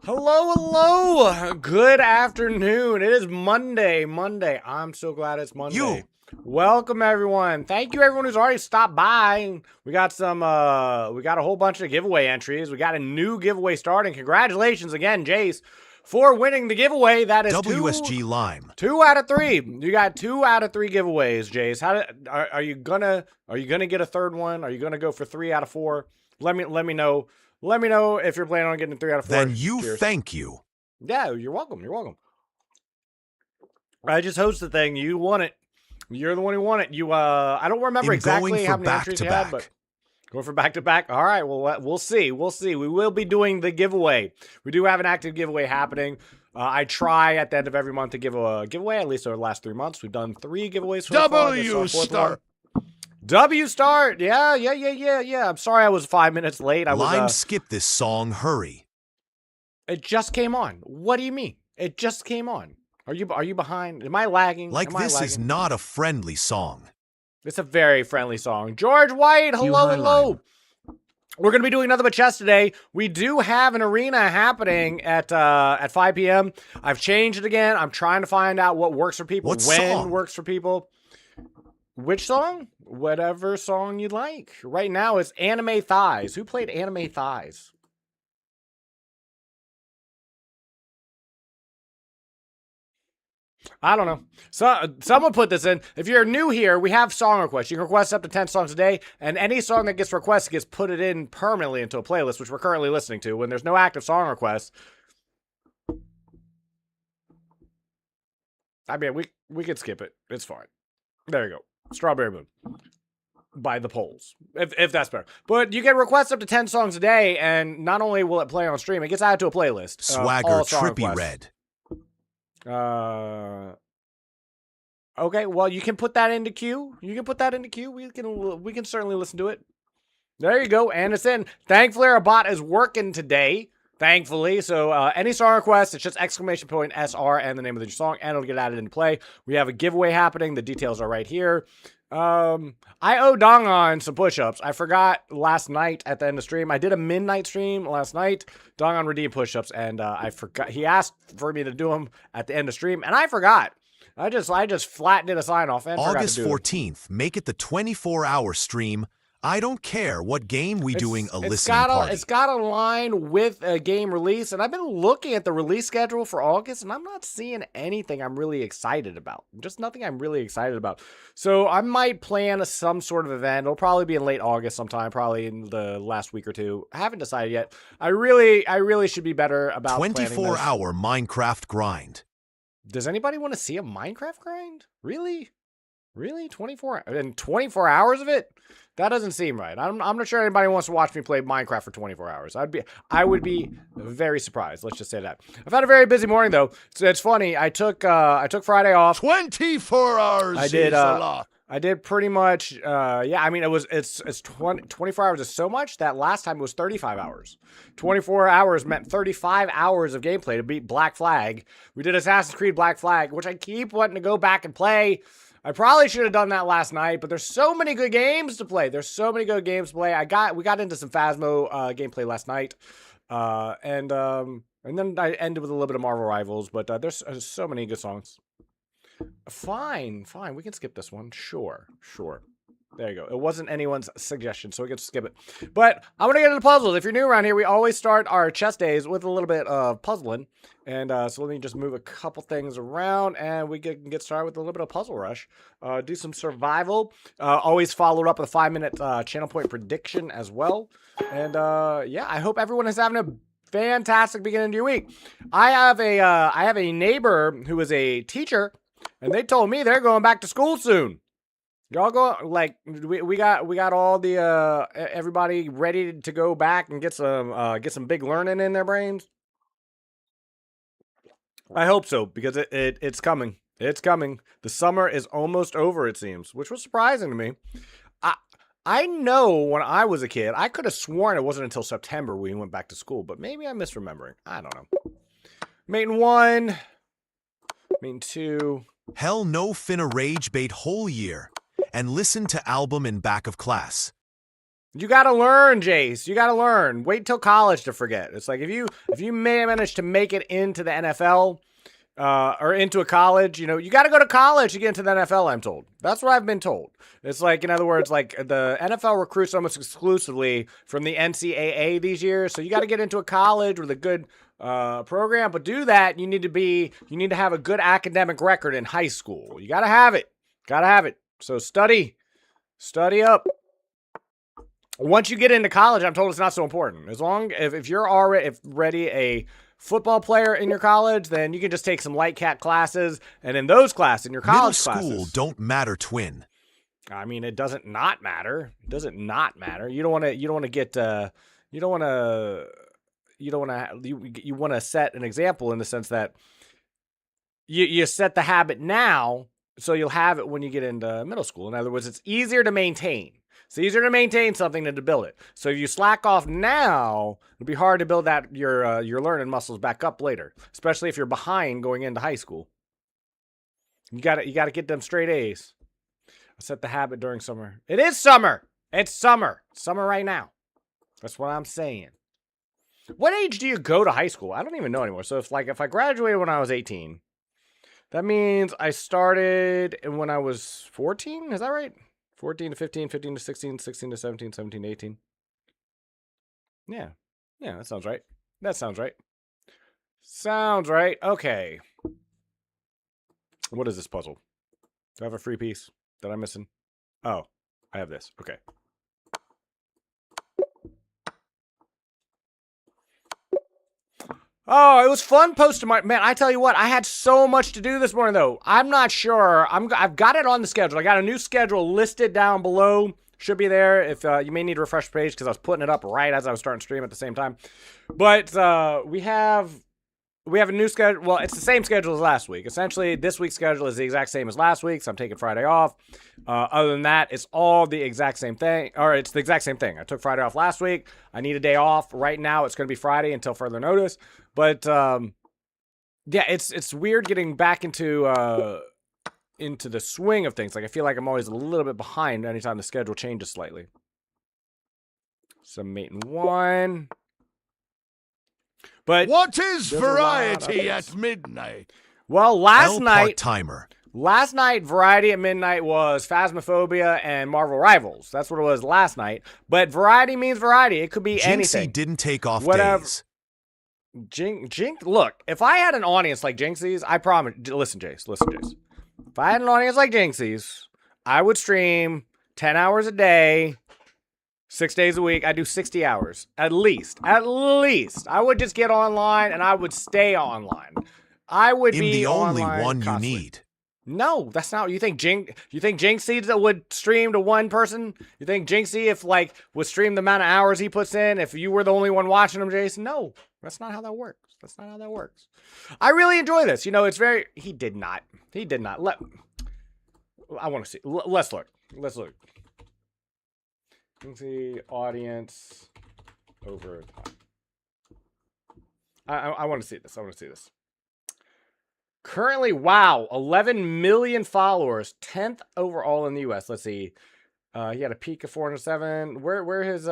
Hello. Good afternoon. It is Monday. I'm so glad it's Monday. Welcome everyone. Thank you everyone who's already stopped by. We got a whole bunch of giveaway entries. We got a new giveaway starting. Congratulations again, Jace, for winning the giveaway. That is WSG Lime. 2 out of 3. You got 2 out of 3 giveaways, Jace. Are you gonna get a third one? Are you gonna go for 3 out of 4? Let me know. Let me know if you're planning on getting 3 out of 4. Then you Cheers. thank you. Yeah, you're welcome. You're welcome. I just hosted the thing. You won it. You're the one who won it. I don't remember exactly how many entries you had, but going for back-to-back. All right, well, we'll see. We will be doing the giveaway. We do have an active giveaway happening. I try at the end of every month to give a giveaway, at least over the last 3 months. We've done 3 giveaways so far. W start. Yeah. I'm sorry I was 5 minutes late. Lime, skip this song. Hurry. It just came on. What do you mean? It just came on. Are you behind? Am I lagging? This is not a friendly song. It's a very friendly song. George White, hello. We're going to be doing nothing but chess today. We do have an arena happening at 5 p.m. I've changed it again. I'm trying to find out what works for people, when works for people. Which song? Whatever song you'd like. Right now it's Anime Thighs. Who played Anime Thighs? I don't know. So someone put this in. If you're new here, we have song requests. You can request up to 10 songs a day, and any song that gets requested gets put it in permanently into a playlist, which we're currently listening to. When there's no active song requests, I mean, we could skip it. It's fine. There you go. Strawberry Moon by the Poles, if that's better. But you get requests up to 10 songs a day, and not only will it play on stream, it gets added to a playlist. Swagger Trippy Red. Okay, well, you can put that into queue. We can certainly listen to it. There you go, and it's in. Thankfully, our bot is working today. Thankfully, so any song request, it's just !SR and the name of the song, and it'll get added into play. We have a giveaway happening. The details are right here. I owe Dongon some push-ups. I forgot last night at the end of stream. I did a midnight stream last night. Dongon redeemed push-ups, and I forgot. He asked for me to do them at the end of stream, and I forgot. I just flat did a sign-off and August 14th, make it the 24-hour stream. I don't care what game we doing a listening party. It's got to align with a game release, and I've been looking at the release schedule for August, and I'm not seeing anything I'm really excited about. Just nothing I'm really excited about. So I might plan some sort of event. It'll probably be in late August sometime, probably in the last week or two. I haven't decided yet. I really should be better about 24-hour Minecraft grind. Does anybody want to see a Minecraft grind? Really? 24 hours of it? That doesn't seem right. I'm not sure anybody wants to watch me play Minecraft for 24 hours. I would be very surprised. Let's just say that. I've had a very busy morning though. So it's funny. I took Friday off. 24 hours. I did a lot. I did pretty much yeah, I mean it's 24 hours is so much that last time it was 35 hours. 24 hours meant 35 hours of gameplay to beat Black Flag. We did Assassin's Creed Black Flag, which I keep wanting to go back and play. I probably should have done that last night, but there's so many good games to play. We got into some Phasmo gameplay last night. And then I ended with a little bit of Marvel Rivals, but there's so many good songs. Fine. We can skip this one. Sure. There you go. It wasn't anyone's suggestion, so we can skip it. But I want to get into puzzles. If you're new around here, we always start our chess days with a little bit of puzzling. And so let me just move a couple things around, and we can get started with a little bit of Puzzle Rush. Do some survival. Always followed up with a 5-minute channel point prediction as well. And yeah, I hope everyone is having a fantastic beginning to your week. I have a neighbor who is a teacher, and they told me they're going back to school soon. Y'all go, like, we got all the everybody ready to go back and get some big learning in their brains. I hope so, because it's coming. It's coming. The summer is almost over, it seems, which was surprising to me. I know when I was a kid, I could have sworn it wasn't until September we went back to school, but maybe I'm misremembering. I don't know. Main 1, main 2. Hell no, finna rage bait whole year. And listen to album in back of class. You got to learn, Jace. You got to learn. Wait till college to forget. It's like if you manage to make it into the NFL or into a college, you got to go to college to get into the NFL, I'm told. That's what I've been told. It's like, in other words, like the NFL recruits almost exclusively from the NCAA these years. So you got to get into a college with a good program. But do that, you need to have a good academic record in high school. You got to have it. Got to have it. So study up. Once you get into college, I'm told it's not so important. As long if you're already a football player in your college, then you can just take some light cat classes, and in those classes, in your college classes, middle school don't matter, twin. I mean, it doesn't not matter. It doesn't not matter. You want to set an example in the sense that you set the habit now, so you'll have it when you get into middle school. In other words, it's easier to maintain. It's easier to maintain something than to build it. So if you slack off now, it'll be hard to build that your learning muscles back up later, especially if you're behind going into high school. You got to get them straight A's. I set the habit during summer. It is summer. It's summer. Summer right now. That's what I'm saying. What age do you go to high school? I don't even know anymore. So if I graduated when I was 18, that means I started when I was 14. Is that right? 14 to 15, 15 to 16, 16 to 17, 17 to 18. Yeah, that sounds right. Sounds right. Okay. What is this puzzle? Do I have a free piece that I'm missing? Oh, I have this. Okay. Oh, it was fun posting man, I tell you what, I had so much to do this morning, though. I'm not sure. I've got it on the schedule. I got a new schedule listed down below. Should be there. If you may need to refresh the page because I was putting it up right as I was starting to stream at the same time. But we have a new schedule. Well, it's the same schedule as last week. Essentially, this week's schedule is the exact same as last week's. So I'm taking Friday off. Other than that, it's all the exact same thing. Or it's the exact same thing. I took Friday off last week. I need a day off. Right now, it's going to be Friday until further notice. But yeah, it's weird getting back into the swing of things. Like I feel like I'm always a little bit behind anytime the schedule changes slightly. Some mate in one. But what is variety at midnight? Well, last night variety at midnight was Phasmophobia and Marvel Rivals. That's what it was last night. But variety means variety. It could be anything. Jinxie didn't take off days. Look, if I had an audience like Jinxie's, I promise. Listen, Jace. If I had an audience like Jinxie's, I would stream 10 hours a day, 6 days a week. I do 60 hours at least. I would just get online and I would stay online. I would be the only online one constantly. You need. No, that's not. You think Jinxie would stream to one person? You think Jinxie, if would stream the amount of hours he puts in, if you were the only one watching him, Jason? No, that's not how that works. I really enjoy this. It's very. He did not. I want to see. Let's look. Jinxie audience over time. I want to see this. Currently, wow, 11 million followers, 10th overall in the U.S. Let's see. He had a peak of 407. Where his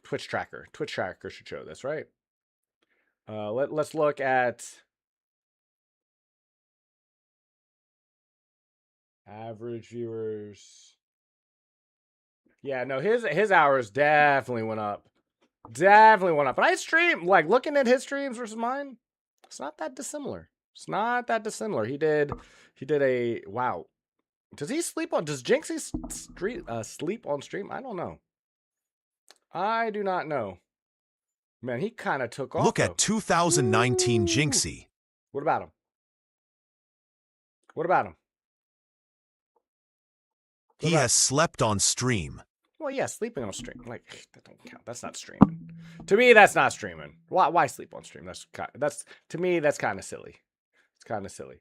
Twitch tracker should show this, right? Let's look at average viewers. Yeah, no, his hours definitely went up. But I stream, looking at his streams versus mine, it's not that dissimilar. He did a, wow. Does Jinxie sleep on stream? I don't know. I do not know. Man, he kind of took off. Look at 2019 Jinxie. What about him? He has slept on stream. Well, yeah, sleeping on stream. That don't count. That's not streaming. To me, that's not streaming. Why sleep on stream? That's to me, that's kind of silly. It's kind of silly.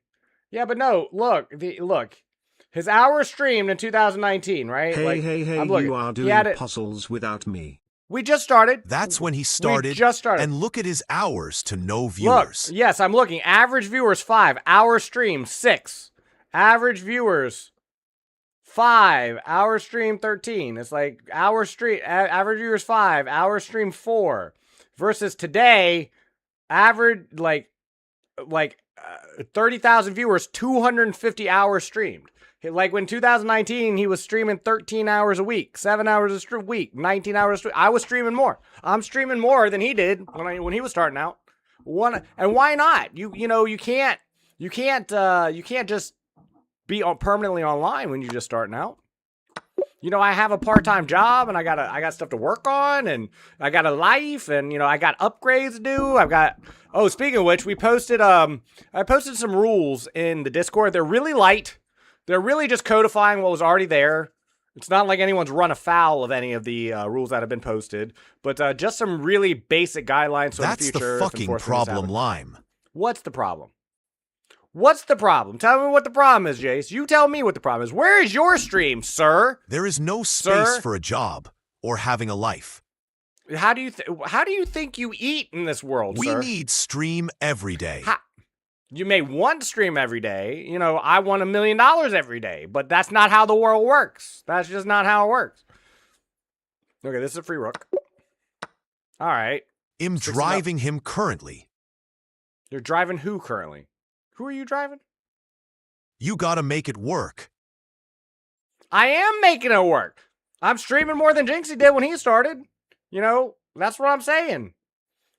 Yeah, but no, look. His hours streamed in 2019, right? Hey, you are doing puzzles without me. We just started. That's when he started. We just started. And look at his hours to no viewers. Look, yes, I'm looking. Average viewers 5. Hour stream 6. Average viewers 5, hour stream 13. It's like hour stream, average viewers 5, hour stream 4. Versus today, average, like 30,000 viewers, 250 hours streamed. Like when 2019, he was streaming 13 hours a week, 7 hours a week, 19 hours. I was streaming more. I'm streaming more than he did when he was starting out. And why not? You can't just be permanently online when you're just starting out. I have a part-time job and I got stuff to work on and I got a life and I got upgrades to do. Speaking of which, I posted some rules in the Discord. They're really light. They're really just codifying what was already there. It's not like anyone's run afoul of any of the rules that have been posted, but just some really basic guidelines for the future. That's the fucking problem, Lime. What's the problem? What's the problem? Tell me what the problem is, Jace. You tell me what the problem is. Where is your stream, sir? There is no space for a job or having a life. How do you think you eat in this world, We sir? need stream every day. You may want to stream every day. I want $1 million every day, but that's not how the world works. That's just not how it works. Okay, this is a free rook. All right. I'm driving him currently. You're driving who currently? Who are you driving? You gotta make it work. I am making it work. I'm streaming more than Jinxie did when he started. That's what I'm saying.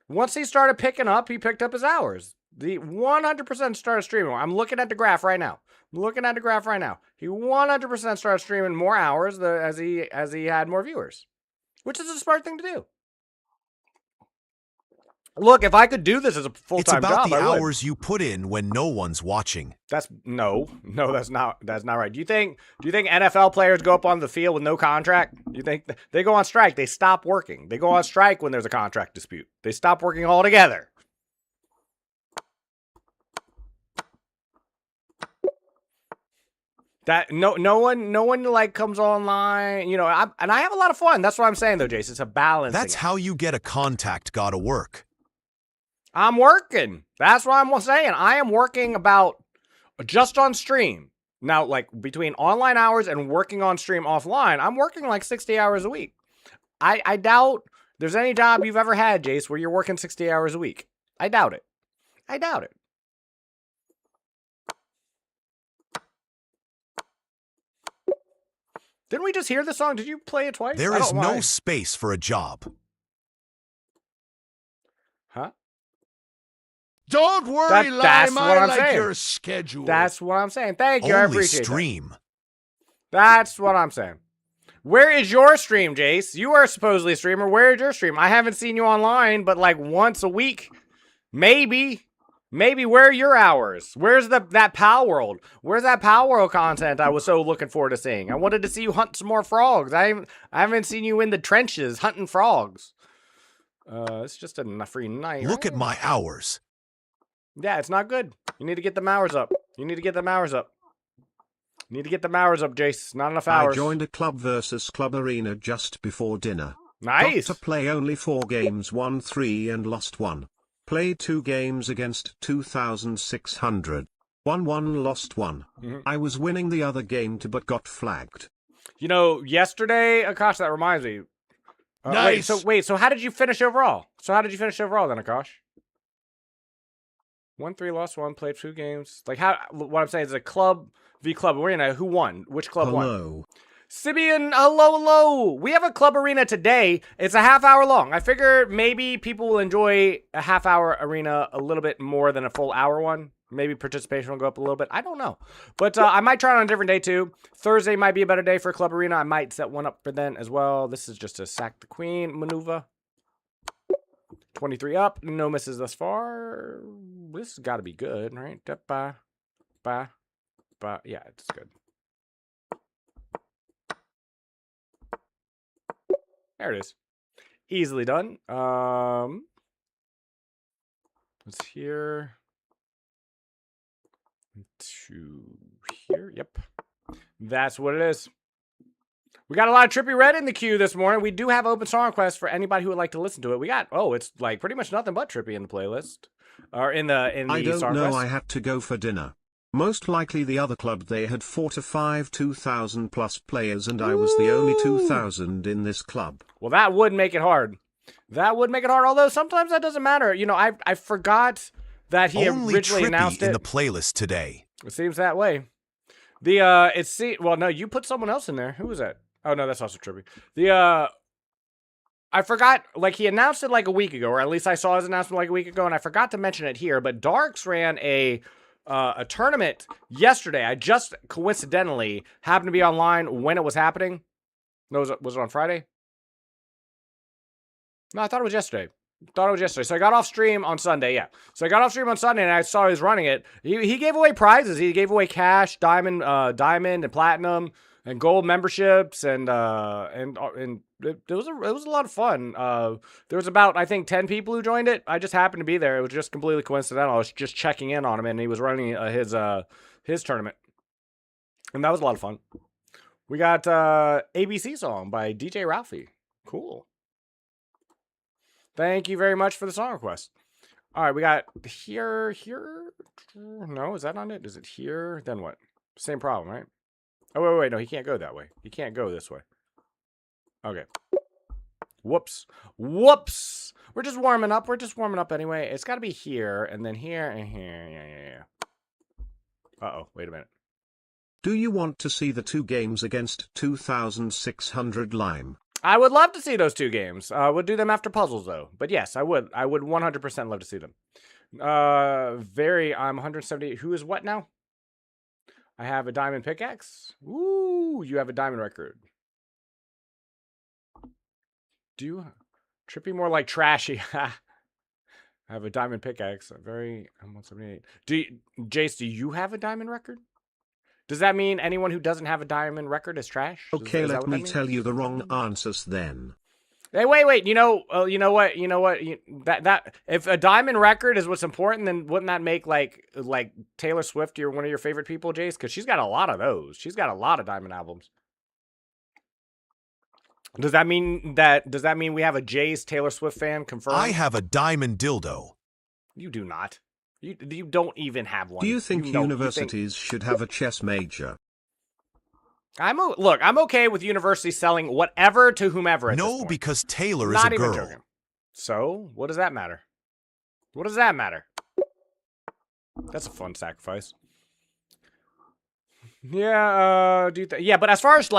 Once he started picking up, he picked up his hours. The 100% started streaming. I'm looking at the graph right now. He 100% started streaming more hours as he had more viewers, which is a smart thing to do. Look, if I could do this as a full-time job, It's about the hours you put in when no one's watching. That's not right. Do you think NFL players go up on the field with no contract? You think they go on strike? They stop working. They go on strike when there's a contract dispute. They stop working altogether. That no one like comes online, and I have a lot of fun. That's what I'm saying though, Jason. It's a balance. That's how you get a contact gotta work. I'm working. That's what I'm saying. I am working about just on stream. Now, like between online hours and working on stream offline, I'm working like 60 hours a week. I doubt there's any job you've ever had, Jace, where you're working 60 hours a week. I doubt it. Didn't we just hear the song? Did you play it twice? There is no space for a job. Huh? Don't worry, that's Lime. what I I'm like saying. your schedule. That's what I'm saying. Thank you. I Only appreciate stream. That's what I'm saying. Where is your stream, Jace? You are supposedly a streamer. Where is your stream? I haven't seen you online, but like once a week. Maybe where are your hours? Where's that Pal World? Where's that Pal World content I was so looking forward to seeing? I wanted to see you hunt some more frogs. I haven't seen you in the trenches hunting frogs. It's just a free night. Look right? at my hours. Yeah, it's not good. You need to get them hours up. Jace. Not enough hours. I joined a club versus club arena just before dinner. Nice. Got to play only 4 games, won 3 and lost 1. Played 2 games against 2,600. Won 1, lost 1. I was winning the other game but got flagged. Yesterday, Akash, that reminds me. Nice. So how did you finish overall? Then, Akash? 1, 3, lost 1, played 2 games. Like what I'm saying is a club v club arena. Who won? Which club won? Hello. Sibian, hello. We have a club arena today. It's a half hour long. I figure maybe people will enjoy a half hour arena a little bit more than a full hour one. Maybe participation will go up a little bit. I don't know. But I might try it on a different day too. Thursday might be a better day for club arena. I might set one up for then as well. This is just a sack the queen maneuver. 23 up. No misses thus far. This has got to be good, right? Yeah, it's good. There it is. Easily done. Let's here. To here. Yep. That's what it is. We got a lot of Trippy Red in the queue this morning. We do have open song requests for anybody who would like to listen to it. We got, it's like pretty much nothing but Trippy in the playlist. Or in the I don't song know, request. I had to go for dinner. Most likely the other club they had 4 to 5 2,000 plus players and I was the only 2,000 in this club. Well, that would make it hard. That would make it hard, although sometimes that doesn't matter. You know, I forgot that he Only originally announced Trippy in it. the playlist today. It seems that way. Well, no, you put someone else in there. Who was that? Oh, no, that's also Trippy. I forgot, like, he announced it like a week ago, or at least I saw his announcement like a week ago, and I forgot to mention it here, but Darks ran a tournament yesterday. I just coincidentally happened to be online when it was happening. No, was it on Friday? No, I thought it was yesterday. So I got off stream on Sunday, yeah. So I got off stream on Sunday and I saw he was running it. He gave away prizes. He gave away cash, diamond and platinum and gold memberships and it was a lot of fun. There was about, I think, 10 people who joined it. I just happened to be there. It was just completely coincidental. I was just checking in on him and he was running his tournament. And that was a lot of fun. We got ABC Song by DJ Ralphie. Cool. Thank you very much for the song request. All right, we got here. No, is that on it? Is it here? Then what? Same problem, right? Oh, wait. No, he can't go that way. He can't go this way. Okay. Whoops. We're just warming up. Anyway. It's got to be here, and then here, and here. Yeah. Uh-oh, wait a minute. Do you want to see the 2 games against 2,600 Lime? I would love to see those 2 games. We'll do them after puzzles, though. But yes, I would 100% love to see them. I'm 178. Who is what now? I have a diamond pickaxe. Ooh, you have a diamond record. Do you? Trippy more like trashy. I have a diamond pickaxe. I'm 178. Jace, do you have a diamond record? Does that mean anyone who doesn't have a diamond record is trash? Okay, let me tell you the wrong answers then. Hey, wait. You know what? That if a diamond record is what's important, then wouldn't that make like Taylor Swift one of your favorite people, Jace? Because she's got a lot of those. She's got a lot of diamond albums. Does that mean we have a Jace Taylor Swift fan confirmed? I have a diamond dildo. You do not. You don't even have one. Do you think universities should have a chess major? I'm okay with universities selling whatever to whomever at this point. Because Taylor is a girl. Joking. So, what does that matter? That's a fun sacrifice. Yeah, but as far as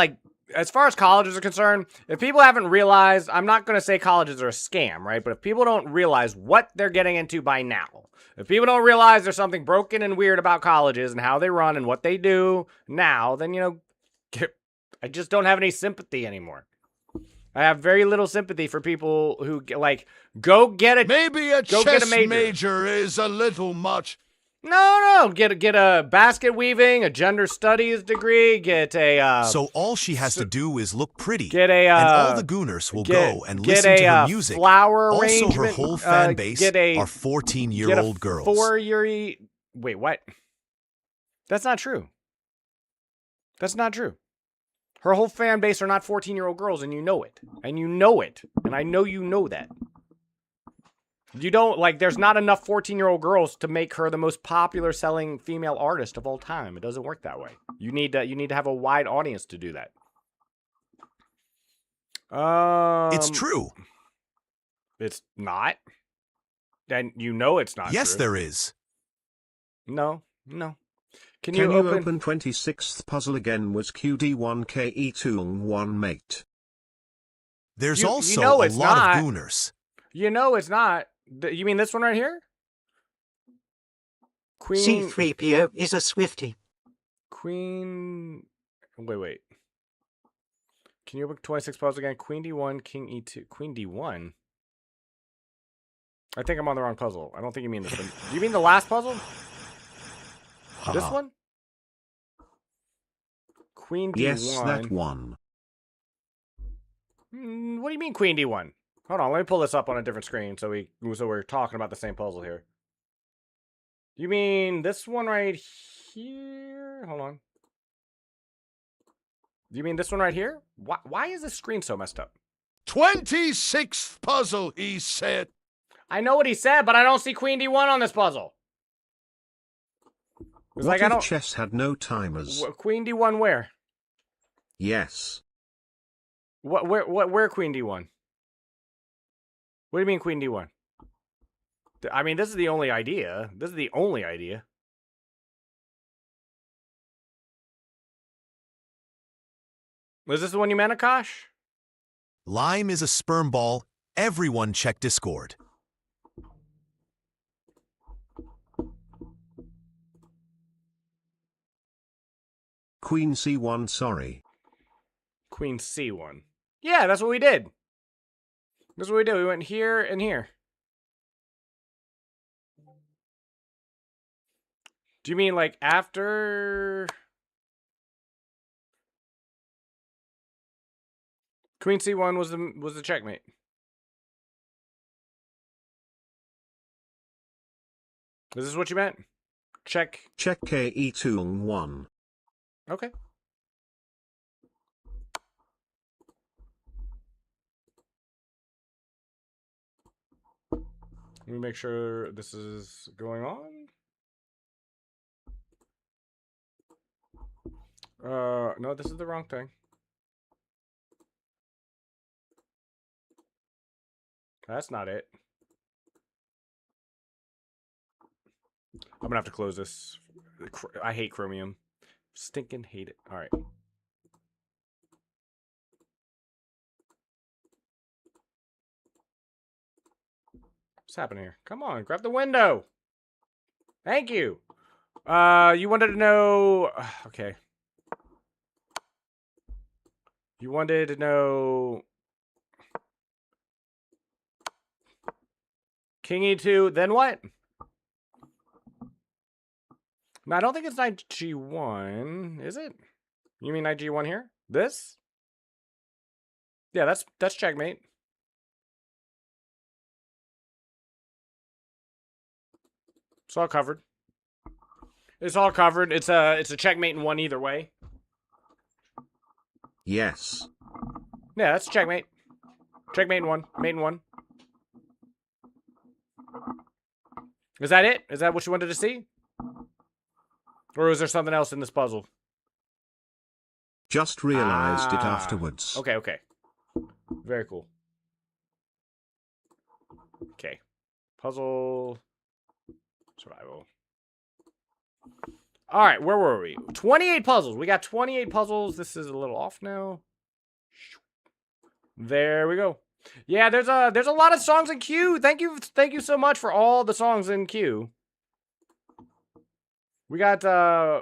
colleges are concerned, if people haven't realized, I'm not going to say colleges are a scam, right? But if people don't realize what they're getting into by now, if people don't realize there's something broken and weird about colleges and how they run and what they do now, then, I just don't have any sympathy anymore. I have very little sympathy for people who go get a maybe a chess major is a little much. No, get a basket weaving, a gender studies degree, get a so all she has to do is look pretty. Get a and all the Gooners will go and listen to her music. Flower also, her whole fan base are 14-year-old girls. Wait, what? That's not true. Her whole fan base are not 14-year-old girls, and you know it. And I know you know that. You don't, there's not enough 14-year-old girls to make her the most popular selling female artist of all time. It doesn't work that way. You need to have a wide audience to do that. It's true. It's not. And you know it's not Yes, true. there is. No. Can you open 26th puzzle again? Was QD1KE2 mate? There's also a lot of Gooners. You know it's not. You mean this one right here? C3PO is a Swiftie. Wait. Can you open 26 puzzles again? Queen D1, King E2. Queen D1? I think I'm on the wrong puzzle. I don't think you mean this one. Do you mean the last puzzle? This one? Queen D1. Yes, that one. What do you mean Queen D1? Hold on, let me pull this up on a different screen so we're talking about the same puzzle here. You mean this one right here? Hold on. You mean this one right here? Why is this screen so messed up? 26th puzzle, he said. I know what he said, but I don't see Queen D1 on this puzzle. What like, if chess had no timers? Queen D1 where? Yes. Where Queen D1? What do you mean Queen D1? I mean, this is the only idea. This is the only idea. Was this the one you meant, Akash? Lime is a sperm ball. Everyone check Discord. Queen C1, sorry. Queen C1. Yeah, that's what we did. That's what we did. We went here and here. Do you mean like after... Queen C1 was the checkmate. Is this what you meant? Check. Check KE2 1. Okay. Let me make sure this is going on. No, this is the wrong thing. That's not it. I'm gonna have to close this. I hate Chromium. Stinking hate it. All right. What's happening here? Come on, grab the window. Thank you. You wanted to know... Okay. You wanted to know... King E2, then what? No, I don't think it's knight G1, is it? You mean knight G1 here? This? Yeah, that's checkmate. It's all covered. It's all covered. It's a checkmate in one either way. Yes. Yeah, that's checkmate. Checkmate in one. Mate in one. Is that it? Is that what you wanted to see? Or is there something else in this puzzle? Just realized it afterwards. Okay, okay. Very cool. Okay. Puzzle. Survival. All right, where were we? 28 puzzles. We got 28 puzzles. This is a little off now. There we go. Yeah, there's a lot of songs in queue. Thank you so much for all the songs in queue. We got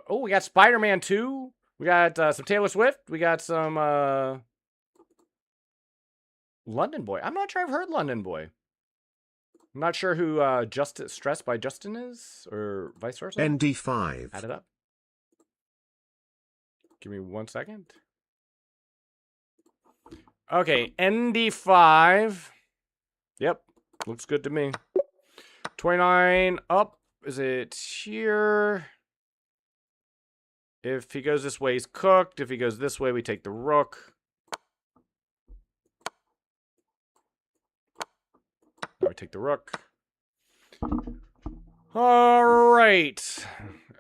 we got Spider-Man 2. We got some Taylor Swift. We got some London Boy. I'm not sure I've heard London Boy. I'm not sure who Stressed by Justin is, or vice versa. ND5. Add it up. Give me 1 second. Okay, ND5. Yep, looks good to me. 29 up. Is it here? If he goes this way, he's cooked. If he goes this way, we take the rook. Now we take the rook. All right.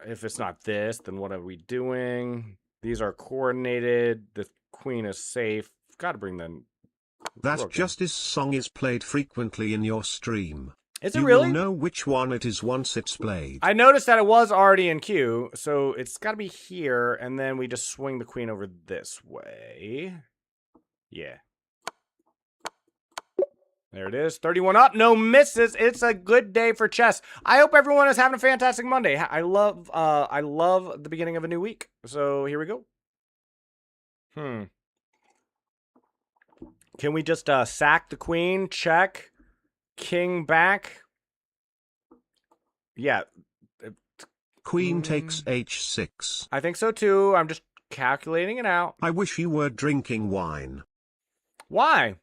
If it's not this, then what are we doing? These are coordinated. The queen is safe. Got to bring them. That Justice song is played frequently in your stream. Is it really? You will know which one it is once it's played. I noticed that it was already in queue, so it's got to be here, and then we just swing the queen over this way. Yeah. There it is. 31 up, no misses. It's a good day for chess. I hope everyone is having a fantastic Monday. I love the beginning of a new week. So here we go. Can we just sack the queen? Check. King back. Yeah. Queen takes h6. I think so too. I'm just calculating it out. I wish you were drinking wine. Why?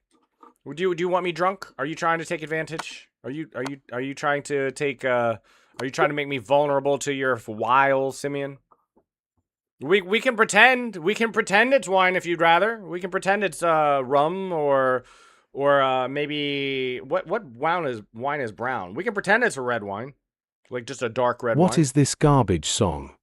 Do you want me drunk? Are you trying to take advantage? Are you trying to take are you trying to make me vulnerable to your wiles, Simeon? We can pretend. We can pretend it's wine if you'd rather. We can pretend it's rum or maybe what wine is brown. We can pretend it's a red wine. Like just a dark red wine. What is this garbage song?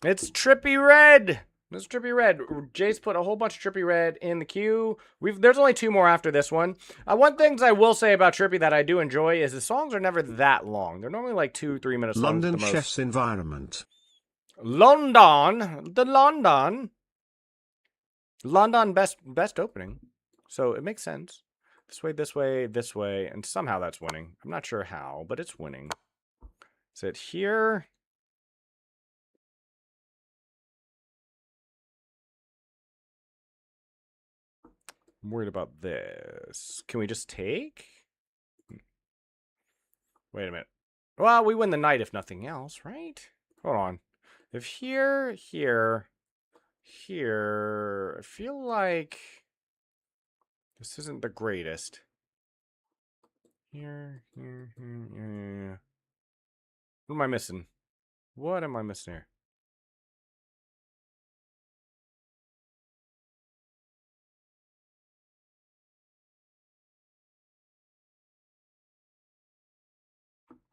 It's Trippy Red. It's Trippy Red. Jace put a whole bunch of Trippy Red in the queue. There's only 2 more after this one. One thing I will say about Trippy that I do enjoy is the songs are never that long. They're normally like 2-3 minutes long. London chef's environment. London, the London best opening. So it makes sense. This way, this way, this way, and somehow that's winning. I'm not sure how, but it's winning. Is it here? I'm worried about this. Can we just take? Wait a minute. Well, we win the knight if nothing else, right? Hold on. If here, here, here, I feel like this isn't the greatest. Here, here, here, here. What am I missing? What am I missing here?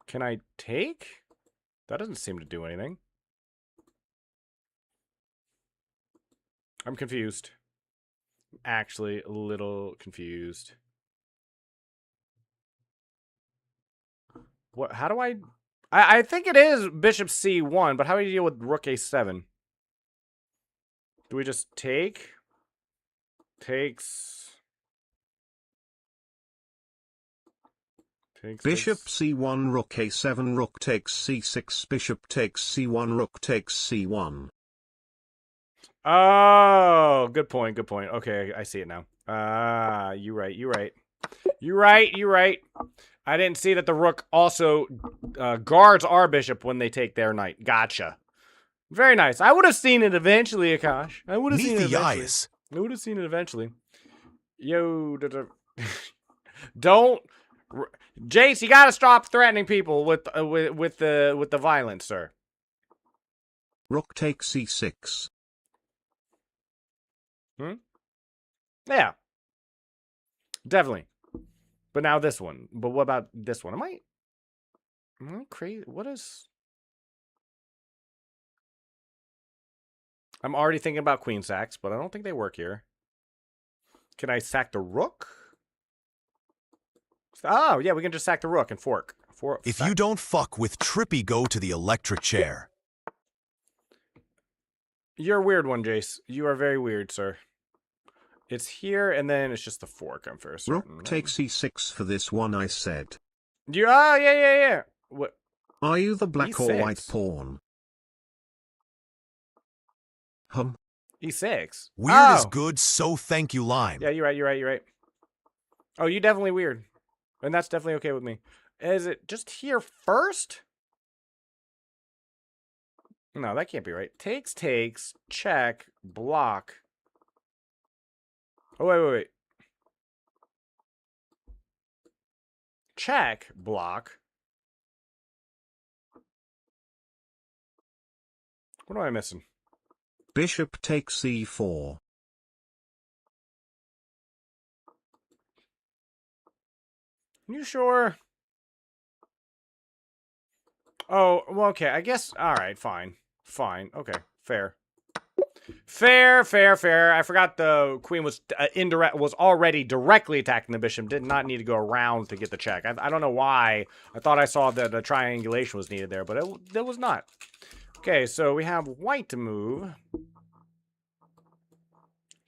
Can I take? That doesn't seem to do anything. I'm confused. Actually, a little confused. What? How do I think it is Bishop C1, but how do you deal with Rook A7? Do we just take? Takes. Bishop C1, Rook A7, Rook takes C6, Bishop takes C1, Rook takes C1. Oh, good point, good point. Okay, I see it now. You're right, you're right. You're right, you're right. I didn't see that the Rook also guards our Bishop when they take their knight. Gotcha. Very nice. I would have seen it eventually, Akash. I would have seen it eventually. I would have seen it eventually. Yo, don't... Jace, you gotta stop threatening people with the violence, sir. Rook takes C6. Yeah. Definitely. But now this one. But what about this one? Am I crazy? What is... I'm already thinking about queen sacks, but I don't think they work here. Can I sack the rook? Oh, yeah, we can just sack the rook and fork. If you don't fuck with Trippy, go to the electric chair. You're a weird one, Jace. You are very weird, sir. It's here, and then it's just the fork, I'm fair certain. Rook takes C6 for this one, I said. Yeah. What? Are you the black E6. or white pawn? E6. Weird is good, so thank you, Lime. Yeah, you're right. Oh, you definitely weird. And that's definitely okay with me. Is it just here first? No, that can't be right. Takes, check, block. Oh, wait. Check, block. What am I missing? Bishop takes C4. You sure? Oh, well, okay. I guess. All right, fine. Okay, fair. Fair. I forgot the queen was was already directly attacking the bishop. Did not need to go around to get the check. I don't know why. I thought I saw that the triangulation was needed there, but it was not. Okay, so we have white to move.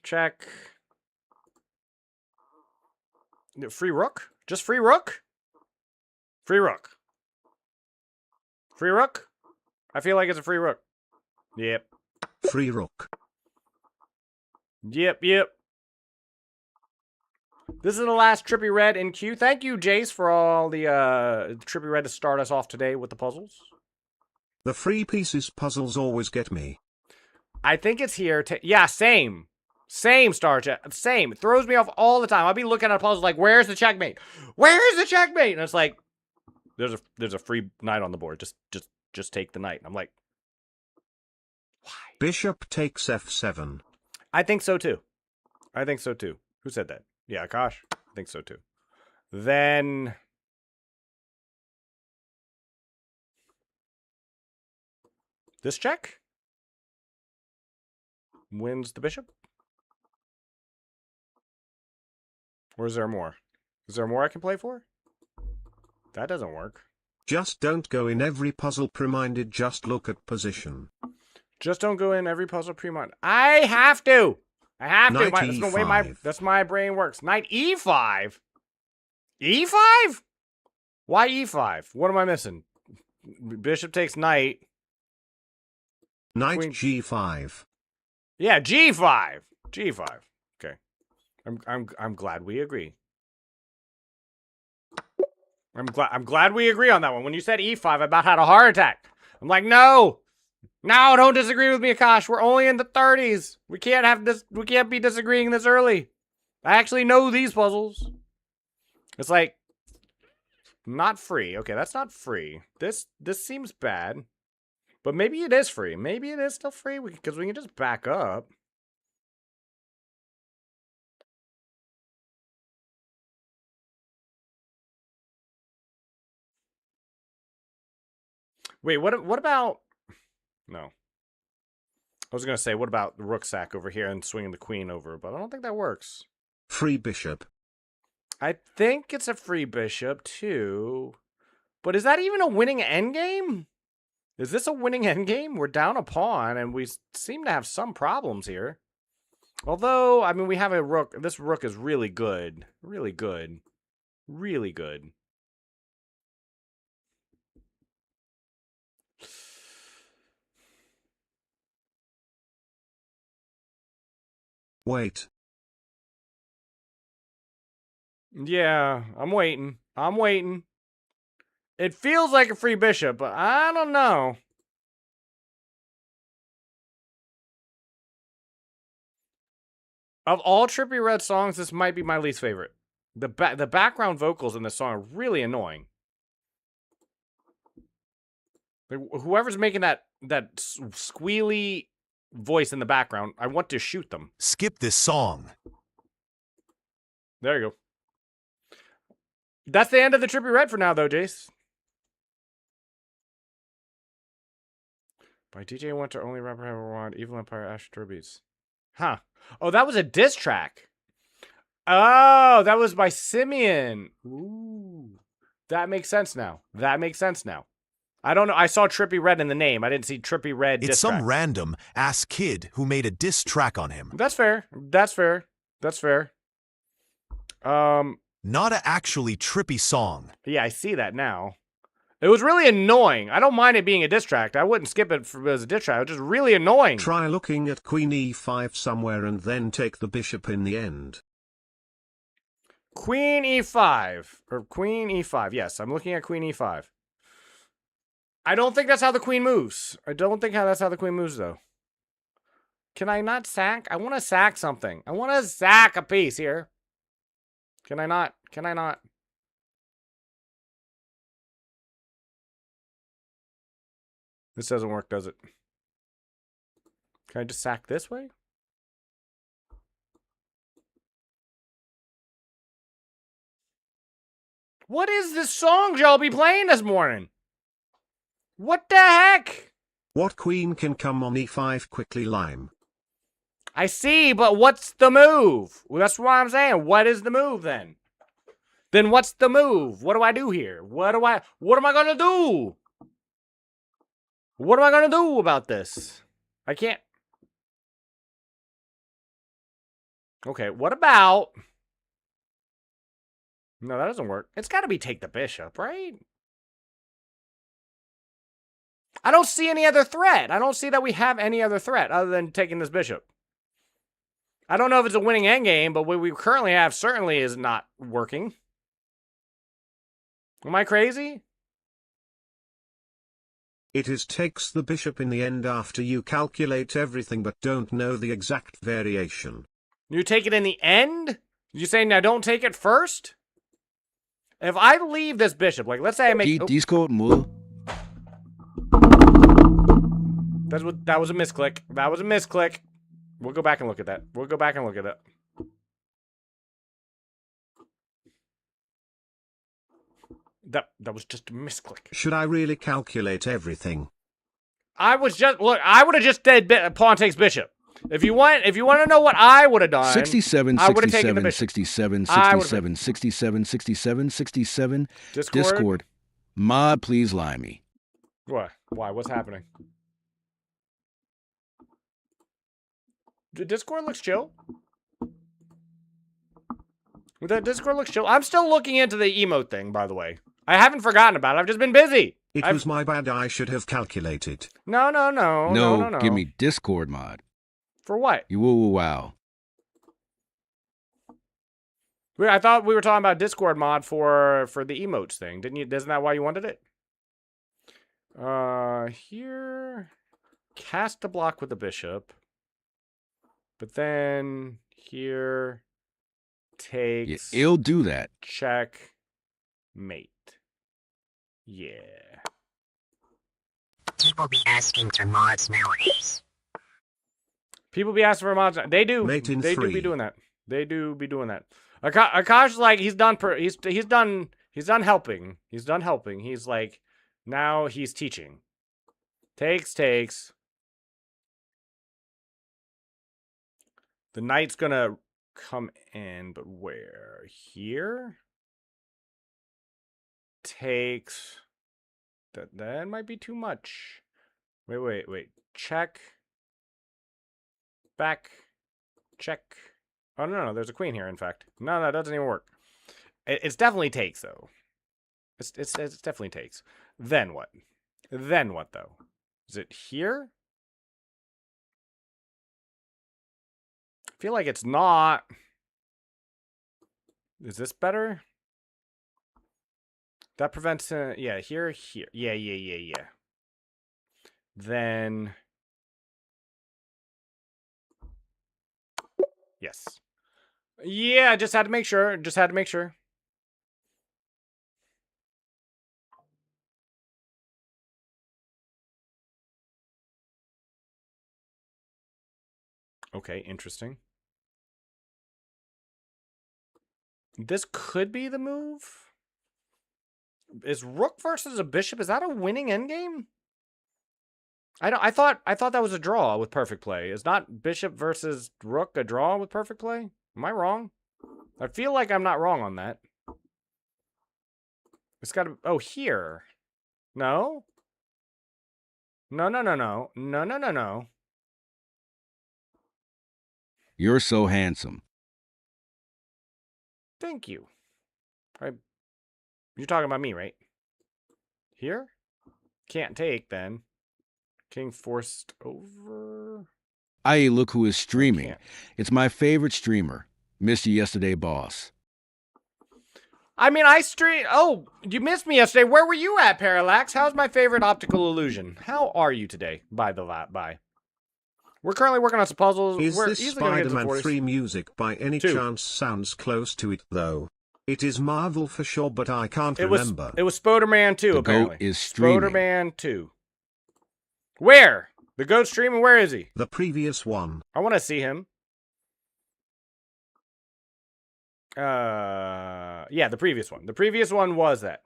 Check. Free rook? Just free rook? Free rook. Free rook? I feel like it's a free rook. Yep. Free rook. Yep. This is the last Trippy Red in queue. Thank you, Jace, for all the Trippy Red to start us off today with the puzzles. The free pieces puzzles always get me. I think it's here. Yeah, same. Same, Star Chat. Same. It throws me off all the time. I'll be looking at puzzles like, where's the checkmate? Where's the checkmate? And it's like, there's a free knight on the board. Just take the knight. And I'm like, why? Bishop takes F7. I think so too. Who said that? Yeah, Akash. I think so too. Then this check? wins the bishop. Or is there more? Is there more I can play for? That doesn't work. Just don't go in every puzzle pre-minded, just look at position. Just don't go in every puzzle pre-minded. I have to! I have to! Knight That's the way that's my brain works. Knight e5? E5? Why e5? What am I missing? Bishop takes knight. Knight Queen. g5. Yeah, g5. G5. Okay. I'm glad we agree. I'm glad we agree on that one. When you said e5, I about had a heart attack. I'm like, no, don't disagree with me, Akash. We're only in the 30s. We can't have this. We can't be disagreeing this early. I actually know these puzzles. It's like not free. Okay, that's not free. This seems bad, but maybe it is free. Maybe it is still free because we can just back up. Wait, what about... No. I was going to say, what about the rook sack over here and swinging the queen over, but I don't think that works. Free bishop. I think it's a free bishop, too. But is that even a winning endgame? Is this a winning endgame? We're down a pawn, and we seem to have some problems here. Although, I mean, we have a rook. This rook is really good. Really good. Really good. Wait. Yeah, I'm waiting. I'm waiting. It feels like a free bishop, but I don't know. Of all Trippy Red songs, this might be my least favorite. The background vocals in this song are really annoying. Like, whoever's making that squealy voice in the background, I want to shoot them. Skip this song. There you go. That's the end of the Trippy Red for now, though, Jace. By DJ Winter, only rapper ever won. Evil Empire, Ash Beats. Huh. Oh, that was a diss track. Oh, that was by Simeon. Ooh. That makes sense now. That makes sense now. I don't know. I saw Trippy Red in the name. I didn't see Trippy Red diss It's some track. random ass kid who made a diss track on him. That's fair. That's fair. That's fair. Not a actually trippy song. Yeah, I see that now. It was really annoying. I don't mind it being a diss track. I wouldn't skip it as a diss track. It was just really annoying. Try looking at queen e5 somewhere and then take the bishop in the end. Queen e5. Or queen e5. Yes, I'm looking at queen e5. I don't think that's how the queen moves. I don't think that's how the queen moves, though. Can I not sack? I want to sack something. I want to sack a piece here. Can I not? Can I not? This doesn't work, does it? Can I just sack this way? What is this song y'all be playing this morning? What the heck? What queen can come on e5 quickly, Lime? I see, but what's the move? Well, that's what I'm saying. What is the move then? Then what's the move? What do I do here? What am I gonna do? What am I gonna do about this? I can't. Okay, what about... No, that doesn't work. It's gotta be take the bishop, right? I don't see any other threat. I don't see that we have any other threat other than taking this bishop. I don't know if it's a winning endgame, but what we currently have certainly is not working. Am I crazy? It is takes the bishop in the end after you calculate everything but don't know the exact variation. You take it in the end? You saying I don't take it first? If I leave this bishop, like let's say I make... Discord mode. That was a misclick. That was a misclick. We'll go back and look at that. We'll go back and look at it. That was just a misclick. Should I really calculate everything? I was just... Look, I would have just said pawn takes bishop. If you want to know what I would have done, 67, I would have taken the 67, bishop. 67, I would've 67, 67, 67, 67. Discord? Discord. Mod, please lie me. What? Why? What's happening? Discord looks chill. The Discord looks chill. I'm still looking into the emote thing, by the way. I haven't forgotten about it. I've just been busy. It was my bad. I should have calculated. No. No, give me Discord mod. For what? You wow. I thought we were talking about Discord mod for the emotes thing. Didn't you? Isn't that why you wanted it? Here, cast a block with the bishop, but then here takes. Yeah, it'll do that. Check, mate. Yeah. People be asking for mods nowadays. People be asking for mods. They do. Mate in they 3. do be doing that. They do be doing that. Akash's like he's done. He's done helping. He's done helping. He's like now he's teaching. Takes. The knight's gonna come in, but where? Here? Takes. That might be too much. Wait. Check. Back. Check. Oh, no. There's a queen here, in fact. No, that doesn't even work. It's definitely takes, though. It's definitely takes. Then what? Then what, though? Is it here? I feel like it's not. Is this better? That prevents... yeah, here. Yeah. Then... Yes. Yeah, just had to make sure. Okay, interesting. This could be the move. Is rook versus a bishop? Is that a winning endgame? I thought that was a draw with perfect play. Is not bishop versus rook a draw with perfect play? Am I wrong? I feel like I'm not wrong on that. It's got to... Oh, here. No? No. You're so handsome. Thank you. You're talking about me, right? Here? Can't take, then. King forced over. Aye, look who is streaming. It's my favorite streamer. Missed you yesterday, boss. I mean, I stream. Oh, you missed me yesterday. Where were you at, Parallax? How's my favorite optical illusion? How are you today? By. We're currently working on some puzzles. Is We're this easily gonna get to Spider-Man 40s. 3 music by any 2. chance? Sounds close to it, though. It is Marvel for sure, but I can't remember. It was Spoderman 2, The apparently. goat is streaming. Spoderman 2. Where? The goat streaming? Where is he? The previous one. I want to see him. Yeah, the previous one. The previous one was that.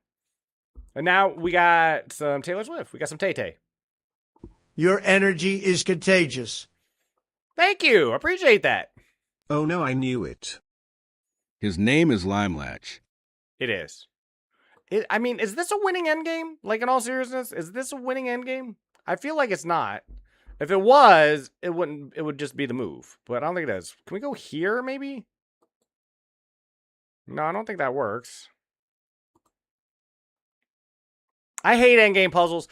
And now we got some Taylor Swift. We got some Tay-Tay. Your energy is contagious. Thank you. Appreciate that. Oh no, I knew it. His name is Limelatch. It is. I mean, is this a winning endgame? Like, in all seriousness, is this a winning endgame? I feel like it's not. If it was, it wouldn't. It would just be the move. But I don't think it is. Can we go here, maybe? No, I don't think that works. I hate endgame puzzles.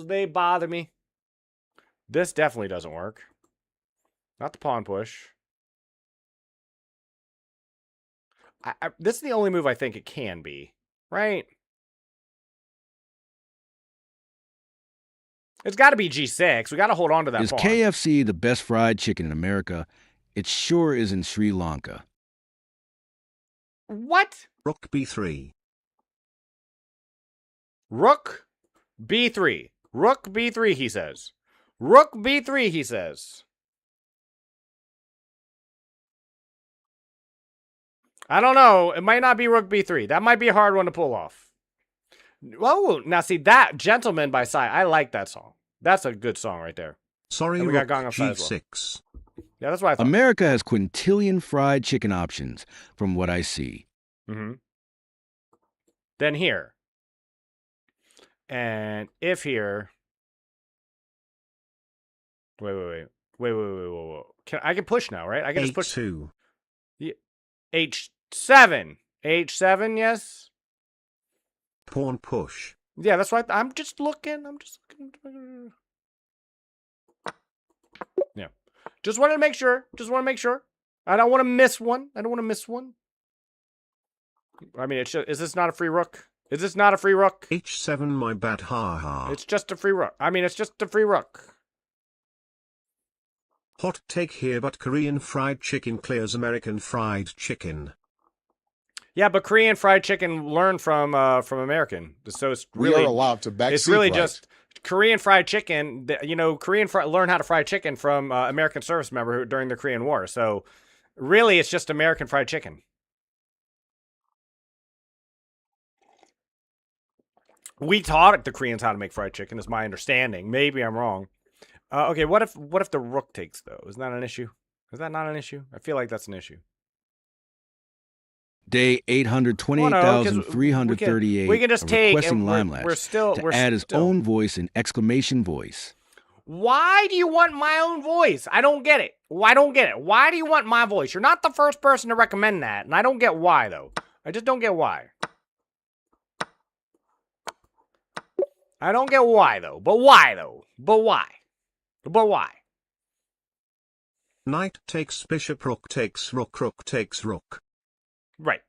They bother me. This definitely doesn't work. Not the pawn push. This is the only move I think it can be. Right? It's got to be G6. We got to hold on to that Is pawn. KFC the best fried chicken in America? It sure is in Sri Lanka. What? Rook B3. Rook B3. Rook B3, he says. Rook B3, he says. I don't know. It might not be Rook B3. That might be a hard one to pull off. Oh, now see that Gentleman by Psy. I like that song. That's a good song right there. Sorry, And we got rook Gong upside as well. G6. Yeah, that's what I thought. America has quintillion fried chicken options, from what I see. Mm-hmm. Then here. And if here. Wait. I can push now, right? I can just push. A2. H7. H7, yes. Pawn push. Yeah, that's right. I'm just looking. Yeah. Just wanted to make sure. I don't want to miss one. I mean, is this not a free rook? H7, my bad, ha. It's just a free rook. Hot take here, but Korean fried chicken clears American fried chicken. Yeah, but Korean fried chicken learned from American. So it's really, we are allowed to backseat. It's really just Korean fried chicken. Learn how to fry chicken from American service member during the Korean War. So really, it's just American fried chicken. We taught the Koreans how to make fried chicken, is my understanding. Maybe I'm wrong. Okay, what if the rook takes, though? Isn't that an issue? Is that not an issue? I feel like that's an issue. Day 828,338. We can just take requesting and to add his own voice and exclamation voice. Why do you want my own voice? I don't get it. Why do you want my voice? You're not the first person to recommend that, and I don't get why, though. I just don't get why. I don't get why, though. But why, though? But why? Knight takes bishop, rook takes rook, rook takes rook. Right.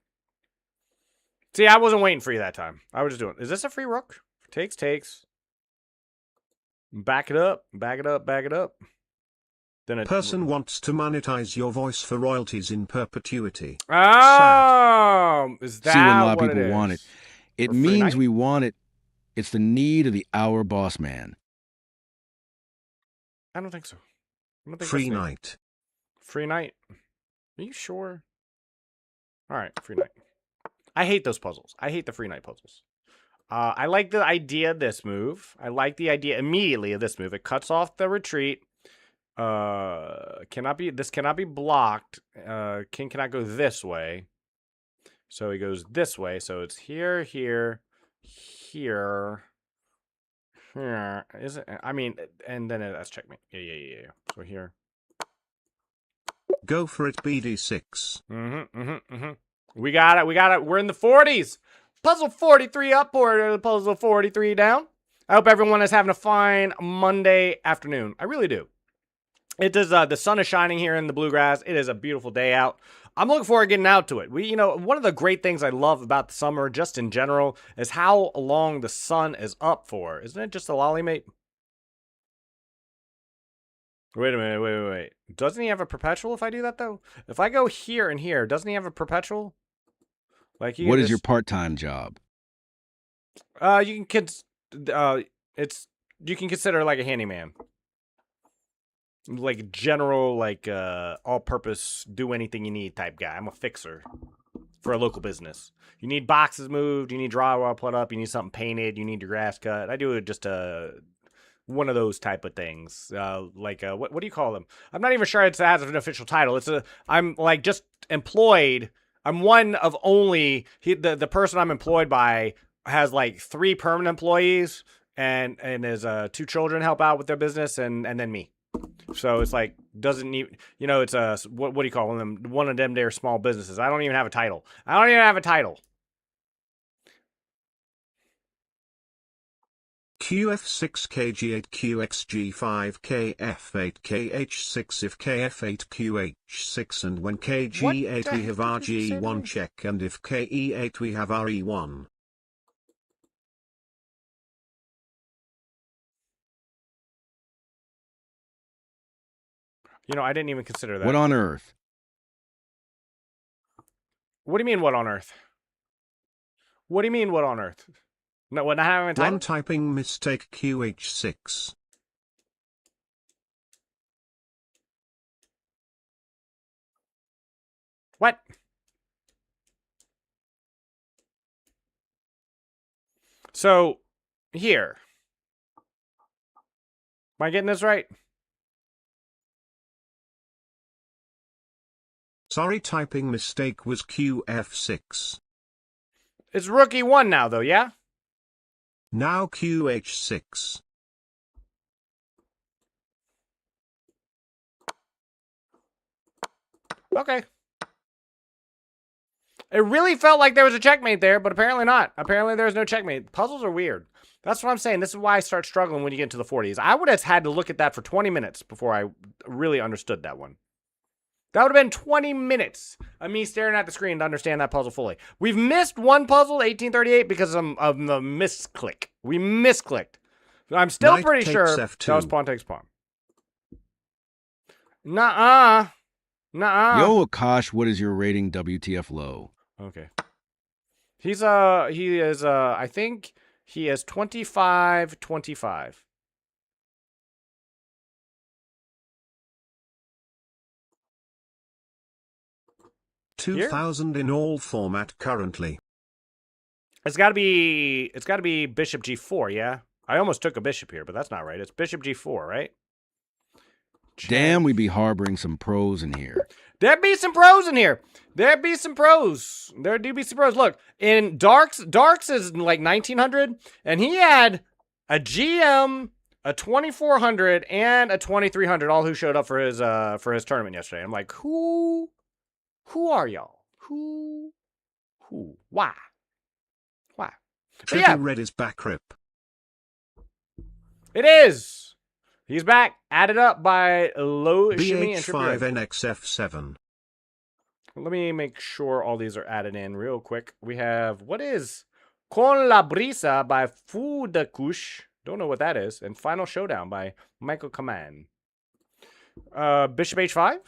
See, I wasn't waiting for you that time. I was just doing. Is this a free rook? Takes. Back it up. Then a person wants to monetize your voice for royalties in perpetuity. Oh, is that See, when a lot of what people want it. It free means night? we want it. It's the need of the hour, boss man. I don't think so. Free night. Free night. Are you sure? All right, free night. I hate those puzzles. I hate the free night puzzles. I like the idea of this move. I like the idea immediately of this move. It cuts off the retreat. This cannot be blocked. King cannot go this way. So he goes this way. So it's here. Is it? I mean, and then that's checkmate. Yeah. So here. Go for it, BD6. We got it. We're in the 40s. Puzzle 43 up or puzzle 43 down. I hope everyone is having a fine Monday afternoon. I really do. It does. The sun is shining here in the bluegrass. It is a beautiful day out. I'm looking forward to getting out to it. One of the great things I love about the summer, just in general, is how long the sun is up for. Isn't it just a lolly, mate? Wait a minute. Wait. Doesn't he have a perpetual if I do that, though? If I go here and here, doesn't he have a perpetual? Like, what is your part-time job? You can consider like a handyman. Like general, like all-purpose, do anything you need type guy. I'm a fixer for a local business. You need boxes moved, you need drywall put up, you need something painted, you need your grass cut. I do just one of those type of things. What do you call them? I'm not even sure it has an official title. I'm like just employed. I'm one of only the person I'm employed by has like 3 permanent employees and his 2 children help out with their business and then me. So it's like doesn't need it's a what do you call them? One of them they're small businesses. I don't even have a title. QF6 KG8 QXG5 KF8 KH6 if KF8 QH6 and when KG8 we have RG1 check and if KE8 we have RE1. I didn't even consider that. What on earth? What do you mean, what on earth? What do you mean, what on earth? No, what, not having a title? One typing mistake QH6. What? So, here. Am I getting this right? Sorry, typing mistake was QF6. It's rookie 1 now, though, yeah? Now QH6. Okay. It really felt like there was a checkmate there, but apparently not. Apparently there's no checkmate. Puzzles are weird. That's what I'm saying. This is why I start struggling when you get into the 40s. I would have had to look at that for 20 minutes before I really understood that one. That would have been 20 minutes of me staring at the screen to understand that puzzle fully. We've missed one puzzle, 1838, because of the misclick. We misclicked. I'm still Knight pretty takes sure F2. that was pawn takes pawn. Nuh-uh. Nuh-uh. Yo, Akash, what is your rating? WTF low. Okay. He is I think he is 25-25. 2000 in all format currently. It's got to be bishop g4, yeah? I almost took a bishop here, but that's not right. It's bishop g4, right? Damn, we be harboring some pros in here. There be some pros in here. There be some pros. There do be some pros. Look, in Darks is like 1900, and he had a GM, a 2400, and a 2300, all who showed up for his tournament yesterday. I'm like, who are y'all? Who? Why? But Triple yeah, red is back rip. it is. He's back. Added up by low shimmy and BH5 triple. NXF7. Let me make sure all these are added in real quick. We have, what is Con la Brisa by Fudakush. Don't know what that is. And Final Showdown by Michael Kaman. Bishop h5.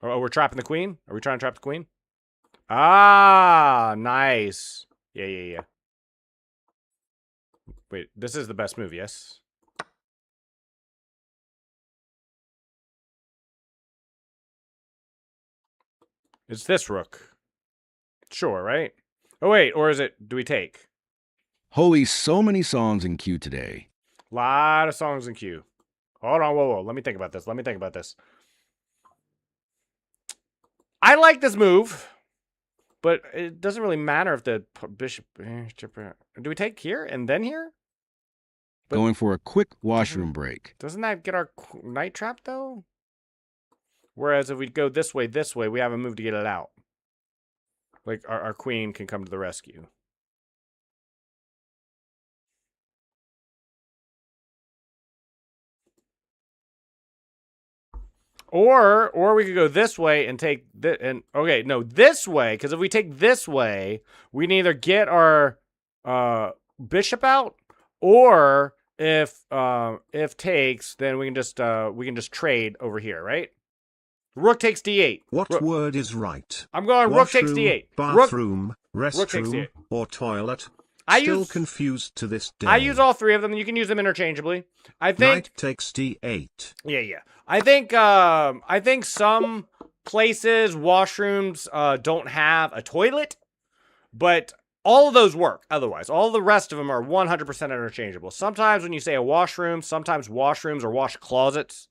Oh, we're trapping the queen? Are we trying to trap the queen? Ah, nice. Yeah. Wait, this is the best move, yes? It's this rook. Sure, right? Oh, wait, or is it, do we take? Holy, so many songs in queue today. Lot of songs in queue. Hold on, whoa. Let me think about this. I like this move, but it doesn't really matter if the bishop... Do we take here and then here? But going for a quick washroom break. Doesn't that get our knight trapped, though? Whereas if we go this way, we have a move to get it out. Like, our queen can come to the rescue. Or we could go this way and take this, and okay, no, this way, because if we take this way, we can either get our bishop out, or if takes, then we can just trade over here, right? Rook takes d8. What word is right? I'm going rook takes d8. Bathroom, rook takes restroom, d8. or toilet? Still confused to this day. I use all three of them. You can use them interchangeably. I think Knight takes d8. Yeah. I think some places, washrooms, don't have a toilet, but all of those work. Otherwise, all the rest of them are 100% interchangeable. Sometimes when you say a washroom, sometimes washrooms or wash closets.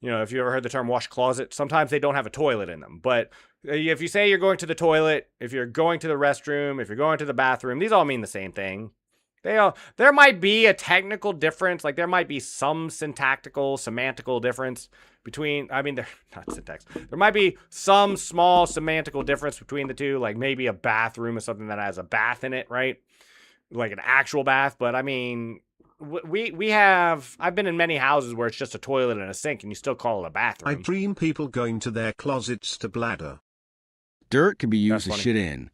You know, if you ever heard the term wash closet, sometimes they don't have a toilet in them. But if you say you're going to the toilet, if you're going to the restroom, if you're going to the bathroom, these all mean the same thing. There might be a technical difference, like there might be some semantical difference between, they're not syntax. There might be some small semantical difference between the two, like maybe a bathroom is something that has a bath in it, right? Like an actual bath, but I've been in many houses where it's just a toilet and a sink and you still call it a bathroom. I dream people going to their closets to bladder. Dirt can be used to shit in.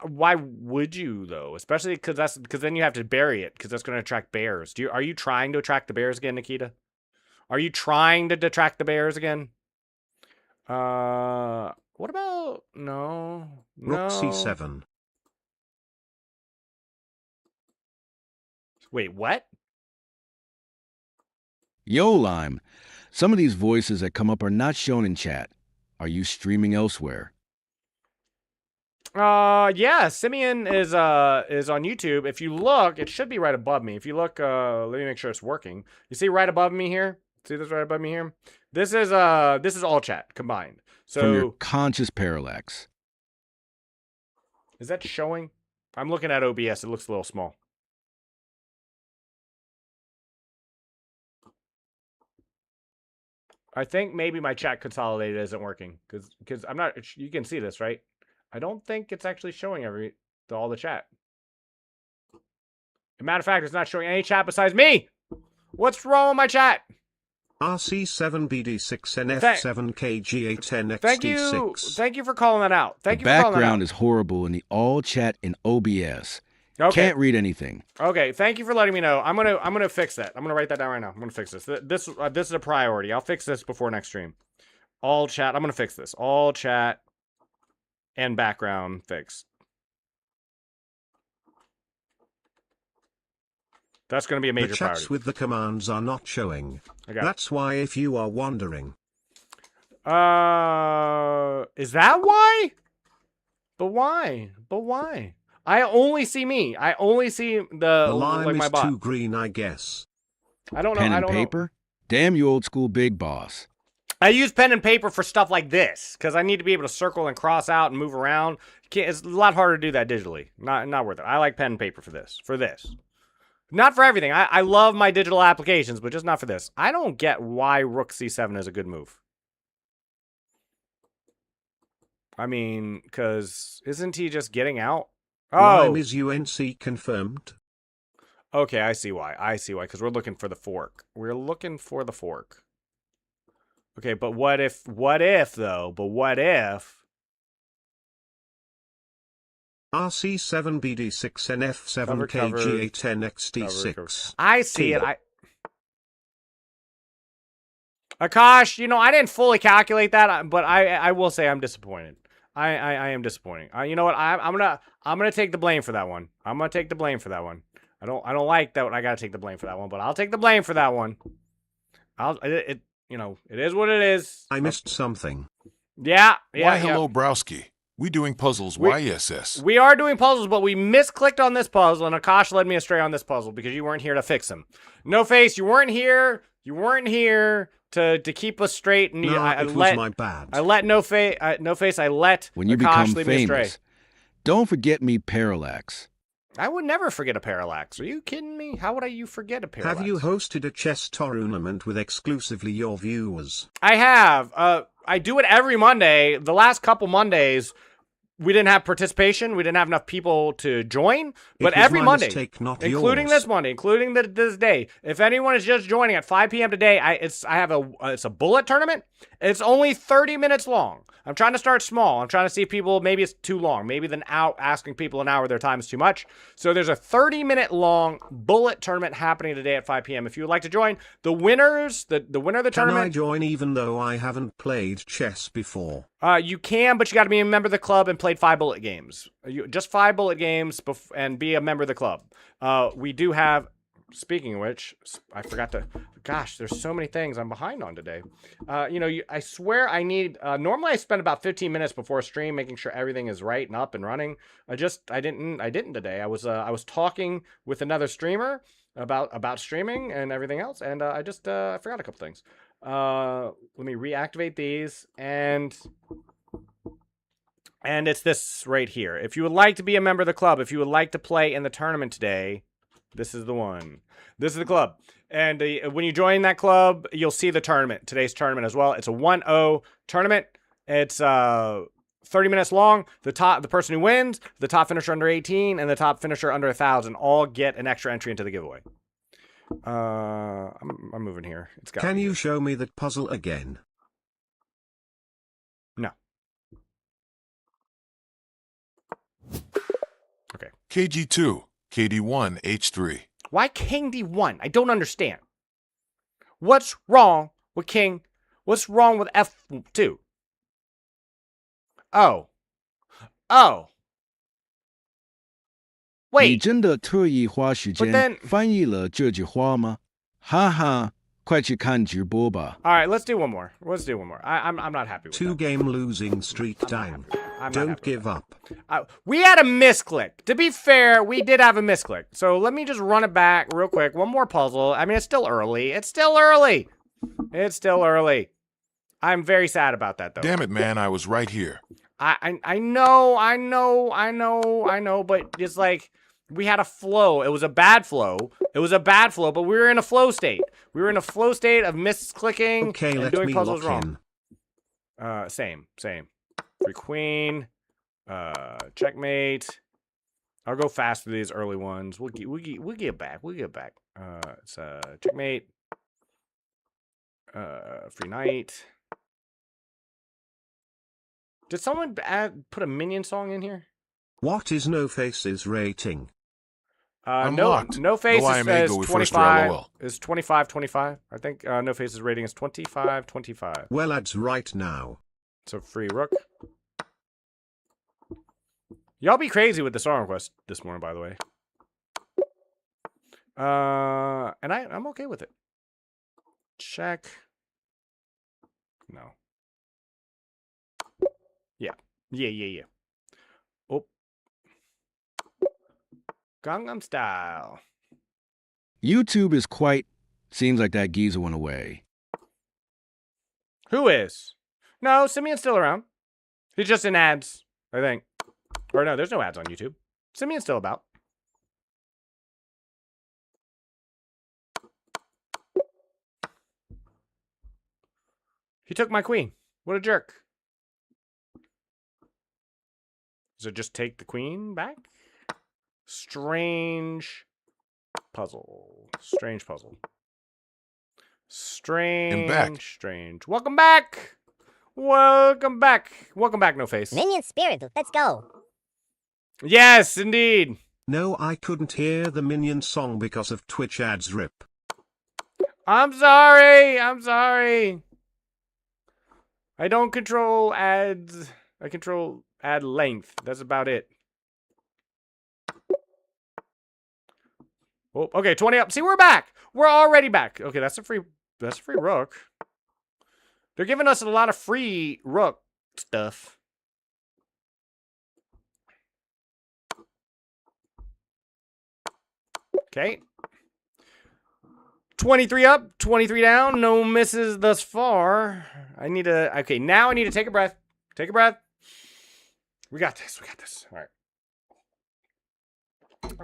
Why would you though? Especially because then you have to bury it because that's going to attract bears. Are you trying to attract the bears again, Nikita? Are you trying to attract the bears again? What about no? Rook c7. Wait, what? Yo, Lime. Some of these voices that come up are not shown in chat. Are you streaming elsewhere? Yeah, Simeon is on YouTube. If you look, it should be right above me. If you look, let me make sure it's working. You see right above me here? See this right above me here? This is all chat combined. So from your conscious parallax. Is that showing? I'm looking at OBS. It looks a little small. I think maybe my chat consolidated isn't working because I'm not. You can see this, right? I don't think it's actually showing all the chat. As a matter of fact, it's not showing any chat besides me. What's wrong with my chat? RC7BD6NF7KGA10XT6. Thank you for calling that out. Thank you The for calling that out. background is horrible in the all chat in OBS. Okay. Can't read anything. Okay, thank you for letting me know. I'm gonna fix that. I'm gonna write that down right now. I'm gonna fix this. This is a priority. I'll fix this before next stream. All chat. I'm gonna fix this. All chat and background fixed. That's gonna be a major the chats priority. with the commands are not showing. That's why, if you are wondering. Is that why? But why? But why? I only see me. I only see the line like my is bot. too green, I guess. I don't know. Pen I and don't paper? know. Damn you, old school big boss. I use pen and paper for stuff like this because I need to be able to circle and cross out and move around. It's a lot harder to do that digitally. Not worth it. I like pen and paper for this. Not for everything. I love my digital applications, but just not for this. I don't get why Rook C7 is a good move. I mean, because isn't he just getting out? Oh, Lime is UNC confirmed. Okay, I see why. Because we're looking for the fork. Okay, but what if, though? But what if? RC7BD6NF7KGA10XT6. I see it. Akash, I didn't fully calculate that, but I will say I'm disappointed. I am disappointing. You know what? I'm gonna take the blame for that one. I don't like that one. I gotta take the blame for that one, but I'll take the blame for that one. It is what it is. I missed something. Yeah. Why hello, Browski? We doing puzzles. YSS. We are doing puzzles, but we misclicked on this puzzle, and Akash led me astray on this puzzle because you weren't here to fix them. No Face, you weren't here. You weren't here to keep us straight. And no, it was my bad. I let No Face. I let when you Akash become lead me astray. famous. Don't forget me, Parallax. I would never forget a parallax. Are you kidding me? How would you forget a parallax? Have you hosted a chess tournament with exclusively your viewers? I have. I do it every Monday. The last couple Mondays, we didn't have participation. We didn't have enough people to join. But every Monday, including this Monday, including this day, if anyone is just joining at 5 p.m. today, it's a bullet tournament. It's only 30 minutes long. I'm trying to start small. I'm trying to see if people, maybe it's too long. Maybe asking people an hour of their time is too much. So there's a 30-minute long bullet tournament happening today at 5 p.m. If you would like to join, the winners, the winner of the tournament. Can I join even though I haven't played chess before? You can, but you got to be a member of the club and played 5 bullet games. Just 5 bullet games and be a member of the club. We do have, speaking of which, I forgot to, gosh, there's so many things I'm behind on today. I swear I need, normally I spend about 15 minutes before a stream making sure everything is right and up and running. I didn't today. I was talking with another streamer about streaming and everything else, and I forgot a couple things. Let me reactivate these, and it's this right here. If you would like to be a member of the club, if you would like to play in the tournament today, this is the one. This is the club. And when you join that club, you'll see the tournament, today's tournament as well. It's a 1-0 tournament. It's 30 minutes long. The person who wins, the top finisher under 18, and the top finisher under 1,000 all get an extra entry into the giveaway. I'm moving here. Can you show me that puzzle again? No. Okay. KG2, KD1, H3. Why King D1? I don't understand. What's wrong with King? What's wrong with F2? Oh. Wait. 你真的特意花时间翻译了这句话吗？哈哈，快去看直播吧。All right, let's do one more. I'm not happy with that. 2-game losing streak down. Don't give up. We had a misclick. To be fair, we did have a misclick. So let me just run it back real quick. One more puzzle. I mean, it's still early. It's still early. I'm very sad about that, though. Damn it, man. I was right here. I know, but it's like we had a flow. It was a bad flow. But we were in a flow state. We were in a flow state of misclicking and doing puzzles wrong. Same. Free queen. Checkmate. I'll go fast through these early ones. We'll get back. It's checkmate. Free knight. Did someone put a minion song in here? What is No Face's rating? No Face is 25. Is 25. I think No Face's rating is 25. Well, adds right now. So free rook. Y'all be crazy with the song request this morning, by the way. And I'm okay with it. Check. No. Yeah. Oh. Gangnam Style. YouTube is quite... Seems like that geezer went away. Who is? No, Simeon's still around. He's just in ads, I think. Or no, there's no ads on YouTube. Simeon's still about. He took my queen. What a jerk. Does it just take the queen back? Strange puzzle. Strange. Welcome back. Welcome back, No Face. Minion Spirit, let's go. Yes, indeed. No, I couldn't hear the Minion song because of Twitch ads rip. I'm sorry. I don't control ads. I control ad length. That's about it. Oh, okay, 20 up. See, we're back. We're already back. Okay, that's a free rook. They're giving us a lot of free rook stuff. Okay. 23 up, 23 down. No misses thus far. Okay, now I need to take a breath. We got this. All right.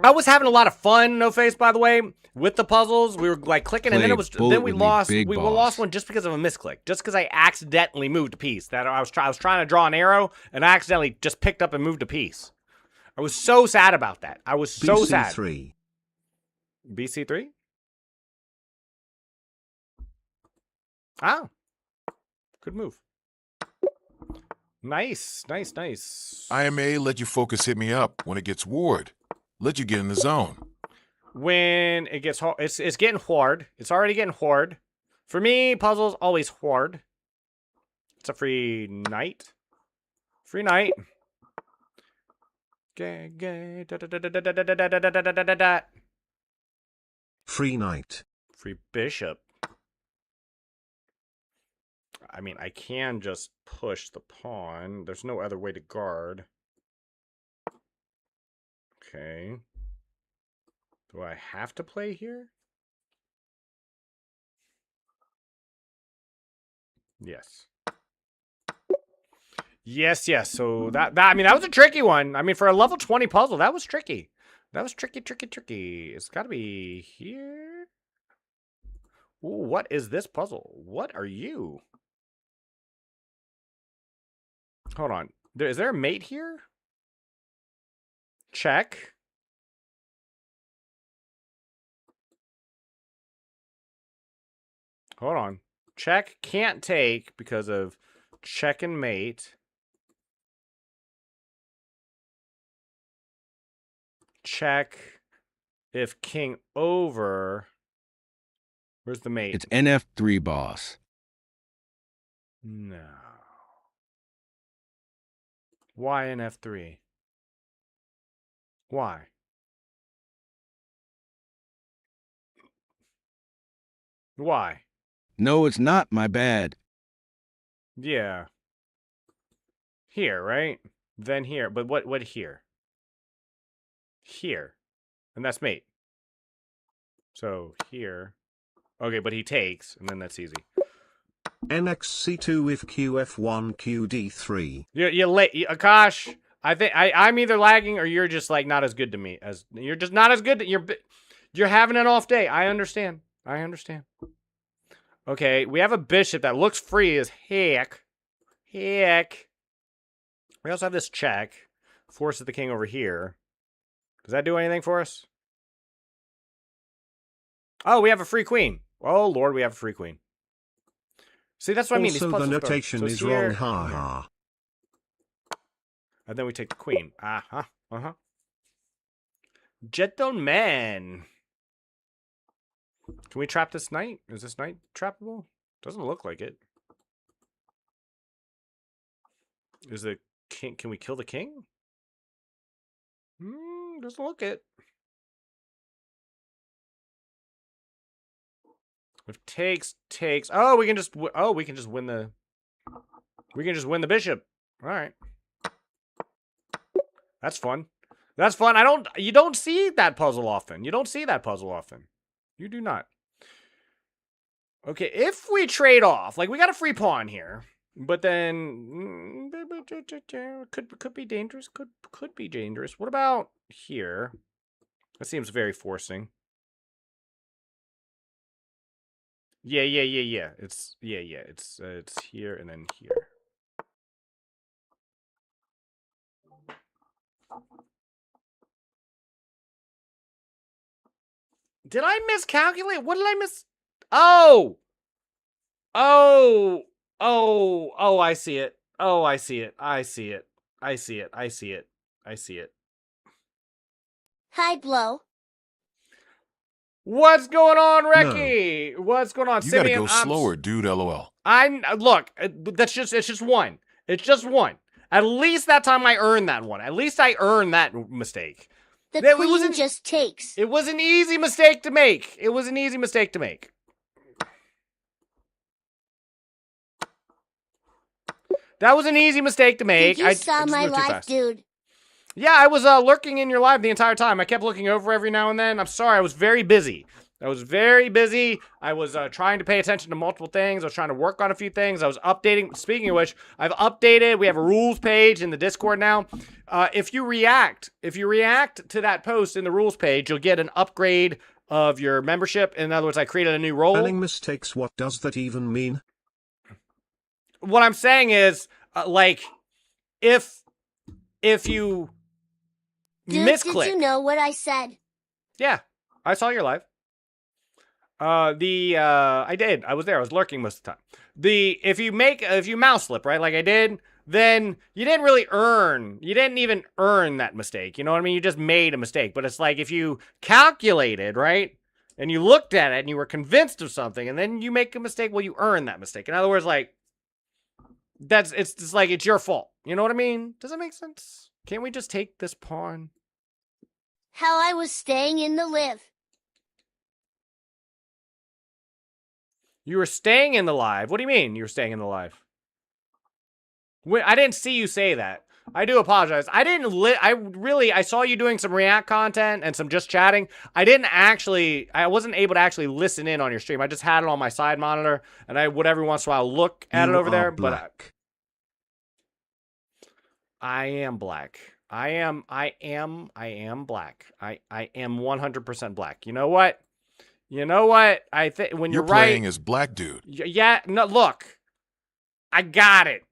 I was having a lot of fun, No Face, by the way, with the puzzles. We were like clicking, and then we lost one just because of a misclick. Just because I accidentally moved a piece. That I was trying to draw an arrow, and I accidentally just picked up and moved a piece. I was so sad about that. I was so sad. BC3. BC3? Ah. Good move. Nice. IMA let you focus hit me up when it gets ward. Let you get in the zone. When it gets hard, it's getting hard. It's already getting hard. For me, puzzles always hard. It's a free knight. Free knight. Free knight. Free bishop. I mean, I can just push the pawn. There's no other way to guard. Okay. Do I have to play here? Yes. Yes. So that was a tricky one. I mean, for a level 20 puzzle, that was tricky. That was tricky. It's got to be here. Ooh, what is this puzzle? What are you? Hold on. Is there a mate here? Check. Hold on. Check can't take because of check and mate. Check if king over. Where's the mate? It's NF3, boss. No. Why NF3? Why? Why? No, it's not my bad. Yeah. Here, right? Then here. But what here? Here. And that's mate. So here. Okay, but he takes, and then that's easy. NXC2 if QF1 QD3. You're late, Akash. I think I'm either lagging or you're just like not as good to me as you're just not as good. You're having an off day. I understand. Okay, we have a bishop that looks free as heck. We also have this check. Forces the king over here. Does that do anything for us? Oh, we have a free queen. Oh, Lord, we have a free queen. See, that's what I mean. Also, the notation is wrong, ha. And then we take the queen. Gentlemen. Can we trap this knight? Is this knight trappable? Doesn't look like it. Is the king? Can we kill the king? Doesn't look it. If takes. Oh, we can just win the. We can just win the bishop. All right. That's fun. That's fun. You don't see that puzzle often. You do not. Okay, if we trade off, like we got a free pawn here, but then could be dangerous. Could be dangerous. What about here? That seems very forcing. Yeah. It's here and then here. Did I miscalculate? What did I miss? Oh, I see it. I see it. Hi, Blow. What's going on, Reki? No. What's going on, You gotta go slower, dude, LOL. Look, it's just one. It's just one. At least that time I earned that one. At least I earned that mistake. The queen just takes. It was an easy mistake to make. That was an easy mistake to make. You saw my live, dude. Yeah, I was lurking in your live the entire time. I kept looking over every now and then. I'm sorry, I was very busy. I was trying to pay attention to multiple things. I was trying to work on a few things. I was updating. Speaking of which, I've updated. We have a rules page in the Discord now. If you react to that post in the rules page, you'll get an upgrade of your membership. In other words, I created a new role. Spelling mistakes, what does that even mean? What I'm saying is, if you misclick. Did you know what I said? Yeah, I saw your live. I did. I was there. I was lurking most of the time. If you mouse slip, right, like I did, then you didn't even earn that mistake. You know what I mean? You just made a mistake. But it's like if you calculated, right, and you looked at it and you were convinced of something, and then you make a mistake, well, you earn that mistake. In other words, like, it's just like it's your fault. You know what I mean? Does that make sense? Can't we just take this pawn? How I was staying in the live. You were staying in the live. What do you mean you were staying in the live? I didn't see you say that. I do apologize. I saw you doing some React content and some just chatting. I wasn't able to actually listen in on your stream. I just had it on my side monitor, and I would every once in a while look at it over there. Black. But I am black. I am black. I am 100% black. You know what? I think when you're right, playing as black, dude. Yeah. No, look, I got it.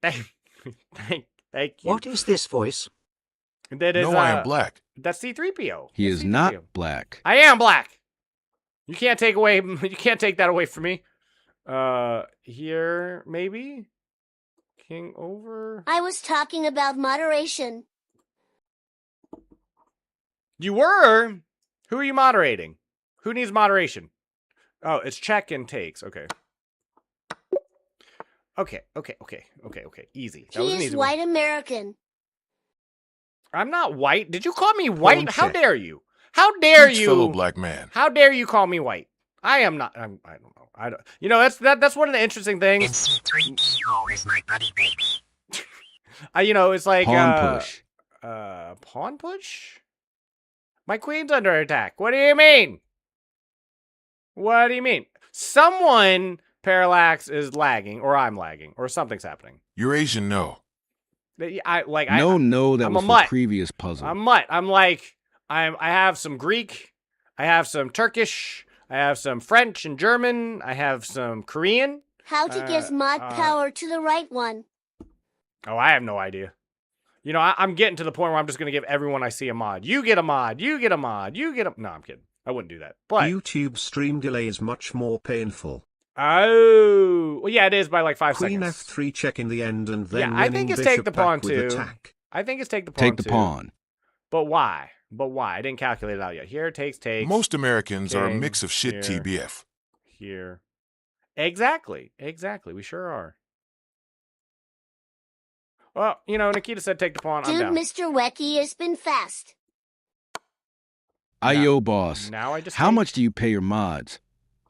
Thank you. What is this voice? That is. No, I am black. That's C-3PO. He is not black. I am black. You can't take that away from me. Here maybe. King over. I was talking about moderation. You were? Who are you moderating? Who needs moderation? Oh, it's check and takes. Okay. Easy. That was an He easy is white one. American. I'm not white. Did you call me white? Don't How check. dare you? How dare Each you? fellow black man. How dare you call me white? I am not. I don't know. I don't. You know, that's one of the interesting things. And C3PO is my buddy baby. It's like Pawn push. Pawn push? My queen's under attack. What do you mean? What do you mean? Someone Parallax is lagging, or I'm lagging, or something's happening. You're Asian, no. That I'm was a for mutt. previous puzzle. I'm mutt. I have some Greek. I have some Turkish. I have some French and German. I have some Korean. How to give mod power to the right one. Oh, I have no idea. You know, I'm getting to the point where I'm just going to give everyone I see a mod. You get a mod. You get a mod. You get a... No, I'm kidding. I wouldn't do that. But YouTube stream delay is much more painful. Oh, well, yeah, it is by like 5 Queen seconds. F3 check in the end and then I think it's take the pawn too. I think it's take the pawn Take the pawn. But why? I didn't calculate it out yet. Here, takes. Most Americans are a mix of shit here, TBF. Here. Exactly. We sure are. Well, you know, Nikita said take the pawn. Dude, I'm down. Mr. Wecky has been fast. Ayo, boss. Now I just How much do you pay your mods?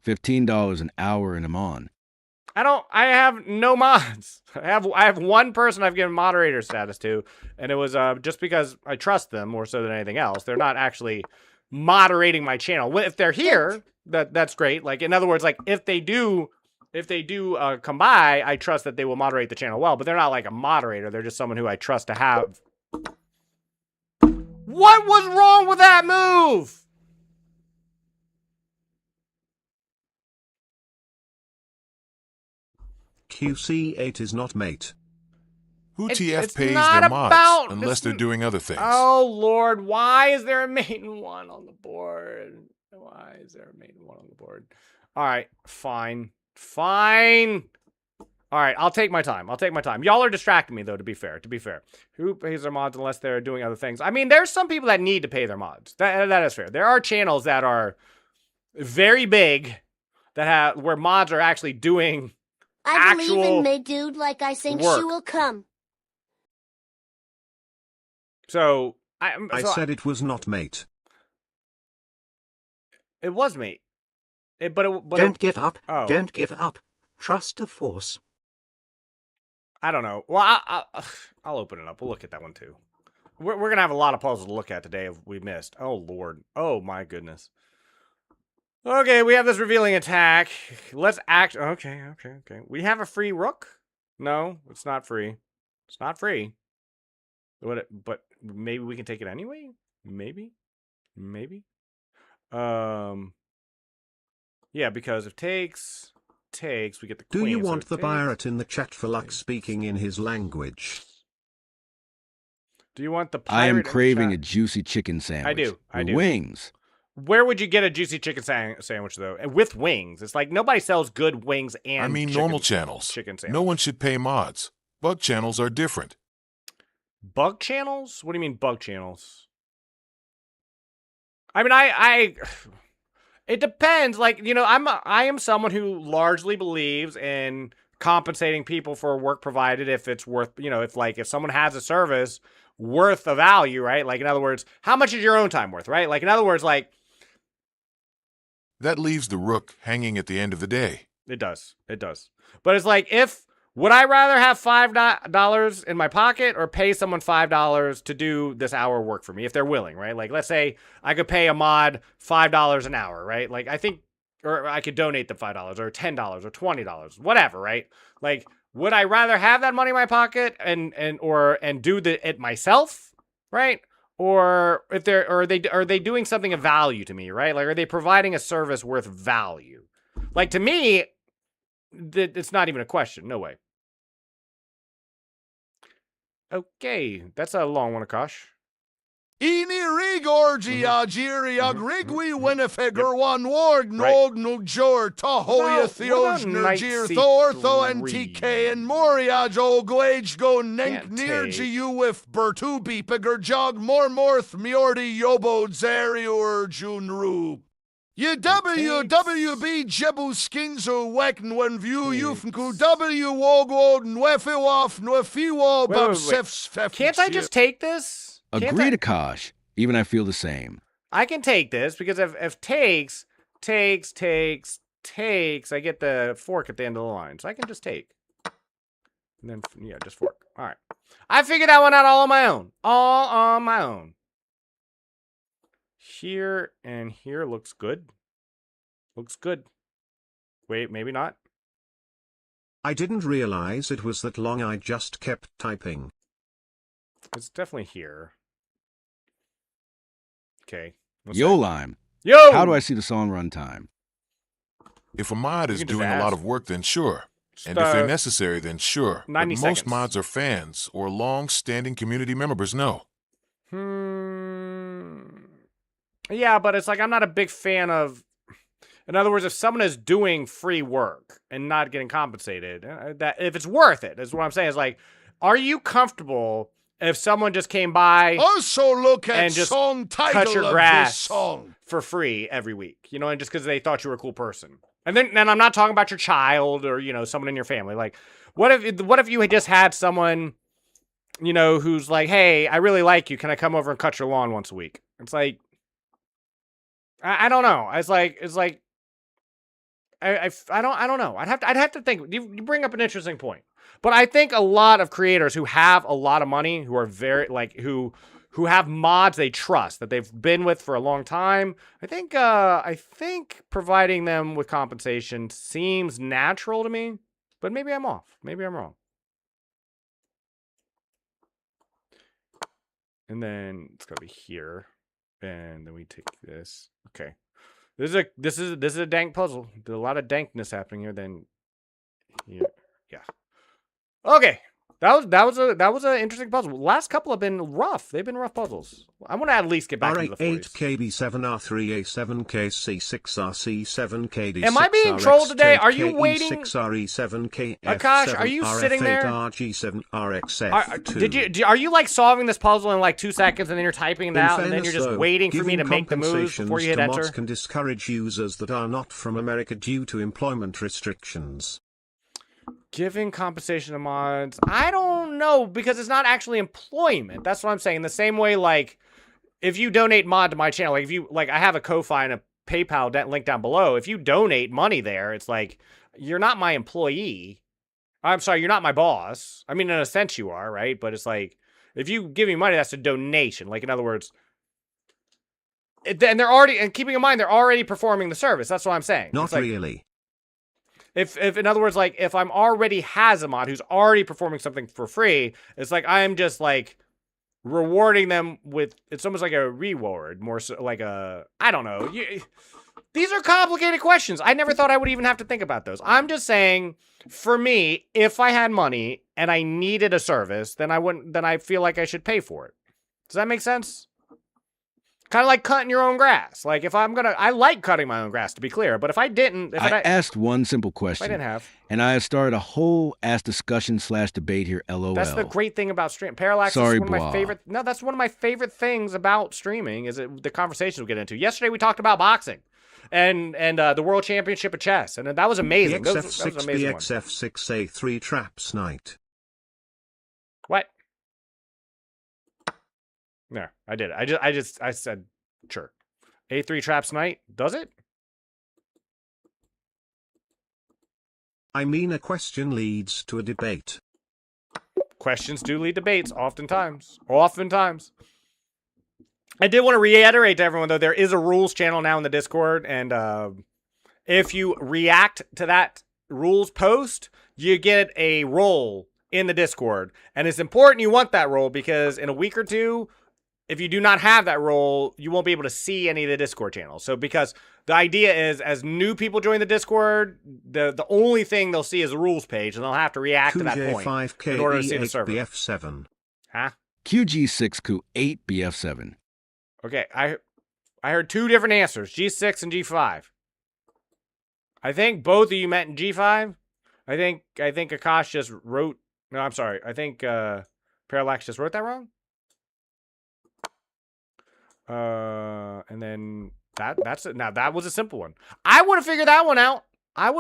$15 an hour and I'm on. I have no mods. I have one person I've given moderator status to, and it was just because I trust them more so than anything else. They're not actually moderating my channel. If they're here, that's great. Like, in other words, like if they do come by, I trust that they will moderate the channel well, but they're not like a moderator. They're just someone who I trust to have. What was wrong with that move? QC8 is not mate. Who It's TF pays not their mods about- unless it's they're doing other things? Oh, Lord, why is there a maiden one on the board? Why is there a maiden one on the board? All right, fine. All right, I'll take my time. Y'all are distracting me, though, to be fair. Who pays their mods unless they're doing other things? I mean, there's some people that need to pay their mods. That is fair. There are channels that are very big that where mods are actually doing I believe actual in May, dude, like I think work. she will come. So, I said it was not mate. It was me. Don't give up. Oh. Don't give up. Trust the force. I don't know. Well, I'll open it up. We'll look at that one too. We're gonna have a lot of puzzles to look at today if we missed. Oh Lord. Oh my goodness. Okay, we have this revealing attack. Let's act. Okay. We have a free rook. No, it's not free. But maybe we can take it anyway. Maybe. Yeah, because if takes, we get the queen. Do you so want it the takes, pirate in the chat for luck speaking in his language? Do you want the pirate I am in the craving a chat? juicy chicken sandwich. I do. Wings. Where would you get a juicy chicken sandwich, though? With wings. It's like nobody sells good wings and I mean normal channels. Chicken sandwich. No one should pay mods. Bug channels are different. Bug channels? What do you mean bug channels? I mean, it depends. Like, you know, I am someone who largely believes in compensating people for work provided if it's worth, you know, if someone has a service worth a value, right? Like, in other words, how much is your own time worth, right? Like, in other words, like, that leaves the rook hanging at the end of the day. It does. But it's like, would I rather have $5 in my pocket or pay someone $5 to do this hour work for me if they're willing, right? Like, let's say I could pay a mod $5 an hour, right? Like, I think, or I could donate the $5 or $10 or $20, whatever, right? Like, would I rather have that money in my pocket and do it myself, right? Or if are they doing something of value to me, right? Like, are they providing a service worth value? Like, to me, it's not even a question. No way. Okay, that's a long one, Akash. Ini rigorgia giria grigwi winifigure one ward nog nugjor tahoya theos nurgir thortho and TK and moria jo glage go nenk near you with bertubi pigger jog morth miordi yobo zariur junru. You WWB Jebu Skinzo Wecken when view Yufnku W Wogo Nwefiwaf Nwefiwo Babsefs. Can't I just take this? Agree to Kosh. Even I feel the same. I can take this because if takes, I get the fork at the end of the line. So I can just take. And then, yeah, just fork. All right. I figured that one out all on my own. Here and here looks good. Wait, maybe not. I didn't realize it was that long. I just kept typing. It's definitely here. Okay. Yo, Lime. Yo! How do I see the song runtime? If a mod is can just doing a ask. lot of work, then sure. And Just, if they're necessary, then sure. But 90 most seconds. mods are fans or long-standing community members, no. Yeah, but it's like I'm not a big fan of... In other words, if someone is doing free work and not getting compensated, that if it's worth it, is what I'm saying. Is like, are you comfortable if someone just came by Also look at and just song title cut your of grass this song. for free every week, you know, and just because they thought you were a cool person? And I'm not talking about your child or, you know, someone in your family. Like, what if you had just had someone, you know, who's like, hey, I really like you. Can I come over and cut your lawn once a week? It's like, I don't know. It's like. I don't know. I'd have to think. You bring up an interesting point, but I think a lot of creators who have a lot of money, who are very who have mods they trust that they've been with for a long time. I think providing them with compensation seems natural to me, but maybe I'm off. Maybe I'm wrong. And then it's gotta be here, and then we take this. Okay. This is a dank puzzle. There's a lot of dankness happening here. Then, yeah. Okay, that was an interesting puzzle. Last couple have been rough. They've been rough puzzles. I want to at least get back into the 40s. R8KB7R3A7K6RC7KD6RX. Am I being trolled today? Are you waiting? Akash, Akash, are you sitting there? Are you like solving this puzzle in like 2 seconds and then you're typing it out and then you're just waiting for me to make the moves before you hit enter? Mods can discourage users that are not from America due to employment restrictions. Giving compensation to mods, I don't know, because it's not actually employment. That's what I'm saying. The same way, like, if you donate mod to my channel, like if you I have a Ko-Fi and a PayPal link down below. If you donate money there, it's like you're not my employee. I'm sorry, you're not my boss. I mean, in a sense, you are, right? But it's like if you give me money, that's a donation. Like in other words, and keeping in mind they're already performing the service. That's what I'm saying. Not really. If in other words, like if I'm already has a mod who's already performing something for free, it's like I'm just like rewarding them with, it's almost like a reward, more so like a, I don't know. These are complicated questions. I never thought I would even have to think about those. I'm just saying, for me, if I had money and I needed a service, then I feel like I should pay for it. Does that make sense? Kind of like cutting your own grass. Like if I like cutting my own grass, to be clear, but if I didn't, I asked one simple question. I didn't have. And I started a whole ass discussion/debate here, LOL. That's the great thing about stream. Parallax Sorry, is one of my favorite. No, that's one of my favorite things about streaming is the conversations we get into. Yesterday we talked about boxing and the World Championship of Chess, and that was amazing. That was an amazing one. BXF6A3 Traps Night. What? No, I did. I said, sure. A3 Traps Night, does it? I mean, a question leads to a debate. Questions do lead to debates, oftentimes. Oftentimes. I did want to reiterate to everyone, though, there is a rules channel now in the Discord, and if you react to that rules post, you get a role in the Discord. And it's important you want that role because in a week or two, if you do not have that role, you won't be able to see any of the Discord channels. So because the idea is as new people join the Discord, the only thing they'll see is the rules page, and they'll have to react to that point in order to see the server. BF7. Huh? QG6Q8 BF7. Okay, I heard two different answers, G6 and G5. I think both of you meant in G5. I think Akash just wrote... No, I'm sorry. I think Parallax just wrote that wrong. And then that's it. Now that was a simple one. I would have figured that one out. I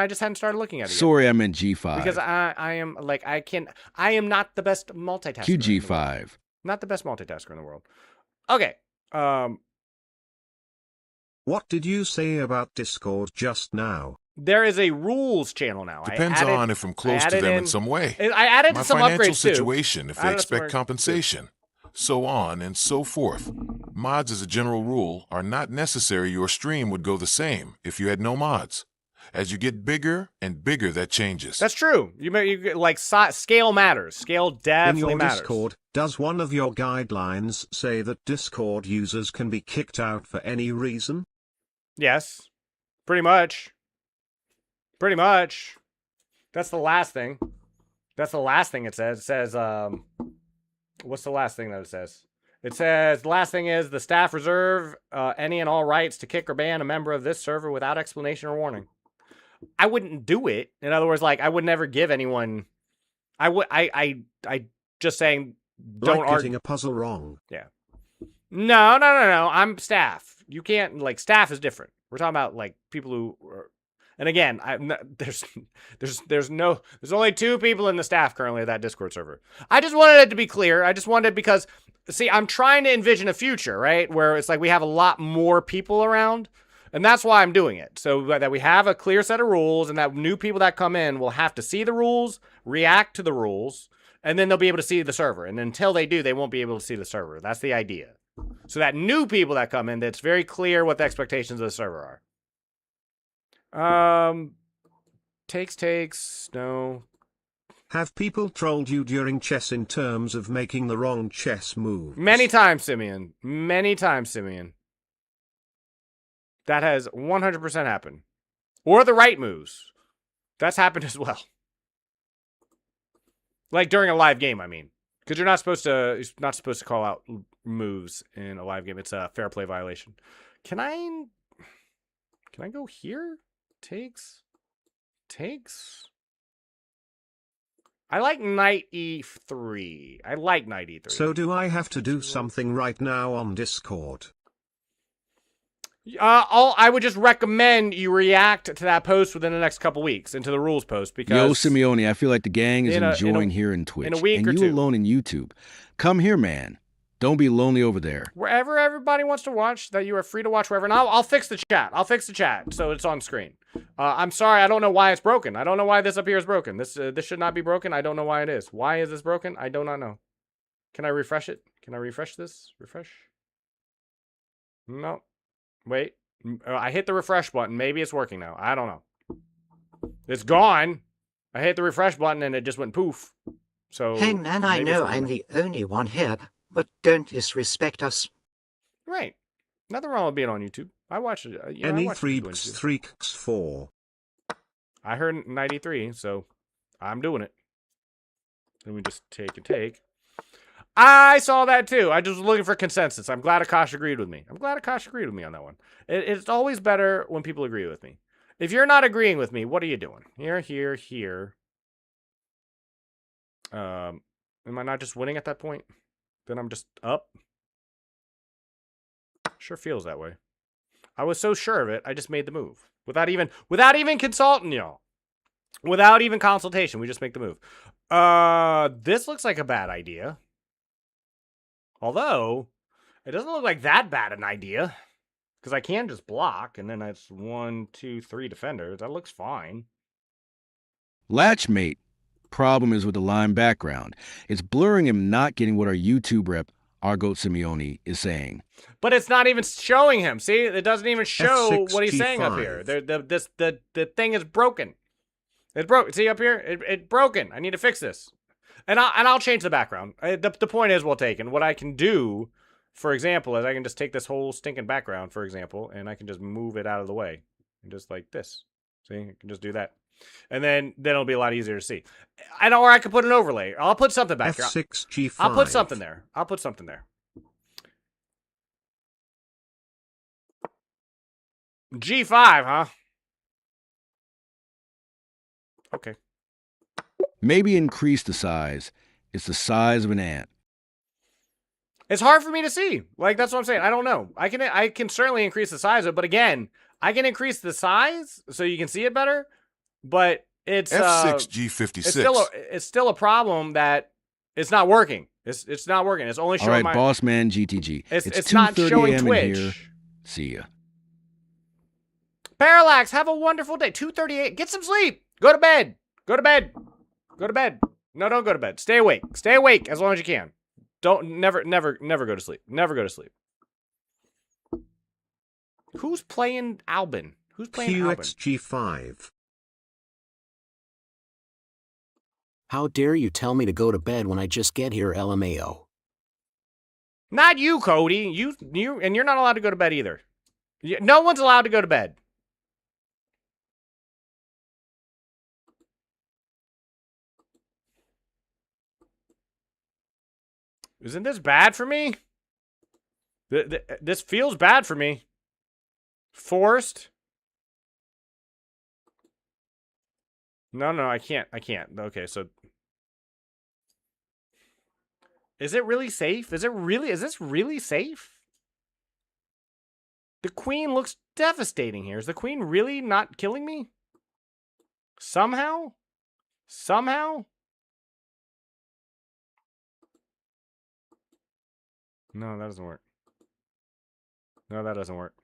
just hadn't started looking at it. Sorry, I meant G5. Because I am like I am not the best multitasker. QG5. Not the best multitasker in the world. Okay. What did you say about Discord just now? There is a rules channel now. Depends on if I'm close to them in some way. I added some upgrades too. My financial situation, if they expect compensation. So on and so forth. Mods as a general rule are not necessary. Your stream would go the same if you had no mods. As you get bigger and bigger, that changes. That's true. You like scale matters. Scale definitely In your matters. Discord, does one of your guidelines say that Discord users can be kicked out for any reason? Yes. Pretty much. Pretty much. That's the last thing. That's the last thing it says. It says, what's the last thing that it says? It says, the last thing is, the staff reserve any and all rights to kick or ban a member of this server without explanation or warning. I wouldn't do it. In other words, like, I would never give anyone... I just saying, don't like getting a puzzle wrong. Yeah. No. I'm staff. You can't, like, staff is different. We're talking about, like, people who... And again, there's only 2 people in the staff currently at that Discord server. I just wanted it to be clear. I just wanted, because, see, I'm trying to envision a future, right? Where it's like we have a lot more people around. And that's why I'm doing it. So that we have a clear set of rules, and that new people that come in will have to see the rules, react to the rules, and then they'll be able to see the server. And until they do, they won't be able to see the server. That's the idea. So that new people that come in, that's very clear what the expectations of the server are. Takes, no. Have people trolled you during chess in terms of making the wrong chess move? Many times, Simeon. Many times, Simeon. That has 100% happened. Or the right moves. That's happened as well. Like during a live game, I mean. Because you're not supposed to call out moves in a live game. It's a fair play violation. Can I go here? Takes. I like knight e3. I like knight e3. So do I have to do something right now on Discord? I would just recommend you react to that post within the next couple weeks, into the rules post, because... Yo, Simeone, I feel like the gang is enjoying here in Twitch. In a week or and two. you alone in YouTube. Come here, man. Don't be lonely over there. Wherever everybody wants to watch, that you are free to watch wherever. And I'll fix the chat. I'll fix the chat so it's on screen. I'm sorry, I don't know why it's broken. I don't know why this up here is broken. This should not be broken. I don't know why it is. Why is this broken? I do not know. Can I refresh it? Can I refresh this? Refresh? No. Wait. I hit the refresh button. Maybe it's working now. I don't know. It's gone. I hit the refresh button and it just went poof. So. Hey, man, I know I'm the only one here, but don't disrespect us. Right. Nothing wrong with being on YouTube. I watch it. NE3X4. I heard 93, so I'm doing it. Let me just take a take. I saw that too. I just was looking for consensus. I'm glad Akash agreed with me. I'm glad Akash agreed with me on that one. It's always better when people agree with me. If you're not agreeing with me, what are you doing? Here. Am I not just winning at that point? Then I'm just up. Sure feels that way. I was so sure of it, I just made the move. Without even consulting y'all. Without even consultation, we just make the move. This looks like a bad idea. Although, it doesn't look like that bad an idea. Because I can just block, and then that's 1, 2, 3 defenders. That looks fine. Latchmate. Problem is with the line background. It's blurring him not getting what our YouTube rep, Argoat Simeone, is saying. But it's not even showing him. See, it doesn't even show what he's saying up here. The thing is broken. It's broken. See up here? It's broken. I need to fix this. And I'll change the background. The point is well taken. What I can do, for example, is I can just take this whole stinking background, for example, and I can just move it out of the way. And just like this. See? I can just do that. And then it'll be a lot easier to see. Or I could put an overlay. I'll put something back here. F6, G5. I'll put something there. G5, huh? Okay. Maybe increase the size. It's the size of an ant. It's hard for me to see. Like, that's what I'm saying. I don't know. I can certainly increase the size of it, but again, I can increase the size so you can see it better, but it's F6 G56. It's still a problem that it's not working. It's not working. It's only showing All right, boss man GTG. It's not showing Twitch. Here. See ya. Parallax, have a wonderful day. 2:38. Get some sleep. Go to bed. Go to bed. Go to bed. No, don't go to bed. Stay awake. Stay awake as long as you can. Never go to sleep. Never go to sleep. Who's playing Albin? Who's playing Albin? QXG5. How dare you tell me to go to bed when I just get here, LMAO. Not you, Cody. And you're not allowed to go to bed either. No one's allowed to go to bed. Isn't this bad for me? This feels bad for me. Forced. No, I can't. Okay, so. Is it really safe? Is this really safe? The queen looks devastating here. Is the queen really not killing me? Somehow? No, that doesn't work. No, that doesn't work.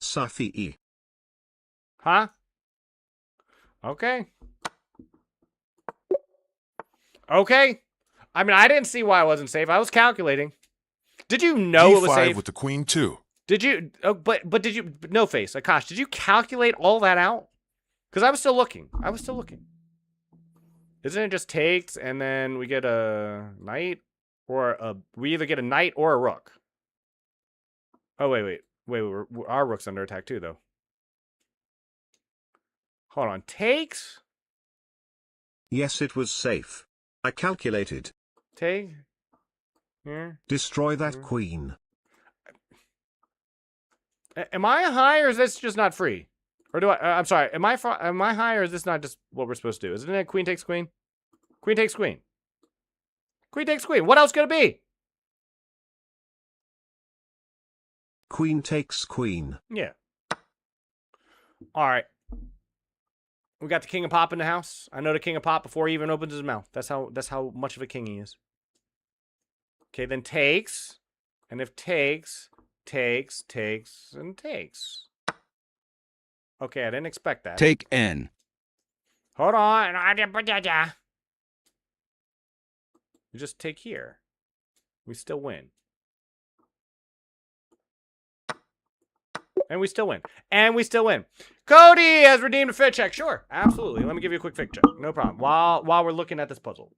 Safi. Huh? Okay. Okay. I mean, I didn't see why I wasn't safe. I was calculating. Did you know G5 it was safe? with the queen too. Did you? Oh, but did you? No face, Akash. Did you calculate all that out? Because I was still looking. Isn't it just takes and then we get a knight we either get a knight or a rook? Oh wait. Our rook's under attack too, though. Hold on, takes. Yes, it was safe. I calculated. Take. Here. Destroy that queen. Am I high or is this just not free? Or do I? I'm sorry. Am I high or is this not just what we're supposed to do? Isn't it queen takes queen? Queen takes queen. Queen takes queen. What else could it be? Queen takes queen. Yeah. All right. We got the king of pop in the house. I know the king of pop before he even opens his mouth. That's how much of a king he is. Okay, then takes. And if takes, and takes. Okay, I didn't expect that. Take N. Hold on. You just take here. We still win. And we still win. And we still win. Cody has redeemed a fit check. Sure, absolutely. Let me give you a quick fit check. No problem. While we're looking at this puzzle.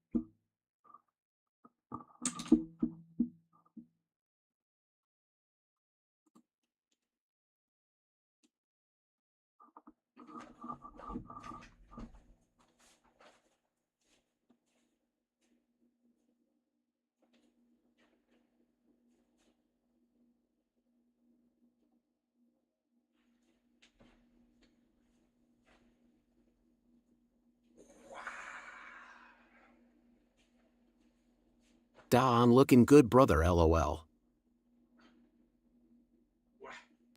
Don looking good, brother, LOL.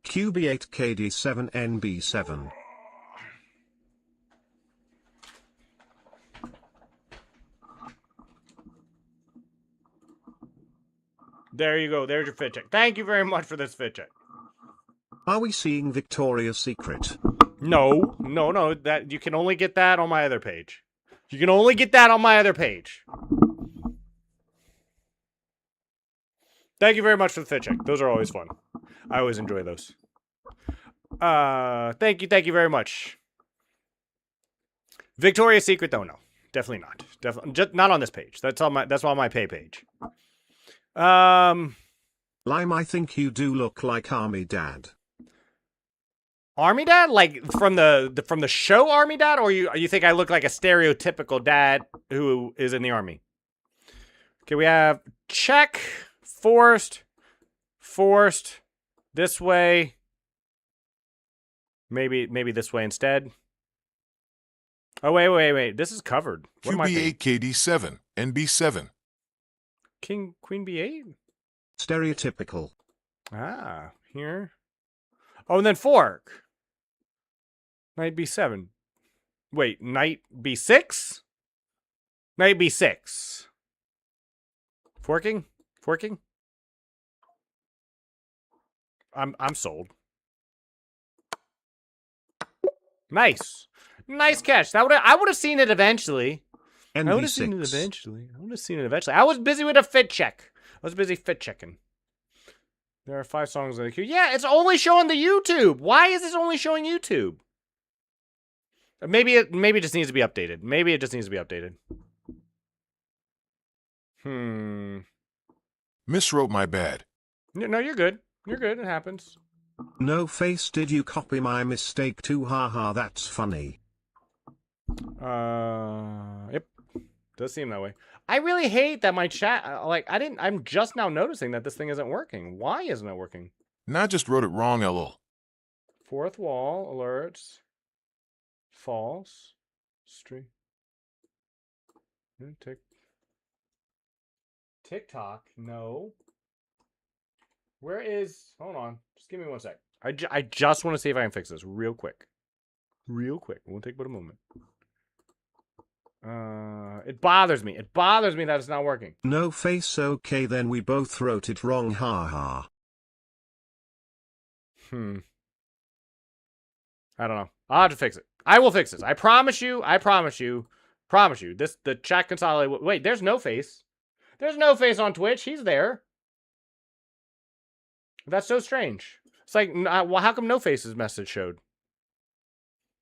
QB8KD7NB7. There you go. There's your fit check. Thank you very much for this fit check. Are we seeing Victoria's Secret? No. That you can only get that on my other page. You can only get that on my other page. Thank you very much for the fit check. Those are always fun. I always enjoy those. Thank you very much. Victoria's Secret, though, no. Definitely not. Definitely just not on this page. That's on my pay page. Lime, I think you do look like Army Dad. Army Dad? Like from the show Army Dad? Or you think I look like a stereotypical dad who is in the army? Okay, we have check. Forced, this way. Maybe this way instead. Oh, wait. This is covered. What am I thinking? QB8KD7, NB7. Queen B8? Stereotypical. Ah, here. Oh, and then fork. Knight B7. Wait, knight B6? Knight B6. Forking? I'm sold. Nice catch. I would have seen it eventually. NB6. I would have seen it eventually. I was busy with a fit check. I was busy fit checking. There are 5 songs in the queue. Yeah, it's only showing the YouTube. Why is this only showing YouTube? Maybe it just needs to be updated. Maybe it just needs to be updated. Miswrote my bad. No, you're good. You're good. It happens. No face, did you copy my mistake too? Haha, that's funny. Yep. Does seem that way. I really hate that my chat, I'm just now noticing that this thing isn't working. Why isn't it working? Not just wrote it wrong, lol. Fourth wall, alerts. False. Stream. TikTok, no. Where is, hold on. Just give me 1 sec. I just want to see if I can fix this real quick. Real quick. It won't take but a moment. It bothers me. It bothers me that it's not working. No face, okay, then we both wrote it wrong, haha. I don't know. I'll have to fix it. I will fix this. I promise you. I promise you. Promise you. The chat consolidate. Wait, there's no face. There's no face on Twitch. He's there. That's so strange. It's like, well, how come no face's message showed?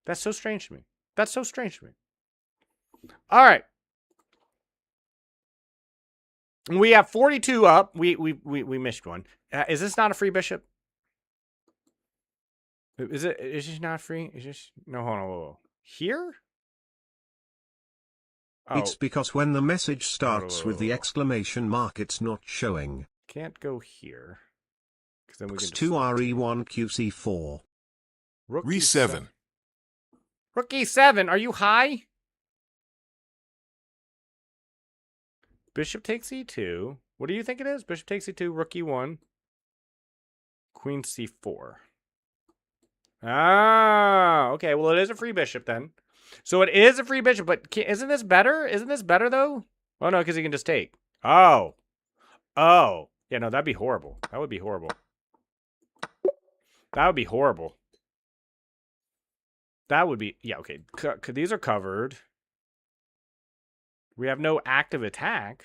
That's so strange to me. That's so strange to me. All right. We have 42 up. We missed one. Is this not a free bishop? Is it? Is this not free? Is this? No, hold on. Whoa. Here? Oh. It's because when the message starts with the exclamation mark, it's not showing. Can't go here. Because then we can X2 RE1 QC4. Rookie 7. Rookie 7. Are you high? Bishop takes E2. What do you think it is? Bishop takes E2. Rookie 1. Queen C4. Ah, okay. Well, it is a free bishop then. So it is a free bishop, but isn't this better? Isn't this better though? Oh no, because he can just take. Oh. Oh. Yeah, no, that'd be horrible. That would be horrible. That would be horrible. That would be, yeah, okay. These are covered. We have no active attack.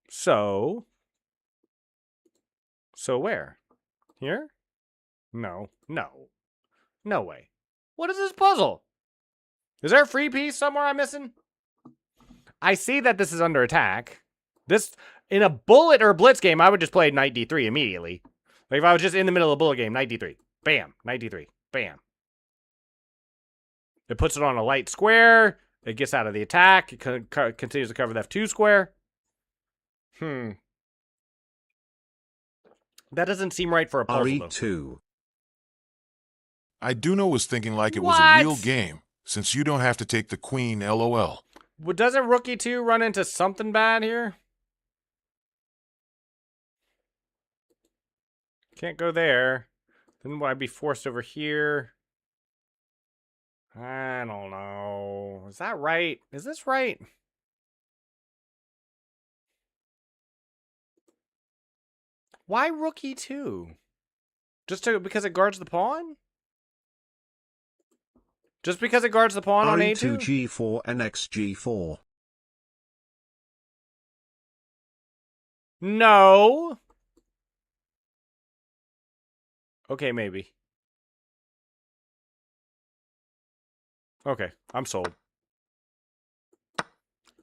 So where? Here? No. No. No way. What is this puzzle? Is there a free piece somewhere I'm missing? I see that this is under attack. This, in a bullet or blitz game, I would just play knight d3 immediately. Like if I was just in the middle of a bullet game, knight d3. Bam. Knight d3. Bam. It puts it on a light square. It gets out of the attack. It continues to cover the f2 square. That doesn't seem right for a puzzle, RE2. I do know was thinking like it was a real game, since you don't have to take the queen, lol. Well, doesn't Rookie 2 run into something bad here? Can't go there. Then would I be forced over here? I don't know. Is that right? Is this right? Why Rookie 2? Because it guards the pawn? Just because it guards the pawn on A2? RE2 G4 and XG4. No. Okay, maybe. Okay, I'm sold.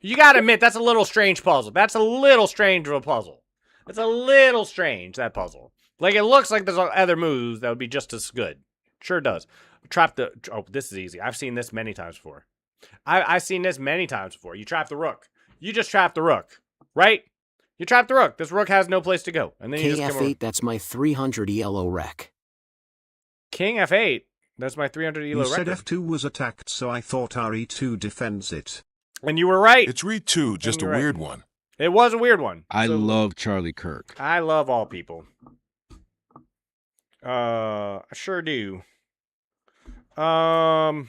You gotta admit, that's a little strange puzzle. That's a little strange of a puzzle. It's a little strange, that puzzle. Like, it looks like there's other moves that would be just as good. Sure does. Trap the... Oh, this is easy. I've seen this many times before. I've seen this many times before. You trap the rook. You just trap the rook. Right? You trap the rook. This rook has no place to go. And then you just come over. KF8, that's my 300 ELO wreck. King F8. That's my 300 ELO You said record. F2 was attacked, so I thought RE2 defends it. And you were right. It's Re2, just a weird one. It was a weird one. I love Charlie Kirk. I love all people. I sure do. So,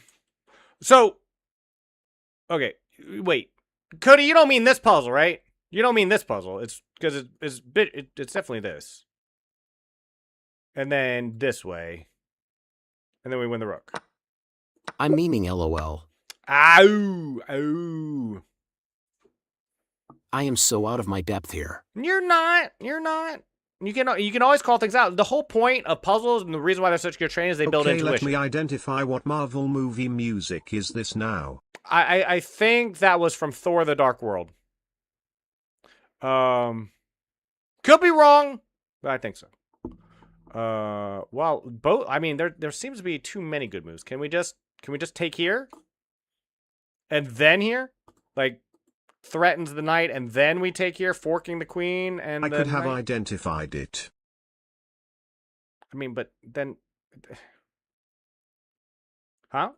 okay, wait, Cody, you don't mean this puzzle, right? You don't mean this puzzle. It's because it's definitely this, and then this way, and then we win the rook. I'm meaning LOL. Ow, ow. I am so out of my depth here. You're not. You're not. You can always call things out. The whole point of puzzles and the reason why they're such good training is they build intuition. Let me identify what Marvel movie music is this now. I think that was from Thor: The Dark World. Could be wrong, but I think so. Well, both. I mean, there seems to be too many good moves. Can we just take here, and then here, like threatens the knight, and then we take here, forking the queen, and I could have knight? identified it. I mean, but then, huh?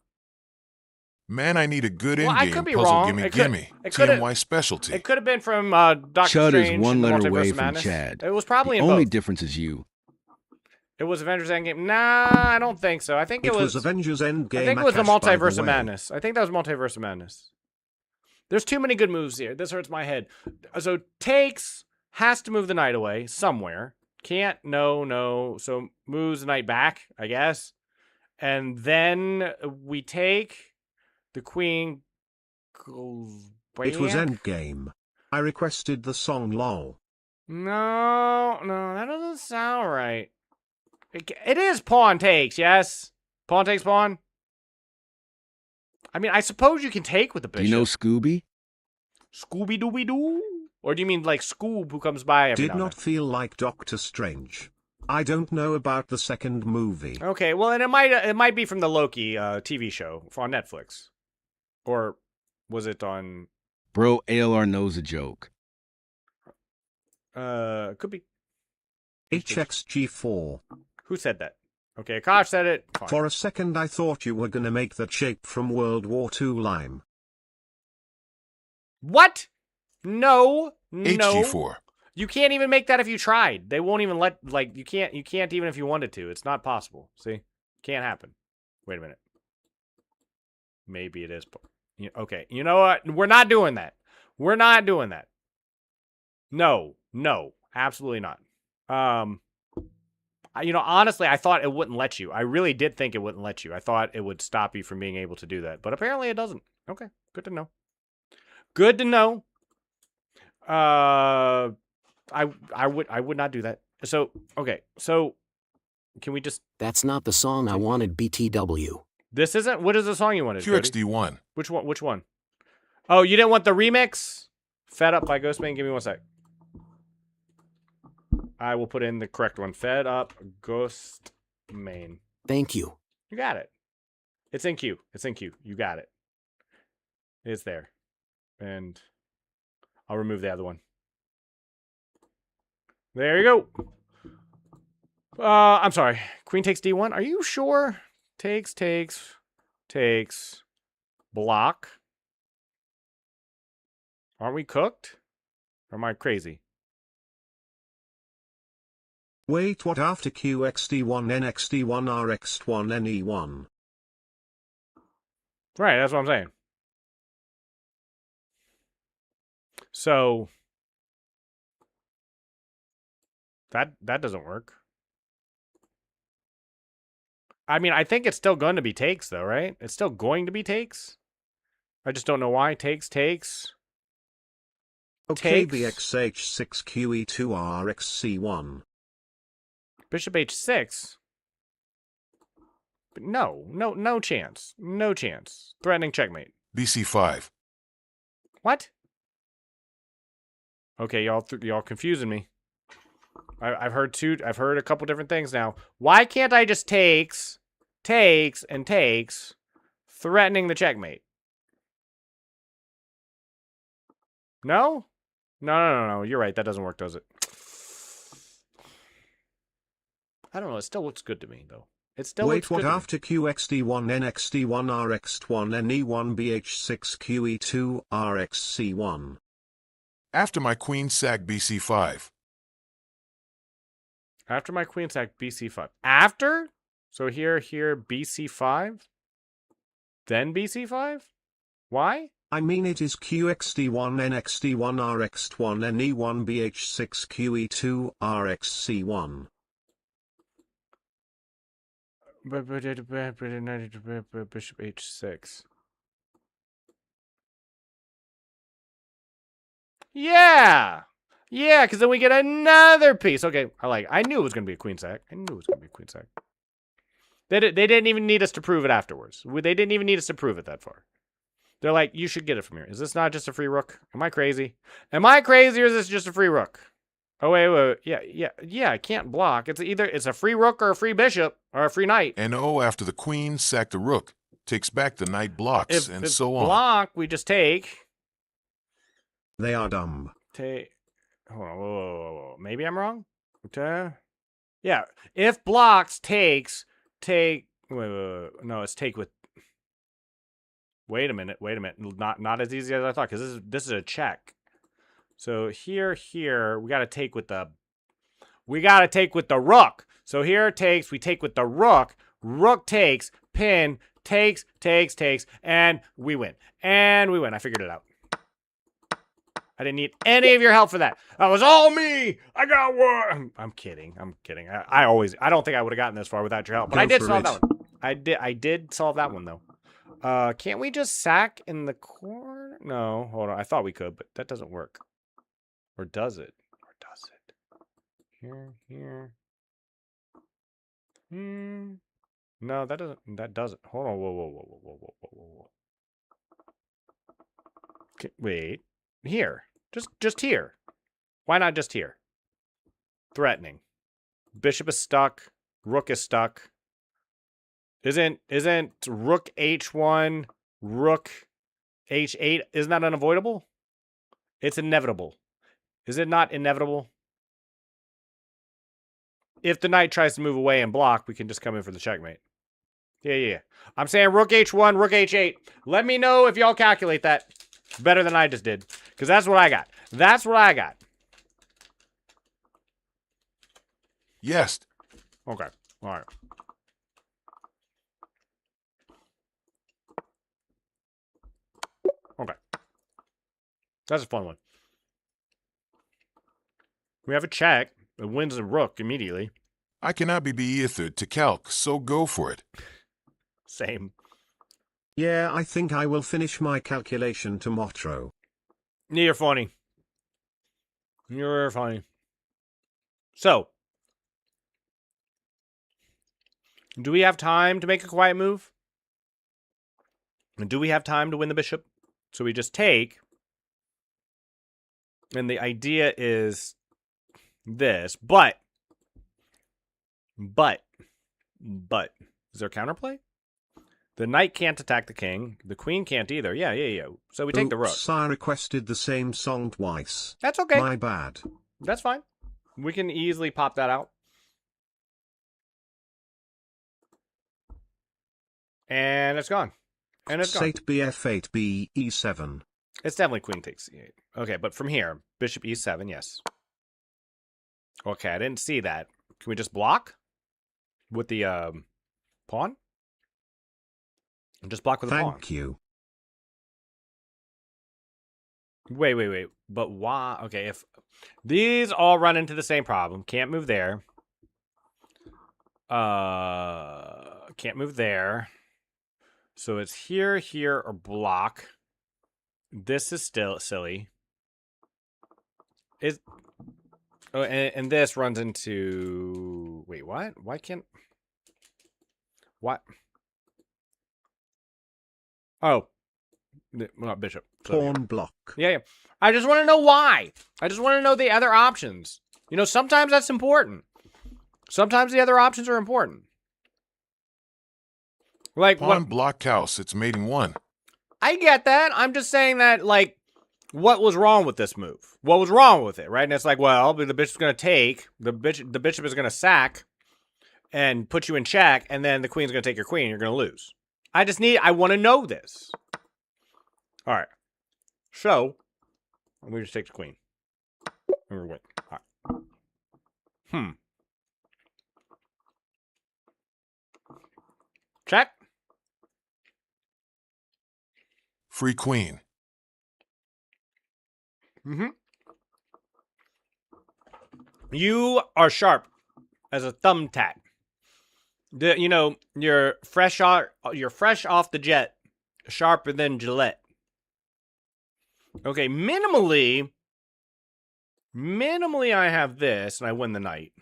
Man, I need a good Well, I in-game could be puzzle wrong. gimme. It could TMY specialty. It could have been from Doctor Chud Strange. is one letter Multiverse away of from Madness. Chad. It was probably the in only both. difference is you. It was Avengers Endgame. Nah, I don't think so. I think it was Avengers Endgame. I think it was the Multiverse of Madness. I think that was Multiverse of Madness. There's too many good moves here. This hurts my head. So takes has to move the knight away somewhere. Can't. No. So moves the knight back, I guess. And then we take the queen goes back. It was Endgame. I requested the song LOL. No, that doesn't sound right. It is pawn takes, yes? Pawn takes pawn? I mean, I suppose you can take with the bishop. Do you know Scooby? Scooby-Dooby-Doo? Or do you mean like Scoob who comes by every Did not feel like Doctor Strange. I don't know about the second movie. Okay, well, and it might be from the Loki TV show on Netflix. Or was it on... Bro, ALR knows a joke. Could be. HXG4. Who said that? Okay, Akash said it. Fine. For a second I thought you were gonna make that shape from World War II lime. What? No. HG4. You can't even make that if you tried. They won't even let, like, you can't even if you wanted to. It's not possible. See? Can't happen. Wait a minute. Maybe it is. Okay, you know what? We're not doing that. We're not doing that. No, absolutely not. Honestly, I thought it wouldn't let you. I really did think it wouldn't let you. I thought it would stop you from being able to do that, but apparently it doesn't. Okay, good to know. Good to know. I would not do that. So, okay. So, can we just... That's not the song I wanted, BTW. This isn't... What is the song you wanted, QXD1. Which one? Oh, you didn't want the remix? Fed Up by Ghostman. Give me 1 sec. I will put in the correct one. Fed Up Ghostman. Thank you. You got it. It's in queue. You got it. It's there. And I'll remove the other one. There you go. I'm sorry. Queen takes D1. Are you sure? Takes. Block. Aren't we cooked? Or am I crazy? Wait, what? After QXD1, NXD1, RX1, NE1? Right, that's what I'm saying. So that doesn't work. I mean, I think it's still going to be takes, though, right? It's still going to be takes. I just don't know why. Takes. Okay, BXH6QE2RXC1. Bishop H6. But no chance. No chance. Threatening checkmate. BC5. What? Okay, y'all confusing me. I've heard a couple different things now. Why can't I just takes, threatening the checkmate? No. You're right. That doesn't work, does it? I don't know. It still looks good to me, though. It still looks good. Wait, what? After QXD1, NXD1, RX1, NE1, BH6QE2, RXC1. After my queen sack BC5. After my queen sack BC5. After? So here, BC5? Then BC5? Why? I mean, it is QXD1, NXD1, RX1, NE1, BH6QE2, RXC1. Bishop H6. Yeah. Yeah, because then we get another piece. Okay, I knew it was going to be a queen sack. They didn't even need us to prove it afterwards. They didn't even need us to prove it that far. They're like, you should get it from here. Is this not just a free rook? Am I crazy? Am I crazy or is this just a free rook? Oh, wait. Yeah, I can't block. It's a free rook or a free bishop or a free knight. And after the queen sacked the rook, takes back the knight blocks, and so on. Block, we just take. They are dumb. Hold on, whoa. Maybe I'm wrong? Okay. Yeah, if blocks take. Wait. No, it's take with. Wait a minute. Not as easy as I thought, because this is a check. So here, we gotta take with the rook. So here it takes, we take with the rook. Rook takes, pin, takes, and we win. I figured it out. I didn't need any of your help for that. That was all me. I got one. I'm kidding. I don't think I would have gotten this far without your help. But I did solve that one. I did solve that one though. Can't we just sack in the corner? No, hold on. I thought we could, but that doesn't work. Or does it? Here. No, that doesn't. Hold on. Whoa. Okay, wait. Here. Just here. Why not just here? Threatening. Bishop is stuck. Rook is stuck. Isn't rook h1, rook h8, isn't that unavoidable? It's inevitable. Is it not inevitable? If the knight tries to move away and block, we can just come in for the checkmate. Yeah. I'm saying rook h1, rook h8. Let me know if y'all calculate that better than I just did. Because that's what I got. Yes. Okay. All right. Okay. That's a fun one. We have a check. It wins the rook immediately. I cannot be ethered to calc, so go for it. Same. Yeah, I think I will finish my calculation tomorrow. You're funny. You're funny. So, do we have time to make a quiet move? And do we have time to win the bishop? So we just take. And the idea is this. But. Is there counterplay? The knight can't attack the king. The queen can't either. Yeah. So we take the rook. I requested the same song twice. That's okay. My bad. That's fine. We can easily pop that out. And it's gone. Sate bf8 b e7. It's definitely queen takes c8. Okay, but from here, bishop e7, yes. Okay, I didn't see that. Can we just block with the pawn? Just block with the pawn. Thank you. Wait. But why? Okay, if these all run into the same problem. Can't move there. Can't move there. So it's here, or block. This is still silly. And this runs into... Wait, what? Why can't... What? Oh. Not bishop. Pawn block. Yeah. I just want to know why. I just want to know the other options. You know, sometimes that's important. Sometimes the other options are important. Like pawn block house. It's mating one. I get that. I'm just saying that, like, what was wrong with this move? What was wrong with it, right? And it's like, well, the bishop's going to take. The bishop is going to sack and put you in check, and then the queen's going to take your queen. You're going to lose. I want to know this. All right. So, we just take the queen. And we win. All right. Check. Free queen. You are sharp as a thumbtack. You're fresh off the jet, sharper than Gillette. Okay, minimally, Minimally, I have this, and I win the knight.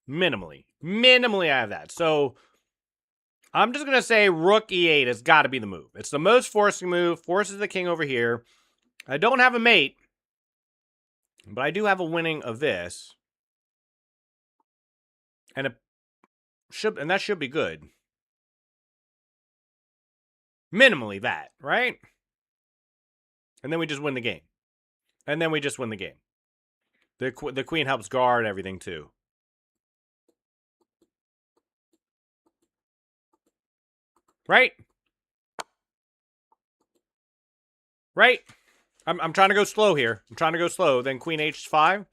Minimally. Minimally, I have that. So, I'm just going to say rook e8 has got to be the move. It's the most forcing move. Forces the king over here. I don't have a mate, but I do have a winning of this. And that should be good. Minimally that, right? And then we just win the game. And then we just win the game. The queen helps guard everything too. Right? Right? I'm trying to go slow here. I'm trying to go slow. Then queen h5.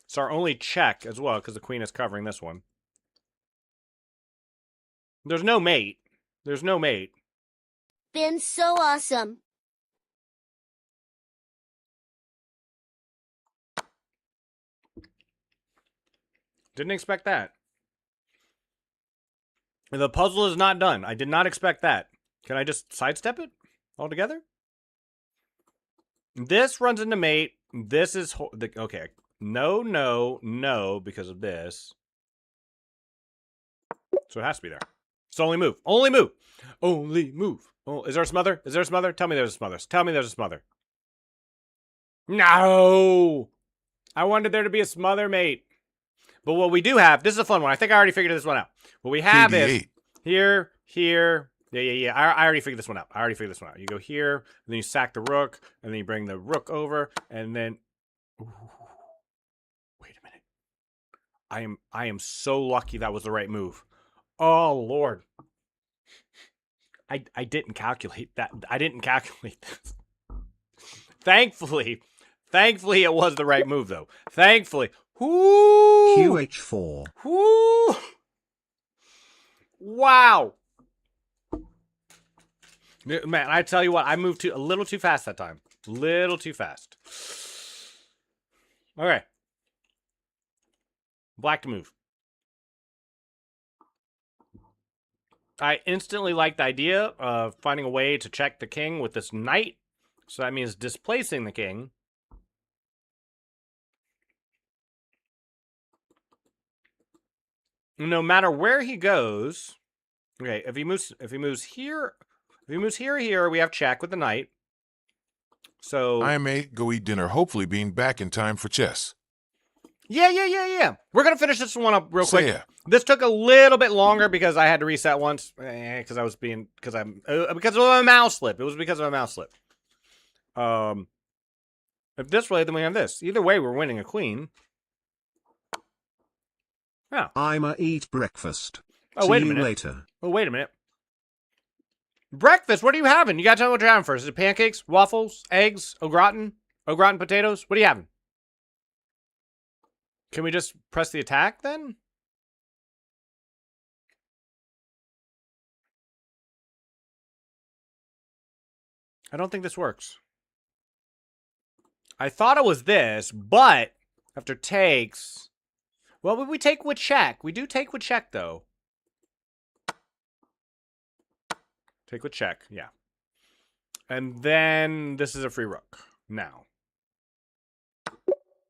It's our only check as well, because the queen is covering this one. There's no mate. There's no mate. Been so awesome. Didn't expect that. The puzzle is not done. I did not expect that. Can I just sidestep it altogether? This runs into mate. This is... Okay. No, no, no, because of this. So it has to be there. It's only move. Only move. Only move. Oh, is there a smother? Is there a smother? Tell me there's a smother. Tell me there's a smother. No! I wanted there to be a smother, mate. But what we do have... This is a fun one. I think I already figured this one out. What we have is... Here, here... Yeah. I already figured this one out. You go here, and then you sack the rook, and then you bring the rook over, and then... Ooh. Wait a minute. I am so lucky that was the right move. Oh, Lord. I didn't calculate that. I didn't calculate this. Thankfully, it was the right move, though. Thankfully. Ooh. QH4. Ooh. Wow. Man, I tell you what, I moved a little too fast that time. Little too fast. Okay. Black to move. I instantly like the idea of finding a way to check the king with this knight. So that means displacing the king. No matter where he goes. Okay, if he moves here, here, we have check with the knight. So I may go eat dinner, hopefully being back in time for chess. Yeah. We're gonna finish this one up real quick. This took a little bit longer because I had to reset once. Because of a mouse slip. It was because of a mouse slip. If this way, then we have this. Either way, we're winning a queen. Yeah. I'ma eat breakfast. Oh, wait a minute. Later. Oh, wait a minute. Breakfast? What are you having? You gotta tell me what you're having first. Is it pancakes, waffles, eggs, au gratin potatoes? What are you having? Can we just press the attack then? I don't think this works. I thought it was this, but after takes... Well, we take with check. We do take with check, though. Take with check, yeah. And then this is a free rook. Now.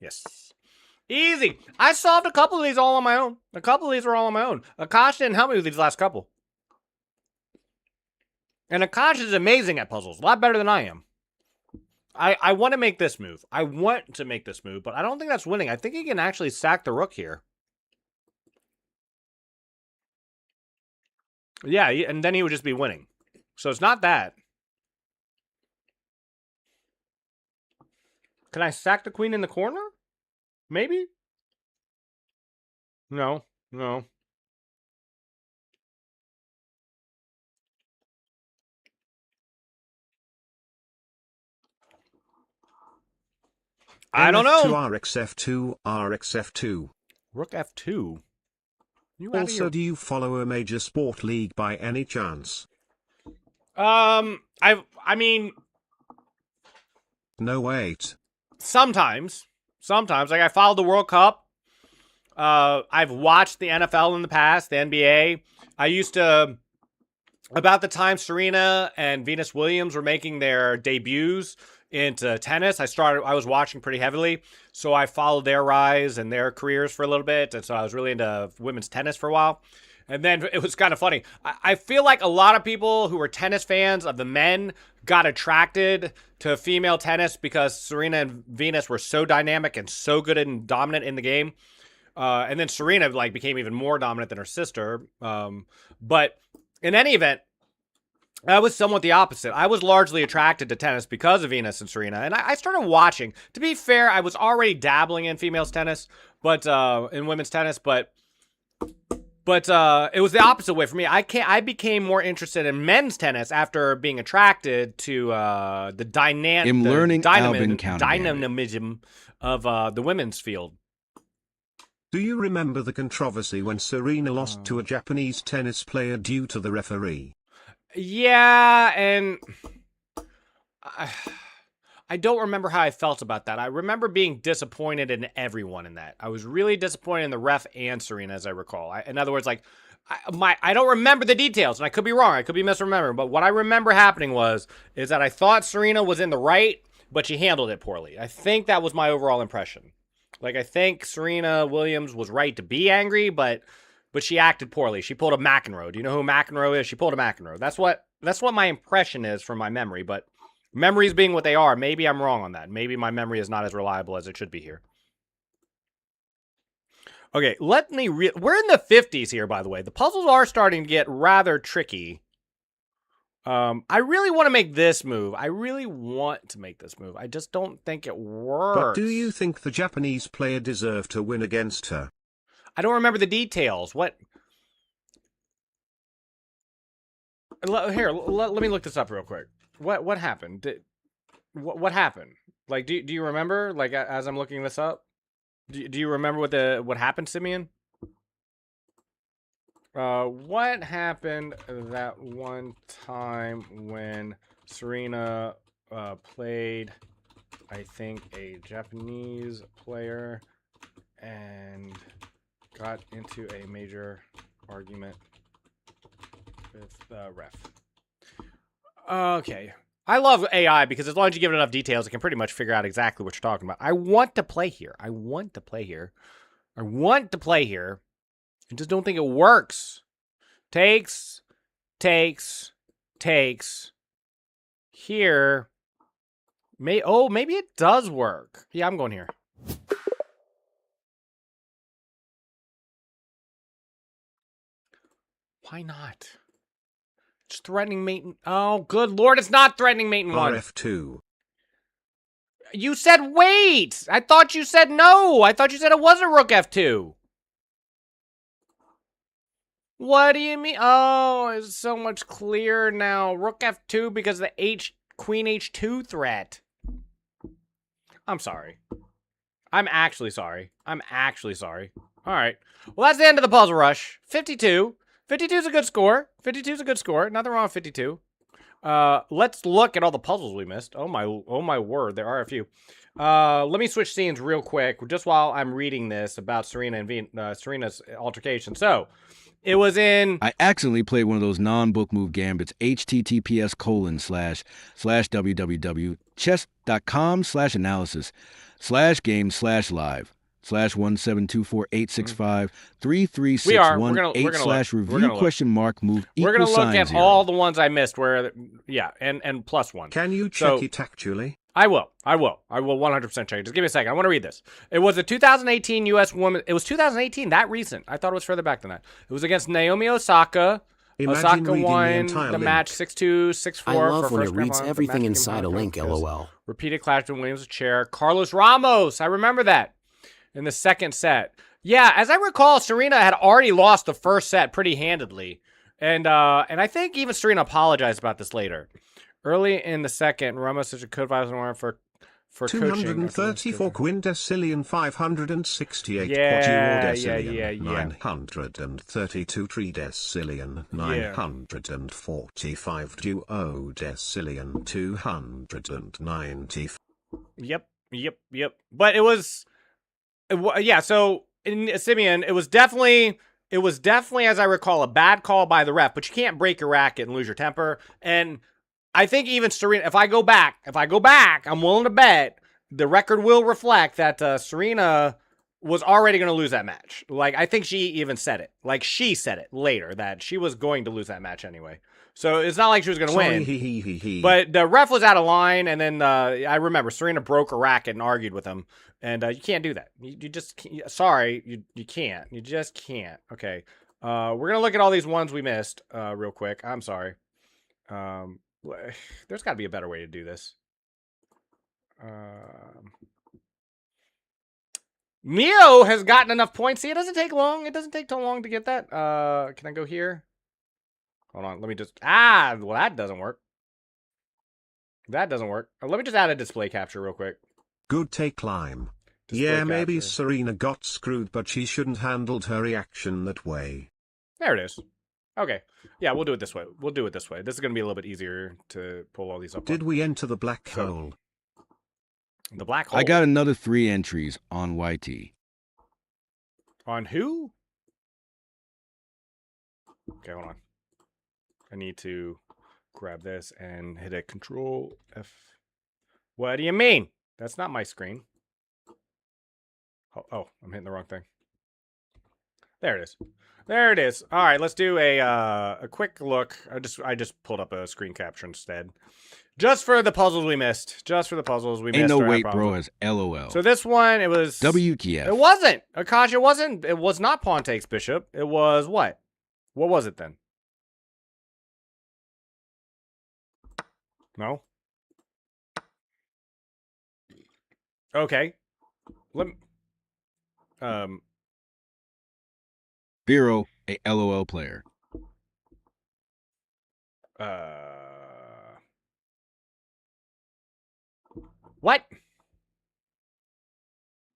Yes. Easy. I solved a couple of these all on my own. A couple of these were all on my own. Akash didn't help me with these last couple. And Akash is amazing at puzzles. A lot better than I am. I want to make this move. I want to make this move, but I don't think that's winning. I think he can actually sack the rook here. Yeah, and then he would just be winning. So it's not that. Can I sack the queen in the corner? Maybe? No. I don't know. RxF2, RxF2. Rook F2. Also, do you follow a major sport league by any chance? I mean... No, wait. Sometimes. Like, I followed the World Cup. I've watched the NFL in the past, the NBA. I used to... About the time Serena and Venus Williams were making their debuts into tennis. I was watching pretty heavily, so I followed their rise and their careers for a little bit, and so I was really into women's tennis for a while. And then it was kind of funny. I feel like a lot of people who were tennis fans of the men got attracted to female tennis because Serena and Venus were so dynamic and so good and dominant in the game. And then Serena like became even more dominant than her sister. But in any event, I was somewhat the opposite. I was largely attracted to tennis because of Venus and Serena. And I started watching. To be fair, I was already dabbling in females tennis, but in women's tennis, but it was the opposite way for me. I became more interested in men's tennis after being attracted to the dynamism of the women's field. Do you remember the controversy when Serena lost to a Japanese tennis player due to the referee? Yeah, and I don't remember how I felt about that. I remember being disappointed in everyone in that. I was really disappointed in the ref and Serena, as I recall. In other words, like, I don't remember the details, and I could be wrong. I could be misremembering. But what I remember happening is that I thought Serena was in the right, but she handled it poorly. I think that was my overall impression. Like, I think Serena Williams was right to be angry, but she acted poorly. She pulled a McEnroe. Do you know who McEnroe is? She pulled a McEnroe. That's what my impression is from my memory, but memories being what they are, maybe I'm wrong on that. Maybe my memory is not as reliable as it should be here. Okay, we're in the 50s here, by the way. The puzzles are starting to get rather tricky. I really want to make this move. I just don't think it works. But do you think the Japanese player deserved to win against her? I don't remember the details. Here, let me look this up real quick. What happened? What happened? Like, do you remember? Like, as I'm looking this up, do you remember what happened, Simeon? What happened that one time when Serena played, I think, a Japanese player and got into a major argument with the ref? Okay. I love AI because as long as you give it enough details, it can pretty much figure out exactly what you're talking about. I want to play here. I just don't think it works. Takes. Here. Maybe it does work. Yeah, I'm going here. Why not? It's threatening mate. Oh, good lord, it's not threatening mate in one. RF2. You said wait! I thought you said no! I thought you said it wasn't rook f2. What do you mean? Oh, it's so much clearer now. Rook f2 because of the queen h2 threat. I'm sorry. I'm actually sorry. All right. Well, that's the end of the puzzle rush. 52. 52 is a good score. Nothing wrong with 52. Let's look at all the puzzles we missed. Oh my word, there are a few. Let me switch scenes real quick, just while I'm reading this about Serena and Serena's altercation. So, it was in... I accidentally played one of those non-book move gambits, https://www.chess.com/analysis/game/live/17248653361/review?move. We're gonna look at all the ones I missed where, yeah, and plus one. Can you check it actually? I will 100% check it. Just give me a second. I want to read this. It was a 2018 U.S. woman. It was 2018, that recent. I thought it was further back than that. It was against Naomi Osaka. Osaka won the match 6-2, 6-4. I love when it reads everything inside a link, LOL. Repeated clash between Williams' chair. Carlos Ramos. I remember that. In the second set. Yeah, as I recall, Serena had already lost the first set pretty handedly. And I think even Serena apologized about this later. Early in the second, Ramos such a code violation for 234 quindecillion 568 quadruordecillion 932 tridecillion 945 duodecillion 290. Yep. But yeah, so in Simeon, it was definitely, as I recall, a bad call by the ref, but you can't break your racket and lose your temper. And I think even Serena, if I go back, I'm willing to bet the record will reflect that Serena was already going to lose that match. Like, I think she even said it. Like, she said it later that she was going to lose that match anyway. So it's not like she was going to win. But the ref was out of line, and then I remember Serena broke her racket and argued with him. And you can't do that. You just can't. Sorry, you can't. You just can't. Okay. We're going to look at all these ones we missed real quick. I'm sorry. There's got to be a better way to do this. Mio has gotten enough points. See, it doesn't take long. It doesn't take too long to get that. Can I go here? Hold on. Let me just... well, that doesn't work. That doesn't work. Let me just add a display capture real quick. Good take, Climb. Display maybe capture. Serena got screwed, but she shouldn't handled her reaction that way. There it is. Okay. Yeah, we'll do it this way. We'll do it this way. This is going to be a little bit easier to pull all these up. Did we enter the black hole? The black hole? I got another 3 entries on YT. On who? Okay, hold on. I need to grab this and hit a Control F. What do you mean? That's not my screen. Oh, I'm hitting the wrong thing. There it is. There it is. All right, let's do a quick look. I just pulled up a screen capture instead. Just for the puzzles we missed. Just for the puzzles we missed. Ain't no wait, bro, as LOL. So this one, it was... WTF. It wasn't. Akash, it wasn't. It was not pawn takes bishop. It was what? What was it then? No? Okay. Let me... Vero, a LOL player. What?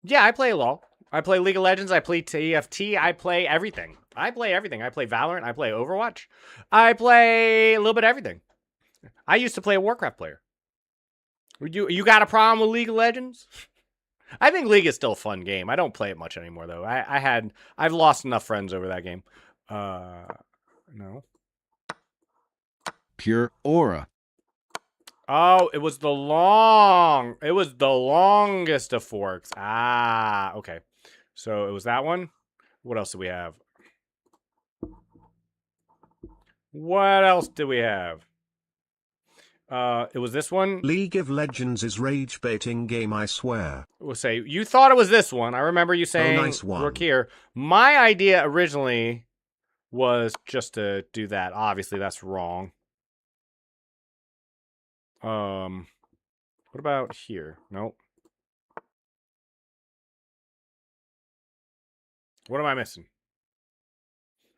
Yeah, I play LOL. I play League of Legends. I play TFT. I play everything. I play everything. I play Valorant. I play Overwatch. I play a little bit of everything. I used to play a Warcraft player. You got a problem with League of Legends? I think League is still a fun game. I don't play it much anymore though. I've lost enough friends over that game. No. Pure Aura. Oh, it was the longest of forks. Ah, okay. So it was that one. What else do we have? What else do we have? It was this one. League of Legends is rage baiting game, I swear. We'll say you thought it was this one. I remember you saying, nice one. Look here. My idea originally was just to do that. Obviously, that's wrong. What about here? Nope. What am I missing?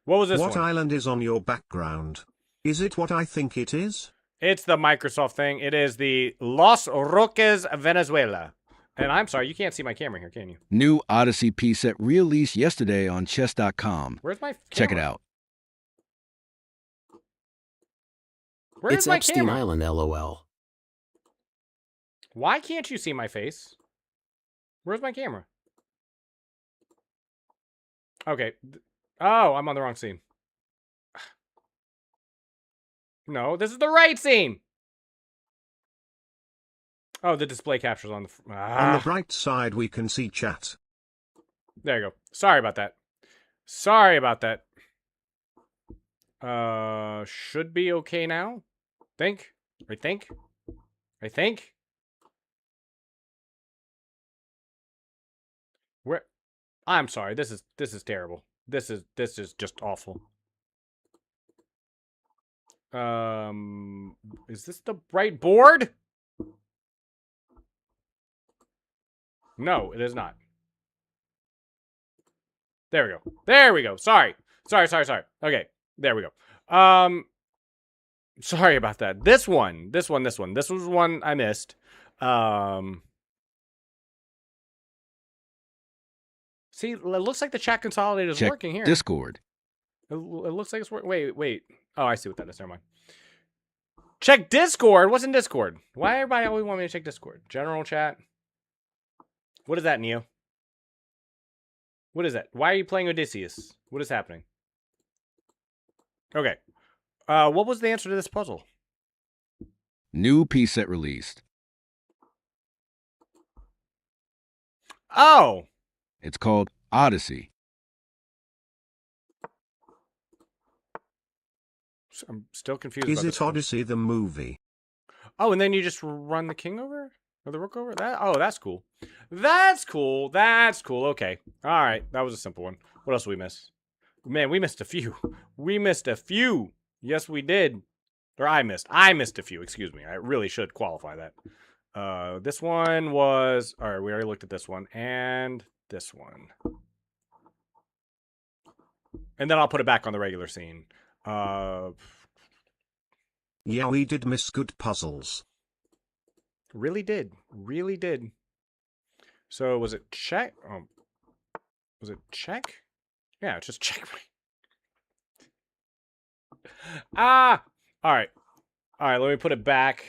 What was this one? What island is on your background? Is it what I think it is? It's the Microsoft thing. It is the Los Roques, Venezuela. And I'm sorry, you can't see my camera here, can you? New Odyssey preset released yesterday on chess.com. Where's my camera? Check it out. Where's my Epstein camera? Island, LOL. Why can't you see my face? Where's my camera? Okay. Oh, I'm on the wrong scene. No, this is the right scene. Oh, the display capture's on the... On the bright side, we can see chat. There you go. Sorry about that. Sorry about that. Should be okay now. I think. Where? I'm sorry. This is terrible. This is just awful. Is this the right board? No, it is not. There we go. There we go. Sorry. Okay, there we go. Sorry about that. This one. This was one I missed. See, it looks like the chat consolidator is working here. Discord. It looks like it's working. Wait. Oh, I see what that is. Never mind. Check Discord. What's in Discord? Why everybody always want me to check Discord? General chat. What is that, Neo? What is that? Why are you playing Odysseus? What is happening? Okay. What was the answer to this puzzle? New piece set released. Oh. It's called Odyssey. I'm still confused. Is about it this one. Odyssey the movie? Oh, and then you just run the king over? Or the rook over? That's cool. That's cool. That's cool. Okay. All right. That was a simple one. What else did we miss? Man, we missed a few. We missed a few. Yes, we did. Or I missed a few. Excuse me. I really should qualify that. This one was... All right, we already looked at this one. And this one. And then I'll put it back on the regular scene. Yeah, we did miss good puzzles. Really did. Really did. So was it check? Was it check? Yeah, it's just check. Ah! All right. All right, let me put it back.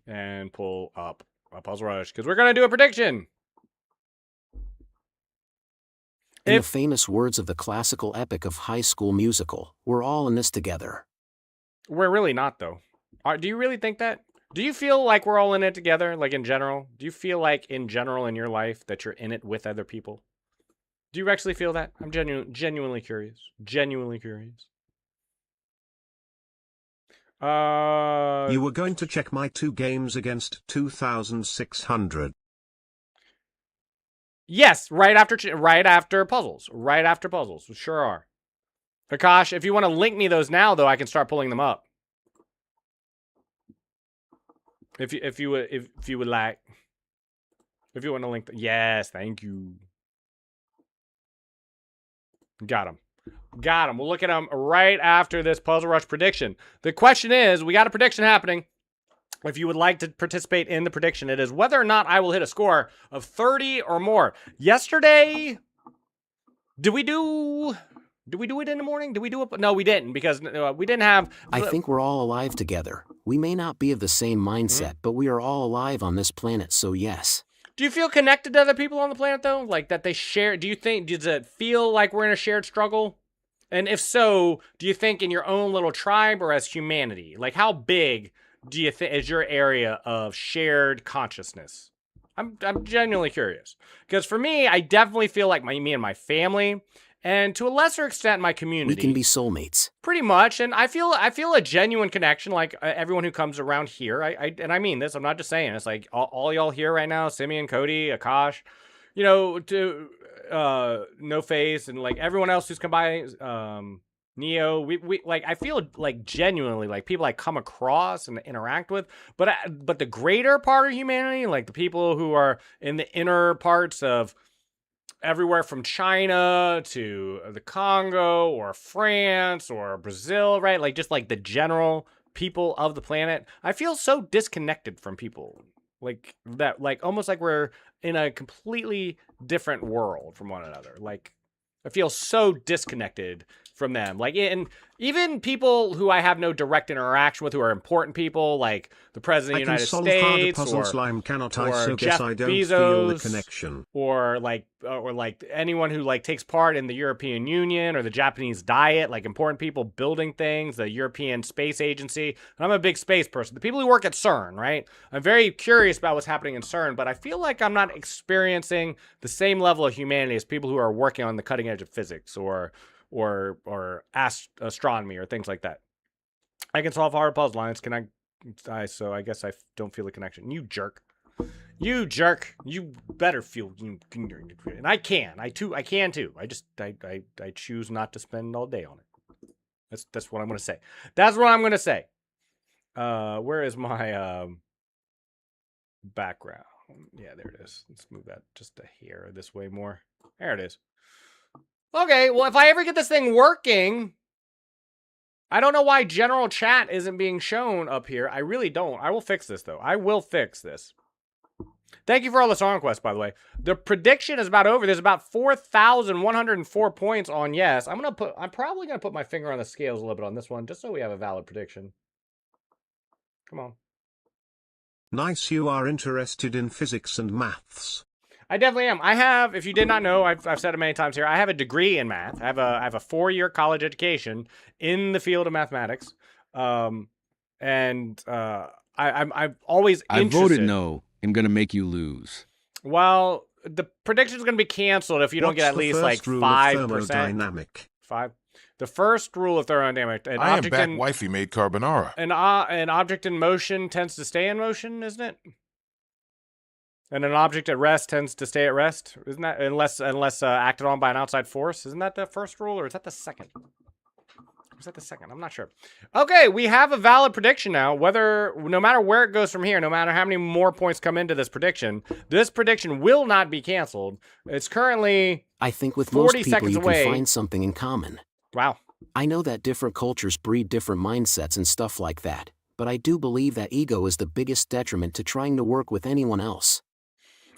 And pull up a puzzle rush, because we're going to do a prediction. In the famous words of the classical epic of High School Musical, we're all in this together. We're really not, though. Do you really think that? Do you feel like we're all in it together, like in general? Do you feel like in general in your life that you're in it with other people? Do you actually feel that? I'm genuinely curious. Genuinely curious. You were going to check my 2 games against 2,600. Yes, right after puzzles. Right after puzzles. We sure are. Akash, if you want to link me those now, though, I can start pulling them up. If you would like. If you want to link them. Yes, thank you. Got him. Got him. We'll look at them right after this Puzzle Rush prediction. The question is, we got a prediction happening. If you would like to participate in the prediction, it is whether or not I will hit a score of 30 or more. Yesterday, did we do it in the morning? Did we do it? No, we didn't, because we didn't have... I think we're all alive together. We may not be of the same mindset, but we are all alive on this planet, so yes. Do you feel connected to other people on the planet, though? Like, that they share... Do you think... Does it feel like we're in a shared struggle? And if so, do you think in your own little tribe or as humanity? Like, how big do you think is your area of shared consciousness? I'm genuinely curious. Because for me, I definitely feel like me and my family, and to a lesser extent, my community. We can be soulmates. Pretty much. And I feel a genuine connection, like everyone who comes around here. And I mean this, I'm not just saying. It's like all y'all here right now, Simeon, Cody, Akash, you know, to No Face, and like everyone else who's come by, Neo, we like, I feel like genuinely like people I come across and interact with, but the greater part of humanity, like the people who are in the inner parts of everywhere from China to the Congo or France or Brazil, right? Like just like the general people of the planet, I feel so disconnected from people like that, like almost like we're in a completely different world from one another. Like I feel so disconnected from them. Like, and even people who I have no direct interaction with, who are important people, like the President of the United States, or Jeff Bezos, or like anyone who like takes part in the European Union or the Japanese Diet, like important people building things, the European Space Agency. And I'm a big space person. The people who work at CERN, right? I'm very curious about what's happening in CERN, but I feel like I'm not experiencing the same level of humanity as people who are working on the cutting edge of physics or astronomy or things like that. I can solve hard puzzle lines. So I guess I don't feel a connection. You jerk. You jerk. You better feel. And I can. I can too. I choose not to spend all day on it. That's what I'm gonna say. That's what I'm gonna say. Where is my background? Yeah, there it is. Let's move that just a hair this way more. There it is. Okay, well, if I ever get this thing working, I don't know why general chat isn't being shown up here. I really don't. I will fix this, though. I will fix this. Thank you for all the song requests, by the way. The prediction is about over. There's about 4,104 points on yes. I'm probably going to put my finger on the scales a little bit on this one, just so we have a valid prediction. Come on. Nice, you are interested in physics and maths. I definitely am. I have, if you did not know, I've said it many times here, I have a degree in math. I have a 4-year college education in the field of mathematics. I'm always interested. I voted no. I'm gonna make you lose. Well, the prediction's gonna be canceled if you don't get at least like 5%. 5. The first rule of thermodynamics. I am back. Wifey made carbonara. An object in motion tends to stay in motion, isn't it? And an object at rest tends to stay at rest, isn't that? Unless acted on by an outside force. Isn't that the first rule, or is that the second? Is that the second? I'm not sure. Okay, we have a valid prediction now. No matter where it goes from here, no matter how many more points come into this prediction will not be canceled. It's currently I think with 40 most people seconds you away. can find something in common. Wow. I know that different cultures breed different mindsets and stuff like that, but I do believe that ego is the biggest detriment to trying to work with anyone else.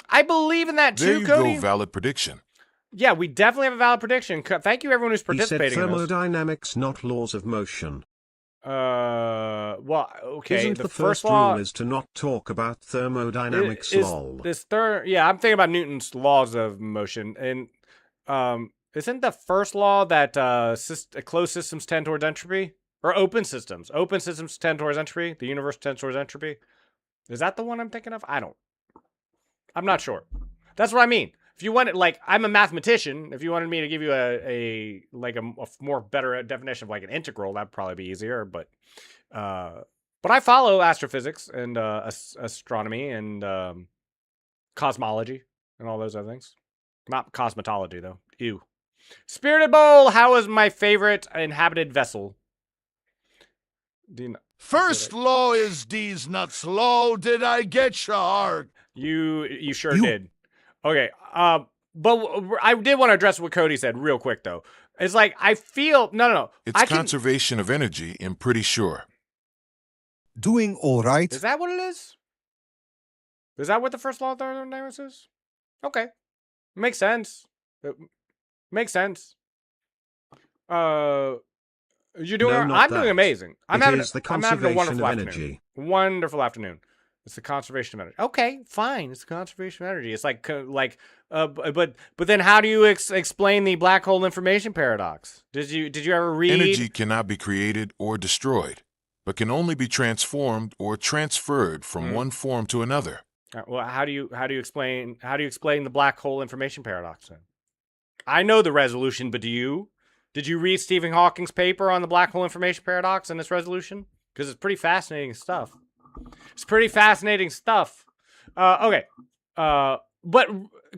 I believe in that too, Cody. There you go, valid prediction. Yeah, we definitely have a valid prediction. Thank you, everyone who's participating. He said thermodynamics, not laws of motion. Well, okay. Isn't the first rule is to not talk about thermodynamics, lol. I'm thinking about Newton's laws of motion, and isn't the first law that closed systems tend towards entropy, or open systems tend towards entropy? The universe tends towards entropy. Is that the one I'm thinking of? I'm not sure. That's what I mean. If you want it, like, I'm a mathematician. If you wanted me to give you a more better definition of like an integral, that'd probably be easier. But I follow astrophysics and astronomy and cosmology and all those other things. Not cosmetology though. Ew. Spirited Bowl. How is my favorite inhabited vessel? First law is D's nuts low. Did I get your heart? You sure did. Okay, but I did want to address what Cody said real quick, though. It's like, I feel... No. It's conservation of energy, I'm pretty sure. Doing all right. Is that what it is? Is that what the first law of thermodynamics is? Okay. Makes sense. Makes sense. You're doing... I'm doing amazing. I'm having a wonderful afternoon. Wonderful afternoon. It's the conservation of energy. Okay, fine. It's the conservation of energy. It's but then how do you explain the black hole information paradox? Did you ever read? Energy cannot be created or destroyed, but can only be transformed or transferred from one form to another. Well, how do you explain the black hole information paradox then? I know the resolution, but do you? Did you read Stephen Hawking's paper on the black hole information paradox and its resolution? Because it's pretty fascinating stuff. It's pretty fascinating stuff. Okay. But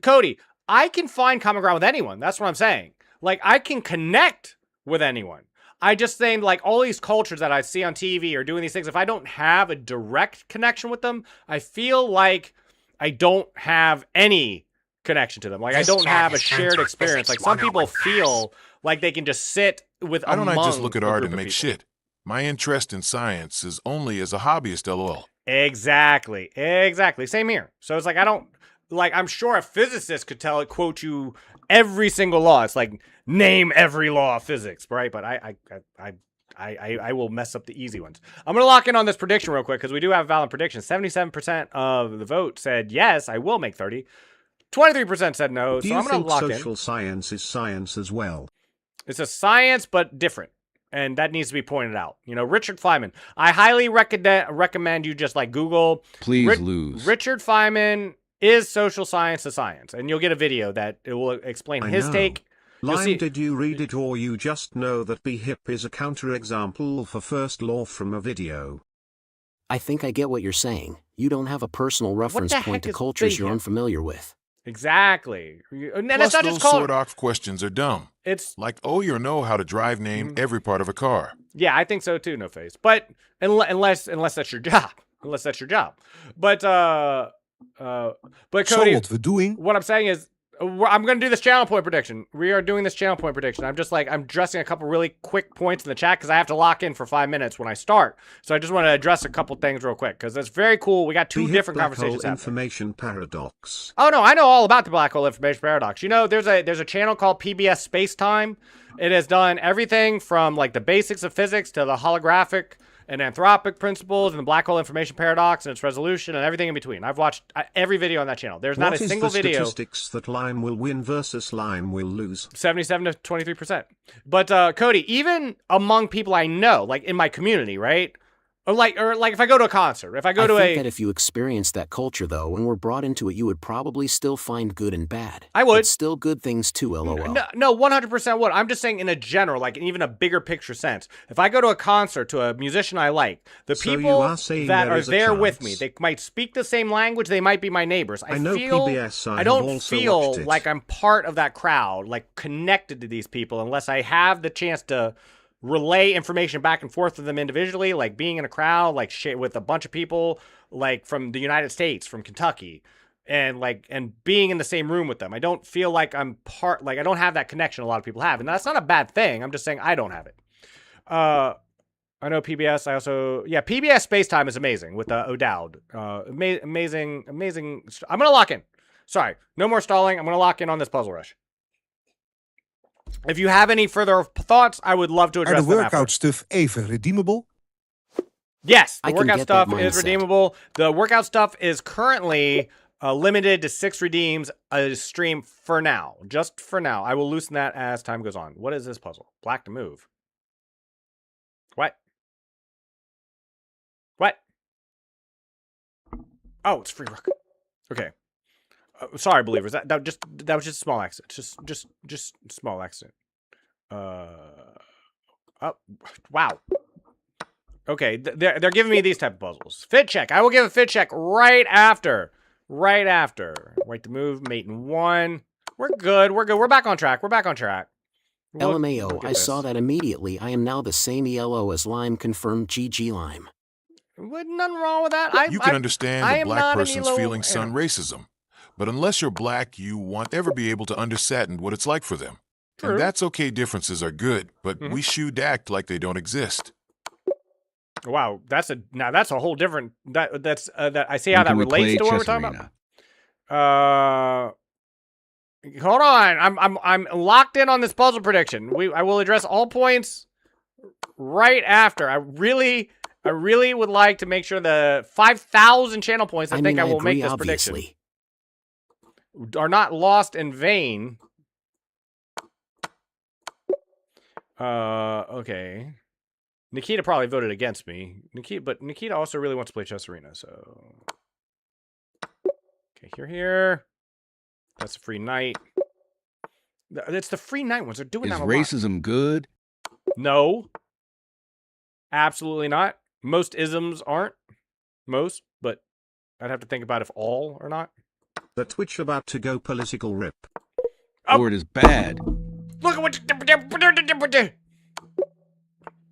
Cody, I can find common ground with anyone. That's what I'm saying. Like, I can connect with anyone. I just think, like, all these cultures that I see on TV are doing these things. If I don't have a direct connection with them, I feel like I don't have any connection to them. Like, I don't have a shared experience. Like, some people feel like they can just sit with Why don't I just look at art and make shit? My interest in science is only as a hobbyist, lol. Exactly. Same here. So it's like, I'm sure a physicist could quote you every single law. It's like, name every law of physics, right? But I will mess up the easy ones. I'm going to lock in on this prediction real quick because we do have a valid prediction. 77% of the vote said, yes, I will make 30. 23% said no, so I'm going to lock in. Do you think social science is science as well? It's a science, but different. And that needs to be pointed out. You know, Richard Feynman. I highly recommend you just like Google. Please lose. Richard Feynman, is social science a science? And you'll get a video that it will explain his take. Lime, did you read it or you just know that be hip is a counterexample for first law from a video? I think I get what you're saying. You don't have a personal reference point to cultures you're unfamiliar with. Exactly. And plus, it's not those just called... sort-off questions are dumb. It's like, oh, you know how to drive name every part of a car. Yeah, I think so too, No Face. But unless that's your job. Unless that's your job. But Cody, so what we're doing? What I'm saying is, I'm going to do this channel point prediction. We are doing this channel point prediction. I'm addressing a couple really quick points in the chat because I have to lock in for 5 minutes when I start. So I just want to address a couple things real quick because it's very cool. We got two different conversations happening. Information paradox. Oh no, I know all about the black hole information paradox. You know, there's a channel called PBS Spacetime. It has done everything from like the basics of physics to the holographic and anthropic principles and the black hole information paradox and its resolution and everything in between. I've watched every video on that channel. There's not a single video. What is the statistics that Lime will win versus Lime will lose? 77 to 23%. But Cody, even among people I know, like in my community, right? Or like if I go to a concert, if I go to I think that if you experienced that culture, though, and were brought into it, you would probably still find good and bad. I would. But still good things too, LOL. No, 100% would. I'm just saying in a general, like in even a bigger picture sense. If I go to a concert to a musician I like, the people that are there with me, they might speak the same language, they might be my neighbors. I know feel, PBS, I don't feel like I'm part of that crowd, like connected to these people, unless I have the chance to relay information back and forth with them individually, like being in a crowd, like with a bunch of people, like from the United States, from Kentucky, and being in the same room with them. I don't feel like I'm part, like I don't have that connection a lot of people have, and that's not a bad thing. I'm just saying I don't have it. I know PBS. I also, PBS Space Time is amazing with O'Dowd. Amazing. I'm gonna lock in. Sorry, no more stalling. I'm gonna lock in on this puzzle rush. If you have any further thoughts, I would love to address them. Are the workout stuff even redeemable? Yes, the workout stuff is redeemable. The workout stuff is currently limited to 6 redeems a stream for now. Just for now. I will loosen that as time goes on. What is this puzzle? Black to move. What? What? Oh, it's free rook. Okay. Sorry, believers. That was just a small accident. Just small accident. Oh, wow. Okay, they're giving me these type of puzzles. Fit check. I will give a fit check right after. Right after. Wait to move. Mate in 1. We're good. We're back on track. LMAO. I saw that immediately. I am now the same ELO as Lime. Confirmed. GG Lime. Nothing wrong with that. You can understand the black person's feeling sun racism. But unless you're black, you won't ever be able to understand what it's like for them. True. And that's okay, differences are good, but we should act like they don't exist. Wow, that's a whole different, that's I see how that relates to what we're talking about. Hold on, I'm locked in on this puzzle prediction. I will address all points right after. I really would like to make sure the 5,000 channel points I will make this prediction are not lost in vain. Okay. Nikita probably voted against me. But Nikita also really wants to play Chess Arena, so. Okay, here. That's a free knight. It's the free knight ones. They're doing that a lot. Is racism good? No. Absolutely not. Most isms aren't. Most, but I'd have to think about if all or not. The Twitch about to go political rip. Or it is bad. Look at what.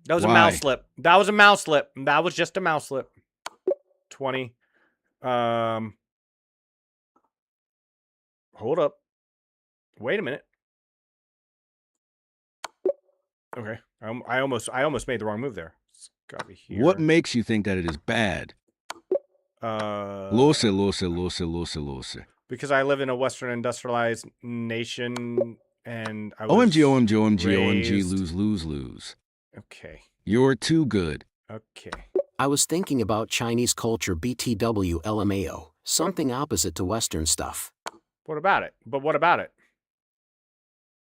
That was a mouse slip. That was a mouse slip. That was just a mouse slip. 20. Hold up. Wait a minute. Okay. I almost made the wrong move there. It's gotta be here. What makes you think that it is bad? Lose. Because I live in a Western industrialized nation, and I was OMG, lose. Okay. You're too good. Okay. I was thinking about Chinese culture BTW LMAO, something opposite to Western stuff. What about it? But what about it?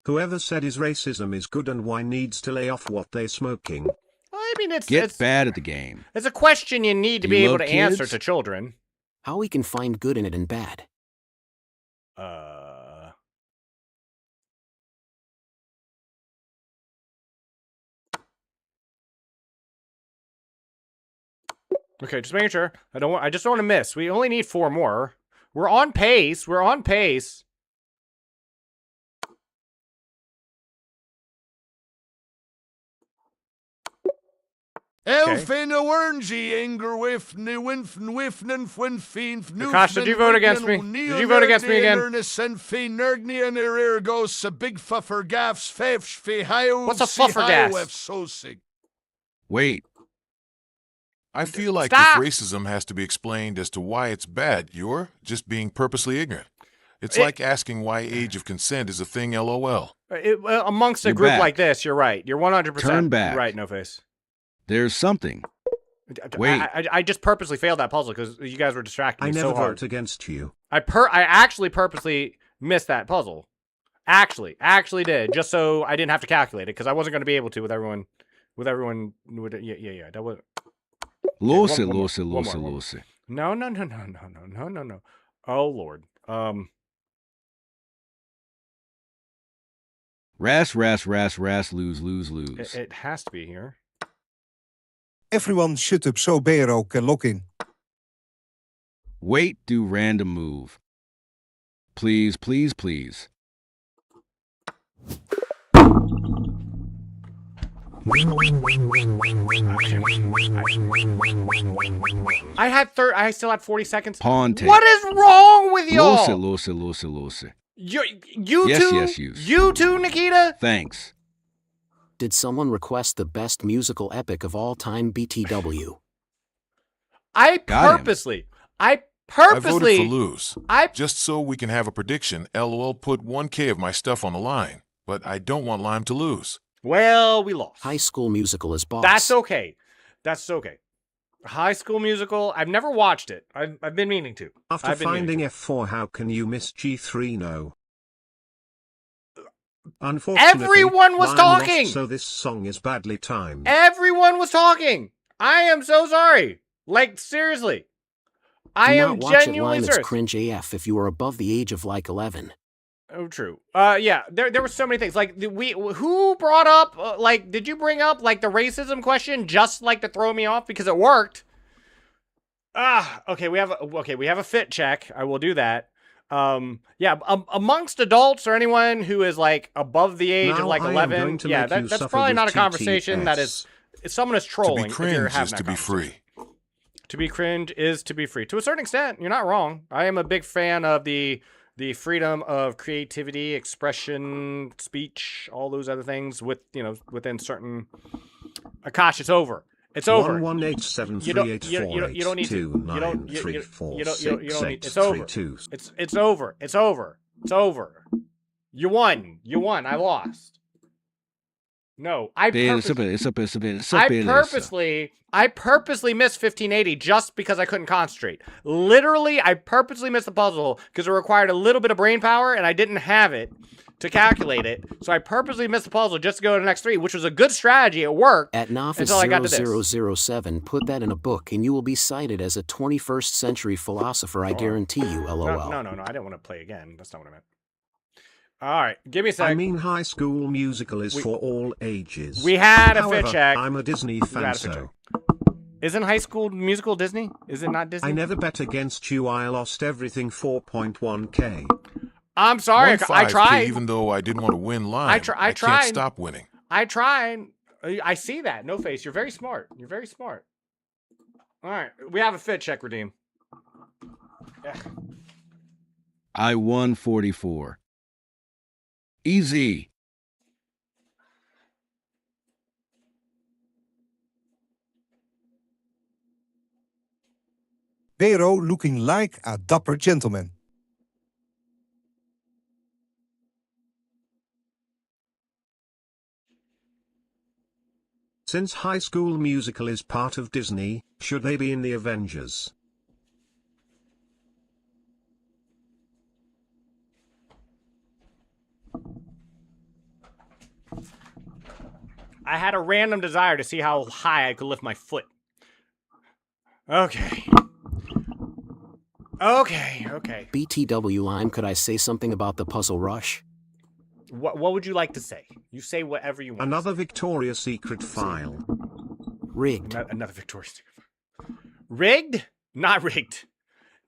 Whoever said his racism is good and why needs to lay off what they're smoking. I mean, it's bad at the game. It's a question you need to be able to answer to children. How we can find good in it and bad. Okay, just making sure. I just don't want to miss. We only need 4 more. We're on pace. Elfin Orangy Anger Wifn Wifn Wifn Akash, did you vote against me? Did you vote against me again? What's a fluffer gas? Wait. I feel like if racism has to be explained as to why it's bad, you're just being purposely ignorant. It's like asking why age of consent is a thing, LOL. Amongst a group like this, you're right. You're 100% Turn back. right, No Face. There's something. Wait. I just purposely failed that puzzle because you guys were distracting me so hard. I never vote against you. I actually purposely missed that puzzle. Actually did, just so I didn't have to calculate it because I wasn't going to be able to with everyone. Yeah. That was. Lose. No. Oh Lord. Ras, lose. It has to be here. Everyone shut up so Bero can lock in. Wait, do random move. Please. I still had 40 seconds. Pawn take. What is wrong with y'all? Lose. You yes, two? You two, Nikita? Thanks. Did someone request the best musical epic of all time, BTW? I voted for lose. Just so we can have a prediction, LOL put 1K of my stuff on the line. But I don't want Lime to lose. Well, we lost. High School Musical is boss. That's okay. High School Musical, I've never watched it. I've been meaning to. After finding F4, how can you miss G3? No. Unfortunately, everyone was talking. So this song is badly timed. Everyone was talking. I am so sorry. Like, seriously. I am genuinely serious. It's cringe AF if you are above the age of like 11. Oh, true. Yeah, there were so many things. Like, who brought up, did you bring up, like, the racism question just, like, to throw me off? Because it worked. Okay, we have a fit check. I will do that. Yeah, amongst adults or anyone who is, like, above the age of, like, 11, yeah, that's probably not a conversation that is, if someone is trolling. To be cringe is to be free. To be cringe is to be free. To a certain extent, you're not wrong. I am a big fan of the freedom of creativity, expression, speech, all those other things within certain. Akash, it's over. It's over. 1187384 you don't need to. You don't need. It's over. It's over. It's over. It's over. You won. I lost. No, I purposely missed 1580 just because I couldn't concentrate. Literally, I purposely missed the puzzle because it required a little bit of brain power and I didn't have it to calculate it. So I purposely missed the puzzle just to go to the next three, which was a good strategy. It worked. At Noffice 0007, put that in a book and you will be cited as a 21st century philosopher, I guarantee you, LOL. No, I didn't want to play again. That's not what I meant. All right, give me a second. I mean, High School Musical is for all ages. We had a fit check. I'm a Disney fan, so. Isn't High School Musical Disney? Is it not Disney? I never bet against you. I lost everything 4.1K. I'm sorry. I tried. Even though I didn't want to win Lime, I tried. Can't stop winning. I tried. I see that. No face. You're very smart. You're very smart. All right, we have a fit check, Redeem. Yeah. I won 44. Easy. Bero looking like a dapper gentleman. Since High School Musical is part of Disney, should they be in the Avengers? I had a random desire to see how high I could lift my foot. Okay. BTW Lime, could I say something about the Puzzle Rush? What would you like to say? You say whatever you want. Another Victoria's Secret file. Rigged. Another Victoria's Secret file. Rigged? Not rigged.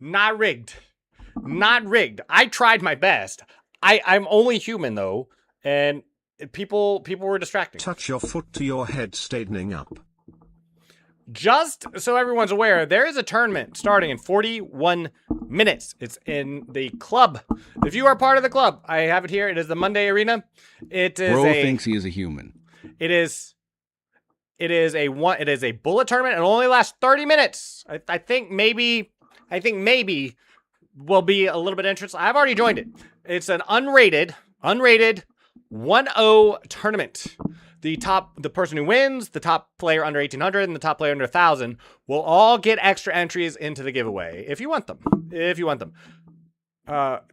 Not rigged. Not rigged. I tried my best. I'm only human, though, and people were distracting. Touch your foot to your head, straightening up. Just so everyone's aware, there is a tournament starting in 41 minutes. It's in the club. If you are part of the club, I have it here. It is the Monday Arena. It is Bro thinks he is a human. It is a bullet tournament. It only lasts 30 minutes. I think maybe will be a little bit interesting. I've already joined it. It's an unrated 1-0 tournament. the person who wins, the top player under 1,800, and the top player under 1,000 will all get extra entries into the giveaway if you want them.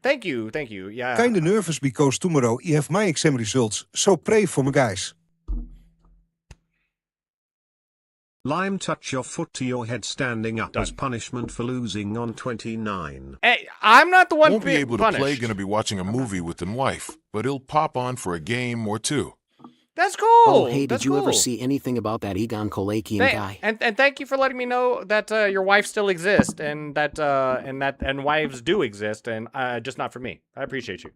Thank you. Yeah. Kinda nervous because tomorrow you have my exam results, so pray for my guys. Lime, touch your foot to your head standing up as punishment for losing on 29. Hey, I'm not the one Won't be able to punished. play, gonna be watching a movie with the wife, but he'll pop on for a game or two. That's cool. Oh, hey, did you ever see anything about that Egon Kolakian guy? And thank you for letting me know that your wife still exists and that wives do exist and just not for me. I appreciate you.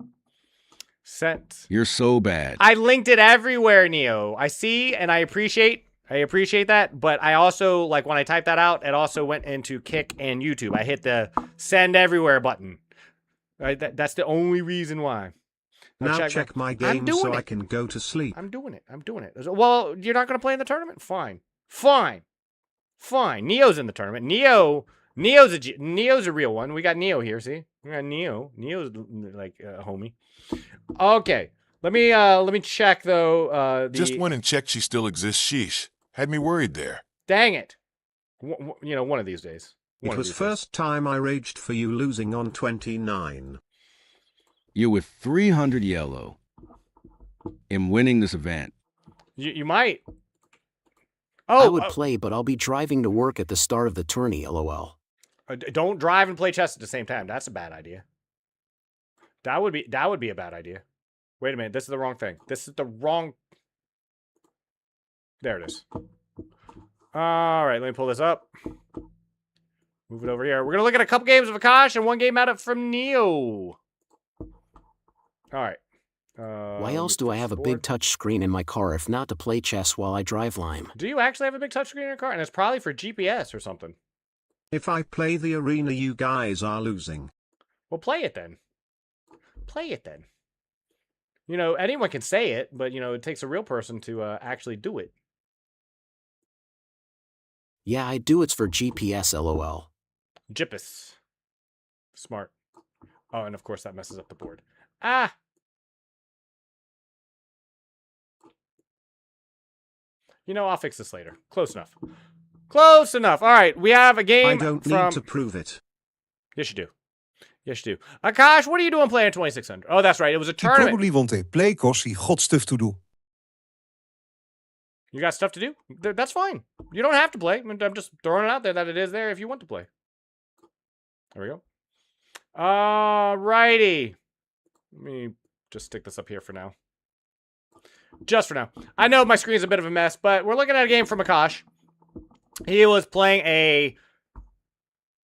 Sent. You're so bad. I linked it everywhere, Neo. I see and I appreciate that, but I also, like, when I typed that out, it also went into Kick and YouTube. I hit the send everywhere button. Right? That's the only reason why. Now check my game so I can go to sleep. I'm doing it. Well, you're not going to play in the tournament? Fine. Neo's in the tournament. Neo's a real one. We got Neo here, see? We got Neo. Neo's like a homie. Okay. Let me check though. Just went and checked she still exists. Sheesh. Had me worried there. Dang it. One of these days. It was first time I raged for you losing on 29. You're with 300 yellow in winning this event. You might. I would play, but I'll be driving to work at the start of the tourney, lol. Don't drive and play chess at the same time. That's a bad idea. That would be a bad idea. Wait a minute. This is the wrong thing. There it is. All right, let me pull this up. Move it over here. We're going to look at a couple games of Akash and one game out from Neo. All right. Why else do I have a big touch screen in my car if not to play chess while I drive Lime? Do you actually have a big touch screen in your car? And it's probably for GPS or something. If I play the arena, you guys are losing. Well, play it then. Anyone can say it, but, it takes a real person to actually do it. Yeah, I do. It's for GPS, lol. GPS. Smart. Oh, and of course that messes up the board. Ah! I'll fix this later. Close enough. All right, we have a game. I don't need to prove it. Yes, you do. Akash, what are you doing playing 2600? Oh, that's right. It was a tournament. He probably won't play because he got stuff to do. You got stuff to do? That's fine. You don't have to play. I'm just throwing it out there that it is there if you want to play. There we go. Alrighty. Let me just stick this up here for now. Just for now. I know my screen's a bit of a mess, but we're looking at a game from Akash. He was playing a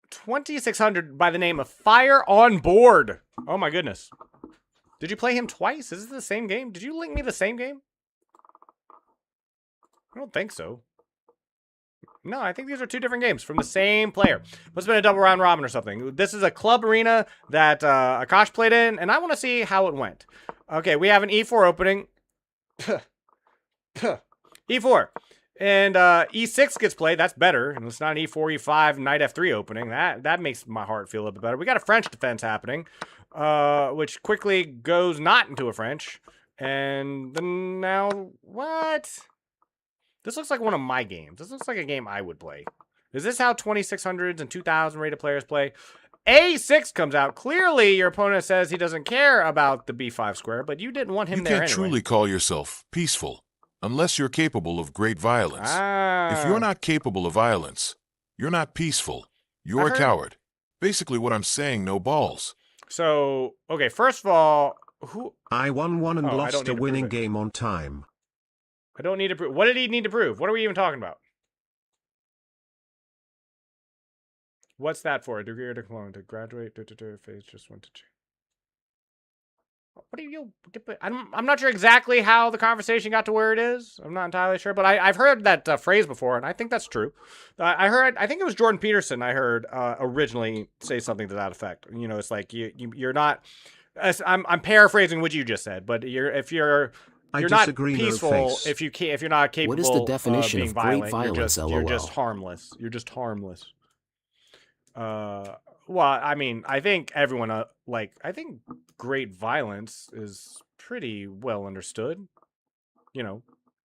2600 by the name of Fire on Board. Oh my goodness. Did you play him twice? Is this the same game? Did you link me the same game? I don't think so. No, I think these are two different games from the same player. Must have been a double round robin or something. This is a club arena that Akash played in, and I want to see how it went. Okay, we have an E4 opening. E4. And E6 gets played. That's better. And it's not an E4, E5, Knight F3 opening. That makes my heart feel a bit better. We got a French defense happening, which quickly goes not into a French. And then now, what? This looks like one of my games. This looks like a game I would play. Is this how 2600s and 2000 rated players play? A6 comes out. Clearly, your opponent says he doesn't care about the B5 square, but you didn't want him there anyway. You can't truly call yourself peaceful unless you're capable of great violence. If you're not capable of violence, you're not peaceful. You're a coward. Basically what I'm saying, no balls. So, okay, first of all, I won one and lost a winning game on time. I don't need to prove. What did he need to prove? What are we even talking about? What's that for? A degree or diploma to graduate? Phase just went to. What are you? I'm not sure exactly how the conversation got to where it is. I'm not entirely sure, but I've heard that phrase before, and I think that's true. I think it was Jordan Peterson. I heard originally say something to that effect. It's like you're not. I'm paraphrasing what you just said, but if you're not peaceful if you're not capable. What is the definition of great violence? You're just harmless. You're just harmless. Well, I mean, I think everyone I think great violence is pretty well understood.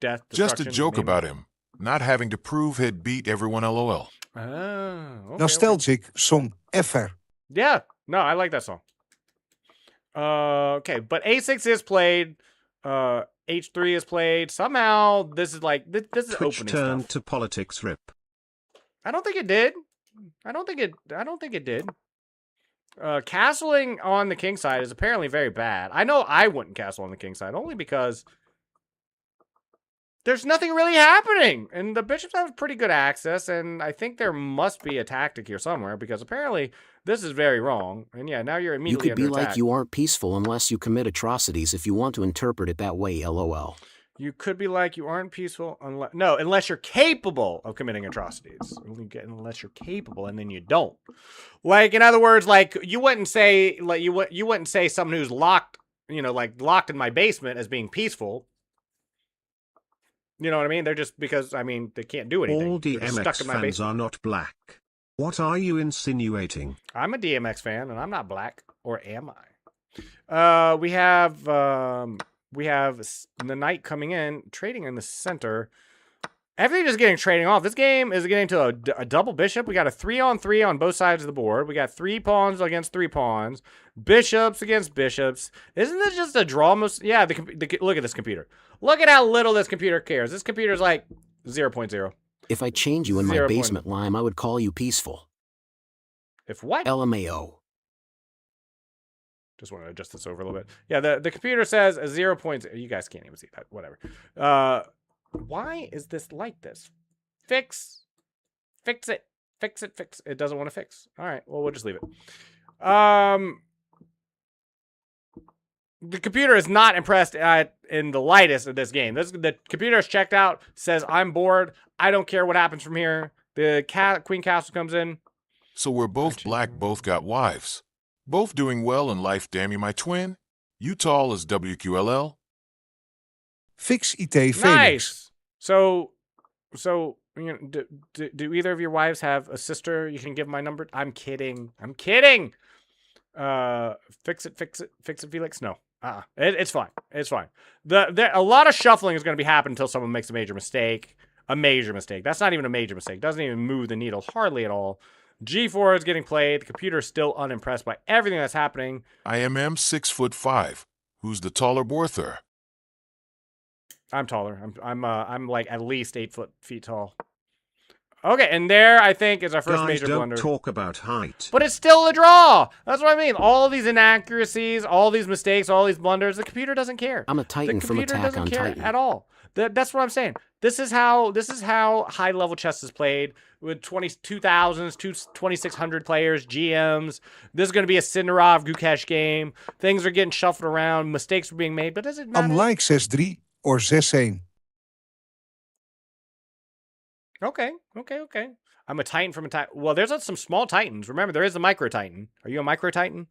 death, Just a joke maybe. about him. Not having to prove he'd beat everyone LOL. Oh, okay, Nostalgic song ever. Yeah, no, I like that song. Okay, but A6 is played. H3 is played. Somehow, this is like this is Twitch opening turned stuff. to politics rip. I don't think it did. I don't think it did. Castling on the king side is apparently very bad. I know I wouldn't castle on the king side only because there's nothing really happening, and the bishops have pretty good access, and I think there must be a tactic here somewhere because apparently this is very wrong. And yeah, now you're immediately You could be under like attack. you aren't peaceful unless you commit atrocities if you want to interpret it that way, lol. You could be like you aren't peaceful unless you're capable of committing atrocities. Unless you're capable, and then you don't. Like in other words, like you wouldn't say you wouldn't say someone who's locked, like locked in my basement as being peaceful. You know what I mean? They're just because they can't do anything. All They're just DMX stuck in my fans basement. are not black. What are you insinuating? I'm a DMX fan, and I'm not black, or am I? We have the knight coming in, trading in the center. Everything is getting trading off. This game is getting to a double bishop. We got a 3-on-3 on both sides of the board. We got 3 pawns against 3 pawns. Bishops against bishops. Isn't this just a draw? Yeah, look at this computer. Look at how little this computer cares. This computer is like 0.0. If I change you in my basement, Lime, I would call you peaceful. If what? LMAO. Just want to adjust this over a little bit. Yeah, the computer says 0.0. You guys can't even see that. Whatever. Why is this like this? Fix it. Fix it. It doesn't want to fix. All right. Well, we'll just leave it. The computer is not impressed in the lightest of this game. The computer is checked out. Says I'm bored. I don't care what happens from here. The Queen Castle comes in. So we're both black. Both got wives. Both doing well in life. Damn you, my twin. You tall as WQLL. Fix IT Phoenix. Nice. So do either of your wives have a sister you can give my number? I'm kidding. Fix it, Felix. No. It's fine. It's fine. A lot of shuffling is going to be happening until someone makes a major mistake. A major mistake. That's not even a major mistake. Doesn't even move the needle hardly at all. G4 is getting played. The computer is still unimpressed by everything that's happening. I am 6'5". Who's the taller Borther? I'm taller. I'm like at least 8 feet tall. Okay, and there I think is our first major blunder. Don't talk about height. But it's still a draw. That's what I mean. All these inaccuracies, all these mistakes, all these blunders. The computer doesn't care. I'm a Titan from Attack on Titan. The computer doesn't care at all. That's what I'm saying. This is how high level chess is played with 22,000s, 2,600 players, GMs. This is going to be a Sindarov Gukesh game. Things are getting shuffled around. Mistakes are being made, but does it matter? I'm like 6-3 or 6-1. Okay. I'm a Titan from a Titan. Well, there's some small Titans. Remember, there is a Micro Titan. Are you a Micro Titan?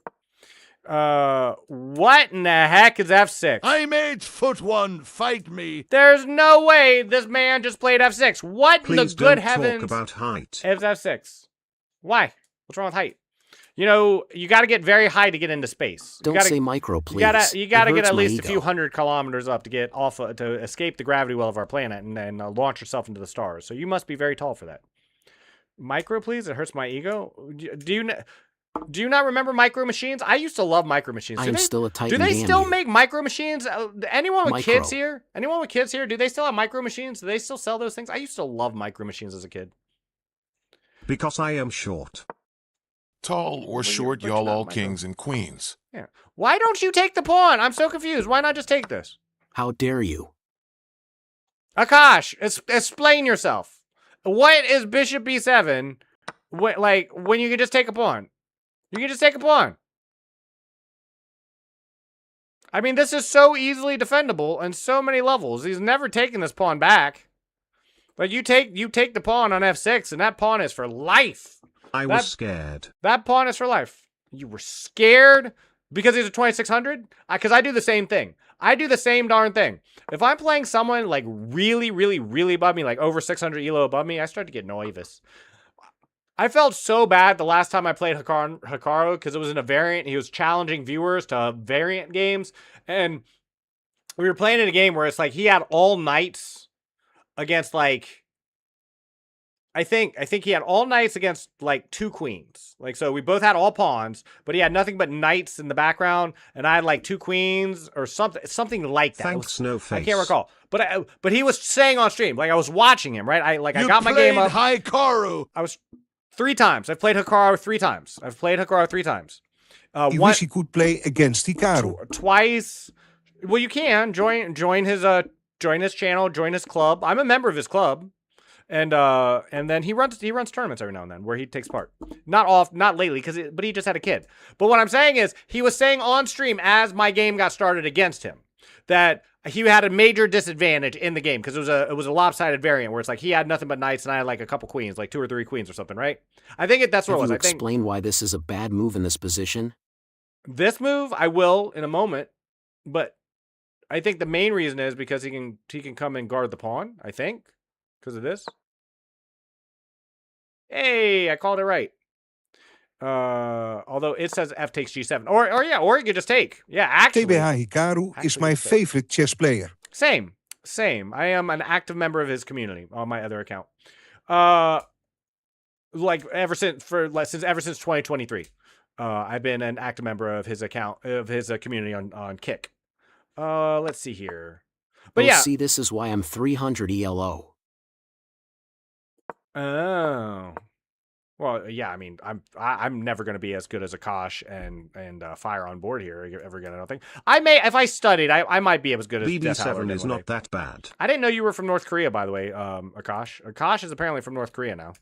What in the heck is F6? I'm 8'1". Fight me. There's no way this man just played F6. What in the good heavens? Please don't talk about height. Is F6? Why? What's wrong with height? You got to get very high to get into space. Don't say micro, please. You got to get at least a few hundred kilometers up to get off to escape the gravity well of our planet and then launch yourself into the stars. So you must be very tall for that. Micro, please. It hurts my ego. Do you not remember Micro Machines? I used to love Micro Machines. I'm still a Titan. Do they still make Micro Machines? Anyone with kids here? Anyone with kids here? Do they still have Micro Machines? Do they still sell those things? I used to love Micro Machines as a kid. Because I am short. Tall or short, y'all all kings and queens. Yeah. Why don't you take the pawn? I'm so confused. Why not just take this? How dare you? Akash, explain yourself. What is Bishop B7? When you can just take a pawn? You can just take a pawn. I mean, this is so easily defendable on so many levels. He's never taken this pawn back. Like you take the pawn on F6, and that pawn is for life. I was scared. That pawn is for life. You were scared because he's a 2600? Because I do the same thing. I do the same darn thing. If I'm playing someone like really, really, really above me, like over 600 elo above me, I start to get nervous. I felt so bad the last time I played Hikaru because it was in a variant. He was challenging viewers to variant games. And we were playing in a game where it's like he had all knights against like I think he had all knights against like 2 queens. Like, so we both had all pawns, but he had nothing but knights in the background, and I had like 2 queens or something like that. Thanks, no face. I can't recall, but he was saying on stream, like I was watching him, right? I got my game up. Hikaru. I was 3 times. I've played Hikaru 3 times. Wish he could play against Hikaru. Twice. Well, you can join his channel, join his club. I'm a member of his club. And then he runs tournaments every now and then where he takes part. Not lately, but he just had a kid. But what I'm saying is, he was saying on stream as my game got started against him that he had a major disadvantage in the game because it was a lopsided variant where it's like he had nothing but knights and I had like a couple queens, like 2 or 3 queens or something, right? I think that's what it was. Have you explained why this is a bad move in this position? This move I will in a moment, but I think the main reason is because he can come and guard the pawn. I think because of this. Hey, I called it right. Although it says F takes G7. Or you could just take. Yeah, actually. TBH Hikaru is my favorite chess player. Same. I am an active member of his community on my other account. Like ever since 2023. I've been an active member of his account, of his community on Kick. Let's see here. But yeah. See, this is why I'm 300 ELO. Oh, well, yeah. I mean, I'm never going to be as good as Akash and Fire on board here ever again. I don't think. I may, if I studied, I might be as good as BB7 is not that bad. I didn't know you were from North Korea, by the way, Akash. Akash is apparently from North Korea now.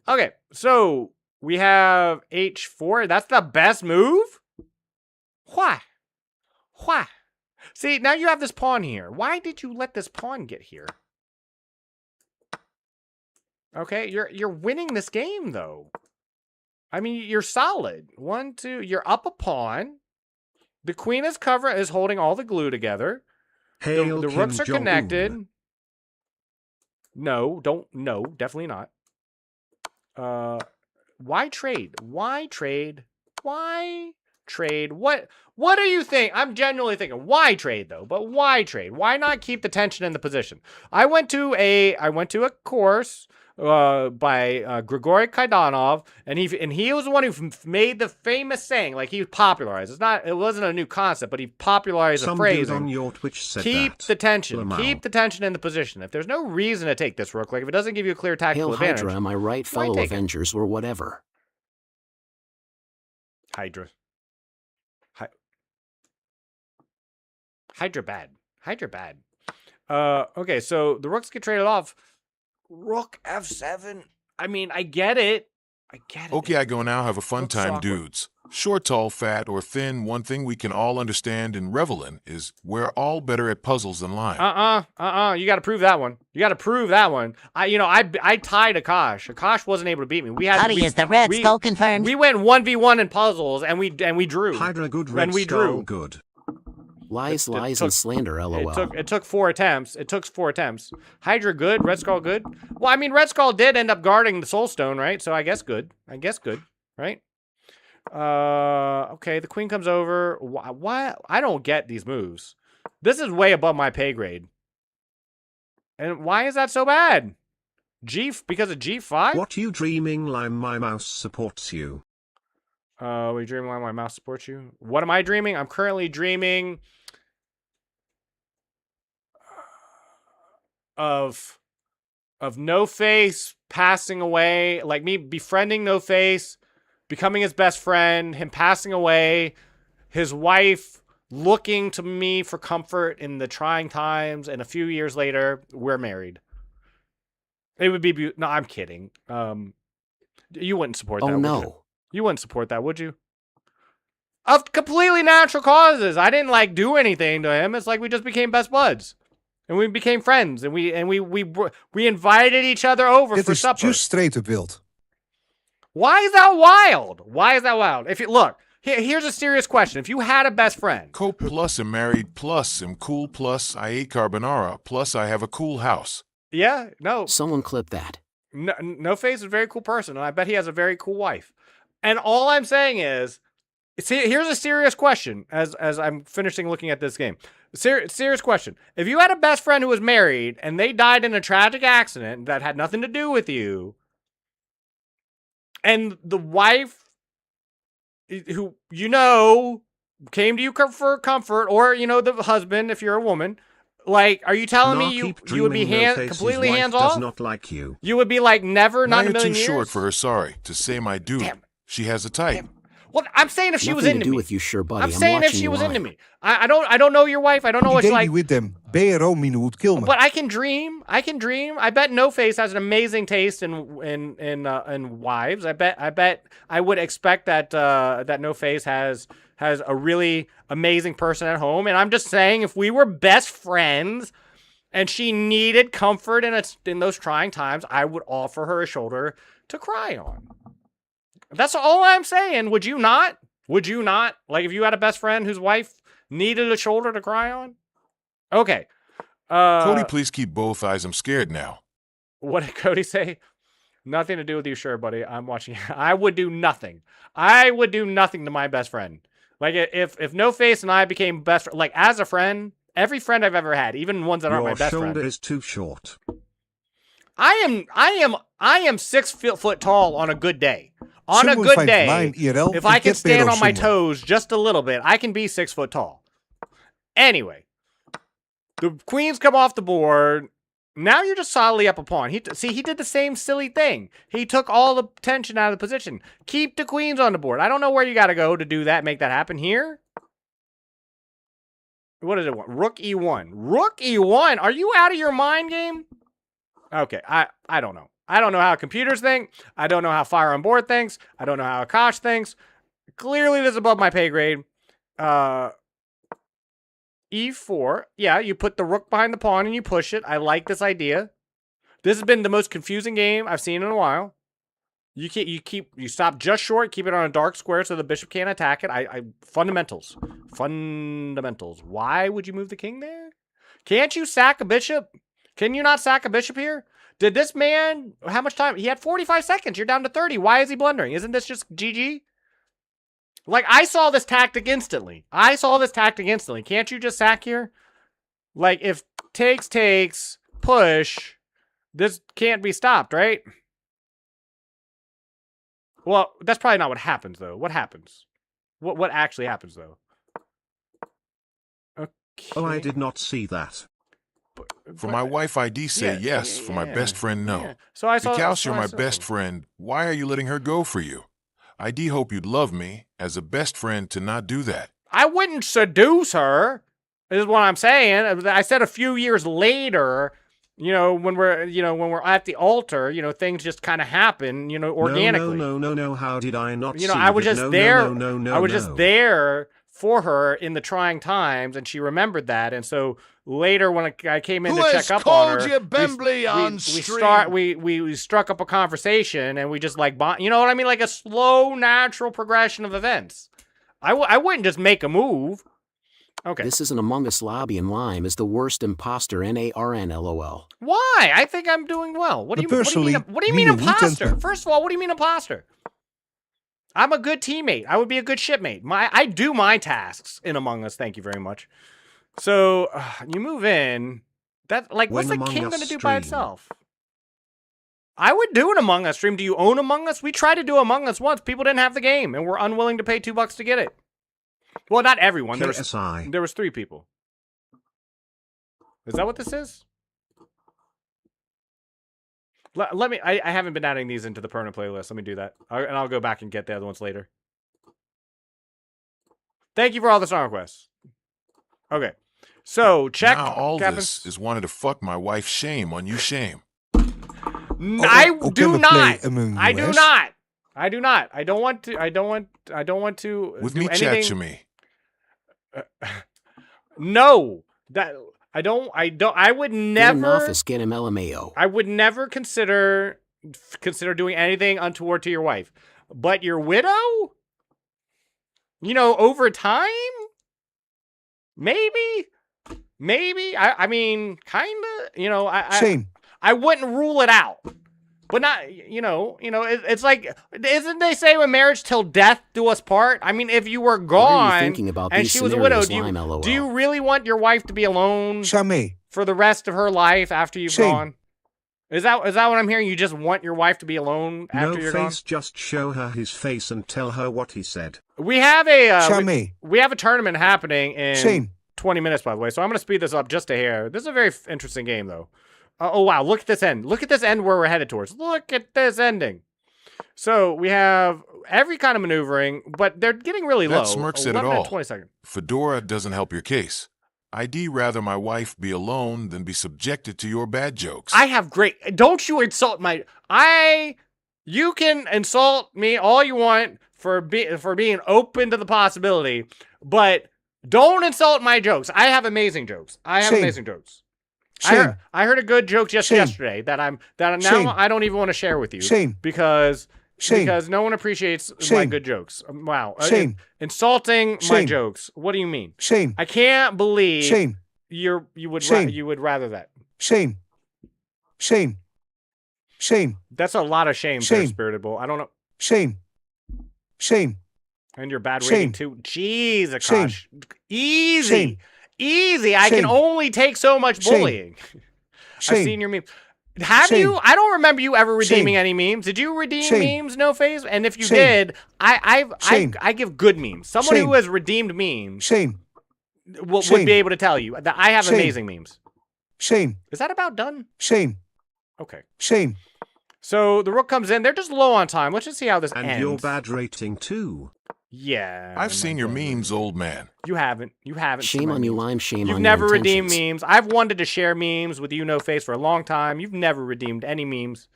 Okay, so we have H4. That's the best move. Why? See, now you have this pawn here. Why did you let this pawn get here? Okay, you're winning this game though. I mean, you're solid. 1, 2. You're up a pawn. The queen is holding all the glue together. Hail the rooks are connected. No, definitely not. Why trade? What do you think? I'm genuinely thinking, why trade though? But why trade? Why not keep the tension in the position? I went to a course by Grigory Kaidanov, and he was the one who made the famous saying, like he popularized. It wasn't a new concept, but he popularized the phrase. On your Twitch said keep the tension, keep the tension in the position. If there's no reason to take this rook, like if it doesn't give you a clear tactical advantage, Hydra, am I right, fellow Avengers, or whatever? Hydra bad. Okay, so the rooks get traded off. Rook F7. I mean, I get it. Okay, I go now. Have a fun time, dudes. Short, tall, fat, or thin, one thing we can all understand and revel in is we're all better at puzzles than lying. You got to prove that one. I tied Akash. Akash wasn't able to beat me. Is the red skull confirmed? We went 1v1 in puzzles, and we drew. Hydra good, red skull good. Lies, and slander, LOL. It took 4 attempts. Hydra good, Red Skull good. Well, I mean, Red Skull did end up guarding the Soul Stone, right? So I guess good, right? Okay, the queen comes over. Why? I don't get these moves. This is way above my pay grade. And why is that so bad? Because of G5? What you dreaming, Lime? My mouse supports you. We dreaming while my mouse supports you? What am I dreaming? I'm currently dreaming of No Face passing away, like me befriending No Face, becoming his best friend, him passing away, his wife looking to me for comfort in the trying times, and a few years later, we're married. It would be no, I'm kidding. You wouldn't support that. Oh no. You wouldn't support that, would you? Of completely natural causes. I didn't do anything to him. It's like we just became best buds. And we became friends, and we invited each other over for supper. Just straight to build. Why is that wild? If you look, here's a serious question. If you had a best friend, Co plus am married plus am cool plus I ate carbonara plus I have a cool house. Yeah, no. Someone clip that. No Face is a very cool person, and I bet he has a very cool wife. And all I'm saying is, see, here's a serious question as I'm finishing looking at this game. Serious question. If you had a best friend who was married and they died in a tragic accident that had nothing to do with you, and the wife who, came to you for comfort, or, the husband, if you're a woman, like, are you telling me you would be completely hands off? Does not like you. You would be like, never, not in a million years? You're too short for her sorry to say my dude. She has a type. Well, I'm saying if she was into me. Nothing to do with you, sure, buddy. I'm saying if she was into me. I don't know your wife. I don't know what she's like. with them. But I can dream. I bet No Face has an amazing taste in wives. I bet I would expect that No Face has a really amazing person at home. And I'm just saying, if we were best friends and she needed comfort in those trying times, I would offer her a shoulder to cry on. That's all I'm saying. Would you not? Like, if you had a best friend whose wife needed a shoulder to cry on? Okay. Cody, please keep both eyes. I'm scared now. What did Cody say? Nothing to do with you, sure, buddy. I'm watching. I would do nothing. I would do nothing to my best friend. Like, if No Face and I became best friends, like, as a friend, every friend I've ever had, even ones that aren't my best friend. Your shoulder is too short. I am 6 foot tall on a good day. On a good day, if I can stand on my toes just a little bit, I can be 6 foot tall. Anyway, the queens come off the board. Now you're just solidly up a pawn. He did the same silly thing. He took all the tension out of the position. Keep the queens on the board. I don't know where you got to go to do that, make that happen here. What does it want? Rook E1. Rook E1? Are you out of your mind, game? Okay, I don't know. I don't know how computers think. I don't know how Fire on Board thinks. I don't know how Akash thinks. Clearly, this is above my pay grade. E4. Yeah, you put the rook behind the pawn and you push it. I like this idea. This has been the most confusing game I've seen in a while. You stop just short, keep it on a dark square so the bishop can't attack it. Fundamentals. Why would you move the king there? Can't you sack a bishop? Can you not sack a bishop here? Did this man, how much time? He had 45 seconds. You're down to 30. Why is he blundering? Isn't this just GG? Like, I saw this tactic instantly. Can't you just sack here? Like, if takes, push, this can't be stopped, right? Well, that's probably not what happens, though. What happens? What actually happens, though? Okay. Oh, I did not see that. For my wife, ID say yes. For my best friend, no. Yeah. So I saw. Because you're my best friend, why are you letting her go for you? ID hope you'd love me as a best friend to not do that. I wouldn't seduce her. Is what I'm saying. I said a few years later, when we're at the altar, things just kind of happen, organically. No. How did I not? See I was just there. No. I was just there for her in the trying times, and she remembered that, and so. Later, when I came in to check up on her, we struck up a conversation, and we just you know what I mean, like a slow, natural progression of events. I wouldn't just make a move. Okay. This is an Among Us lobby, and Lime is the worst imposter. NARN LOL. Why? I think I'm doing well. What do you mean imposter? First of all, what do you mean imposter? I'm a good teammate. I would be a good shipmate. I do my tasks in Among Us. Thank you very much. So, you move in. What's the king going to do by itself? I would do an Among Us stream. Do you own Among Us? We tried to do Among Us once. People didn't have the game, and were unwilling to pay $2 to get it. Well, not everyone. There was 3 people. Is that what this is? Let me. I haven't been adding these into the permanent playlist. Let me do that, and I'll go back and get the other ones later. Thank you for all the song requests. Okay. So, check. Now all this is wanting to fuck my wife's shame on you, shame. I do not. I do not. I don't want to. With me, chat to me. No. I would never. Get in office, get him LMAO. I would never consider doing anything untoward to your wife. But your widow? Over time? Maybe. I mean, kind of. Same. I wouldn't rule it out. But not, it's like, isn't they say when marriage till death do us part? I mean, if you were gone and she was a widow, do you really want your wife to be alone for the rest of her life after you've gone? Is that what I'm hearing? You just want your wife to be alone after you're gone? No face, just show her his face and tell her what he said. We have a we have a tournament happening in 20 minutes, by the way, so I'm going to speed this up just a hair. This is a very interesting game, though. Oh, wow. Look at this end. Look at this end where we're headed towards. Look at this ending. So we have every kind of maneuvering, but they're getting really low. That smirk said it all. 20 seconds. Fedora doesn't help your case. I'd rather my wife be alone than be subjected to your bad jokes. I have great... Don't you insult my... You can insult me all you want for being open to the possibility, but don't insult my jokes. I have amazing jokes. I heard a good joke just yesterday that now I don't even want to share with you because no one appreciates my good jokes. Wow. Insulting my jokes. What do you mean? I can't believe you would rather that. Shame. That's a lot of shame there, Spirited Bull. I don't know. Shame. And your bad rating too. Jeez, Akash. Easy. Easy. I can only take so much bullying. I've seen your meme. Have you? I don't remember you ever redeeming any memes. Did you redeem memes, No Face? And if you did, I give good memes. Someone who has redeemed memes would be able to tell you that I have amazing memes. Is that about done? Okay. So the rook comes in. They're just low on time. Let's just see how this ends. And your bad rating too. Yeah. I've seen your memes, old man. You haven't. Shame on you, Lime. Shame on you. You've never redeemed memes. I've wanted to share memes with you, No Face, for a long time. You've never redeemed any memes.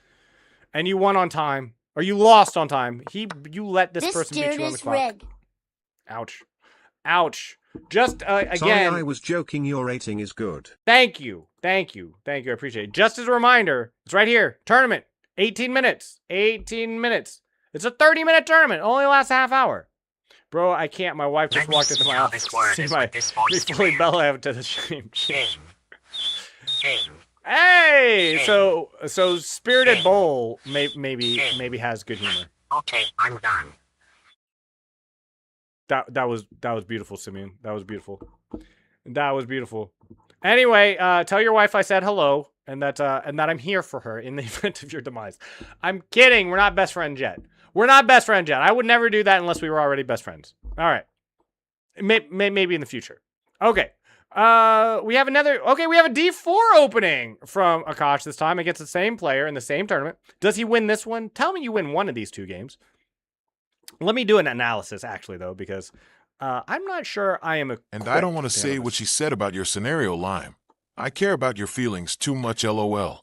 And you won on time. Or you lost on time. You let this person beat you on the clock. Red. Ouch. Ouch. Just, again. Sorry, I was joking. Your rating is good. Thank you. I appreciate it. Just as a reminder, it's right here. Tournament. 18 minutes. 18 minutes. It's a 30-minute tournament. Only lasts a half hour. Bro, I can't. My wife just walked into my office. See my fully Bella to the shame. Hey, so Spirited Bull maybe has good humor. Okay, I'm done. That was beautiful, Simeon. That was beautiful. Anyway, tell your wife I said hello and that I'm here for her in the event of your demise. I'm kidding. We're not best friends yet. I would never do that unless we were already best friends. All right. Maybe in the future. Okay. We have a D4 opening from Akash this time against the same player in the same tournament. Does he win this one? Tell me you win one of these two games. Let me do an analysis, actually, though, because I'm not sure I am And I don't want to say what she said about your scenario, Lime. I care about your feelings too much, LOL.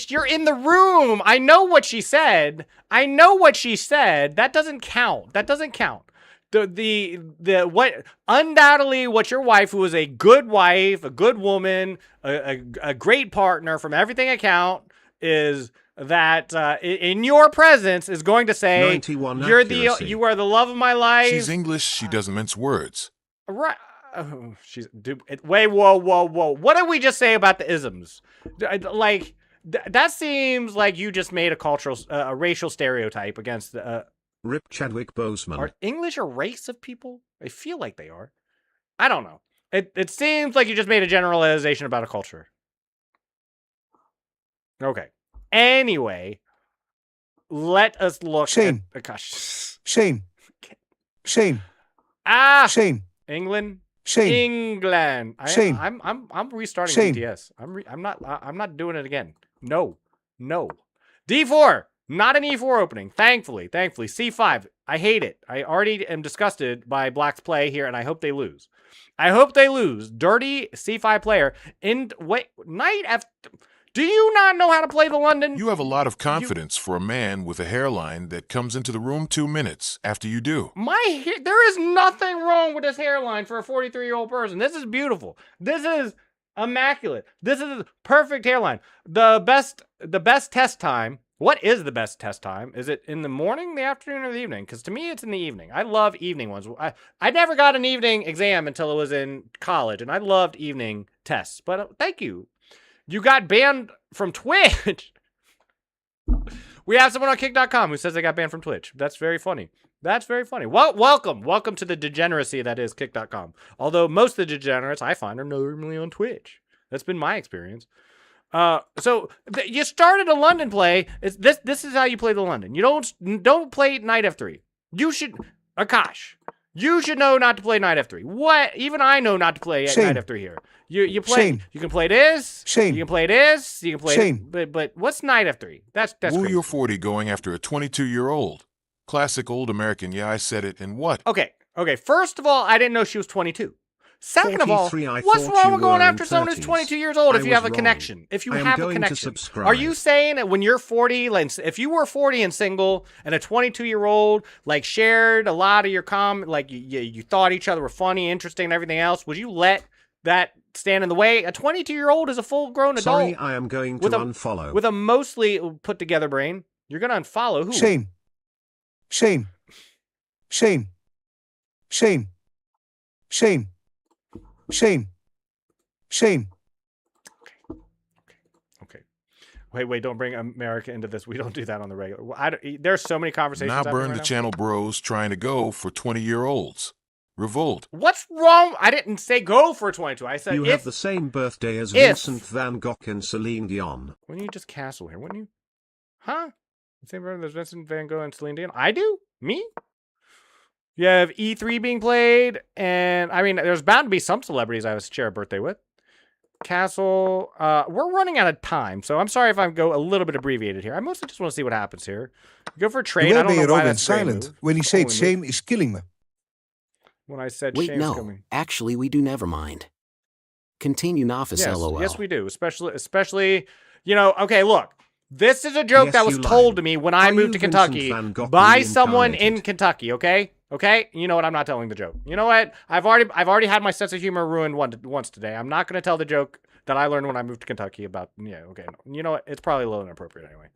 You're in the room. I know what she said. That doesn't count. Undoubtedly what your wife, who is a good wife, a good woman, a great partner from everything I count, is that in your presence is going to say you are the love of my life. She's English. She doesn't mince words. Right. Wait, whoa. What did we just say about the isms? Like, that seems like you just made a racial stereotype against Rip Chadwick Boseman. Are English a race of people? I feel like they are. I don't know. It seems like you just made a generalization about a culture. Okay. Anyway, let us look at... Gosh. Shame. England. Shame. I'm restarting BTS. I'm not doing it again. No. D4. Not an E4 opening. Thankfully. C5. I hate it. I already am disgusted by Black's play here, and I hope they lose. Dirty C5 player. Knight F... Do you not know how to play the London? You have a lot of confidence for a man with a hairline that comes into the room 2 minutes after you do. There is nothing wrong with this hairline for a 43-year-old person. This is beautiful. This is immaculate. This is a perfect hairline. The best test time. What is the best test time? Is it in the morning, the afternoon, or the evening? Because to me, it's in the evening. I love evening ones. I never got an evening exam until it was in college, and I loved evening tests. But thank you. You got banned from Twitch. We have someone on Kick.com who says they got banned from Twitch. That's very funny. That's very funny. Well, welcome to the degeneracy that is Kick.com. Although most of the degenerates I find are normally on Twitch. That's been my experience. So you started a London play. This is how you play the London. You don't play knight f3. You should, Akash, you should know not to play knight f3. What? Even I know not to play knight f3 here. You play. Shane. You can play this. Shane. You can play this. You can play. Shane. But what's knight f3? That's Woo crazy. your 40 going after a 22-year-old. Classic old American. Yeah, I said it. And what? Okay. First of all, I didn't know she was 22. Second of all, 43, what's wrong with going after 30s. someone who's 22 years old if you have a connection? If you have a connection. Are you saying that when you're 40, like if you were 40 and single and a 22-year-old like shared a lot of your like you thought each other were funny, interesting, and everything else, would you let that stand in the way? A 22-year-old is a full-grown adult. Sorry, I am going to unfollow. With a mostly put-together brain. You're going to unfollow who? Shane. Shane. Shane. Shane. Shane. Shane. Shane. Okay. Wait, don't bring America into this. We don't do that on the regular. There's so many conversations. Now burn right the now. channel bros trying to go for 20-year-olds. Revolt. What's wrong? I didn't say go for 22. I said you if, have the same birthday as Vincent van Gogh and Celine Dion. Wouldn't you just castle here? Wouldn't you? Huh? The same birthday as Vincent van Gogh and Celine Dion? I do? Me? You have E3 being played, and I mean, there's bound to be some celebrities I share a birthday with. Castle. We're running out of time, so I'm sorry if I go a little bit abbreviated here. I mostly just want to see what happens here. Go for a trade. I don't know why that's silent when he said shame is killing me. When I said wait, shame's no. coming. Actually, we do never mind. Continue, Nafis, Yes, LOL. yes, we do. Especially, okay, look. This is a joke that was told to me when I moved to Kentucky by someone in Kentucky, okay? Okay? You know what? I'm not telling the joke. You know what? I've already had my sense of humor ruined once today. I'm not going to tell the joke that I learned when I moved to Kentucky about, okay. You know what? It's probably a little inappropriate anyway.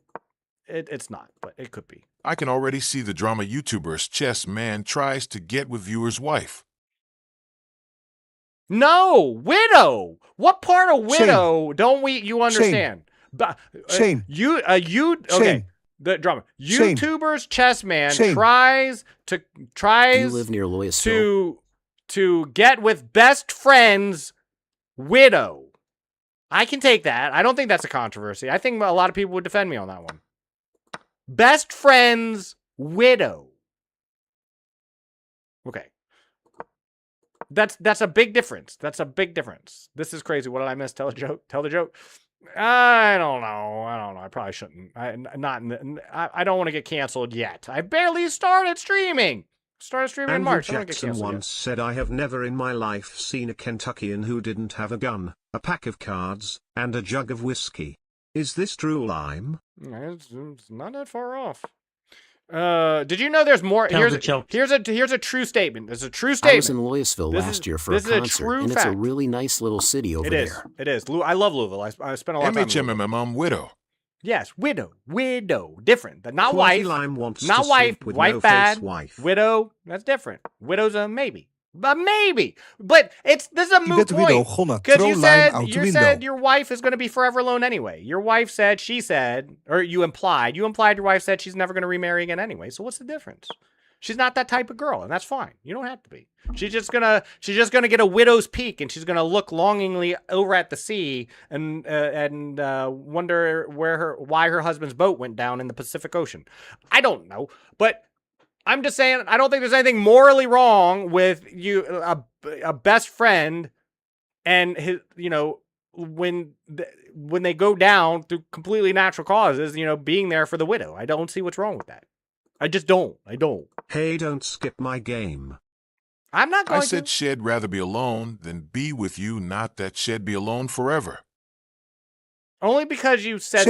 It's not, but it could be. I can already see the drama YouTuber's chess man tries to get with viewer's wife. No! Widow! What part of widow don't you understand? Shane. Okay. Shane. The drama. Shane. YouTuber's chess man Shane. tries you live near Louisville. to get with best friend's widow. I can take that. I don't think that's a controversy. I think a lot of people would defend me on that one. Best friend's widow. Okay. That's a big difference. That's a big difference. This is crazy. What did I miss? Tell the joke. I don't know. I probably shouldn't. I don't want to get canceled yet. I barely started streaming. Started streaming in March. Jackson once said, I have never in my life seen a Kentuckian who didn't have a gun, a pack of cards, and a jug of whiskey. Is this true, Lime? It's not that far off. Did you know there's more? Here's a true statement. There's a true statement. I was in Louisville last year for a concert, and it's a really nice little city over there. It is. I love Louisville. I spent a lot of time. MHMMM widow. Yes, widow, different. Not wife. Lime wants not to wife. with Wife no bad. face wife. Widow. That's different. Widow's a maybe. But maybe. But this is a moot point. Because you said your wife is going to be forever alone anyway. Your wife said, or you implied your wife said she's never going to remarry again anyway. So what's the difference? She's not that type of girl, and that's fine. You don't have to be. She's just gonna get a widow's peak, and she's gonna look longingly over at the sea and wonder why her husband's boat went down in the Pacific Ocean. I don't know, but I'm just saying, I don't think there's anything morally wrong with a best friend and his, when they go down through completely natural causes, being there for the widow. I don't see what's wrong with that. I just don't. Hey, don't skip my game. I'm not going to. I said she'd rather be alone than be with you, not that she'd be alone forever. Only because you said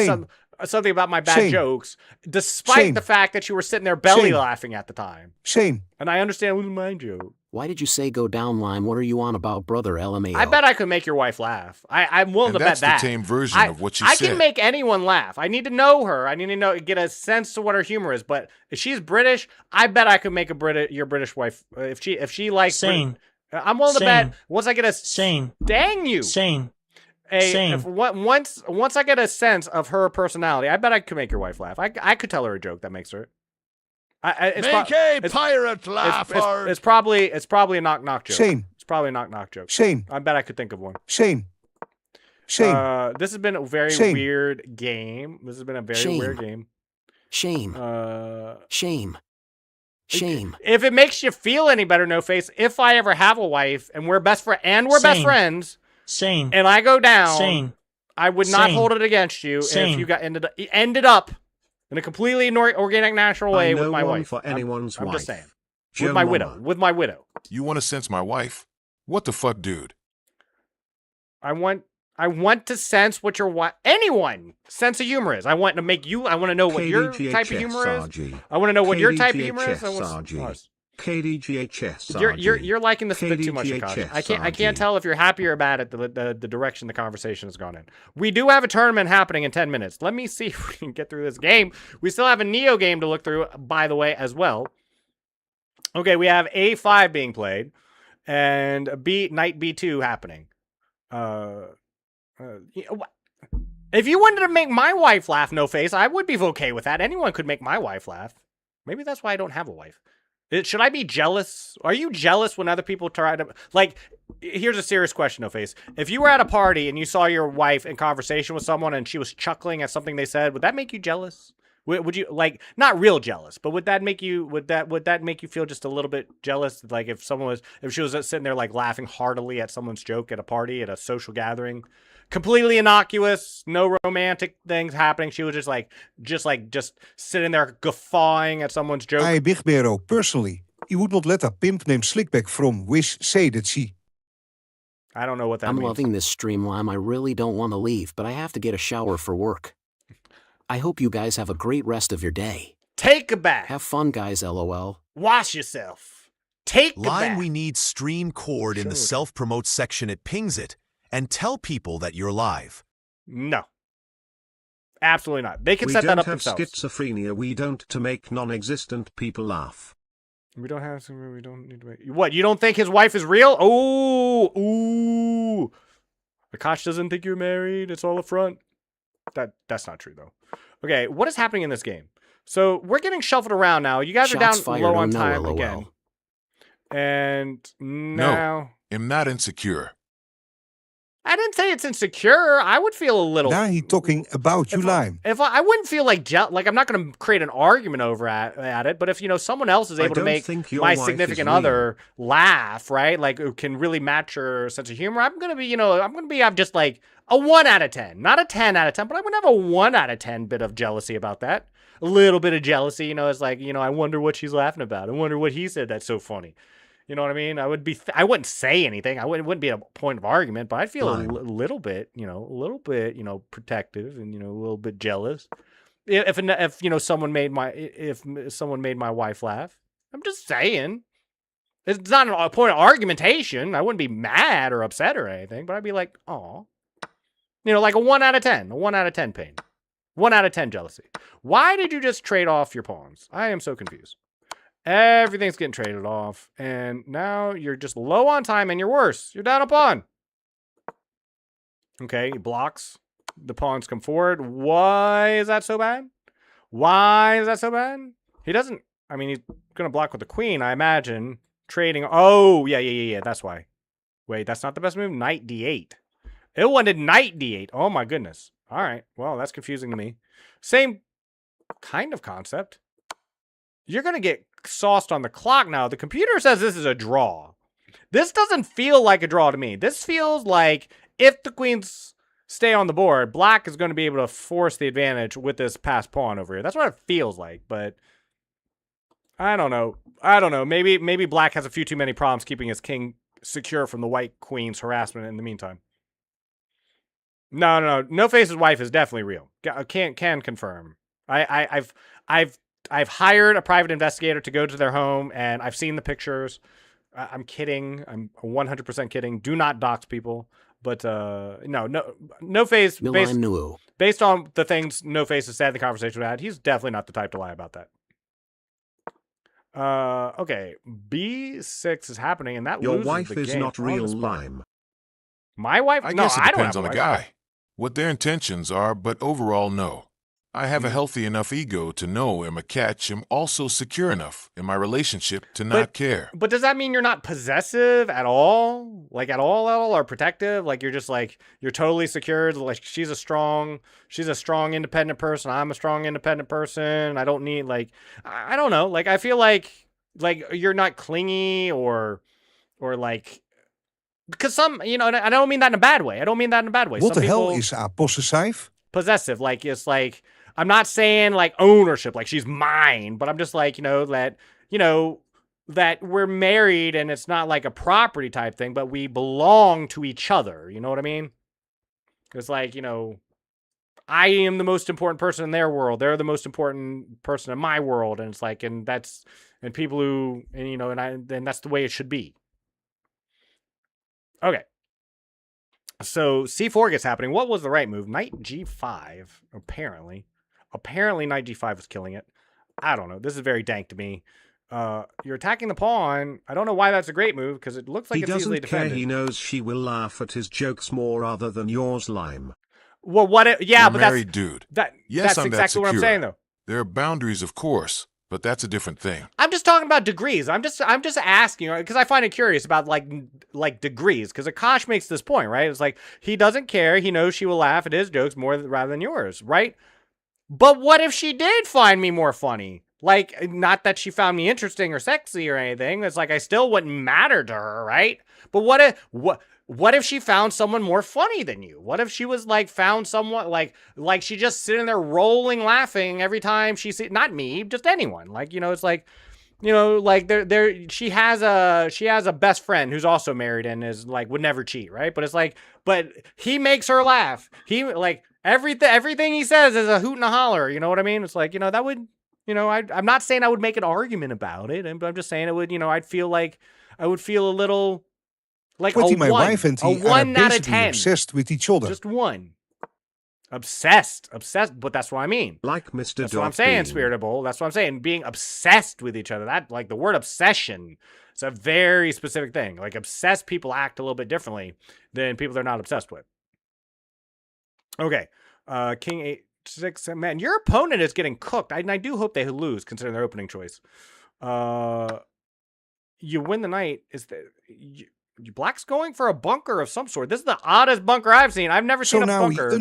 something about my bad jokes, despite the fact that you were sitting there belly laughing at the time. Shane. And I understand it was my joke. Why did you say go down, Lime? What are you on about, brother? LMAO. I bet I could make your wife laugh. I'm willing to bet that. That's the tame version of what you said. I can make anyone laugh. I need to know her. I need to get a sense of what her humor is. But if she's British, I bet I could make your British wife if she likes. Sane. I'm willing to bet once I get a Sane. Dang you. Sane. Once I get a sense of her personality, I bet I could make your wife laugh. I could tell her a joke that makes her. Pirate laugh hard. It's probably a knock joke. Same. It's probably a knock joke. Same. I bet I could think of one. Same. This has been a very weird game. This has been a very weird game. Shame. Shame. If it makes you feel any better, No Face, if I ever have a wife and we're best best friends, and I go down, I would not hold it against you if you got ended up in a completely organic, natural way with my wife. For anyone's I'm wife. just saying. With my widow. You want to sense my wife? What the fuck, dude? I want to sense what your sense of humor is. I want to make you. I want to know what your type of humor is. I want to know what your type of humor is. KDGHS. You're liking this a bit too much, Akashi. I can't tell if you're happy or mad at the direction the conversation has gone in. We do have a tournament happening in 10 minutes. Let me see if we can get through this game. We still have a Neo game to look through, by the way, as well. Okay, we have A5 being played and Knight B2 happening. If you wanted to make my wife laugh, No Face, I would be okay with that. Anyone could make my wife laugh. Maybe that's why I don't have a wife. Should I be jealous? Are you jealous when other people try to... Like, here's a serious question, No Face. If you were at a party and you saw your wife in conversation with someone and she was chuckling at something they said, would that make you jealous? Would you, like, not real jealous, but would that make you feel just a little bit jealous? Like if she was sitting there like laughing heartily at someone's joke at a party, at a social gathering, completely innocuous, no romantic things happening. She was just sitting there guffawing at someone's joke. I, Big Bero, personally, you would not let a pimp named Slickback from Wish say that she... I don't know what that means. I'm loving this stream, Lime. I really don't want to leave, but I have to get a shower for work. I hope you guys have a great rest of your day. Take a bath. Have fun, guys, LOL. Wash yourself. Take a Line bath. we need stream cord in the self-promote section. It pings it. And tell people that you're live. No. Absolutely not. They can set that up themselves. We don't have schizophrenia. We don't to make non-existent people laugh. We don't need to make... What, you don't think his wife is real? Ooh. Akash doesn't think you're married. It's all a front. That's not true, though. Okay, what is happening in this game? So we're getting shuffled around now. You guys are down low on time again. And now... No, I'm not insecure. I didn't say it's insecure. I would feel a little... Now he's talking about you, Lime. If I wouldn't feel like I'm not going to create an argument over at it, but if, someone else is able to make my significant other laugh, right? Like, who can really match your sense of humor, I'm going to be, I'm just like a 1 out of 10. Not a 10 out of 10, but I'm going to have a 1 out of 10 bit of jealousy about that. A little bit of jealousy, it's like, I wonder what she's laughing about. I wonder what he said that's so funny. You know what I mean? I wouldn't say anything. It wouldn't be a point of argument, but I'd feel a little bit, protective and, a little bit jealous. If someone made my wife laugh. I'm just saying. It's not a point of argumentation. I wouldn't be mad or upset or anything, but I'd be like, oh, like a 1 out of 10, a 1 out of 10 pain, 1 out of 10 jealousy. Why did you just trade off your pawns? I am so confused. Everything's getting traded off, and now you're just low on time, and you're worse. You're down a pawn. Okay, he blocks. The pawns come forward. Why is that so bad? Why is that so bad? He doesn't... I mean, he's going to block with the queen, I imagine. Trading... Oh, yeah, that's why. Wait, that's not the best move? Knight d8. It wanted knight d8. Oh, my goodness. All right, well, that's confusing to me. Same kind of concept. You're going to get sauced on the clock now. The computer says this is a draw. This doesn't feel like a draw to me. This feels like if the queens stay on the board, black is going to be able to force the advantage with this passed pawn over here. That's what it feels like, but I don't know. Maybe black has a few too many problems keeping his king secure from the white queen's harassment in the meantime. No. No Face's wife is definitely real. Can confirm. I've hired a private investigator to go to their home, and I've seen the pictures. I'm kidding. I'm 100% kidding. Do not dox people. But no Face. Based on the things No Face has said in the conversation we had, he's definitely not the type to lie about that. Okay, B6 is happening, and that your loses wife the is game not real, Lime. My wife? I No, guess it I don't depends have on a the wife. guy, what their intentions are, but overall, no. I have a healthy enough ego to know I'm a catch. I'm also secure enough in my relationship to not care. But does that mean you're not possessive at all? Like at all, or protective? Like you're just like, you're totally secure. Like she's a strong, independent person. I'm a strong, independent person. I don't need like, I don't know. Like I feel like you're not clingy or like, because some, you know, and I don't mean that in a bad way. What the hell is possessive? Possessive, like it's like, I'm not saying like ownership, like she's mine, but I'm just like, that we're married and it's not like a property type thing, but we belong to each other. You know what I mean? It's like, I am the most important person in their world. They're the most important person in my world. And it's like, and people who, and that's the way it should be. Okay. So C4 gets happening. What was the right move? Knight G5, apparently. Apparently Knight G5 was killing it. I don't know. This is very dank to me. You're attacking the pawn. I don't know why that's a great move, because it looks like it's easily defended. He knows she will laugh at his jokes more other than yours, Lime. Well, but married dude. That's I'm exactly what I'm saying, though. There are boundaries, of course, but that's a different thing. I'm just talking about degrees. I'm just asking, because I find it curious about like degrees, because Akash makes this point, right? It's like, he doesn't care. He knows she will laugh at his jokes more rather than yours, right? But what if she did find me more funny? Like, not that she found me interesting or sexy or anything. It's like, I still wouldn't matter to her, right? But what if she found someone more funny than you? What if she was like, found someone like she just sitting there rolling laughing every time she see, not me, just anyone. Like, it's like, like she has a best friend who's also married and is like, would never cheat, right? But it's like, but he makes her laugh. He like everything he says is a hoot and a holler. You know what I mean? It's like, that would, I'm not saying I would make an argument about it, but I'm just saying it would, I'd feel like I would feel a little like my one, wife and he a 1 are out of basically 10. obsessed with each other. Just one. Obsessed, but that's what I mean. Like Mr. That's what I'm saying, Spiritable. That's what I'm saying. Being obsessed with each other. That, like, the word obsession, it's a very specific thing. Like, obsessed people act a little bit differently than people they're not obsessed with. Okay. King 8-6. Man, your opponent is getting cooked. I do hope they lose, considering their opening choice. You win the night. Black's going for a bunker of some sort. This is the oddest bunker I've seen. I've never seen a bunker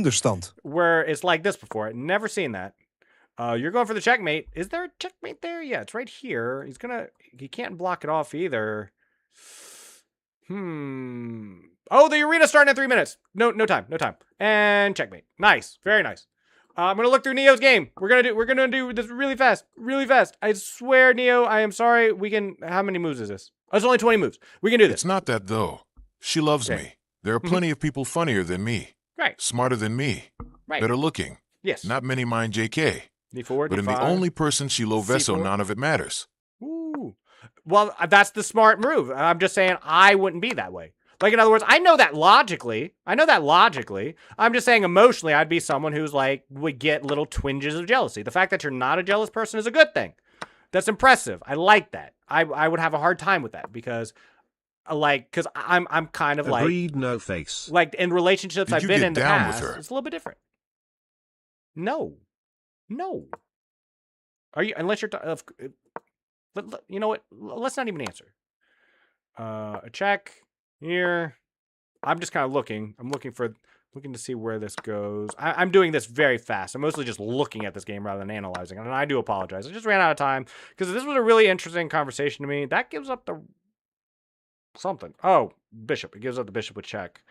where it's like this before. I've never seen that. You're going for the checkmate. Is there a checkmate there? Yeah, it's right here. He can't block it off either. Oh, the arena's starting in 3 minutes. No time. And checkmate. Nice. Very nice. I'm gonna look through Neo's game. We're gonna do this really fast. I swear, Neo, I am sorry. How many moves is this? Oh, it's only 20 moves. We can do this. It's not that, though. She loves me. There are plenty of people funnier than me. Right. Smarter than me. Right. Better looking. Yes. Not many mind JK. D4, but D5, in the only person she low veso, C4. none of it matters. Ooh. Well, that's the smart move. I'm just saying I wouldn't be that way. Like, in other words, I know that logically. I'm just saying emotionally, I'd be someone who's like, would get little twinges of jealousy. The fact that you're not a jealous person is a good thing. That's impressive. I like that. I would have a hard time with that because I'm kind of like, agreed, no face. Like, in relationships I've been in the past, with her? it's a little bit different. No. Are you, unless you're, you know what? Let's not even answer. A check here. I'm just kind of looking. I'm looking to see where this goes. I'm doing this very fast. I'm mostly just looking at this game rather than analyzing it. And I do apologize. I just ran out of time because this was a really interesting conversation to me. That gives up the something. Oh, bishop. It gives up the bishop with check.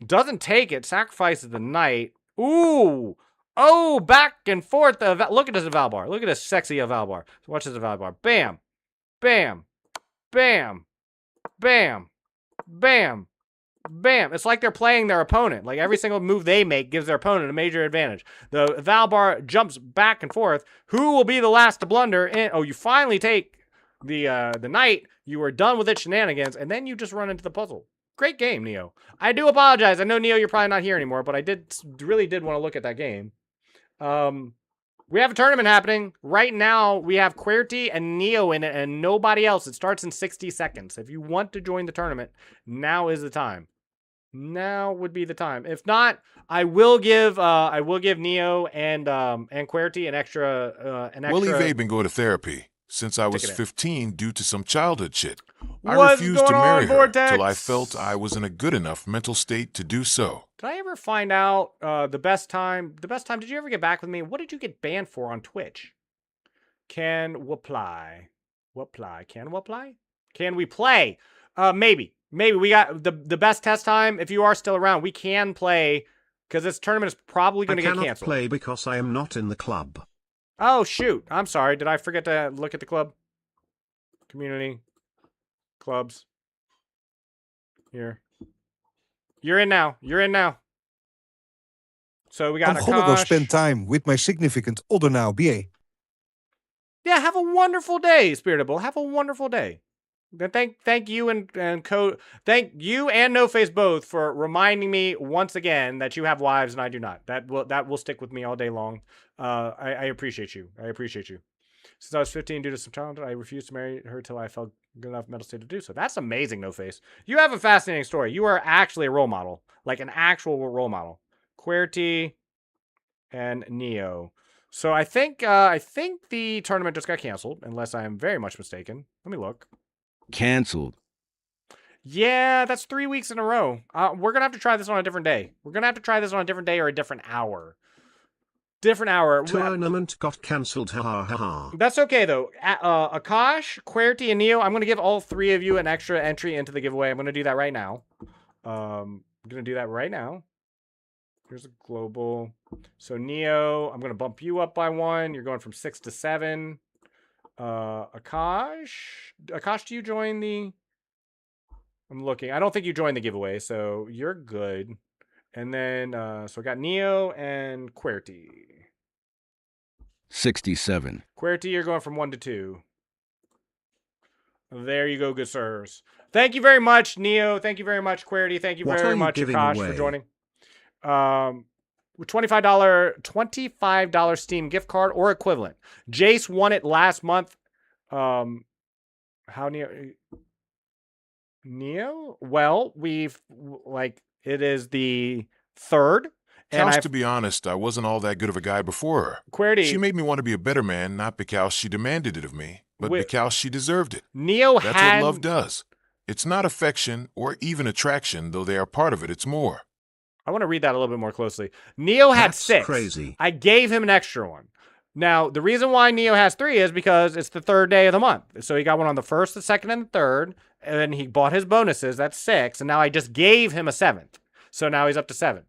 Doesn't take it. Sacrifices the knight. Ooh. Oh, back and forth. Look at this eval bar. Look at this sexy eval bar. Watch this eval bar. Bam. Bam. Bam. Bam. Bam. Bam. It's like they're playing their opponent. Like every single move they make gives their opponent a major advantage. The eval bar jumps back and forth. Who will be the last to blunder? Oh, you finally take the knight. You are done with its shenanigans, and then you just run into the puzzle. Great game, Neo. I do apologize. I know, Neo, you're probably not here anymore, but I really did want to look at that game. We have a tournament happening. Right now, we have QWERTY and Neo in it and nobody else. It starts in 60 seconds. If you want to join the tournament, now is the time. Now would be the time. If not, I will give Neo and QWERTY an extra We'll leave Abe and go to therapy. Since I was 15 due to some childhood shit. I What's refused to going marry on, her Vortex? till I felt I was in a good enough mental state to do so. Did I ever find out the best time? Did you ever get back with me? What did you get banned for on Twitch? Can we play? Can we play? Maybe we got the best test time. If you are still around, we can play because this tournament is probably going to get canceled. I cannot play because I am not in the club. Oh shoot! I'm sorry. Did I forget to look at the club? Community clubs. Here. You're in now. So we got I'm gonna go spend time with my significant other now, BA. Yeah, have a wonderful day, Spiritable. Have a wonderful day. Thank you and thank you and No Face both for reminding me once again that you have wives and I do not. That will stick with me all day long. I appreciate you. Since I was 15, due to some childhood, I refused to marry her till I felt good enough mental state to do so. That's amazing, No Face. You have a fascinating story. You are actually a role model, like an actual role model. QWERTY and Neo. So I think the tournament just got canceled, unless I am very much mistaken. Let me look. Canceled. Yeah, that's 3 weeks in a row. We're gonna have to try this on a different day. We're gonna have to try this on a different day or a different hour. Tournament got cancelled. Ha ha ha. That's okay though. Akash, QWERTY, and Neo. I'm gonna give all three of you an extra entry into the giveaway. I'm gonna do that right now. Here's a global. So Neo, I'm gonna bump you up by 1. You're going from 6 to 7. Akash, do you join the? I'm looking. I don't think you joined the giveaway, so you're good. And then, so I got Neo and QWERTY. 67. QWERTY, you're going from 1 to 2. There you go, good sirs. Thank you very much, Neo. Thank you very much, QWERTY. Thank you very much, Akash, for joining. $25 Steam gift card or equivalent. Jace won it last month. How Neo? Well, it is the 3rd. And to be honest, I wasn't all that good of a guy before her. QWERTY. She made me want to be a better man, not because she demanded it of me, but because she deserved it. That's what love does. It's not affection or even attraction, though they are part of it. It's more. I want to read that a little bit more closely. Neo had 6. Crazy. I gave him an extra one. Now, the reason why Neo has 3 is because it's the 3rd day of the month. So he got one on the 1st, the 2nd, and the 3rd. And then he bought his bonuses. That's 6. And now I just gave him a 7th. So now he's up to 7.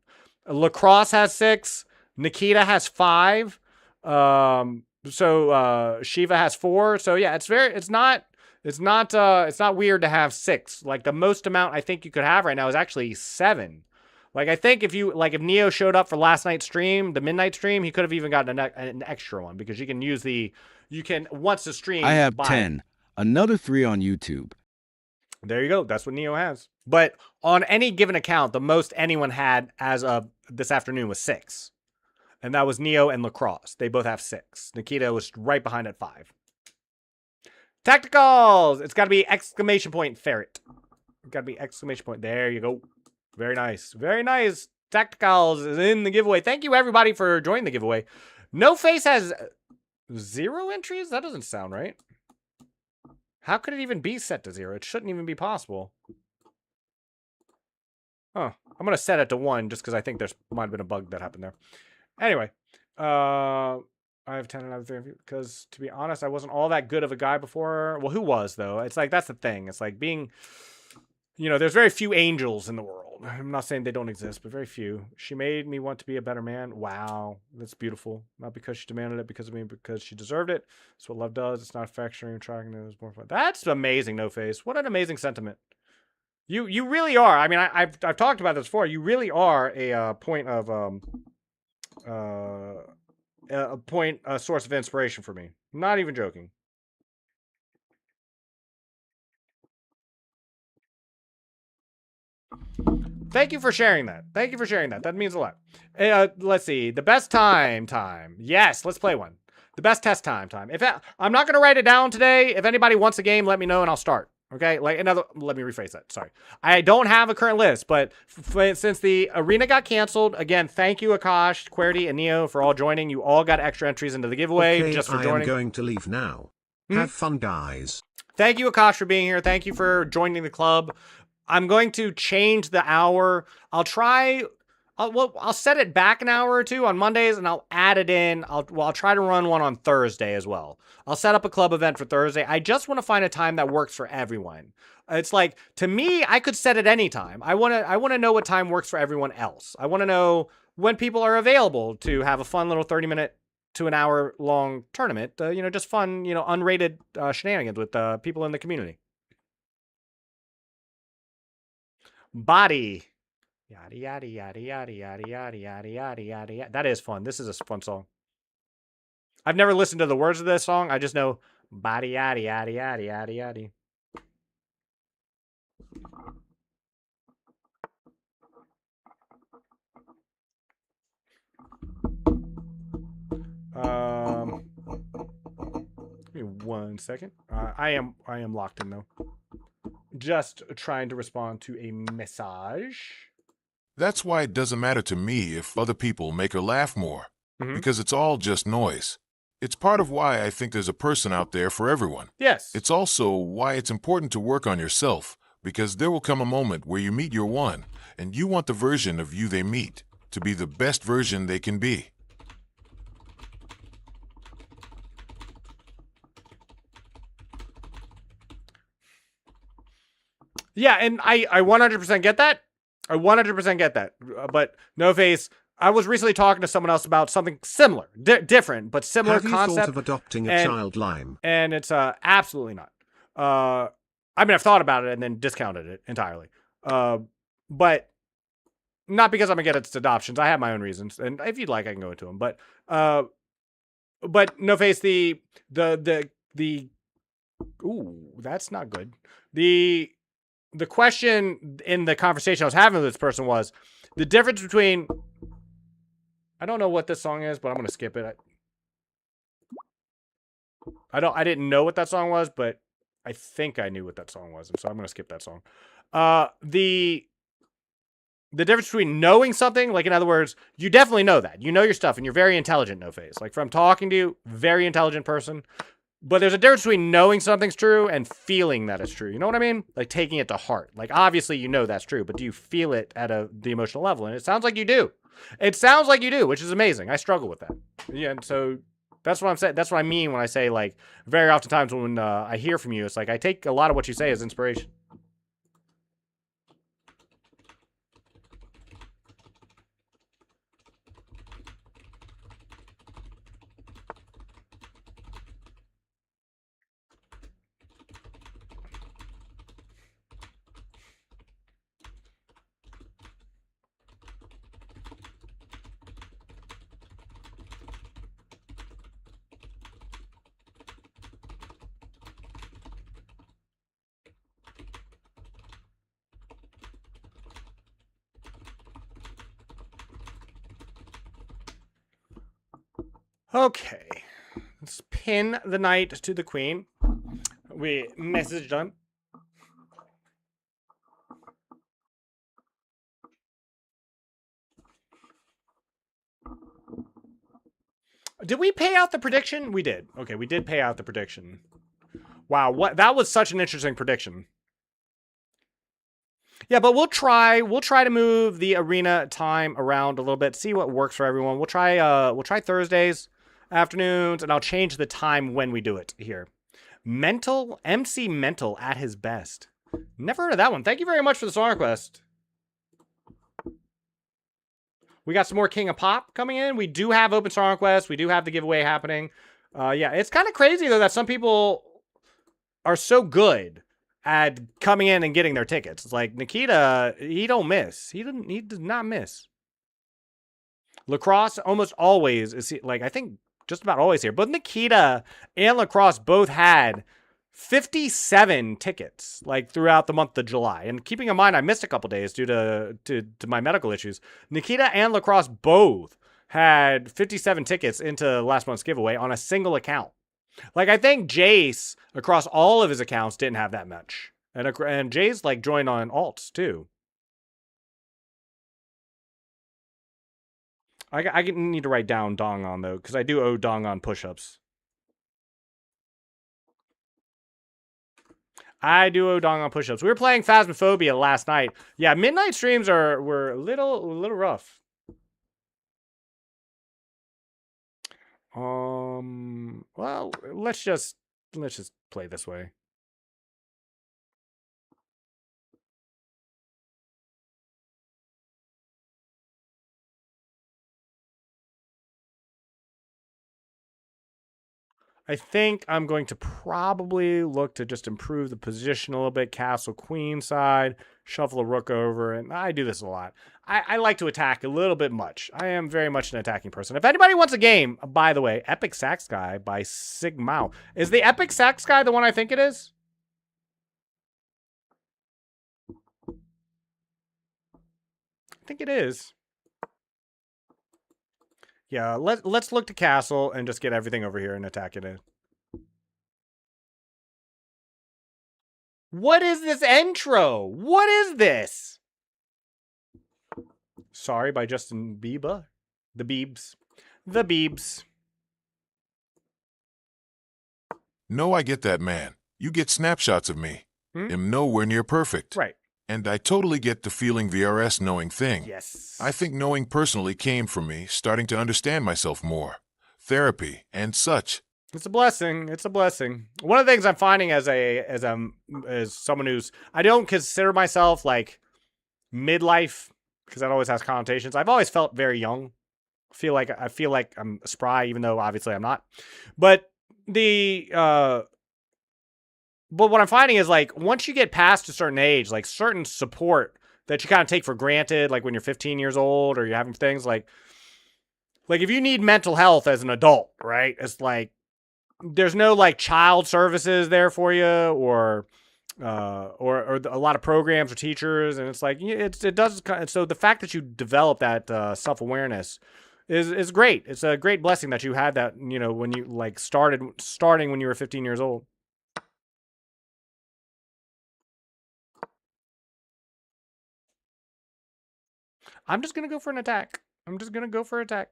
Lacrosse has 6. Nikita has 5. Shiva has 4. So yeah, it's not weird to have 6. Like the most amount I think you could have right now is actually 7. Like I think if Neo showed up for last night's stream, the midnight stream, he could have even gotten an extra one because you can once the stream. I have 10. Another 3 on YouTube. There you go. That's what Neo has. But on any given account, the most anyone had as of this afternoon was 6. And that was Neo and Lacrosse. They both have 6. Nikita was right behind at 5. Tacticals! It's got to be exclamation point ferret. It's got to be exclamation point. There you go. Very nice. Very nice. Tacticals is in the giveaway. Thank you, everybody, for joining the giveaway. No Face has 0 entries? That doesn't sound right. How could it even be set to 0? It shouldn't even be possible. Huh. I'm going to set it to 1 just because I think there might have been a bug that happened there. Anyway. I have 10 out of 3 because, to be honest, I wasn't all that good of a guy before. Well, who was, though? It's like, that's the thing. It's like being... there's very few angels in the world. I'm not saying they don't exist, but very few. She made me want to be a better man. Wow. That's beautiful. Not because she demanded it because of me, because she deserved it. That's what love does. It's not affection or tracking. It was more fun. That's amazing, No Face. What an amazing sentiment. You really are. I mean, I've talked about this before. You really are a source of inspiration for me. Not even joking. Thank you for sharing that. That means a lot. Let's see. The best time. Yes, let's play one. The best test time. I'm not going to write it down today. If anybody wants a game, let me know and I'll start. Okay, like let me rephrase that. Sorry. I don't have a current list, but since the arena got canceled, again, thank you, Akash, QWERTY, and Neo for all joining. You all got extra entries into the giveaway Okay, just for I joining. am going to leave now. Have fun, guys. Thank you, Akash, for being here. Thank you for joining the club. I'm going to change the hour. I'll set it back an hour or two on Mondays, and I'll add it in. I'll try to run one on Thursday as well. I'll set up a club event for Thursday. I just want to find a time that works for everyone. It's like, to me, I could set it any time. I want to know what time works for everyone else. I want to know when people are available to have a fun little 30-minute to an hour long tournament. Just fun, unrated shenanigans with people in the community. Body. Yada, yada, yada, yada, yada, yada, yada, yada, yada, yada. That is fun. This is a fun song. I've never listened to the words of this song. I just know body, yada, yada, yada, yada, yada. Give me 1 second. I am locked in though. Just trying to respond to a message. That's why it doesn't matter to me if other people make her laugh more, because it's all just noise. It's part of why I think there's a person out there for everyone. Yes. It's also why it's important to work on yourself, because there will come a moment where you meet your one, and you want the version of you they meet to be the best version they can be. Yeah, and I 100% get that. I 100% get that. But No Face, I was recently talking to someone else about something similar, different, but similar concept. Have you thought of adopting a child lime? And it's absolutely not. I've thought about it and then discounted it entirely. But not because I'm against adoptions. I have my own reasons, and if you'd like, I can go into them. But No Face, ooh, that's not good. The question in the conversation I was having with this person was the difference between, I don't know what this song is, but I'm going to skip it. I didn't know what that song was, but I think I knew what that song was. And so I'm going to skip that song. The difference between knowing something, like in other words, you definitely know that. You know your stuff and you're very intelligent, No Face. Like from talking to you, very intelligent person. But there's a difference between knowing something's true and feeling that it's true. You know what I mean? Like taking it to heart. Like obviously you know that's true, but do you feel it at the emotional level? And it sounds like you do. It sounds like you do, which is amazing. I struggle with that. Yeah, and so that's what I'm saying. That's what I mean when I say like very oftentimes when I hear from you, it's like I take a lot of what you say as inspiration. Okay, let's pin the knight to the queen. We messaged them. Did we pay out the prediction? We did. Okay, we did pay out the prediction. Wow, that was such an interesting prediction. Yeah, but we'll try to move the arena time around a little bit, see what works for everyone. We'll try Thursdays afternoons, and I'll change the time when we do it here. MC Mental at his best. Never heard of that one. Thank you very much for the song request. We got some more King of Pop coming in. We do have open song requests. We do have the giveaway happening. Yeah, it's kind of crazy though that some people are so good at coming in and getting their tickets. It's like Nikita, he don't miss. He does not miss. Lacrosse almost always is like, I think just about always here. Both Nikita and Lacrosse both had 57 tickets like throughout the month of July. And keeping in mind, I missed a couple days due to my medical issues. Nikita and Lacrosse both had 57 tickets into last month's giveaway on a single account. Like I think Jace across all of his accounts didn't have that much. And Jay's like joined on alts too. I need to write down Dong on though, because I do owe Dong on push-ups. I do owe Dong on push-ups. We were playing Phasmophobia last night. Yeah, midnight streams were a little rough. Well, let's just play this way. I think I'm going to probably look to just improve the position a little bit. Castle queen side, shuffle a rook over, and I do this a lot. I like to attack a little bit much. I am very much an attacking person. If anybody wants a game, by the way, Epic Sax Guy by Sigmao. Is the Epic Sax Guy the one I think it is? I think it is. Yeah, let's look to castle and just get everything over here and attack it in. What is this intro? What is this? Sorry by Justin Bieber. The Biebs. The Biebs. No, I get that, man. You get snapshots of me. Am nowhere near perfect. Right. And I totally get the feeling VRS knowing thing. Yes. I think knowing personally came from me starting to understand myself more. Therapy and such. It's a blessing. It's a blessing. One of the things I'm finding as someone who's, I don't consider myself like midlife because that always has connotations. I've always felt very young. I feel like I'm spry, even though obviously I'm not. But but what I'm finding is like once you get past a certain age, like certain support that you kind of take for granted, like when you're 15 years old or you're having things like if you need mental health as an adult, right? It's like there's no like child services there for you or a lot of programs or teachers, and it's like it does. So the fact that you develop that self-awareness is great. It's a great blessing that you had that, you know, when you like starting when you were 15 years old. I'm just gonna go for an attack. I'm just gonna go for attack.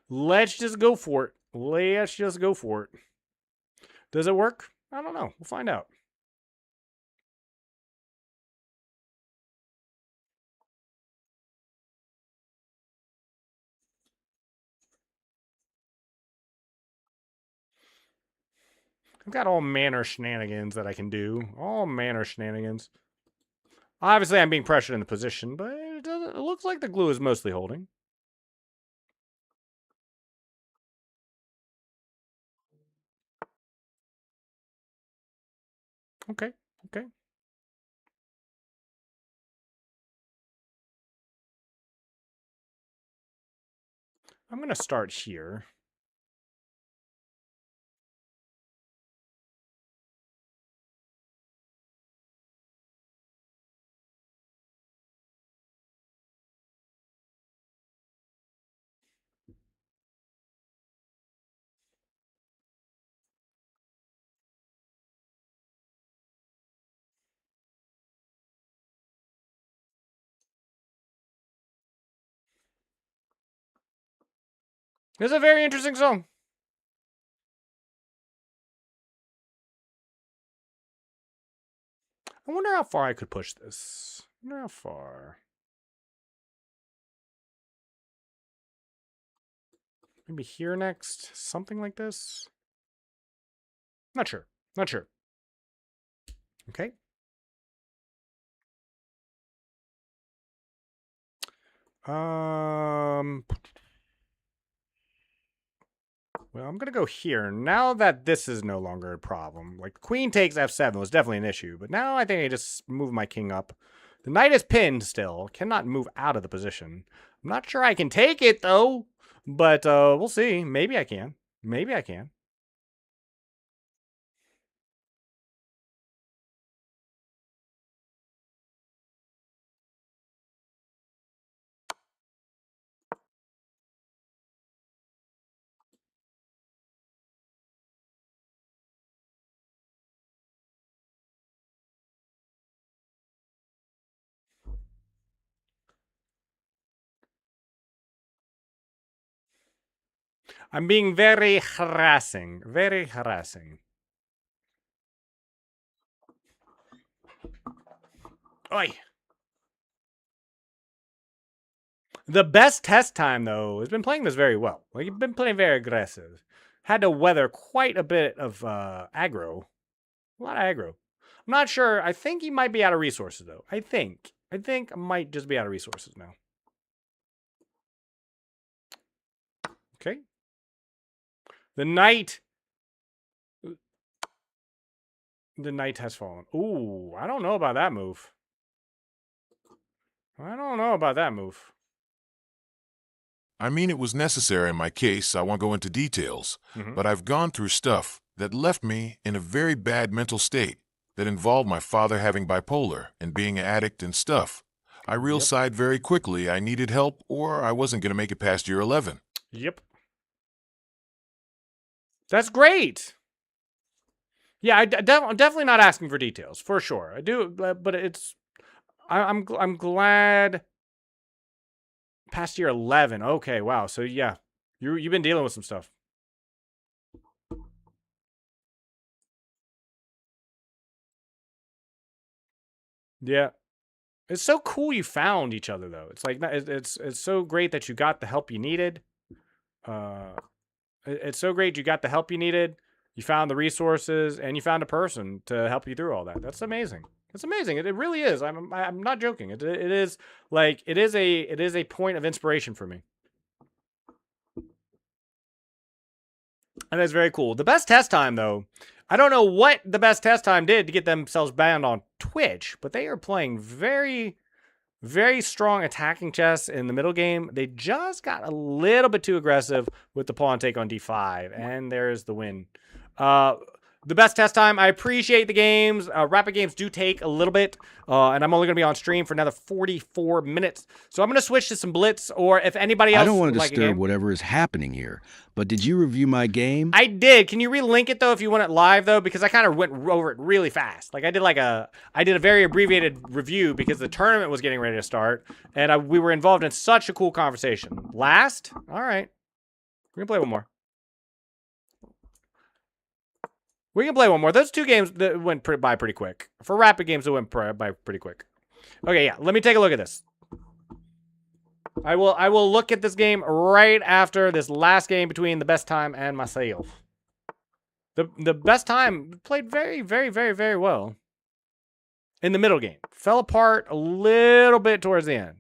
Let's just go for it. Let's just go for it. Does it work? I don't know. We'll find out. I've got all manner shenanigans that I can do. All manner shenanigans. Obviously, I'm being pressured in the position, but it looks like the glue is mostly holding. Okay, okay. I'm going to start here. It's a very interesting song. I wonder how far I could push this. I wonder how far. Maybe here next? Something like this? Not sure. Not sure. Okay. Well, I'm going to go here. Now that this is no longer a problem. Like, queen takes f7 was definitely an issue. But now I think I just move my king up. The knight is pinned still. Cannot move out of the position. I'm not sure I can take it, though. But we'll see. Maybe I can. Maybe I can. I'm being very harassing. Very harassing. Oi. The best test time, though, has been playing this very well. Like, you've been playing very aggressive. Had to weather quite a bit of aggro. A lot of aggro. I'm not sure. I think he might be out of resources, though. I think I might just be out of resources now. Okay. The knight has fallen. Ooh, I don't know about that move. I don't know about that move. I mean, it was necessary in my case. I won't go into details, but I've gone through stuff that left me in a very bad mental state that involved my father having bipolar and being an addict and stuff. I realized very quickly I needed help or I wasn't going to make it past year 11. Yep. That's great. Yeah, I'm definitely not asking for details, for sure. I do, but it's... I'm glad... Past year 11. Okay, wow. So, yeah. You've been dealing with some stuff. Yeah. It's so cool you found each other, though. It's like, it's so great that you got the help you needed. It's so great you got the help you needed. You found the resources, and you found a person to help you through all that. That's amazing. It's amazing. It really is. I'm not joking. It is like it is a point of inspiration for me. And that's very cool. The best test time, though, I don't know what the best test time did to get themselves banned on Twitch, but they are playing very, very strong attacking chess in the middle game. They just got a little bit too aggressive with the pawn take on d5, and there's the win. The best test time, I appreciate the games. Rapid games do take a little bit, and I'm only going to be on stream for another 44 minutes. So I'm going to switch to some blitz, or if anybody else I don't want to like disturb whatever is happening here, but did you review my game? I did. Can you relink it, though, if you want it live, though? Because I kind of went over it really fast. Like, I did a very abbreviated review because the tournament was getting ready to start, and we were involved in such a cool conversation. Last? All right. We're going to play one more. We can play one more. Those two games that went by pretty quick. For rapid games, it went by pretty quick. Okay, yeah. Let me take a look at this. I will look at this game right after this last game between the best time and myself. The best time played very, very, very, very well in the middle game. Fell apart a little bit towards the end.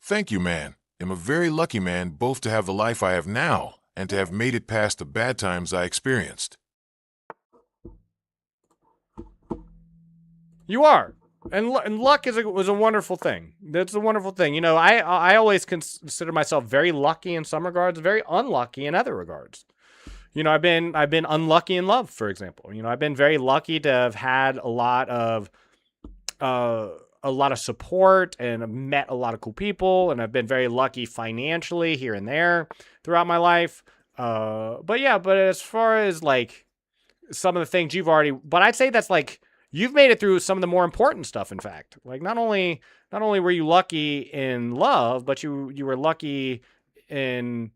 Thank you, man. I'm a very lucky man both to have the life I have now and to have made it past the bad times I experienced. You are. And luck was a wonderful thing. That's a wonderful thing. You know, I always consider myself very lucky in some regards, very unlucky in other regards. You know, I've been unlucky in love, for example. You know, I've been very lucky to have had a lot of support and I've met a lot of cool people, and I've been very lucky financially here and there throughout my life. But as far as like some of the things but I'd say that's like, you've made it through some of the more important stuff, in fact. Like, not only were you lucky in love, but you were lucky in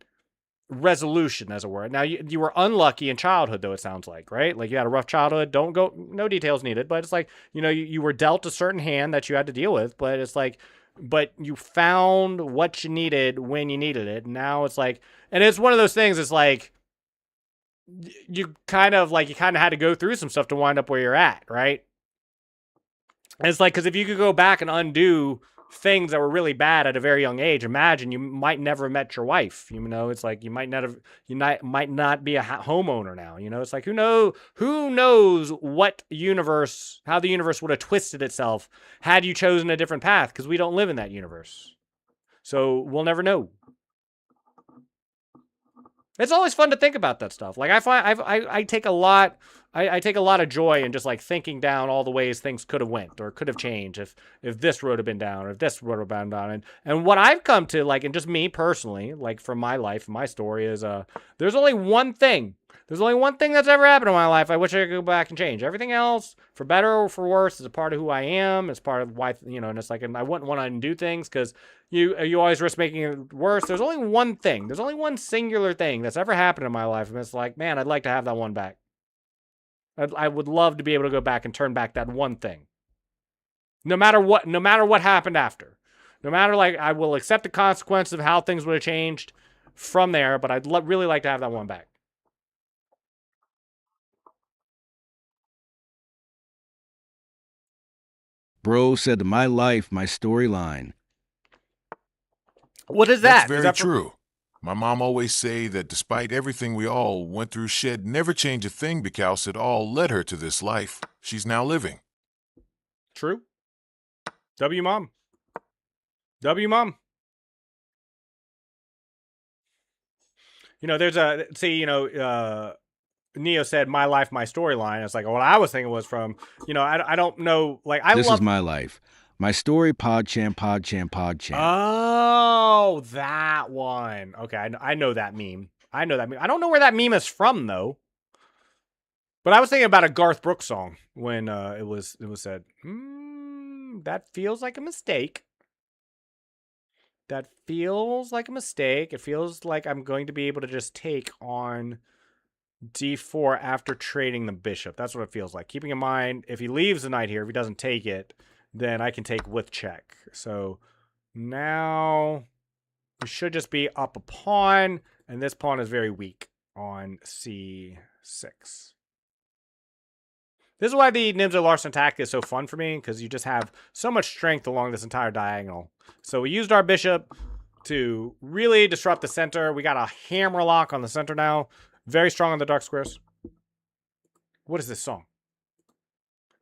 resolution, as it were. Now, you were unlucky in childhood, though, it sounds like, right? Like, you had a rough childhood. No details needed, but it's like, you know, you were dealt a certain hand that you had to deal with, but it's like, but you found what you needed when you needed it. Now it's like, and it's one of those things, it's like, you kind of had to go through some stuff to wind up where you're at, right? And it's like, because if you could go back and undo things that were really bad at a very young age, imagine you might never have met your wife. You know, it's like you might not be a homeowner now. You know, it's like who knows how the universe would have twisted itself had you chosen a different path, because we don't live in that universe. So we'll never know. It's always fun to think about that stuff. Like, I take a lot of joy in just like thinking down all the ways things could have went or could have changed if this road had been down or if this road had been down. And what I've come to, like, and just me personally, like from my life, my story is, there's only one thing There's only one thing that's ever happened in my life I wish I could go back and change. Everything else, for better or for worse, is a part of who I am. It's part of why, and it's like, I wouldn't want to undo things because you always risk making it worse. There's only one thing. There's only one singular thing that's ever happened in my life. And it's like, man, I'd like to have that one back. I would love to be able to go back and turn back that one thing. No matter what happened after. No matter, I will accept the consequences of how things would have changed from there, but I'd really like to have that one back. Bro said, my life, my storyline. What is that? That's very true. My mom always say that despite everything we all went through, she'd never change a thing because it all led her to this life she's now living. True. W mom. W mom. There's Neo said, my life, my storyline. It's like, what I was thinking was from, I don't know. This is my life. My story, PodChamp. Oh, that one. Okay, I know that meme. I don't know where that meme is from, though. But I was thinking about a Garth Brooks song when it was said, that feels like a mistake. That feels like a mistake. It feels like I'm going to be able to just take on d4 after trading the bishop. That's what it feels like. Keeping in mind, if he leaves the knight here, if he doesn't take it, then I can take with check. So now we should just be up a pawn, and this pawn is very weak on c6. This is why the Nimzo Larsen attack is so fun for me, because you just have so much strength along this entire diagonal. So we used our bishop to really disrupt the center. We got a hammer lock on the center now. Very strong on the dark squares. What is this song?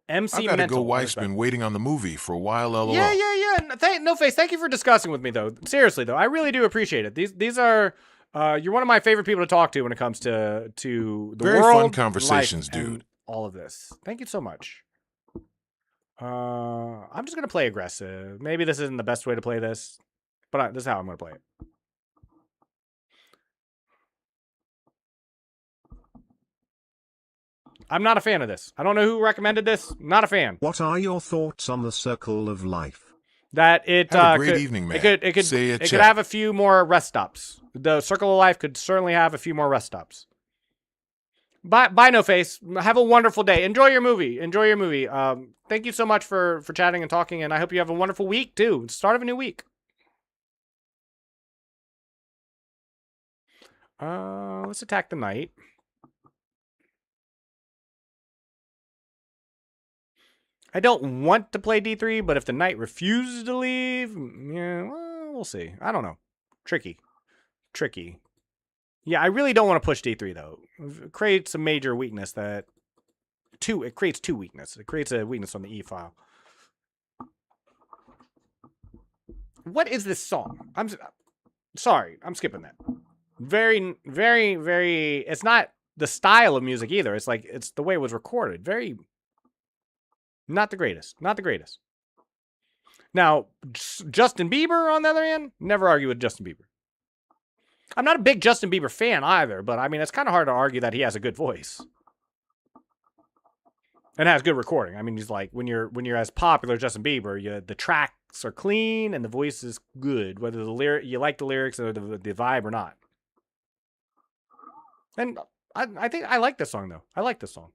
MC I've got Mental. to go. Wife's been waiting on the movie for a while. LOL. Yeah. No face. Thank you for discussing with me, though. Seriously, though, I really do appreciate it. These are you're one of my favorite people to talk to when it comes to the very world, fun conversations, dude. All of this. Thank you so much. I'm just gonna play aggressive. Maybe this isn't the best way to play this, but this is how I'm gonna play it. I'm not a fan of this. I don't know who recommended this. Not a fan. What are your thoughts on the circle of life? That it have a great evening, man. It could have a few more rest stops. The circle of life could certainly have a few more rest stops. Bye, No Face. Have a wonderful day. Enjoy your movie. Thank you so much for chatting and talking, and I hope you have a wonderful week too. Start of a new week. Let's attack the knight. I don't want to play d3, but if the knight refuses to leave, yeah, well, we'll see. I don't know. Tricky. Yeah, I really don't want to push d3, though. It creates a major weakness it creates two weaknesses. It creates a weakness on the e file. What is this song? I'm sorry. I'm skipping that. Very, very, very... It's not the style of music, either. It's like, it's the way it was recorded. Very... Not the greatest. Now, Justin Bieber, on the other hand, never argue with Justin Bieber. I'm not a big Justin Bieber fan either, but I mean, it's kind of hard to argue that he has a good voice. And has good recording. I mean, he's like, when you're as popular as Justin Bieber, the tracks are clean and the voice is good, whether you like the lyrics or the vibe or not. And I think I like this song, though. I like this song.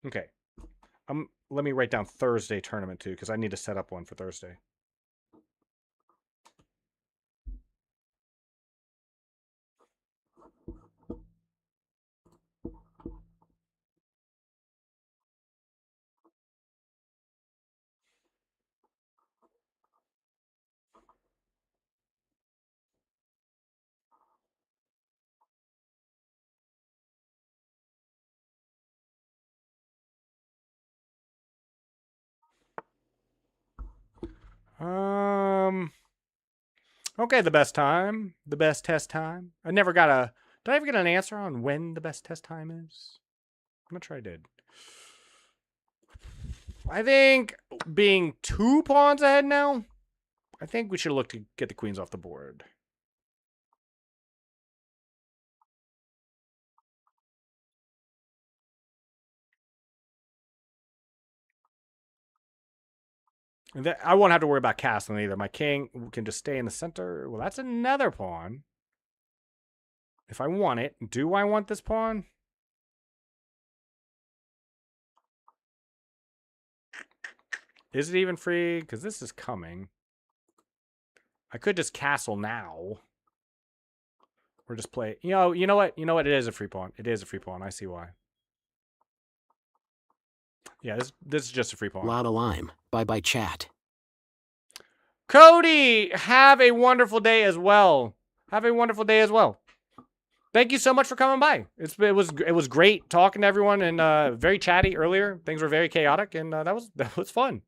Okay. Let me write down Thursday tournament too, because I need to set up one for Thursday. Okay, the best time. The best test time. Did I ever get an answer on when the best test time is? I'm not sure I did. I think being 2 pawns ahead now, I think we should look to get the queens off the board. And I won't have to worry about castling either. My king can just stay in the center. Well, that's another pawn. If I want it. Do I want this pawn? Is it even free? Because this is coming. I could just castle now. Or just play. You know what? You know what? It is a free pawn. It is a free pawn. I see why. Yeah, this is just a free pawn. Lot of lime. Bye-bye, chat. Cody, have a wonderful day as well. Have a wonderful day as well. Thank you so much for coming by. It was great talking to everyone and very chatty earlier. Things were very chaotic and that was fun.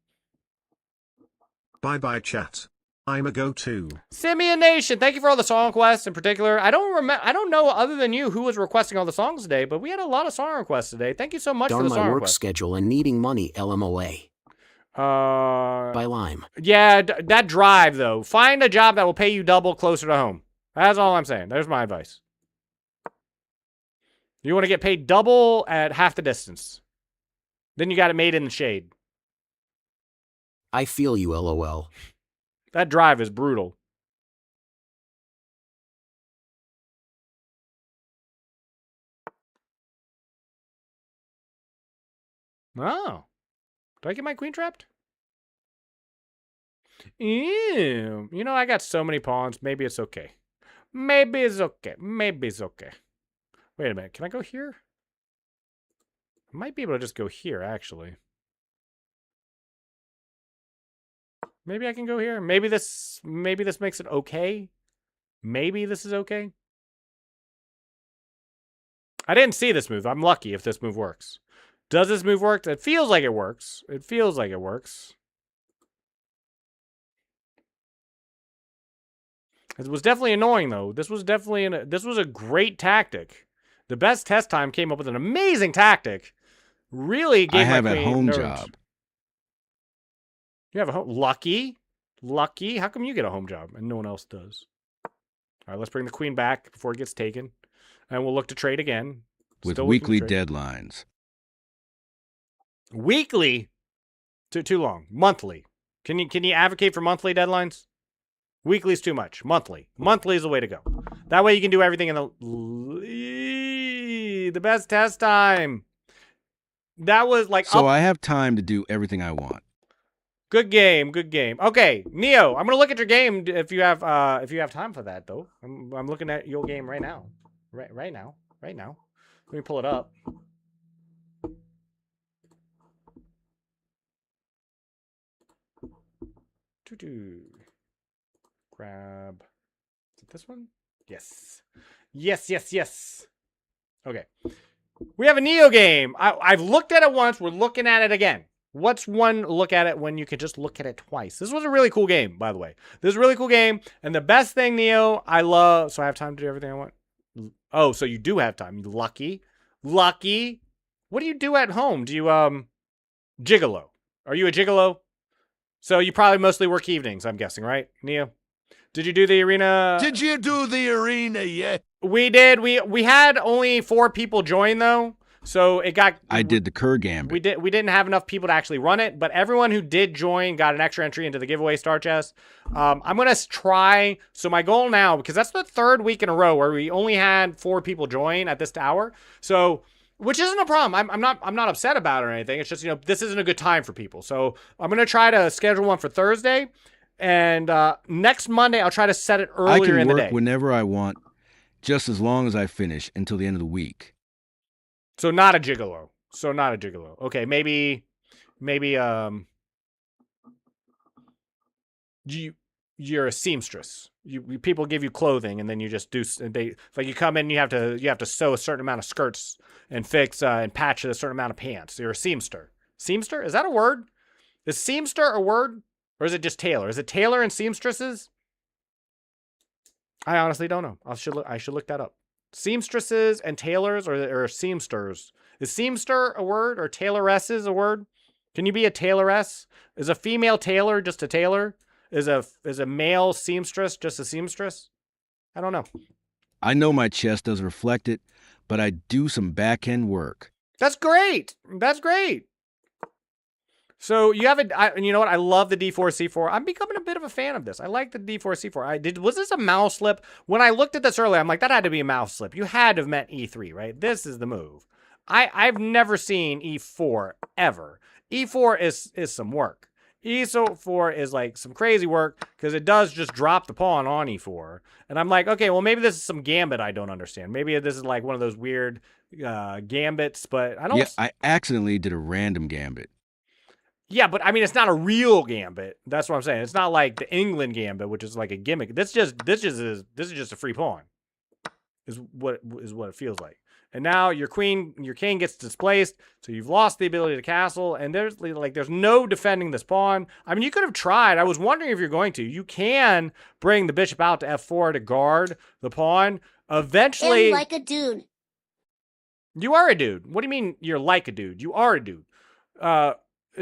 Bye-bye, chat. I'm a go-to. Simeon Nation, thank you for all the song requests in particular. I don't know other than you who was requesting all the songs today, but we had a lot of song requests today. Thank you so much for the song Darn my work requests. schedule and needing money, LMOA. By lime. Yeah, that drive though. Find a job that will pay you double closer to home. That's all I'm saying. There's my advice. You want to get paid double at half the distance. Then you got it made in the shade. I feel you, LOL. That drive is brutal. Oh. Do I get my queen trapped? Ew. You know, I got so many pawns. Maybe it's okay. Maybe it's okay. Maybe it's okay. Wait a minute. Can I go here? I might be able to just go here, actually. Maybe I can go here. Maybe this makes it okay. Maybe this is okay. I didn't see this move. I'm lucky if this move works. Does this move work? It feels like it works. It feels like it works. It was definitely annoying though. This was a great tactic. The best test time came up with an amazing tactic. Really gave I have my a queen home nerves. job. You have a home. Lucky. How come you get a home job and no one else does? All right, let's bring the queen back before it gets taken, and we'll look to trade again. With Still weekly looking to trade. deadlines. Weekly? Too long. Monthly. Can you advocate for monthly deadlines? Weekly is too much. Monthly. Monthly is the way to go. That way you can do everything in the best test time. That was like so I have time to do everything I want. Good game, good game. Okay, Neo, I'm gonna look at your game if you have time for that though. I'm looking at your game right now. Right now. Let me pull it up. Grab. Is it this one? Yes. Yes. Okay. We have a Neo game. I've looked at it once. We're looking at it again. What's one look at it when you could just look at it twice? This was a really cool game, by the way. This is a really cool game. And the best thing, Neo, I love... So I have time to do everything I want? Oh, so you do have time. You lucky. Lucky. What do you do at home? Do you, gigolo? Are you a gigolo? So you probably mostly work evenings, I'm guessing, right, Neo? Did you do the arena? Did you do the arena yet? We did. We had only 4 people join, though. So it got... I did the Kerr Gambit. We didn't have enough people to actually run it, but everyone who did join got an extra entry into the giveaway star chest. I'm going to try... So my goal now, because that's the 3rd week in a row where we only had 4 people join at this hour. So... Which isn't a problem. I'm not upset about it or anything. It's just, you know, this isn't a good time for people. So I'm going to try to schedule one for Thursday. And next Monday, I'll try to set it earlier in the day. I can work whenever I want, just as long as I finish until the end of the week. So not a gigolo. Okay, maybe you're a seamstress. People give you clothing, and then you just do. Like you come in, you have to sew a certain amount of skirts and fix and patch a certain amount of pants. You're a seamster. Seamster, is that a word? Is seamster a word, or is it just tailor? Is it tailor and seamstresses? I honestly don't know. I should look that up. Seamstresses and tailors, or seamsters. Is seamster a word, or tailoresses a word? Can you be a tailoress? Is a female tailor just a tailor? Is a male seamstress just a seamstress? I don't know. I know my chess doesn't reflect it, but I do some back-end work. That's great. That's great. So you have you know what? I love the D4, C4. I'm becoming a bit of a fan of this. I like the D4, C4. Was this a mouse slip? When I looked at this earlier, I'm like, that had to be a mouse slip. You had to have meant E3, right? This is the move. I've never seen E4 ever. E4 is some work. E4 is like some crazy work because it does just drop the pawn on E4. And I'm like, okay, well, maybe this is some gambit I don't understand. Maybe this is like one of those weird gambits, but I don't... Yeah, I accidentally did a random gambit. Yeah, but I mean, it's not a real gambit. That's what I'm saying. It's not like the England gambit, which is like a gimmick. This is just a free pawn. Is what it feels like. And now your king gets displaced, so you've lost the ability to castle, and there's no defending this pawn. I mean, you could have tried. I was wondering if you're going to. You can bring the bishop out to f4 to guard the pawn. Eventually, I'm like a dude. You are a dude. What do you mean you're like a dude? You are a dude.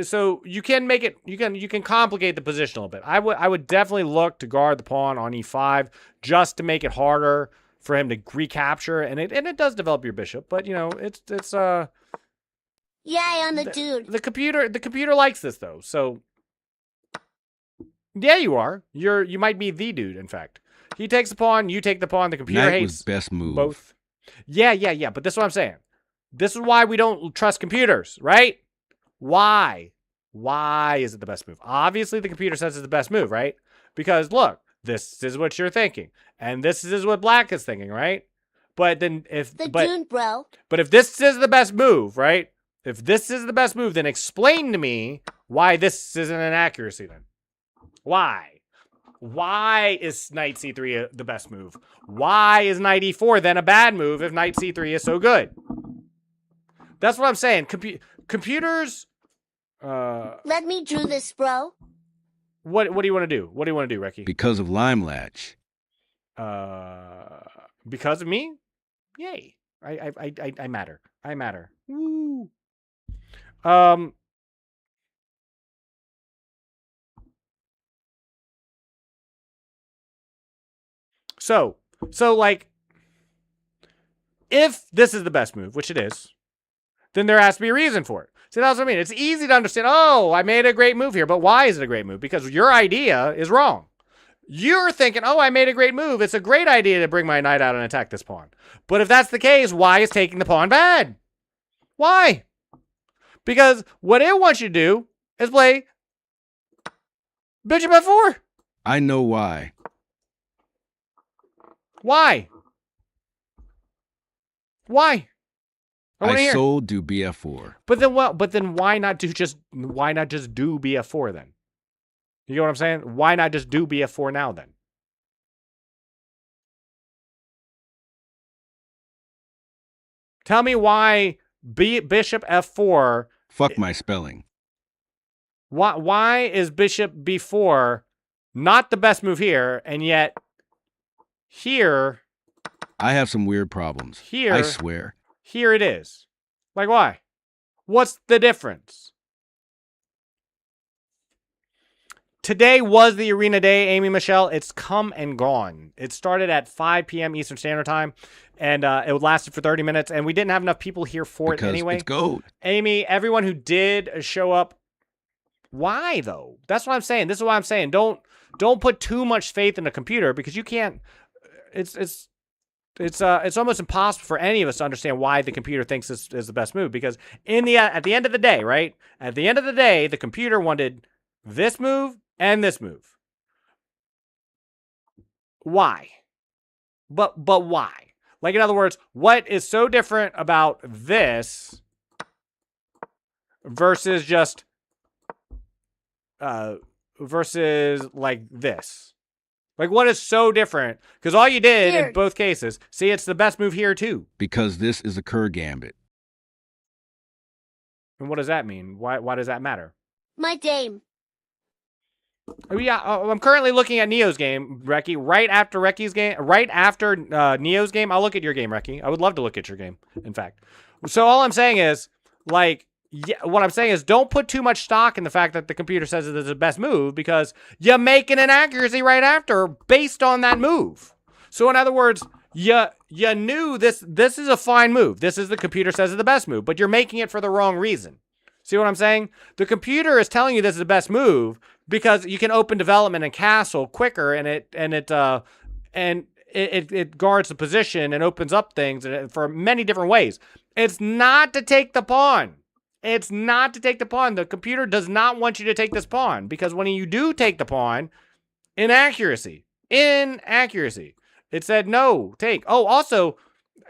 So you can make it. You can complicate the position a little bit. I would definitely look to guard the pawn on e5 just to make it harder for him to recapture, and it does develop your bishop, but you know it's yeah, I'm the dude. The computer likes this though, so yeah, you are. You might be the dude. In fact, he takes the pawn, you take the pawn. The computer Knight hates was best move. Both. Yeah. But this is what I'm saying. This is why we don't trust computers, right? Why? Why is it the best move? Obviously, the computer says it's the best move, right? Because look. This is what you're thinking, and this is what black is thinking, right? But then Dune, bro. But if this is the best move, right? If this is the best move, then explain to me why this isn't an accuracy. Then why? Why is knight c3 the best move? Why is knight e4 then a bad move if knight c3 is so good? That's what I'm saying. Computers. Let me do this, bro. What do you want to do? What do you want to do, Recky? Because of Lime Latch. Because of me? Yay. I matter. I matter. Woo. So like, if this is the best move, which it is, then there has to be a reason for it. See, that's what I mean. It's easy to understand, oh, I made a great move here, but why is it a great move? Because your idea is wrong. You're thinking, oh, I made a great move. It's a great idea to bring my knight out and attack this pawn. But if that's the case, why is taking the pawn bad? Why? Because what it wants you to do is play bishop f4. I know why. Why? Why? I sold do bf4. But then why not just do bf4 then? You know what I'm saying? Why not just do bf4 now then? Tell me why bishop f4. Fuck my spelling. Why is bishop b4 not the best move here, and yet here I have some weird problems. Here I swear. Here it is. Like, why? What's the difference? Today was the arena day, Amy Michelle. It's come and gone. It started at 5 p.m. Eastern Standard Time, and it lasted for 30 minutes, and we didn't have enough people here for it anyway. It's gold. Amy, everyone who did show up, why, though? That's what I'm saying. This is what I'm saying. Don't put too much faith in a computer, because you can't... It's almost impossible for any of us to understand why the computer thinks this is the best move, because at the end of the day, right? At the end of the day, the computer wanted this move and this move. Why? But why? Like, in other words, what is so different about this versus just versus like this? Like, what is so different? Because all you did in both cases, see, it's the best move here, too. Because this is a Kerr gambit. And what does that mean? Why does that matter? My dame. Oh, yeah, I'm currently looking at Neo's game, Recky. Right after Recky's game, right after Neo's game, I'll look at your game, Recky. I would love to look at your game, in fact. So all I'm saying is, like, Yeah, what I'm saying is don't put too much stock in the fact that the computer says it is the best move because you're making an accuracy right after based on that move. So in other words, you knew this is a fine move. This is the computer says is the best move, but you're making it for the wrong reason. See what I'm saying? The computer is telling you this is the best move because you can open development and castle quicker, and it guards the position and opens up things for many different ways. It's not to take the pawn. It's not to take the pawn. The computer does not want you to take this pawn because when you do take the pawn, inaccuracy. It said no, take. Oh, also,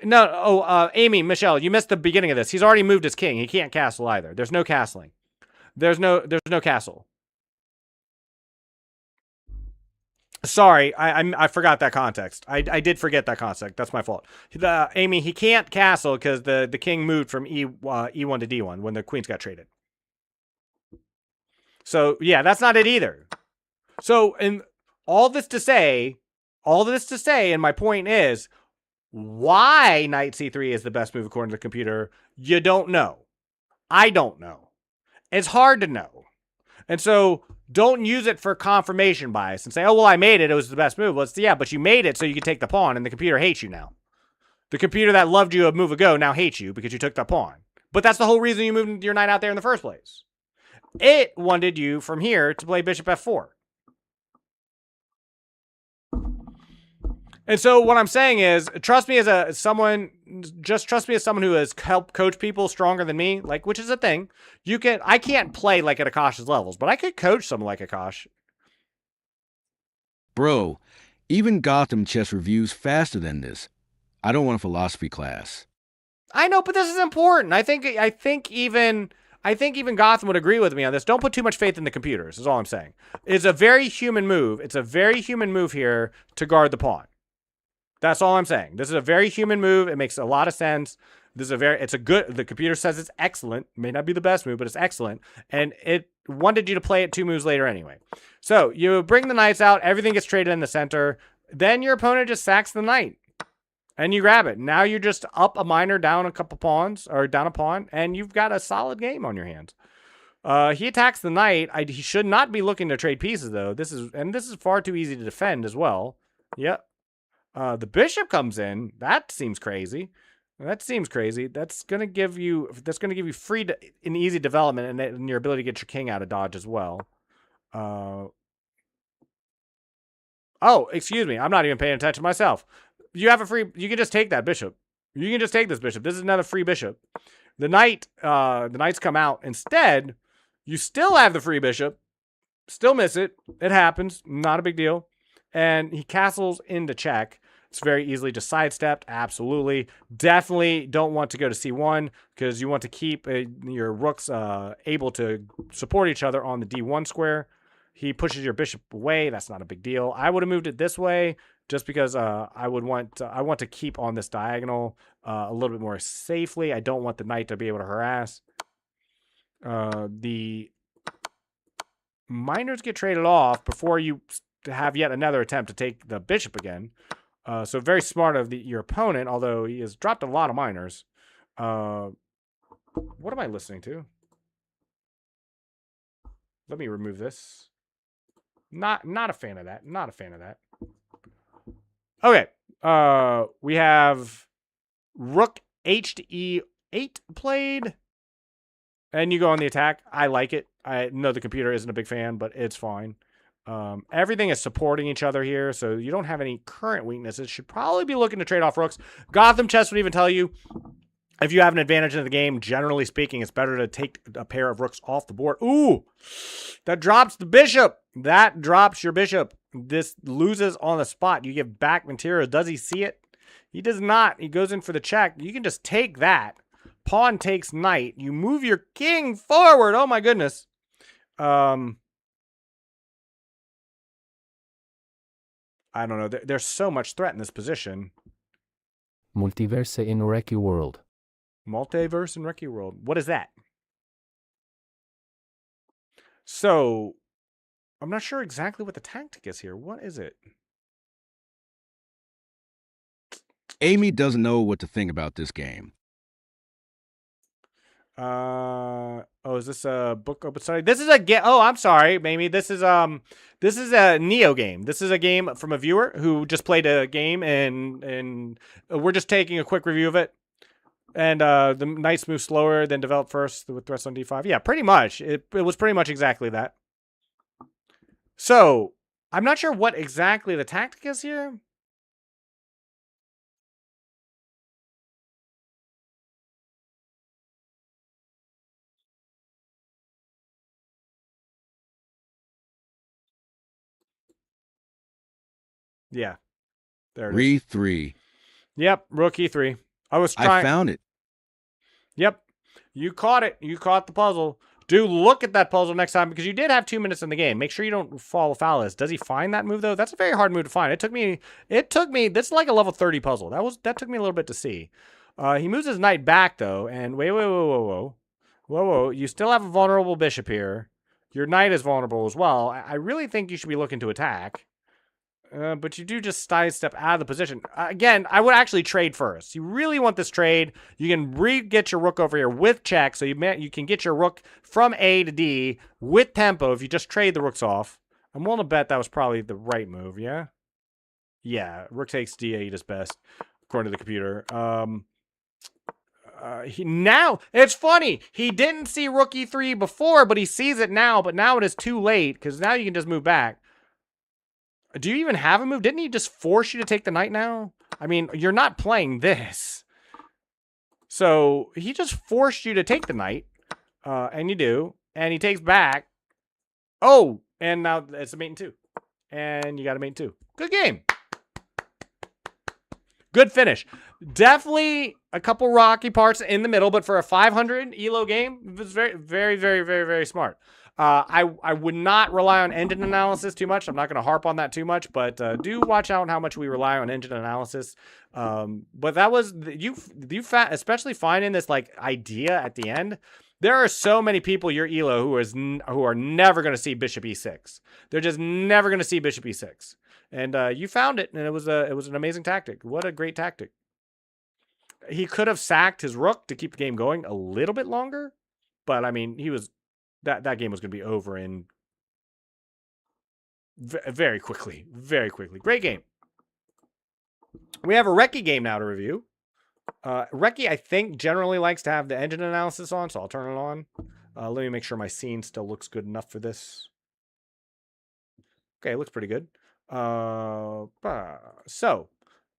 no. Oh, Amy, Michelle, you missed the beginning of this. He's already moved his king. He can't castle either. There's no castling. There's no castle. Sorry, I forgot that context. I did forget that context. That's my fault. Amy, he can't castle because the king moved from E1 to D1 when the queens got traded. So yeah, that's not it either. So and all this to say, and my point is, why knight c3 is the best move according to the computer, you don't know. I don't know. It's hard to know. And so don't use it for confirmation bias and say, oh, well, I made it. It was the best move. Well, yeah, but you made it so you could take the pawn, and the computer hates you now. The computer that loved you a move ago now hates you because you took the pawn. But that's the whole reason you moved your knight out there in the first place. It wanted you from here to play bishop f4. And so what I'm saying is, trust me as someone who has helped coach people stronger than me, like, which is a thing. I can't play like at Akash's levels, but I could coach someone like Akash. Bro, even Gotham chess reviews faster than this. I don't want a philosophy class. I know, but this is important. I think even Gotham would agree with me on this. Don't put too much faith in the computers, is all I'm saying. It's a very human move. It's a very human move here to guard the pawn. That's all I'm saying. This is a very human move. It makes a lot of sense. The computer says it's excellent. May not be the best move, but it's excellent. And it wanted you to play it 2 moves later anyway. So you bring the knights out. Everything gets traded in the center. Then your opponent just sacks the knight. And you grab it. Now you're just up a minor, down a couple pawns, or down a pawn, and you've got a solid game on your hands. He attacks the knight. He should not be looking to trade pieces, though. This is far too easy to defend as well. Yep. The bishop comes in. That seems crazy. That's gonna give you free and easy development and your ability to get your king out of dodge as well. Oh, excuse me. I'm not even paying attention myself. You can just take that bishop. You can just take this bishop. This is another free bishop. The knights come out. Instead, you still have the free bishop. Still miss it. It happens. Not a big deal. And he castles into check. It's very easily just sidestepped. Absolutely. Definitely don't want to go to c1 because you want to keep your rooks able to support each other on the d1 square. He pushes your bishop away. That's not a big deal. I would have moved it this way just because I want to keep on this diagonal a little bit more safely. I don't want the knight to be able to harass. The minors get traded off before you have yet another attempt to take the bishop again. So very smart of your opponent, although he has dropped a lot of minors. What am I listening to? Let me remove this. Not a fan of that. Not a fan of that. Okay. We have Rook H to E8 played. And you go on the attack. I like it. I know the computer isn't a big fan, but it's fine. Everything is supporting each other here, so you don't have any current weaknesses. Should probably be looking to trade off rooks. Gotham Chess would even tell you, if you have an advantage in the game, generally speaking, it's better to take a pair of rooks off the board. Ooh, that drops the bishop. That drops your bishop. This loses on the spot. You give back material. Does he see it? He does not. He goes in for the check. You can just take that. Pawn takes knight. You move your king forward. Oh, my goodness. I don't know. There's so much threat in this position. Multiverse in Wrecky World. Multiverse in Wrecky World. What is that? So, I'm not sure exactly what the tactic is here. What is it? Amy doesn't know what to think about this game. Oh, is this a book open study? This is a game. Oh, I'm sorry, Mamie. This is a Neo game. This is a game from a viewer who just played a game, and we're just taking a quick review of it. And the knights move slower than develop first with threats on d5. Yeah, pretty much. It was pretty much exactly that. So I'm not sure what exactly the tactic is here. Yeah. There it is. E3. Yep, rook e3. I found it. Yep. You caught it. You caught the puzzle. Do look at that puzzle next time because you did have 2 minutes in the game. Make sure you don't fall foul of this. Does he find that move though? That's a very hard move to find. It took me this is like a level 30 puzzle. That took me a little bit to see. He moves his knight back though, and whoa. You still have a vulnerable bishop here. Your knight is vulnerable as well. I really think you should be looking to attack. But you do just sidestep out of the position. Again, I would actually trade first. You really want this trade. You can get your rook over here with check, so you can get your rook from A to D with tempo if you just trade the rooks off. I'm willing to bet that was probably the right move, yeah? Yeah, rook takes D8 is best, according to the computer. Now, it's funny. He didn't see rook E3 before, but he sees it now, but now it is too late, because now you can just move back. Do you even have a move? Didn't he just force you to take the knight now? I mean, you're not playing this. So he just forced you to take the knight. And you do. And he takes back. Oh, and now it's a mate in 2. And you got a mate in 2. Good game. Good finish. Definitely a couple rocky parts in the middle, but for a 500 ELO game, it was very, very, very, very, very smart. I would not rely on engine analysis too much. I'm not going to harp on that too much, but do watch out on how much we rely on engine analysis. But that was especially finding this like idea at the end. There are so many people your elo who are never going to see bishop e6. They're just never going to see bishop e6. And you found it, and it was an amazing tactic. What a great tactic. He could have sacked his rook to keep the game going a little bit longer, but I mean, he was that game was going to be over in very quickly. Very quickly. Great game. We have a Recce game now to review. Recce, I think, generally likes to have the engine analysis on, so I'll turn it on. Let me make sure my scene still looks good enough for this. Okay, it looks pretty good. So,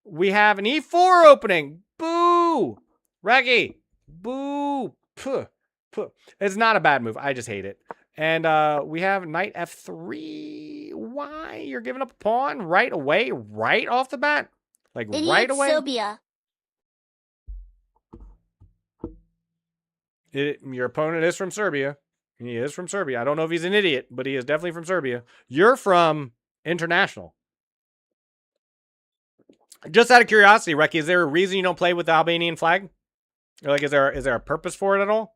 we have an e4 opening. Boo! Recce! Boo! Puh. It's not a bad move. I just hate it. And we have knight f3. Why? You're giving up a pawn right away? Right off the bat? Like right away? Serbia. Your opponent is from Serbia. He is from Serbia. I don't know if he's an idiot, but he is definitely from Serbia. You're from International. Just out of curiosity, Recce, is there a reason you don't play with the Albanian flag? Like, is there a purpose for it at all?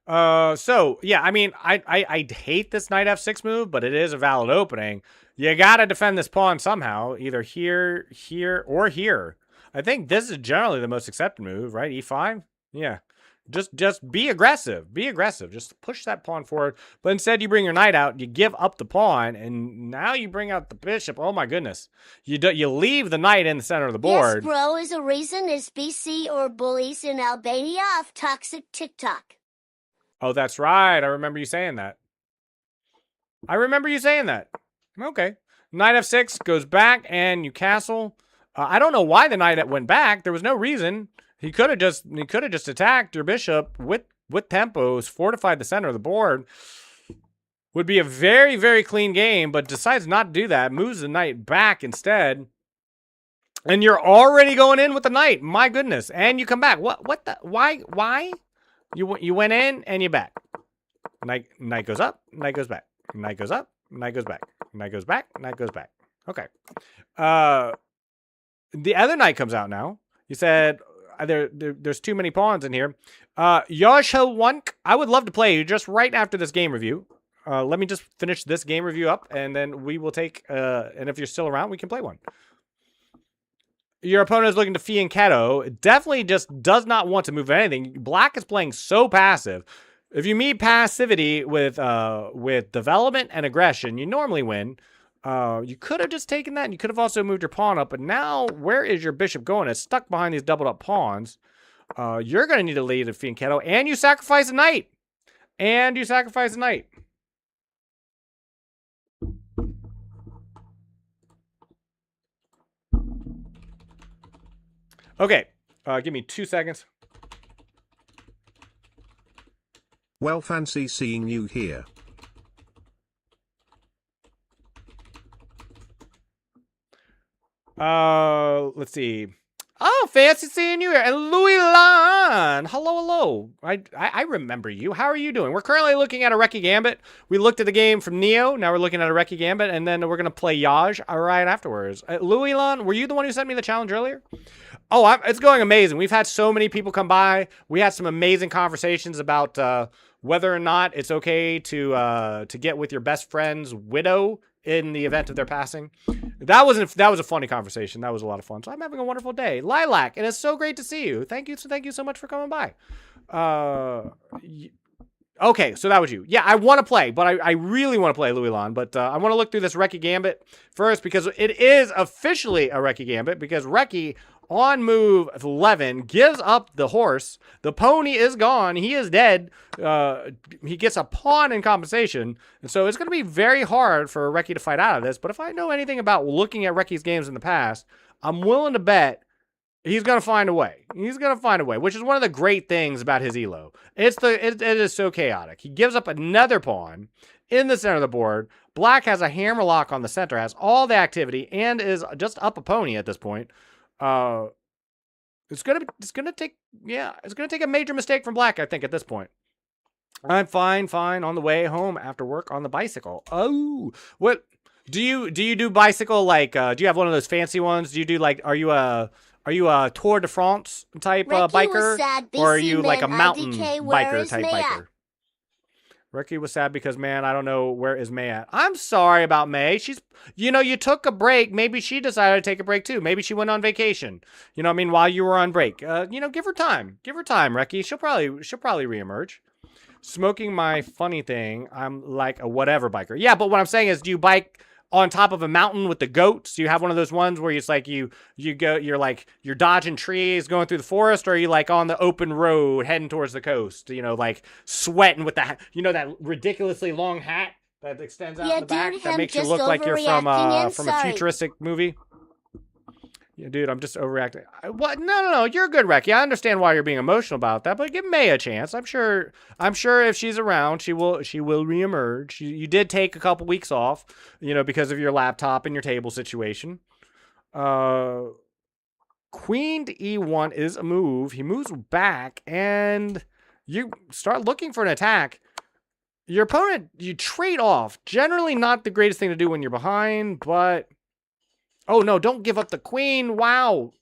So yeah, I mean, I hate this knight f6 move, but it is a valid opening. You gotta defend this pawn somehow, either here, or here. I think this is generally the most accepted move, right? E5. Yeah, just be aggressive. Be aggressive. Just push that pawn forward. But instead, you bring your knight out. You give up the pawn, and now you bring out the bishop. Oh my goodness! You leave the knight in the center of the board. Yes, bro, is a reason is BC or bullies in Albania of toxic TikTok. Oh, that's right. I remember you saying that. Okay. Knight f6 goes back, and you castle. I don't know why the knight went back. There was no reason. He could have just attacked your bishop with tempos, fortified the center of the board. Would be a very, very clean game, but decides not to do that. Moves the knight back instead. And you're already going in with the knight. My goodness. And you come back. What the? Why? You went in and you back. Knight goes up, knight goes back. Knight goes up, knight goes back. Knight goes back, knight goes back. Okay. The other knight comes out now. You said there's too many pawns in here. Yoshawunk, I would love to play you just right after this game review. Let me just finish this game review up, and then we will take, and if you're still around, we can play one. Your opponent is looking to fianchetto. Definitely just does not want to move anything. Black is playing so passive. If you meet passivity with development and aggression, you normally win. You could have just taken that, and you could have also moved your pawn up. But now, where is your bishop going? It's stuck behind these doubled up pawns. You're going to need to lead a fianchetto, and you sacrifice a knight. Okay, give me 2 seconds. Well, fancy seeing you here. Let's see. Oh, fancy seeing you here. And Louis Lan. Hello. I remember you. How are you doing? We're currently looking at a Reki Gambit. We looked at the game from Neo. Now we're looking at a Reki Gambit. And then we're going to play Yaj right afterwards. Louis Lan, were you the one who sent me the challenge earlier? Oh, it's going amazing. We've had so many people come by. We had some amazing conversations about whether or not it's okay to get with your best friend's widow in the event of their passing. That was a funny conversation. That was a lot of fun. So I'm having a wonderful day. Lilac, it is so great to see you. Thank you so much for coming by. Okay, so that was you. Yeah, I want to play, but I really want to play Louis Lan. But I want to look through this Reki Gambit first because it is officially a Reki Gambit because Reki on move 11 gives up the horse. The pony is gone. He is dead. He gets a pawn in compensation. And so it's going to be very hard for Reki to fight out of this. But if I know anything about looking at Reki's games in the past, I'm willing to bet he's going to find a way. Which is one of the great things about his elo. It is so chaotic. He gives up another pawn in the center of the board. Black has a hammerlock on the center, has all the activity, and is just up a pony at this point. It's gonna take a major mistake from Black, I think, at this point. I'm fine on the way home after work on the bicycle. Oh, what do you do bicycle like? Do you have one of those fancy ones? Do you do like? Are you a Tour de France type biker, or are you like a mountain biker type biker? Reki was sad because, man, I don't know where is May at. I'm sorry about May. She's, you took a break. Maybe she decided to take a break too. Maybe she went on vacation. While you were on break. Give her time. Give her time, Reki. She'll probably reemerge. Smoking my funny thing. I'm like a whatever biker. Yeah, but what I'm saying is, do you bike on top of a mountain with the goats? Do you have one of those ones where it's like you're dodging trees going through the forest, or are you like on the open road heading towards the coast, like sweating with that ridiculously long hat that extends out in the back that makes you look like you're from a futuristic movie? Yeah, dude, I'm just overreacting. What? No. You're good, Reki. I understand why you're being emotional about that, but give May a chance. I'm sure if she's around, she will reemerge. You did take a couple weeks off, because of your laptop and your table situation. Queen to E1 is a move. He moves back, and you start looking for an attack. Your opponent, you trade off. Generally not the greatest thing to do when you're behind, but... Oh, no, don't give up the queen. Wow.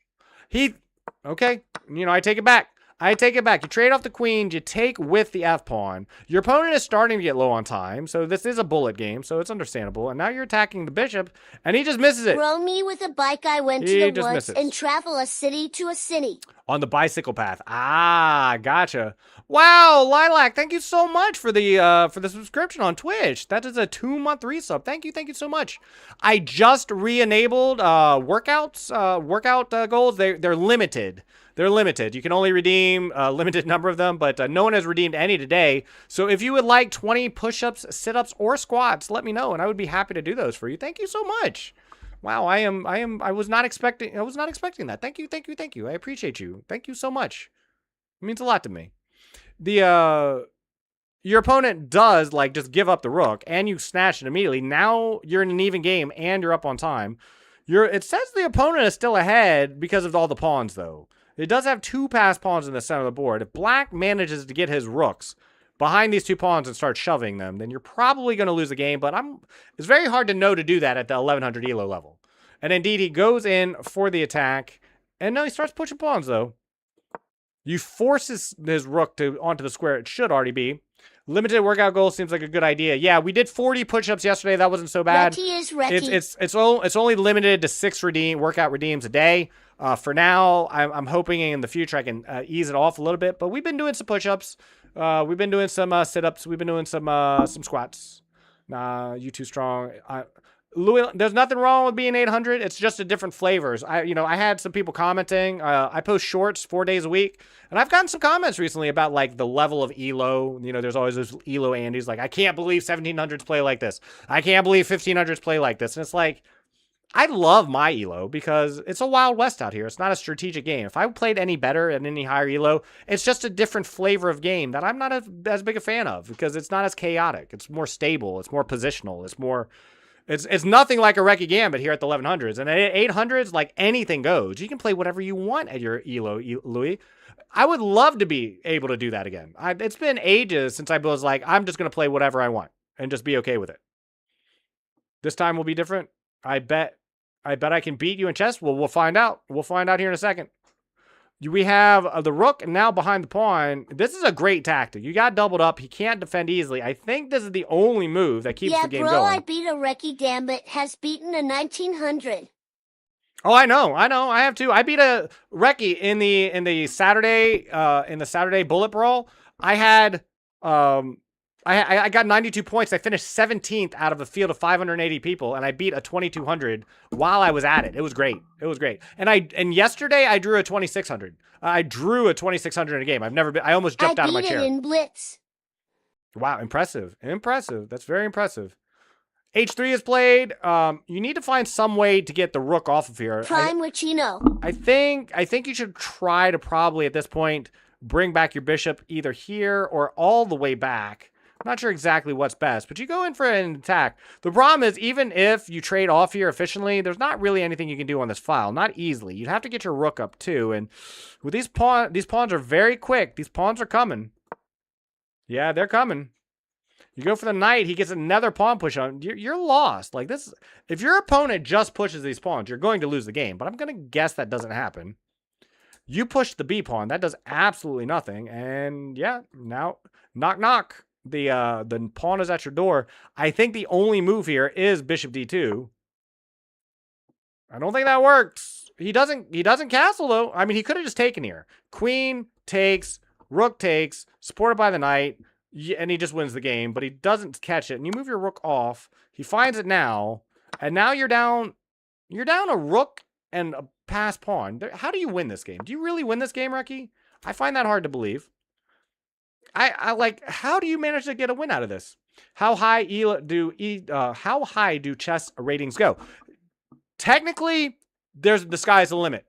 Okay. I take it back. You trade off the queen. You take with the F-pawn. Your opponent is starting to get low on time, so this is a bullet game, so it's understandable. And now you're attacking the bishop, and he just misses it. Throw me with a bike. I went to the woods and travel a city to a city. On the bicycle path. Ah, gotcha. Wow, Lilac, thank you so much for the subscription on Twitch. That is a 2-month resub. Thank you so much. I just re-enabled workout goals. They're limited. They're limited. You can only redeem a limited number of them, but no one has redeemed any today. So if you would like 20 push-ups, sit-ups, or squats, let me know, and I would be happy to do those for you. Thank you so much. Wow, I was not expecting that. Thank you. I appreciate you. Thank you so much. It means a lot to me. Your opponent does just give up the rook, and you snatch it immediately. Now you're in an even game, and you're up on time. It says the opponent is still ahead because of all the pawns, though. It does have 2 passed pawns in the center of the board. If Black manages to get his rooks behind these 2 pawns and start shoving them, then you're probably going to lose the game. But it's very hard to know to do that at the 1100 elo level. And indeed, he goes in for the attack. And no, he starts pushing pawns, though. You force his rook onto the square it should already be. Limited workout goal seems like a good idea. Yeah, we did 40 push-ups yesterday. That wasn't so bad. Recky is Recky. It's only limited to 6 workout redeems a day. For now, I'm hoping in the future I can ease it off a little bit. But we've been doing some push-ups. We've been doing some sit-ups. We've been doing some squats. You too strong. Louis, there's nothing wrong with being 800. It's just a different flavors. I had some people commenting. I post shorts 4 days a week, and I've gotten some comments recently about like the level of elo. There's always those elo Andes like, I can't believe 1700s play like this. I can't believe 1500s play like this. And it's like, I love my elo because it's a Wild West out here. It's not a strategic game. If I played any better at any higher elo, it's just a different flavor of game that I'm not as big a fan of because it's not as chaotic. It's more stable. It's more positional. It's nothing like a Recky Gambit here at the 1100s. And at 800s, like anything goes. You can play whatever you want at your elo, Louis. I would love to be able to do that again. It's been ages since I was like, I'm just going to play whatever I want and just be okay with it. This time will be different. I bet I can beat you in chess. Well, we'll find out. We'll find out here in a second. We have the rook and now behind the pawn. This is a great tactic. You got doubled up. He can't defend easily. I think this is the only move that keeps the game going. Yeah, bro, I beat a Recky Gambit. Has beaten a 1900. Oh, I know. I have too. I beat a Recky in the Saturday bullet brawl. I had I got 92 points. I finished 17th out of a field of 580 people, and I beat a 2200 while I was at it. It was great. And yesterday I drew a 2600. I drew a 2600 in a game. I almost jumped out of my chair. I beat it in blitz. Wow, impressive. That's very impressive. H3 is played. You need to find some way to get the rook off of here. Prime Wichino. I think you should try to probably at this point bring back your bishop either here or all the way back. I'm not sure exactly what's best, but you go in for an attack. The problem is, even if you trade off here efficiently, there's not really anything you can do on this file. Not easily. You'd have to get your rook up too. And with these pawns are very quick. These pawns are coming. Yeah, they're coming. You go for the knight, he gets another pawn push on. You're lost. Like this, if your opponent just pushes these pawns, you're going to lose the game. But I'm going to guess that doesn't happen. You push the B pawn. That does absolutely nothing. And yeah, now knock knock. The pawn is at your door. I think the only move here is bishop d2. I don't think that works. He doesn't castle though. I mean, he could have just taken here. Queen takes, rook takes, supported by the knight, and he just wins the game, but he doesn't catch it. And you move your rook off. He finds it now, and now you're down a rook and a pass pawn. How do you win this game? Do you really win this game, Recky? I find that hard to believe. I like, how do you manage to get a win out of this? How high do chess ratings go? Technically, the sky's the limit.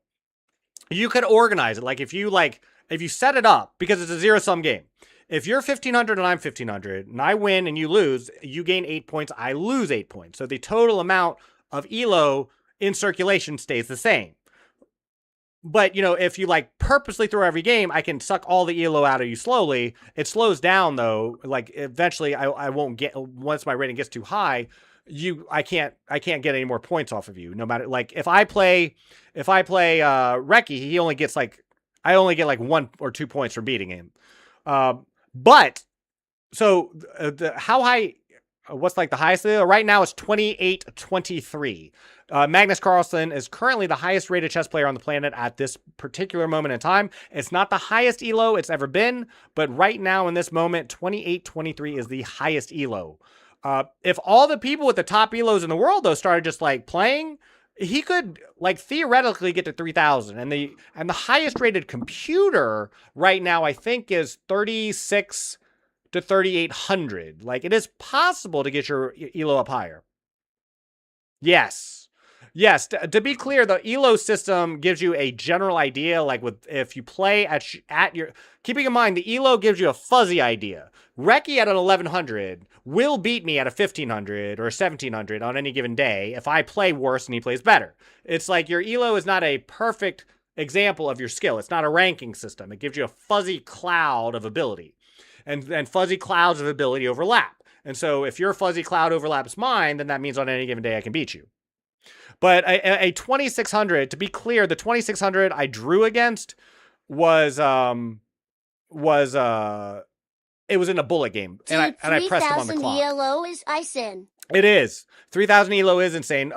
You could organize it. Like if you set it up, because it's a zero-sum game. If you're 1500 and I'm 1500 and I win and you lose, you gain 8 points, I lose 8 points. So the total amount of elo in circulation stays the same. But, if you purposely throw every game, I can suck all the elo out of you slowly. It slows down though. Like eventually I won't get, once my rating gets too high, I can't get any more points off of you. No matter, if I play Recky, he only gets I only get 1 or 2 points for beating him. But so how high, what's the highest? Right now it's 28-23. Magnus Carlsen is currently the highest rated chess player on the planet at this particular moment in time. It's not the highest elo it's ever been, but right now in this moment, 28-23 is the highest elo. If all the people with the top elos in the world though started just playing, he could theoretically get to 3,000. And the highest rated computer right now I think is 36 to 3,800. It is possible to get your elo up higher. Yes, to be clear, the elo system gives you a general idea, if you play at your, keeping in mind, the elo gives you a fuzzy idea. Recky at an 1100 will beat me at a 1500 or 1700 on any given day if I play worse and he plays better. It's your elo is not a perfect example of your skill. It's not a ranking system. It gives you a fuzzy cloud of ability. And fuzzy clouds of ability overlap. And so if your fuzzy cloud overlaps mine, then that means on any given day I can beat you. But a 2600, to be clear, the 2600 I drew against was It was in a bullet game, Dude, and I pressed him on the clock. 3,000 ELO is icing. It is. 3,000 ELO is insane.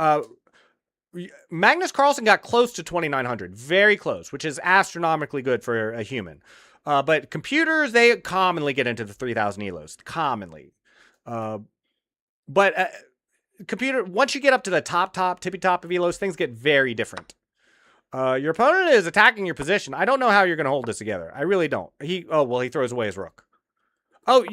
Magnus Carlsen got close to 2,900. Very close, which is astronomically good for a human. But computers, they commonly get into the 3,000 ELOs. Commonly. But computer, once you get up to the tippy top of ELOs, things get very different. Your opponent is attacking your position. I don't know how you're going to hold this together. I really don't. He throws away his rook. Oh,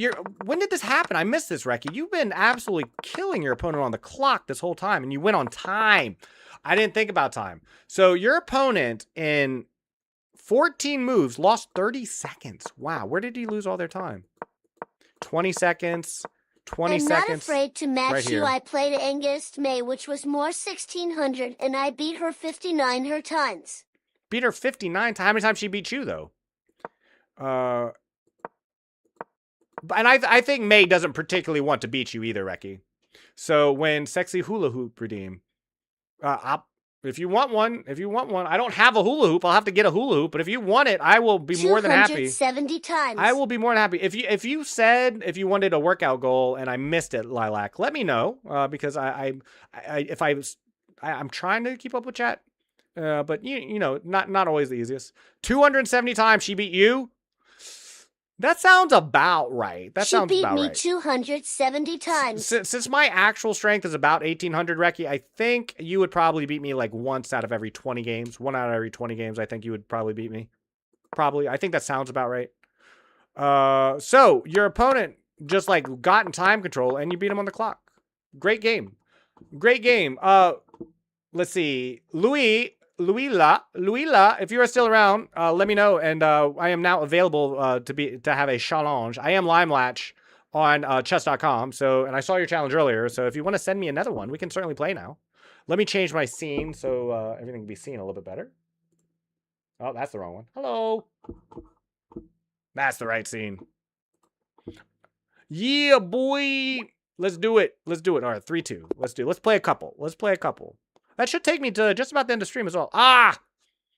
when did this happen? I missed this, Reki. You've been absolutely killing your opponent on the clock this whole time, and you went on time. I didn't think about time. So your opponent in 14 moves lost 30 seconds. Wow, where did he lose all their time? 20 seconds, 20 seconds. I'm not afraid to match right you. here. I played against May, which was more 1,600, and I beat her 59 her times. Beat her 59 times? How many times she beat you, though? And I think May doesn't particularly want to beat you either, Reki. So when Sexy Hula Hoop redeem, if you want one, I don't have a hula hoop. I'll have to get a hula hoop. But if you want it, I will be more than happy. 270 times. I will be more than happy. If you said if you wanted a workout goal and I missed it, Lilac, let me know because I'm trying to keep up with chat. But you know, not always the easiest. 270 times she beat you. That sounds about right. She beat me 270 times. Since my actual strength is about 1,800, Reki, I think you would probably beat me like once out of every 20 games. 1 out of every 20 games, I think you would probably beat me. Probably. I think that sounds about right. So your opponent just like got in time control and you beat him on the clock. Great game. Great game. Let's see. Luila, if you are still around, let me know. And I am now available to have a challenge. I am Limelatch on chess.com. So, and I saw your challenge earlier. So if you want to send me another one, we can certainly play now. Let me change my scene so everything can be seen a little bit better. Oh, that's the wrong one. Hello. That's the right scene. Yeah, boy. Let's do it. Let's do it. All right, 3-2. Let's play a couple. That should take me to just about the end of stream as well.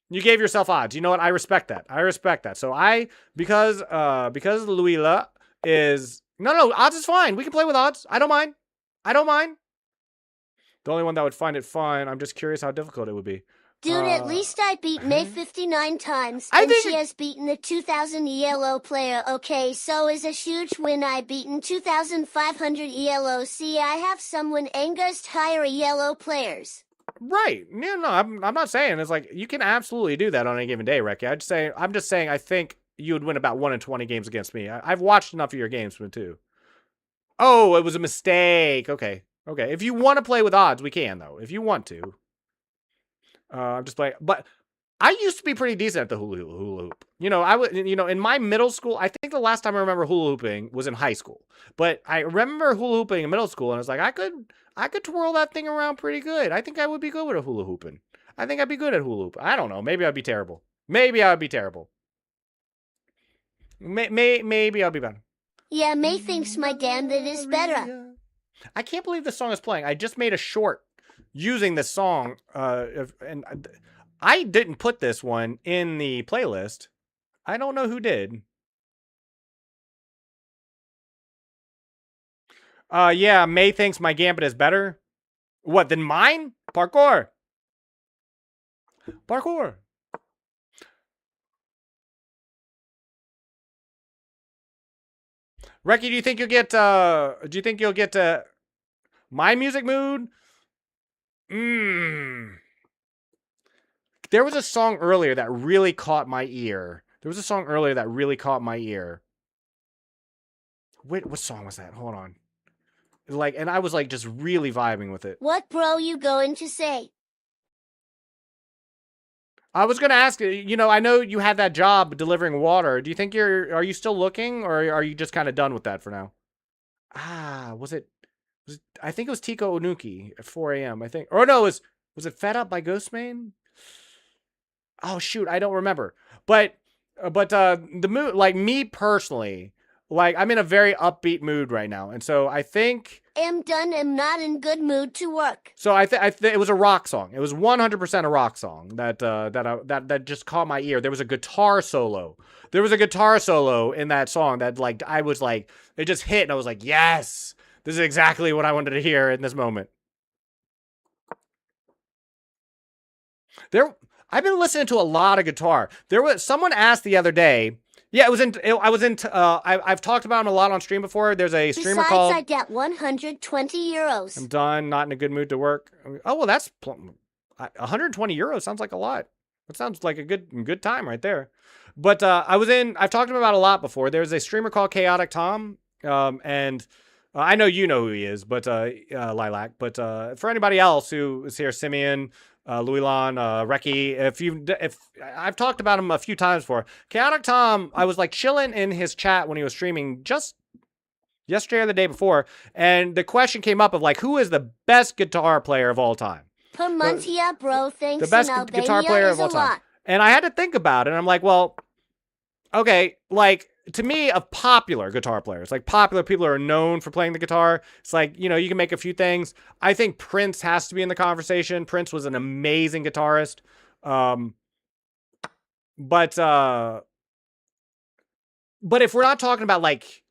You gave yourself odds. You know what? I respect that. So because Luila is no, odds is fine. We can play with odds. I don't mind. The only one that would find it fun, I'm just curious how difficult it would be. Dude, at least I beat May 59 times, and she has beaten the 2,000 ELO player. Okay, so is a huge win. I beaten 2,500 ELO. See, I have someone against higher ELO players. Right. No, I'm not saying it's like you can absolutely do that on any given day, Reki. I'm just saying I think you would win about 1 in 20 games against me. I've watched enough of your games too. Oh, it was a mistake. Okay. If you want to play with odds, we can though. If you want to. I'm just playing, but I used to be pretty decent at the hula hoop. In my middle school, I think the last time I remember hula hooping was in high school. But I remember hula hooping in middle school, and I was like, I could twirl that thing around pretty good. I think I would be good with a hula hooping. I think I'd be good at hula hoop. I don't know. Maybe I'd be terrible. Maybe I'll be better. Yeah, May thinks my gambit is better. I can't believe this song is playing. I just made a short using this song, and I didn't put this one in the playlist. I don't know who did. Yeah, May thinks my gambit is better. What, than mine? Parkour. Reki, do you think you'll get my music mood? There was a song earlier that really caught my ear. Wait, what song was that? Hold on. And I was just really vibing with it. What bro you going to say? I was going to ask, I know you had that job delivering water. Do you think are you still looking or are you just kind of done with that for now? I think it was Tico Onuki at 4 a.m. I think. Or no, was it Fed Up by Ghostman? Oh shoot, I don't remember. But the mood, me personally, Like, I'm in a very upbeat mood right now. And so I think... I'm not in good mood to work. So I think it was a rock song. It was 100% a rock song that just caught my ear. There was a guitar solo. There was a guitar solo in that song that, like, I was like, it just hit, and I was like, yes, this is exactly what I wanted to hear in this moment. I've been listening to a lot of guitar. Someone asked the other day. Yeah, I've talked about him a lot on stream before. There's a streamer called... I get 120 euros. I'm done. Not in a good mood to work. Oh, well, that's... 120 euros sounds like a lot. That sounds like a good time right there. But I've talked about it a lot before. There's a streamer called Chaotic Tom. And I know you know who he is, but Lilac. But for anybody else who is here, Simeon... Louis Lon, Reki, if I've talked about him a few times before. Chaotic Tom, I was like chilling in his chat when he was streaming just yesterday or the day before, and the question came up of like, who is the best guitar player of all time? Permuntia, bro, thanks. The best guitar player of all time. And I had to think about it, and I'm like, well, okay, like, to me, of popular guitar players, like popular people who are known for playing the guitar, it's like, you know, you can make a few things. I think Prince has to be in the conversation. Prince was an amazing guitarist. But if we're not talking about like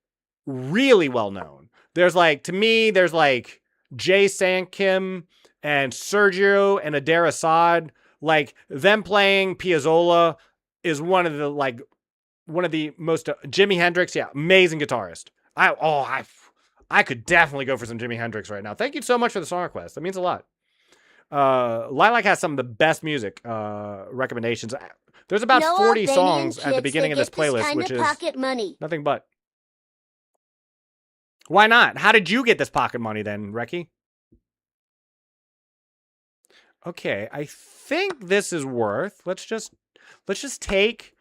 really well known, there's like, to me, there's like Jay Sankim and Sergio and Adair Assad. Like, them playing Piazzolla is one of the most... Jimi Hendrix, yeah, amazing guitarist. I could definitely go for some Jimi Hendrix right now. Thank you so much for the song request. That means a lot. Lilac has some of the best music recommendations. There's about 40 songs at the beginning of this playlist, which is pocket money. Nothing but. Why not? How did you get this pocket money then, Reki? Okay, I think this is worth. Let's just take,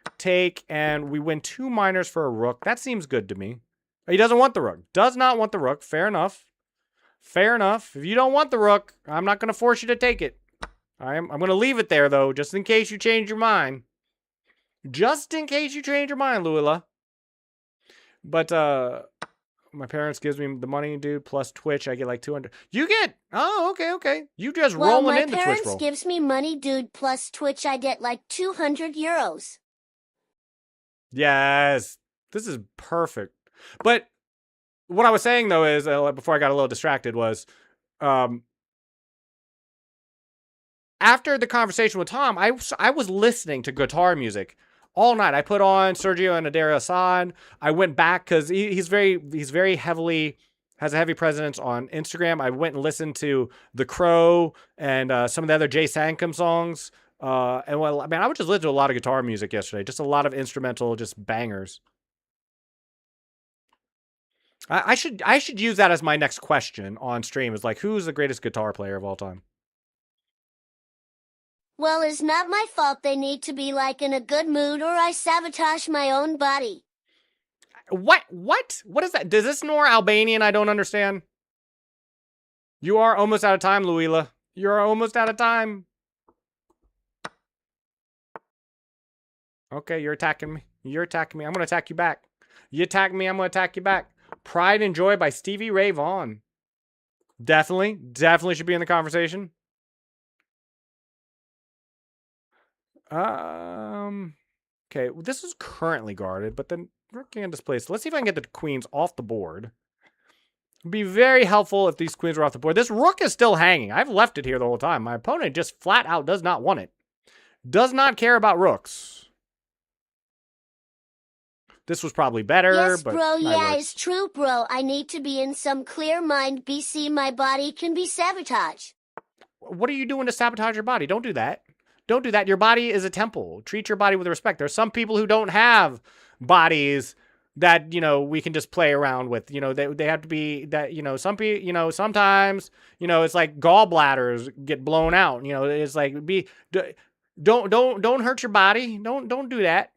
and we win 2 minors for a rook. That seems good to me. He doesn't want the rook. Does not want the rook. Fair enough. Fair enough. If you don't want the rook, I'm not going to force you to take it. I'm going to leave it there, though, just in case you change your mind. Just in case you change your mind, Luila. But, my parents gives me the money, dude, plus Twitch. I get like 200. You get... Oh, okay. You just rolling in the Twitch roll. My parents gives me money, dude, plus Twitch. I get like 200 euros. Yes. This is perfect. But what I was saying, though, is, before I got a little distracted, was... after the conversation with Tom, I was listening to guitar music all night. I put on Sergio and Adair Assad. I went back because he's very heavily, has a heavy presence on Instagram. I went and listened to The Crow and some of the other Jay Sankum songs. And well, I mean, I would just listen to a lot of guitar music yesterday. Just a lot of instrumental, just bangers. I should use that as my next question on stream. Is like, who's the greatest guitar player of all time? Well, it's not my fault they need to be like in a good mood or I sabotage my own body. What? What is that? Does this snore Albanian? I don't understand. You are almost out of time, Luila. You're almost out of time. Okay, you're attacking me. You're attacking me. I'm going to attack you back. You attack me, I'm going to attack you back. Pride and Joy by Stevie Ray Vaughan. Definitely should be in the conversation. Okay, well, this is currently guarded, but then rook can displace. Let's see if I can get the queens off the board. It'd be very helpful if these queens were off the board. This rook is still hanging. I've left it here the whole time. My opponent just flat out does not want it. Does not care about rooks. This was probably better, yes, but bro, yeah, it's true, bro. I need to be in some clear mind. BC, my body can be sabotaged. What are you doing to sabotage your body? Don't do that. Don't do that. Your body is a temple. Treat your body with respect. There's some people who don't have bodies that, you know, we can just play around with. You know, they have to be that, you know, some people, you know, sometimes, you know, it's like gallbladders get blown out. You know, it's like don't hurt your body. Don't do that.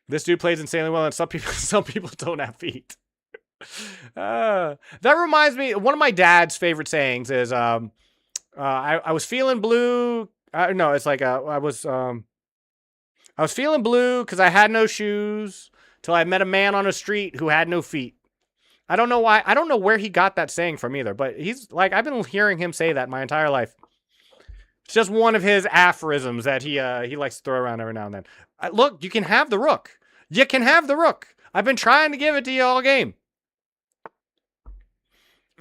This dude plays insanely well, and some people don't have feet. That reminds me, one of my dad's favorite sayings is, I was feeling blue. No, it's like, I was, I was feeling blue because I had no shoes till I met a man on a street who had no feet. I don't know why. I don't know where he got that saying from either, but he's like, I've been hearing him say that my entire life. It's just one of his aphorisms that he likes to throw around every now and then. Look, you can have the rook. You can have the rook. I've been trying to give it to you all game.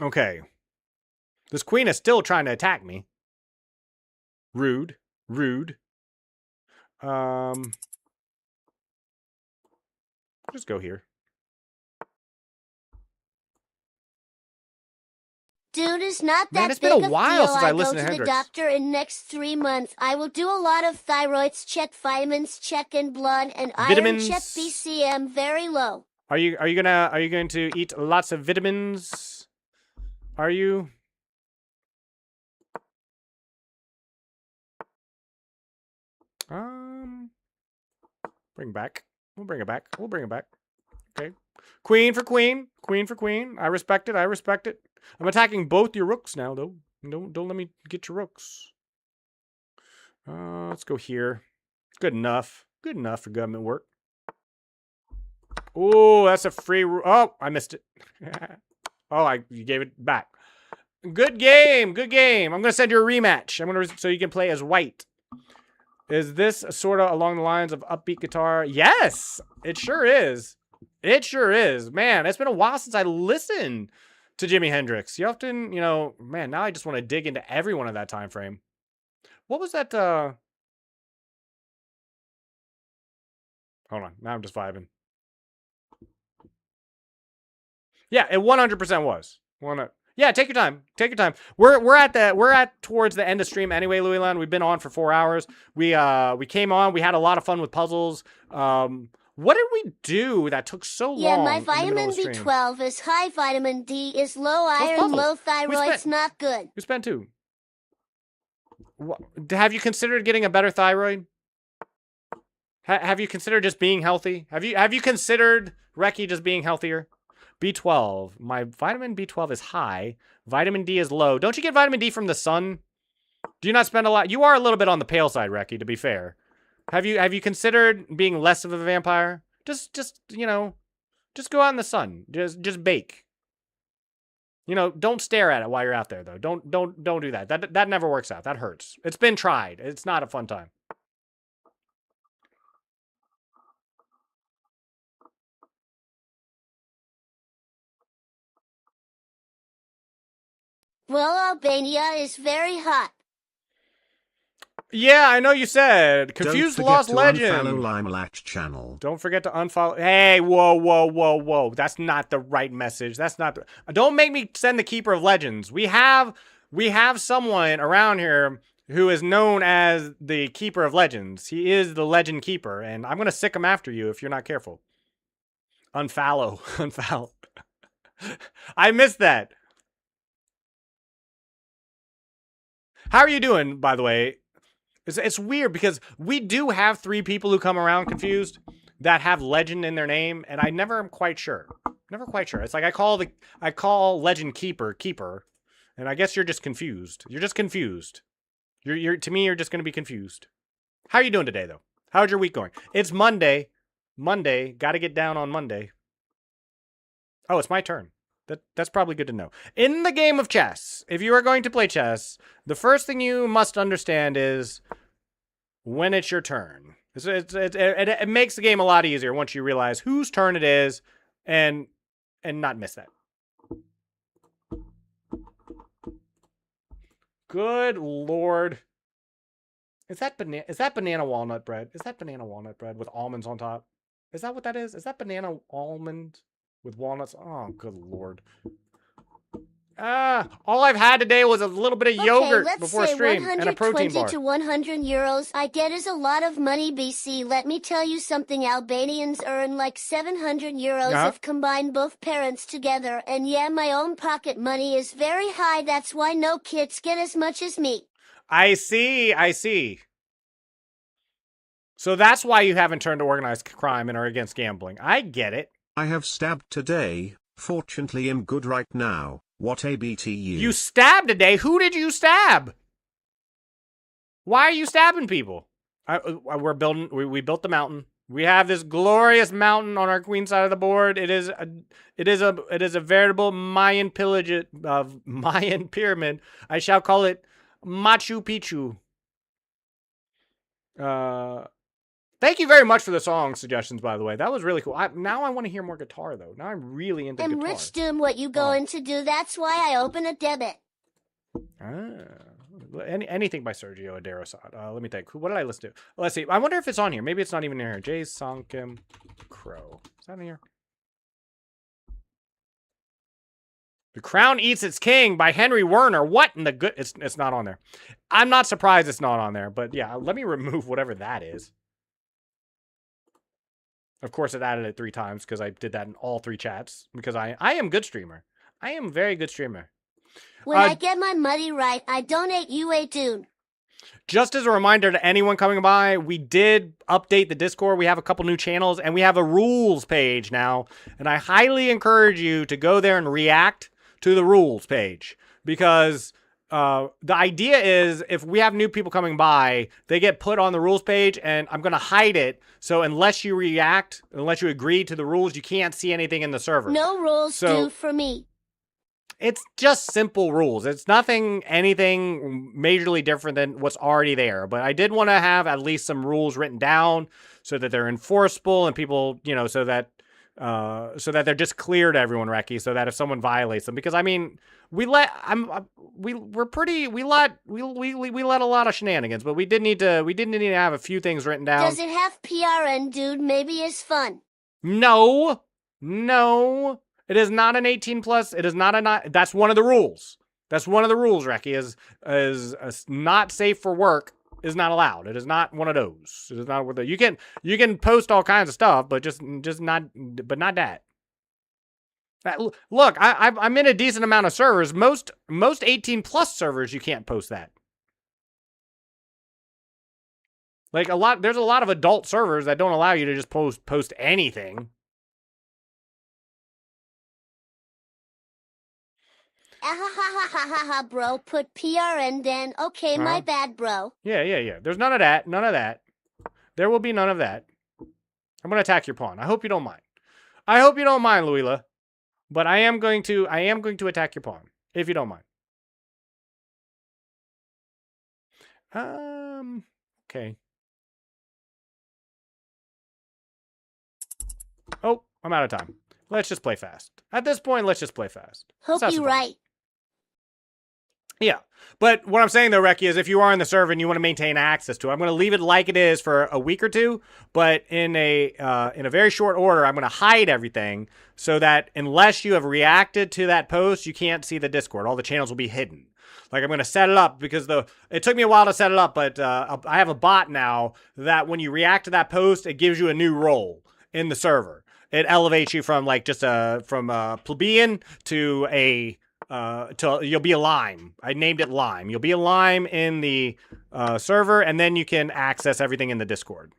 Okay. This queen is still trying to attack me. Rude. Rude. Just go here. Dude, it's not that it's big been a of while deal. since I I go listened to to the Hendrix. doctor in next 3 months. I will do a lot of thyroids check, vitamins check, and blood and Vitamins. iron check. BCM very low. Are you going to eat lots of vitamins? Are you? Bring back. We'll bring it back. We'll bring it back. Okay. Queen for queen. Queen for queen. I respect it. I respect it. I'm attacking both your rooks now, though. Don't let me get your rooks. Let's go here. Good enough. Good enough for government work. Oh, that's a free... Oh, I missed it. You gave it back. Good game. Good game. I'm going to send you a rematch. So you can play as white. Is this sort of along the lines of upbeat guitar? Yes, it sure is. It sure is. Man, it's been a while since I listened to Jimi Hendrix. You often, man, now I just want to dig into everyone of that time frame. What was that? Hold on. Now I'm just vibing. Yeah, it 100% was. Yeah, take your time. Take your time. We're at towards the end of stream anyway, Louis Land. We've been on for 4 hours. We came on. We had a lot of fun with puzzles. What did we do that took so long? Yeah, my vitamin B12 is high, vitamin D is low, iron low, thyroid's not good. We spent 2. Have you considered getting a better thyroid? Have you considered just being healthy? Have you considered, Reki, just being healthier? B12. My vitamin B12 is high. Vitamin D is low. Don't you get vitamin D from the sun? Do you not spend a lot? You are a little bit on the pale side, Reki, to be fair. Have you considered being less of a vampire? Just go out in the sun. Just bake. Don't stare at it while you're out there though. Don't do that. That never works out. That hurts. It's been tried. It's not a fun time. Well, Albania is very hot. Yeah, I know you said. Confused Lost Legend. Unfollow Limelatch channel. Don't forget to unfollow. Hey, whoa. That's not the right message. That's not the... Don't make me send the Keeper of Legends. We have someone around here who is known as the Keeper of Legends. He is the Legend Keeper, and I'm going to sick him after you if you're not careful. Unfollow. Unfollow. I missed that. How are you doing, by the way? It's weird because we do have 3 people who come around confused that have legend in their name, and I never am quite sure. Never quite sure. It's like I call Legend Keeper, and I guess you're just confused. You're just confused. To me, you're just going to be confused. How are you doing today, though? How's your week going? It's Monday. Got to get down on Monday. Oh, it's my turn. That's probably good to know. In the game of chess, if you are going to play chess, the first thing you must understand is when it's your turn. It makes the game a lot easier once you realize whose turn it is and not miss that. Good Lord. Is that banana walnut bread? Is that banana walnut bread with almonds on top? Is that what that is? Is that banana almond with walnuts? Oh, good Lord. All I've had today was a little bit of yogurt before stream and a protein bar. 120 to 100 euros I get is a lot of money, BC. Let me tell you something. Albanians earn like 700 euros if combine both parents together. And yeah, my own pocket money is very high. That's why no kids get as much as me. I see. So that's why you haven't turned to organized crime and are against gambling. I get it. I have stabbed today. Fortunately, I'm good right now. What a BTU. You stabbed today? Who did you stab? Why are you stabbing people? We're building. We built the mountain. We have this glorious mountain on our queen side of the board. It is a veritable Mayan pillage of Mayan pyramid. I shall call it Machu Picchu. Thank you very much for the song suggestions, by the way. That was really cool. Now I want to hear more guitar, though. Now I'm really into guitar. I'm rich doing what you going to do. That's why I open a debit. Anything by Sergio Aderosat. Let me think. What did I listen to? Let's see. I wonder if it's on here. Maybe it's not even in here. Jay Sonkim Crow. Is that in here? The Crown Eats Its King by Henry Werner. What in the good? It's not on there. I'm not surprised it's not on there. But yeah, let me remove whatever that is. Of course, it added it 3 times because I did that in all 3 chats. Because I am good streamer. I am very good streamer. When I get my money right, I donate you a tune. Just as a reminder to anyone coming by, we did update the Discord. We have a couple new channels, and we have a rules page now. And I highly encourage you to go there and react to the rules page. Because the idea is if we have new people coming by, they get put on the rules page, and I'm going to hide it. So unless you react, unless you agree to the rules, you can't see anything in the server. No rules do for me. It's just simple rules. It's anything majorly different than what's already there. But I did want to have at least some rules written down so that they're enforceable and people, so that they're just clear to everyone, Reki, so that if someone violates them, because I mean, we let a lot of shenanigans, but we did need to have a few things written down. Does it have PRN, dude? Maybe it's fun. No. It is not an 18+. It is not that's one of the rules. That's one of the rules, Reki, is not safe for work is not allowed. It is not one of those. It is not with you can post all kinds of stuff, but just not that. Look, I'm in a decent amount of servers. Most 18+ servers you can't post that. Like there's a lot of adult servers that don't allow you to just post anything. Bro, put PRN then. Okay, my bad, bro. Yeah. There's none of that. None of that. There will be none of that. I'm going to attack your pawn. I hope you don't mind. I hope you don't mind, Luila. But I am going to attack your pawn, if you don't mind. Okay. Oh, I'm out of time. Let's just play fast. At this point, let's just play fast. Hope you're right. Yeah. But what I'm saying, though, Reki, is if you are in the server and you want to maintain access to it, I'm going to leave it like it is for a week or two. But in a very short order, I'm going to hide everything so that unless you have reacted to that post, you can't see the Discord. All the channels will be hidden. Like, I'm going to set it up because it took me a while to set it up, but I have a bot now that when you react to that post, it gives you a new role in the server. It elevates you from like just from a plebeian to you'll be a lime. I named it lime. You'll be a lime in the server, and then you can access everything in the Discord.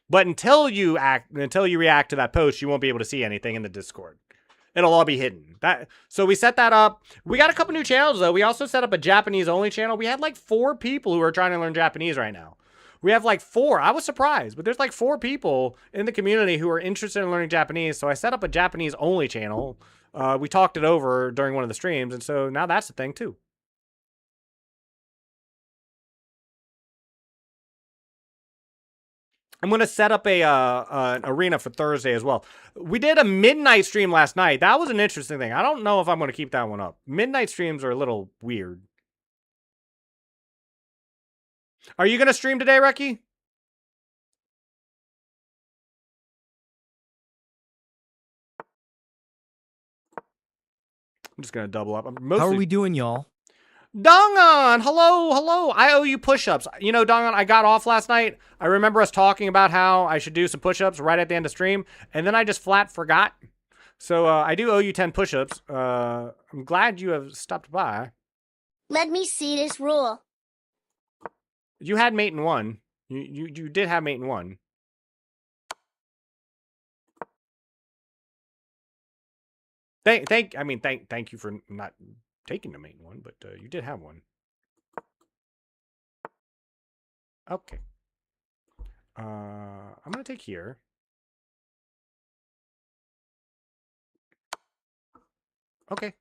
But until you react to that post, you won't be able to see anything in the Discord. It'll all be hidden. So we set that up. We got a couple new channels though. We also set up a Japanese only channel. We had like 4 people who are trying to learn Japanese right now. We have like 4. I was surprised, but there's like 4 people in the community who are interested in learning Japanese. So I set up a Japanese only channel. We talked it over during one of the streams, and so now that's the thing too. I'm going to set up an arena for Thursday as well. We did a midnight stream last night. That was an interesting thing. I don't know if I'm going to keep that one up. Midnight streams are a little weird. Are you going to stream today, Reki? I'm just going to double up. How are we doing, y'all? Dongon, hello. I owe you push-ups. You know, Dongon, I got off last night. I remember us talking about how I should do some push-ups right at the end of stream, and then I just flat forgot. So I do owe you 10 push-ups. I'm glad you have stopped by. Let me see this rule. You had mate in 1. You did have mate in 1. Thank you for not taking the mate in 1, but you did have one. Okay. I'm going to take here. Okay.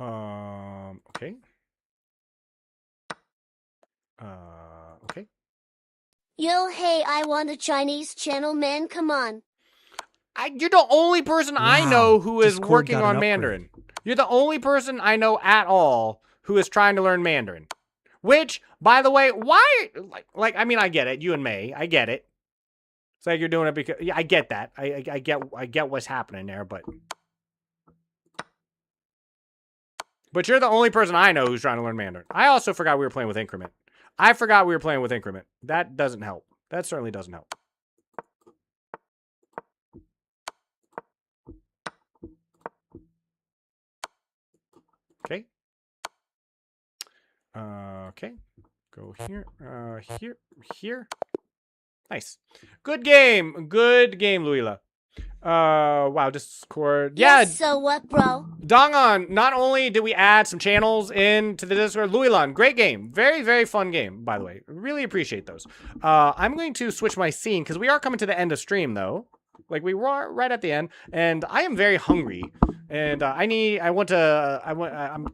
Okay. Okay. Yo, hey, I want a Chinese channel, man. Come on. You're the only person I know who is Discord working got an on upgrade. Mandarin. You're the only person I know at all who is trying to learn Mandarin. Which, by the way, why? Like, I mean, I get it. You and May, I get it. It's like you're doing it because, yeah, I get that. I get what's happening there, but you're the only person I know who's trying to learn Mandarin. I also forgot we were playing with increment. I forgot we were playing with increment. That doesn't help. That certainly doesn't help. Okay. Okay. Go here. Here. Nice. Good game. Good game, Luila. Wow, Discord. Yeah. Yes, so what, bro? Dongon, not only did we add some channels into the Discord, Luilan, great game. Very, very fun game, by the way. Really appreciate those. I'm going to switch my scene because we are coming to the end of stream, though. Like, we were right at the end, and I am very hungry. And I'm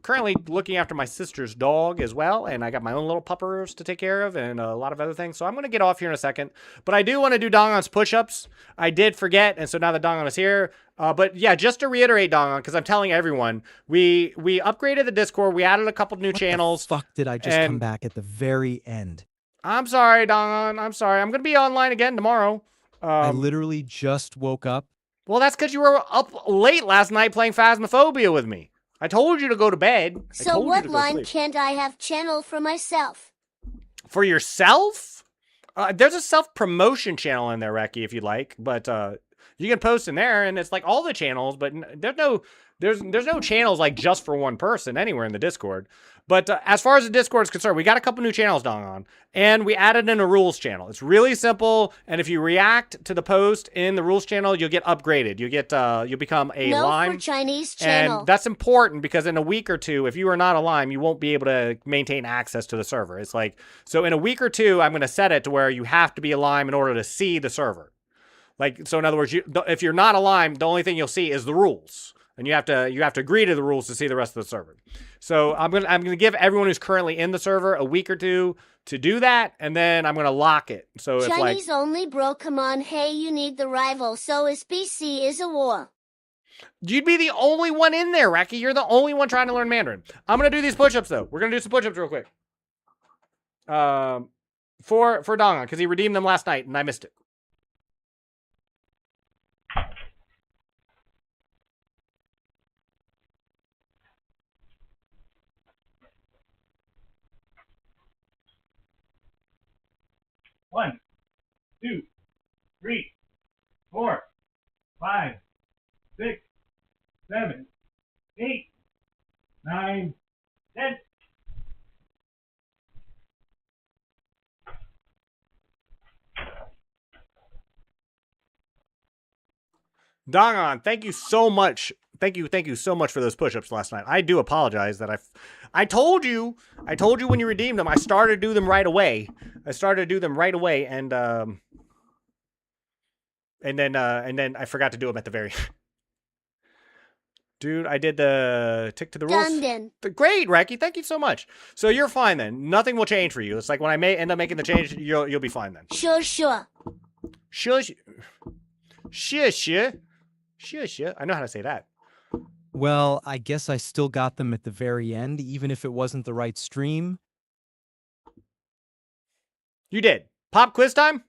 currently looking after my sister's dog as well, and I got my own little puppers to take care of and a lot of other things. So I'm going to get off here in a second. But I do want to do Dongon's push-ups. I did forget, and so now that Dongon is here. But yeah, just to reiterate, Dongon, because I'm telling everyone, we upgraded the Discord. We added a couple new channels. Fuck, did I just come back at the very end? I'm sorry, Dongon. I'm sorry. I'm going to be online again tomorrow. I literally just woke up. Well, that's because you were up late last night playing Phasmophobia with me. I told you to go to bed. So what line can't I have channel for myself? For yourself? There's a self-promotion channel in there, Reki, if you'd like. But you can post in there, and it's like all the channels, but there's no channels like just for one person anywhere in the Discord. But as far as the Discord is concerned, we got a couple new channels on, and we added in a rules channel. It's really simple, and if you react to the post in the rules channel, you'll get upgraded. You'll become a lime. For Chinese channel. And that's important because in a week or two, if you are not a lime, you won't be able to maintain access to the server. It's like, so in a week or two, I'm going to set it to where you have to be a lime in order to see the server. Like, so in other words, if you're not a lime, the only thing you'll see is the rules. And you have to agree to the rules to see the rest of the server. So I'm gonna give everyone who's currently in the server a week or two to do that, and then I'm gonna lock it. So it's like Chinese only, bro. Come on, hey, you need the rival. So is BC is a war. You'd be the only one in there, Reki. You're the only one trying to learn Mandarin. I'm gonna do these push-ups though. We're gonna do some push-ups real quick. For Donga, because he redeemed them last night and I missed it. One, 2, 3, 4, 5, 6, 7, 8, 9, 10. Dongon, thank you so much. Thank you so much for those push-ups last night. I do apologize that I told you when you redeemed them, I started to do them right away. And then I forgot to do them at the very Dude, I did the tick to the rules. Great, Reki. Thank you so much. So you're fine then. Nothing will change for you. It's like when I end up making the change, you'll be fine then. Sure. Sure. I know how to say that. Well, I guess I still got them at the very end, even if it wasn't the right stream. You did. Pop quiz time?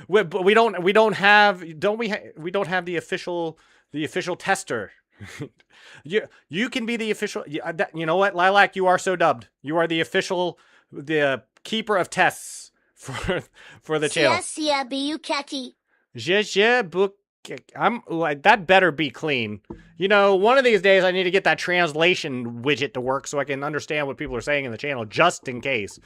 we don't have the official tester. you can be the official. You know what, Lilac? You are so dubbed. You are the keeper of tests for the channel. Yes, bu kaki. That better be clean. You know, one of these days I need to get that translation widget to work so I can understand what people are saying in the channel, just in case.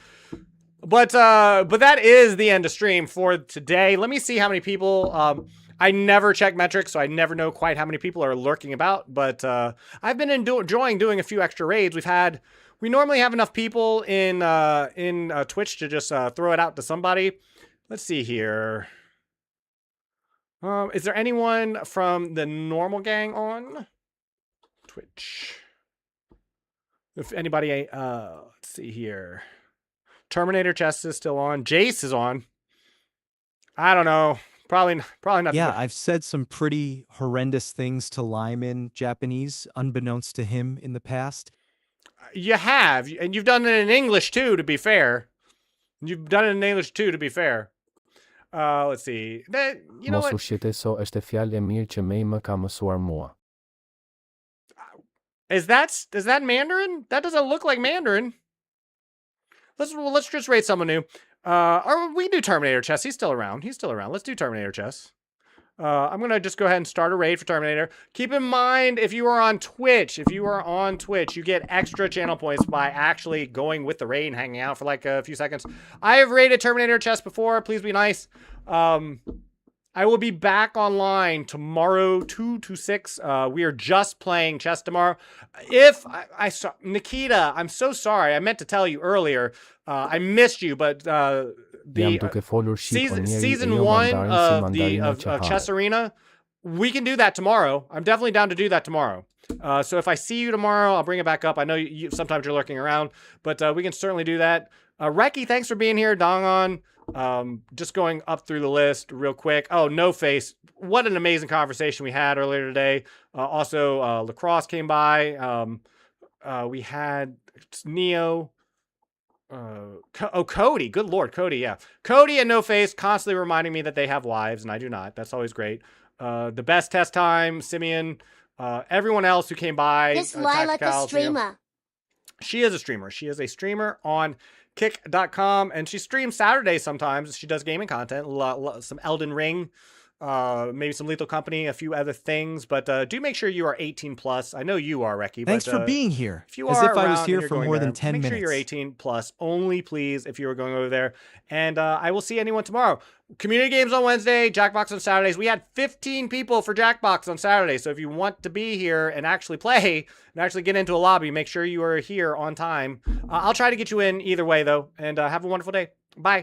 But that is the end of stream for today. Let me see how many people. I never check metrics, so I never know quite how many people are lurking about. But I've been enjoying doing a few extra raids. We normally have enough people in Twitch to just throw it out to somebody. Let's see here. Is there anyone from the normal gang on Twitch? If anybody, let's see here. Terminator Chest is still on. Jace is on. I don't know. Probably not. Yeah, I've said some pretty horrendous things to Lyman Japanese, unbeknownst to him in the past. You have, and you've done it in English too, to be fair. You've done it in English too, to be fair. Let's see. You know what? Is that Mandarin? That doesn't look like Mandarin. Let's just rate someone new. Or we do Terminator Chess. He's still around. Let's do Terminator Chess. I'm going to just go ahead and start a raid for Terminator. Keep in mind, if you are on Twitch, you get extra channel points by actually going with the raid and hanging out for like a few seconds. I have raided Terminator Chess before. Please be nice. I will be back online tomorrow, 2 to 6. We are just playing chess tomorrow. If I saw Nikita, I'm so sorry. I meant to tell you earlier. I missed you, but season 1 of Chess Arena, we can do that tomorrow. I'm definitely down to do that tomorrow. So if I see you tomorrow, I'll bring it back up. I know sometimes you're lurking around, but we can certainly do that. Reki, thanks for being here. Dongon. Just going up through the list real quick. Oh, No Face. What an amazing conversation we had earlier today. Also, Lacrosse came by. We had Neo. Cody. Good Lord, Cody. Yeah. Cody and No Face constantly reminding me that they have wives, and I do not. That's always great. The best test time, Simeon. Everyone else who came by. This Lilac a streamer. She is a streamer. She is a streamer on kick.com, and she streams Saturdays sometimes. She does gaming content, some Elden Ring, maybe some Lethal Company, a few other things, but do make sure you are 18 plus. I know you are, Reki. Thanks for being here. If you As are if I was here for more than 10 minutes. Make sure you're 18 plus only, please, if you are going over there. And I will see anyone tomorrow. Community games on Wednesday, Jackbox on Saturdays. We had 15 people for Jackbox on Saturday, so if you want to be here and actually play and actually get into a lobby, make sure you are here on time. I'll try to get you in either way, though, and have a wonderful day. Bye.